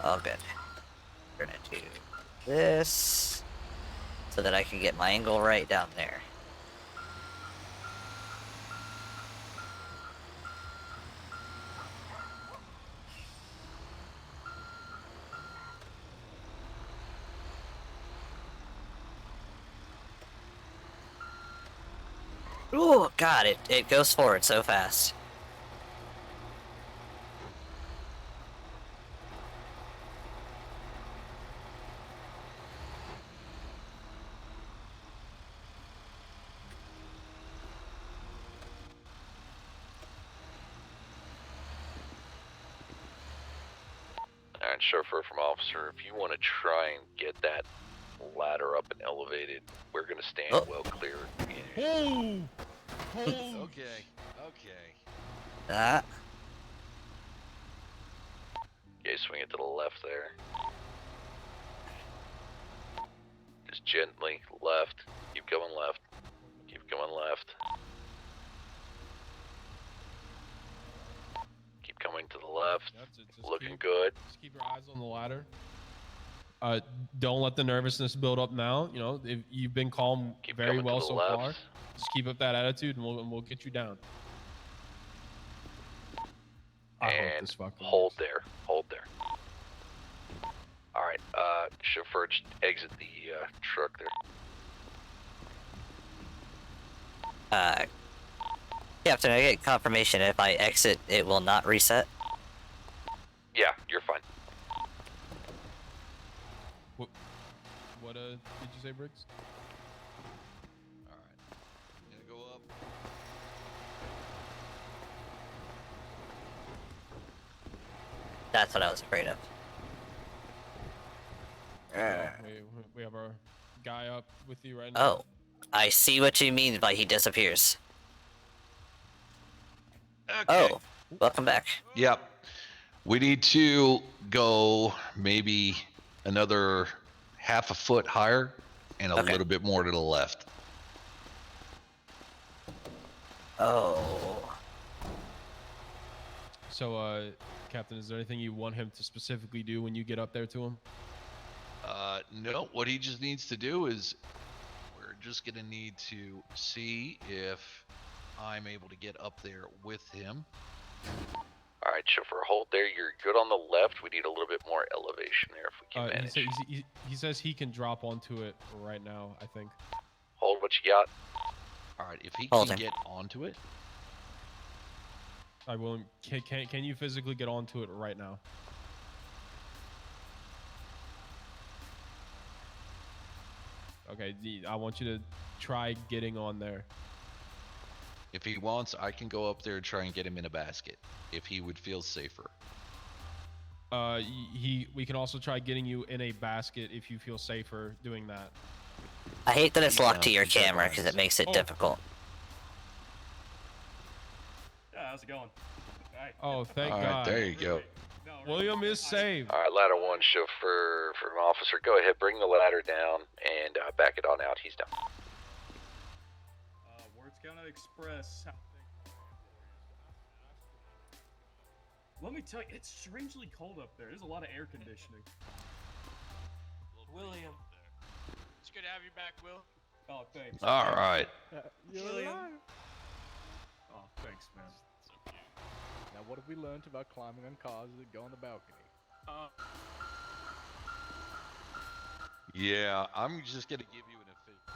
all good. We're gonna do this, so that I can get my angle right down there. Ooh, God, it goes forward so fast. Alright, chauffeur from officer, if you want to try and get that ladder up and elevated, we're going to stand well clear. Okay. That. Okay, swing it to the left there. Just gently left. Keep going left. Keep going left. Keep coming to the left. Looking good. Just keep your eyes on the ladder. Don't let the nervousness build up now. You know, if you've been calm very coming to well the so left. far, just keep up that attitude, and we'll get you down. I hope And this fucking hold there. Hold there. Alright, chauffeur, just exit the truck there. Captain, I get confirmation if I exit, it will not reset. Yeah, you're fine. What did you say, Briggs? Gonna go up. That's what I was afraid of. We have our guy up with you right now. Oh, I see what you mean by he disappears. Okay. Oh, welcome back. Yep. We need to go maybe another half a foot higher and a little bit more to the left. Oh. So, Captain, is there anything you want him to specifically do when you get up there to him? No, what he just needs to do is we're just gonna need to see if I'm able to get up there with him. Alright, chauffeur, hold there. You're good on the left. We need a little bit more elevation there if we can manage. He says he can drop onto it right now, I think. Hold what you got. Alright, if he Hold can him. get onto it. I will. Can you physically get onto it right now? Okay, I want you to try getting on there. If he wants, I can go up there and try and get him in a basket, if he would feel safer. We can also try getting you in a basket if you feel safer doing that. I hate that it's locked to your camera because it makes it difficult. Yeah, how's it going? Alright. Oh, thank All God. right, there you go. William is saved. Alright, ladder one, chauffeur from officer. Go ahead, bring the ladder down and back it on out. He's down. Words County Express. Let me tell you, it's strangely cold up there. There's a lot of air conditioning. William. It's good to have you back, Will. Oh, thanks. All right. William. Oh, thanks, man. Now, what have we learned about climbing on cars that go on the balcony? Yeah, I'm just gonna give you an official.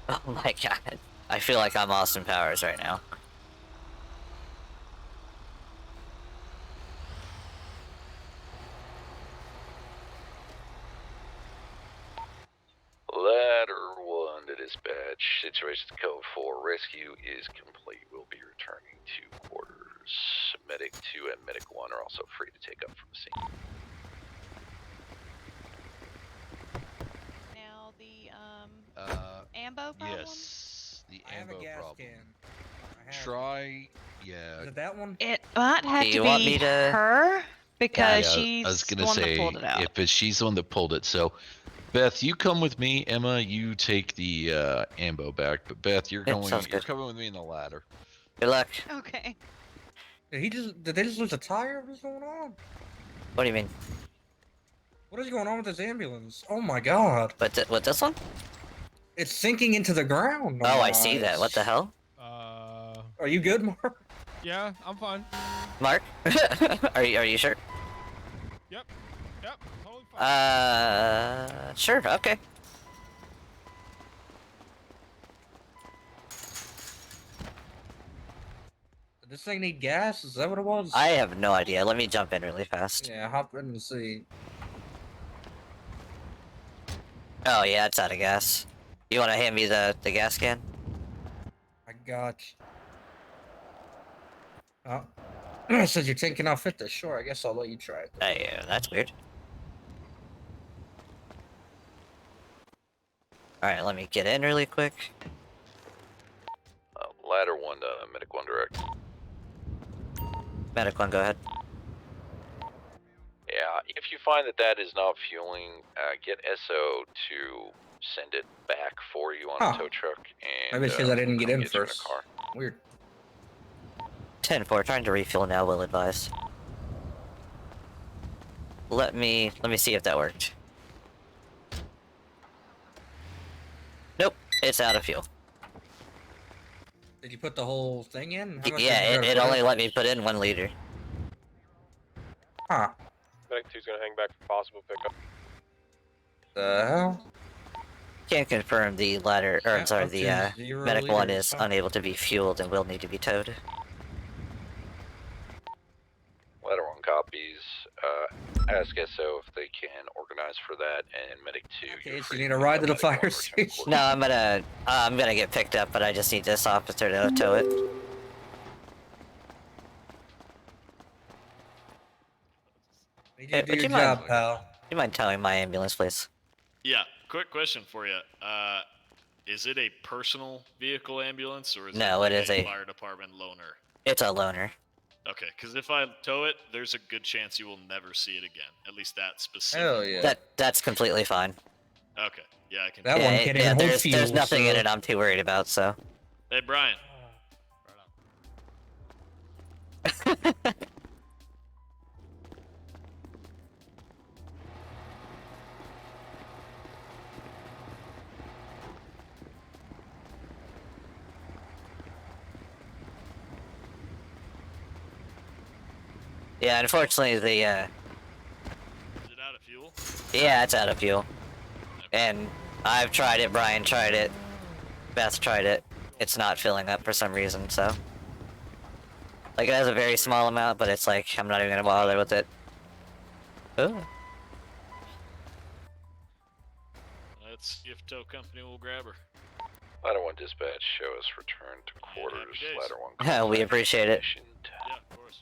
Oh my god. I feel like I'm Austin Powers right now. Ladder 1 to dispatch. Situations code 4. Rescue is complete. We'll be returning to quarters. Medic 2 and Medic 1 are also free to take up from the scene. Now the ambo problem? Yes, the I have a ambo gas problem. can. I have Try, yeah. Is it that one? It might have Do to you want be me to- her because Yeah, she's I was the gonna one say that pulled it out. if she's the one that pulled it. So, Beth, you come with me. Emma, you take the ambo back. But Beth, you're Yep, sounds you're good. coming with me in the ladder. Good luck. Okay. Did they just lose a tire? What's going on? What do you mean? What is going on with this ambulance? Oh my god. What this one? It's sinking into the ground. Oh, I see that. What the hell? Are you good, Mark? Yeah, I'm fine. Mark? are you sure? Yep, totally fine. Sure, okay. Did this thing need gas? Is that what it was? I have no idea. Let me jump in really fast. Yeah, hop in and see. Oh yeah, it's out of gas. You want to hand me the gas can? I got you. Oh. It says your tank cannot fit this. Sure, I guess I'll let you try it. Yeah, that's weird. Alright, let me get in really quick. Ladder 1 to Medic 1 direct. Medic 1, go ahead. Yeah, if you find that is not fueling, get SO to send it back for you on a tow truck. And Maybe it's because I didn't get in get you first. a car. Weird. 10-4, trying to refuel now, will advise. Let me see if that worked. Nope, it's out of fuel. Did you put the whole thing in? How much Yeah, did you it put only in? let me put in 1 liter. Huh. Medic 2's gonna hang back for possible pickup. The hell? Can't confirm the ladder, or Yeah, I'm sorry, up the to 0 medic 1 liters. is unable to be fueled and will need to be towed. Ladder 1 copies. Ask SO if they can organize for that, and Medic 2. Okay, so you need a ride to the fire station. No, I'm gonna get picked up, but I just need this officer to tow it. You Hey, do would your you mind- job, pal. You mind towing my ambulance, please? Yeah, quick question for you. Is it a personal vehicle ambulance or is No, it it is a- fire department loaner? It's a loaner. Okay, because if I tow it, there's a good chance you will never see it again. At least that specific. Hell yeah. That's completely fine. Okay, yeah, I can. That one can't even hold there's fuel, nothing in so- it I'm too worried about, so. Hey, Brian. Yeah, unfortunately the Is it out of fuel? yeah, it's out of fuel. And I've tried it, Brian tried it, Beth tried it. It's not filling up for some reason, so. Like, it has a very small amount, but it's like, I'm not even gonna bother with it. Ooh. Let's see if tow company will grab her. Ladder 1 dispatch, show us return to quarters. days. Ladder 1. Yeah, we appreciate it. Yeah, of course.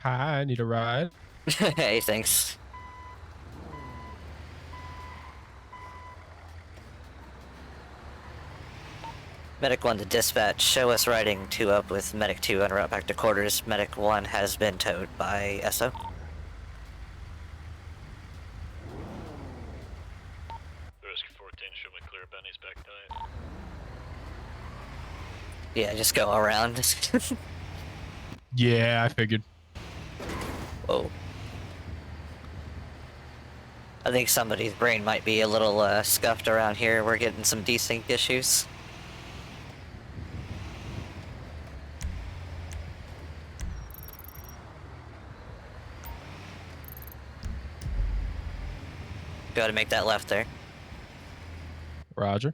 Hi, I need a ride. Hey, thanks. Medic 1 to dispatch, show us riding 2 up with Medic 2 en route back to quarters. Medic 1 has been towed by SO. Rescue 14, show me clear Benny's back tonight. Yeah, just go around. Yeah, I figured. Whoa. I think somebody's brain might be a little scuffed around here. We're getting some desync issues. go ahead and make that left there. Roger.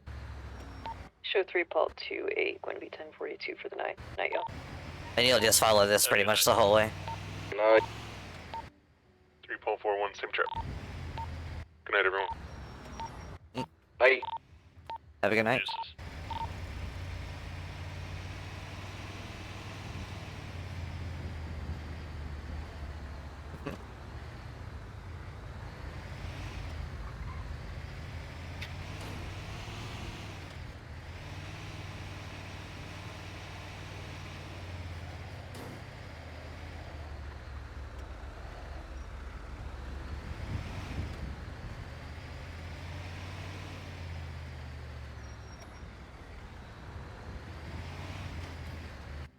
Show 3 Paul 2-8, going to be 1042 for the night. Night, y'all. And you'll just follow this pretty much the whole way. 9. 3 Paul 4-1, same trip. Good night, everyone. Bye. Have a good night.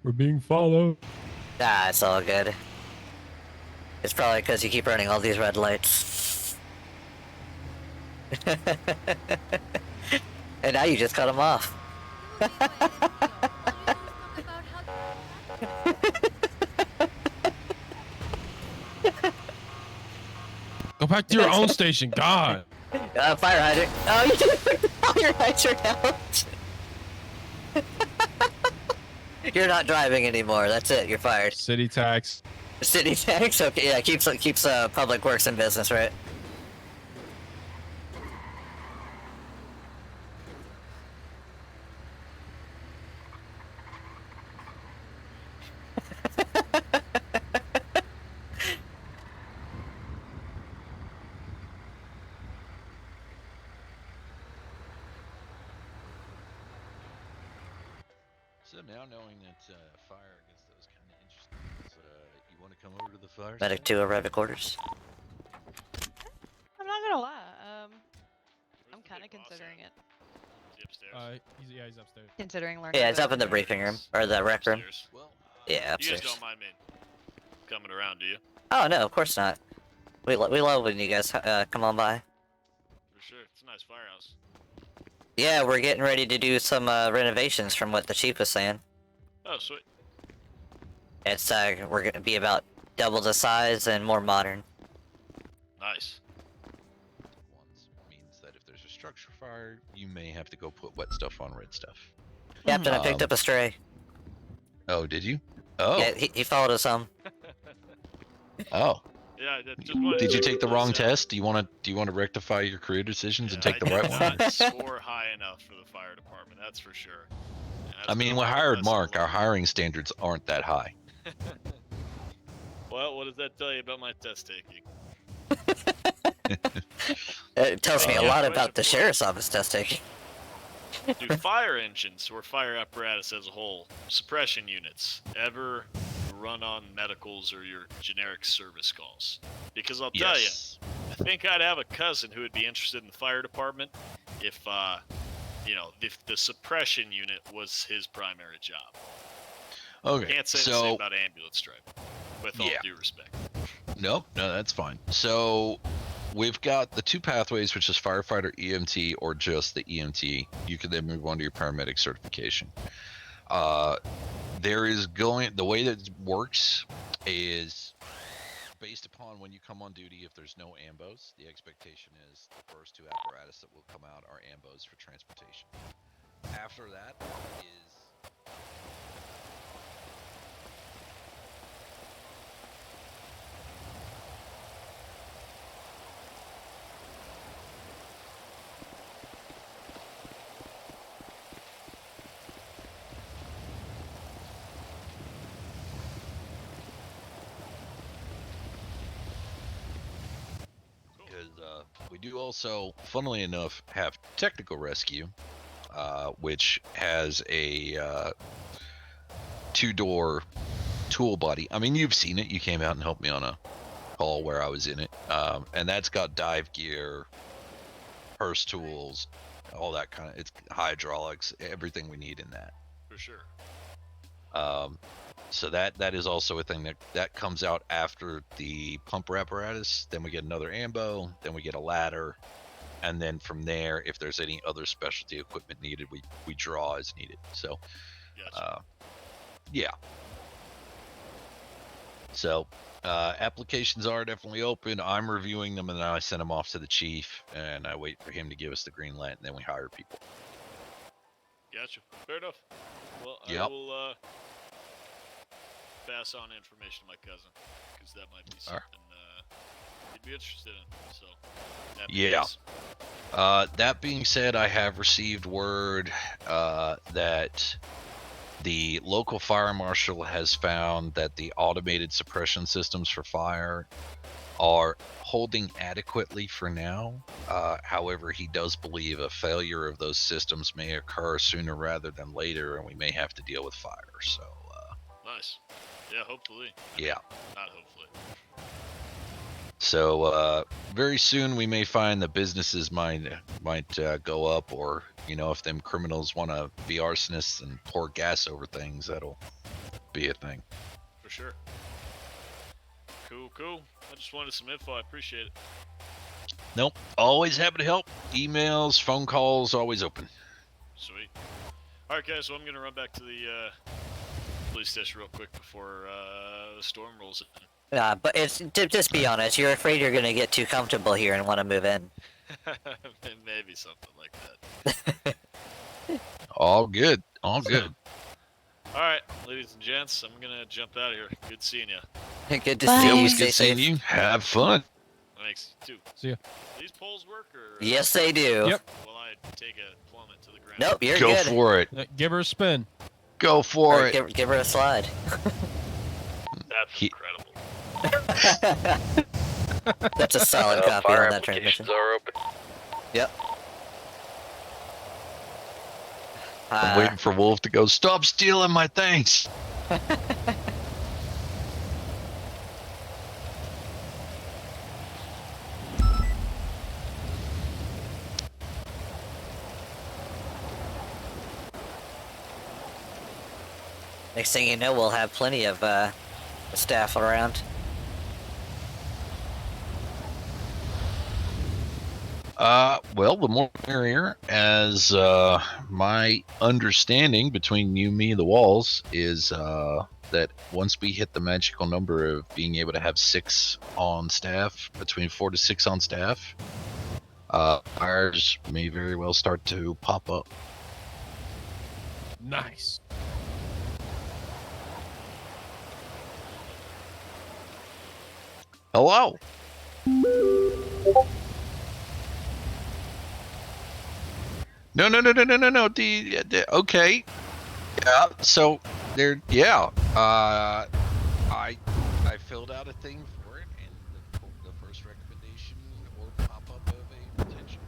We're being followed. Ah, it's all good. It's probably because you keep running all these red lights. And now you just cut them off. Go back to your own station, God. Fire hydrant. Oh, you didn't put the fire hydrant out. You're not driving anymore. That's it. You're fired. City tax. City tax. Okay, yeah. Keeps public works in business, right? So now knowing that fire against those kind of interesting, you want to come over to the fire? Medic 2 arrived at quarters. I'm not gonna lie. I'm kind of considering it. He's upstairs. Considering learning. Yeah, it's up in the briefing room or the rec room. Well, Yeah, You upstairs. guys don't mind me coming around, do you? Oh no, of course not. We love when you guys come on by. For sure. It's a nice firehouse. Yeah, we're getting ready to do some renovations from what the chief was saying. Oh, sweet. It's we're gonna be about double the size and more modern. Nice. Means that if there's a structure fire, you may have to go put wet stuff on red stuff. Captain, I picked up a stray. Oh, did you? Oh. Yeah, he followed us home. Oh. Yeah, I did. Just wanted Did you to take the point wrong out- test? Do you want to rectify your career decisions and take the right I did not one? score high enough for the fire department. That's for sure. And that's I mean, been we a hired lesson Mark. Our learned. hiring standards aren't that high. Well, what does that tell you about my test taking? It tells me a Yeah, lot question about the for you. sheriff's office test taking. Do fire engines or fire apparatus as a whole, suppression units, ever run on medicals or your generic service calls? Because I'll tell you, Yes. I think I'd have a cousin who would be interested in the fire department if, if the suppression unit was his primary job. Okay. Can't say the so same about ambulance driving, with all Yeah. due respect. Nope, no, that's fine. So we've got the two pathways, which is firefighter EMT or just the EMT. You can then move on to your paramedic certification. There is the way that it works is based upon when you come on duty. If there's no ambos, the expectation is the first two apparatus that will come out are ambos for transportation. After that is we do also, funnily enough, have technical rescue, which has a two-door tool body. I mean, you've seen it. You came out and helped me on a call where I was in it, and that's got dive gear, purse tools, all that kind of. It's hydraulics, everything we need in that. For sure. So that is also a thing that comes out after the pumper apparatus. Then we get another ambo, then we get a ladder, and then from there, if there's any other specialty equipment needed, we draw as needed. So, Gotcha. yeah. So Applications are definitely open. I'm reviewing them, and then I send them off to the chief, and I wait for him to give us the green light, and then we hire people. Gotcha. Fair enough. Well, I Yep. will pass on information to my cousin, because that might be something he'd be interested in. So, Yeah. That being said, I have received word that the local fire marshal has found that the automated suppression systems for fire are holding adequately for now. However, he does believe a failure of those systems may occur sooner rather than later, and we may have to deal with fire. So, nice. Yeah, hopefully. Yeah. Not hopefully. So very soon we may find the businesses might go up, or if them criminals want to be arsonists and pour gas over things, that'll be a thing. For sure. Cool. I just wanted some info. I appreciate it. Nope. Always happy to help. Emails, phone calls, always open. Sweet. All right, guys. So I'm gonna run back to the police station real quick before the storm rolls in. But it's just be honest. You're afraid you're gonna get too comfortable here and want to move in. Maybe something like that. All good. All good. All right, ladies and gents, I'm gonna jump out of here. Good seeing you. Good to see you. It was Stay good seeing safe. you. Have fun. Thanks. Too. See ya. These poles work, or? Yes, they do. Yep. Will I take a plummet to the ground? Nope, you're Go good. for it. Give her a spin. Go for Or it. give her a slide. That's incredible. That's a solid copy fire on that transmission. applications are open. Yep. I'm waiting for Wolf to go, stop stealing my things. Next thing you know, we'll have plenty of staff around. Well, the more the merrier, as my understanding between you, me, and the walls is that once we hit the magical number of being able to have 6 on staff, between 4 to 6 on staff, fires may very well start to pop up. Nice. Hello. No. Okay. Yeah. So there. Yeah. I filled out a thing for it, and the first recommendation or pop up of a potential.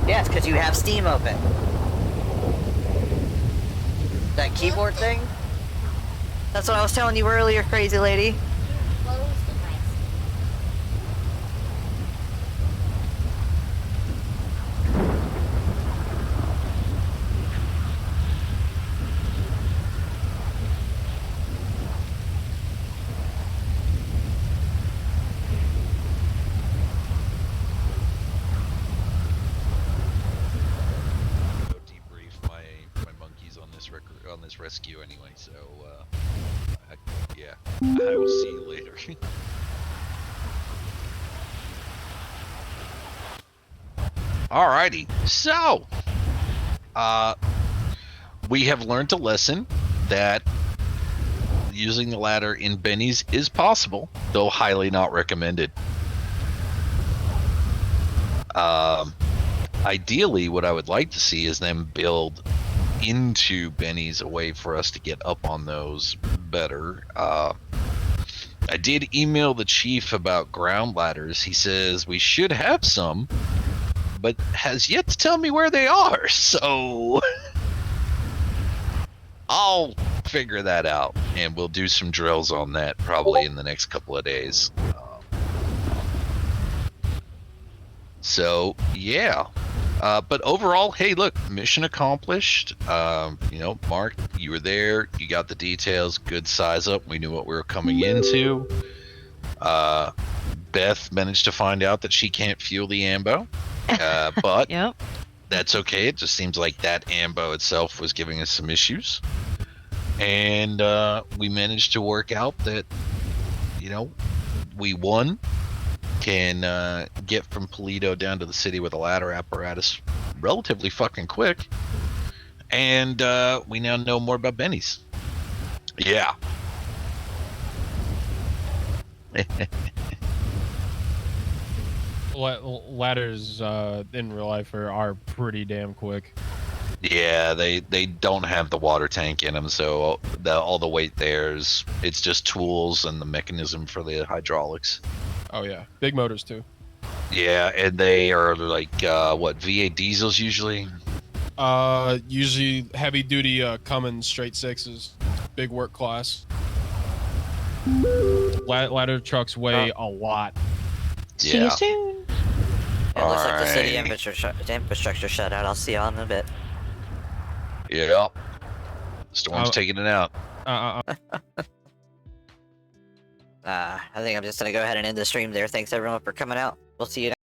Yes, because you have Steam open. That keyboard thing? That's what I was telling you earlier, crazy lady. On this rescue anyway, so yeah, I will see you later. Alrighty, so we have learned a lesson that using the ladder in Benny's is possible, though highly not recommended. Ideally, what I would like to see is them build into Benny's a way for us to get up on those better. I did email the chief about ground ladders. He says we should have some, but has yet to tell me where they are. So I'll figure that out, and we'll do some drills on that probably in the next couple of days. So yeah. But overall, hey, look, mission accomplished. You know, Mark, you were there. You got the details. Good size up. We knew what we were coming into. Beth managed to find out that she can't fuel the ambo. But yep. That's okay. It just seems like that ambo itself was giving us some issues. And we managed to work out that, you know, we won. Can get from Polito down to the city with a ladder apparatus relatively fucking quick. And we now know more about Benny's. Yeah. Ladders in real life are pretty damn quick. Yeah, they don't have the water tank in them, so all the weight there's it's just tools and the mechanism for the hydraulics. Oh yeah, big motors too. Yeah, and they are like what, V8 diesels usually? Usually heavy duty Cummins straight sixes, big work class. Ladder trucks weigh a lot. See you soon. It looks like the city infrastructure shut out. I'll see y'all in a bit. Yeah. Storm's taking it out. I think I'm just gonna go ahead and end the stream there. Thanks everyone for coming out. We'll see you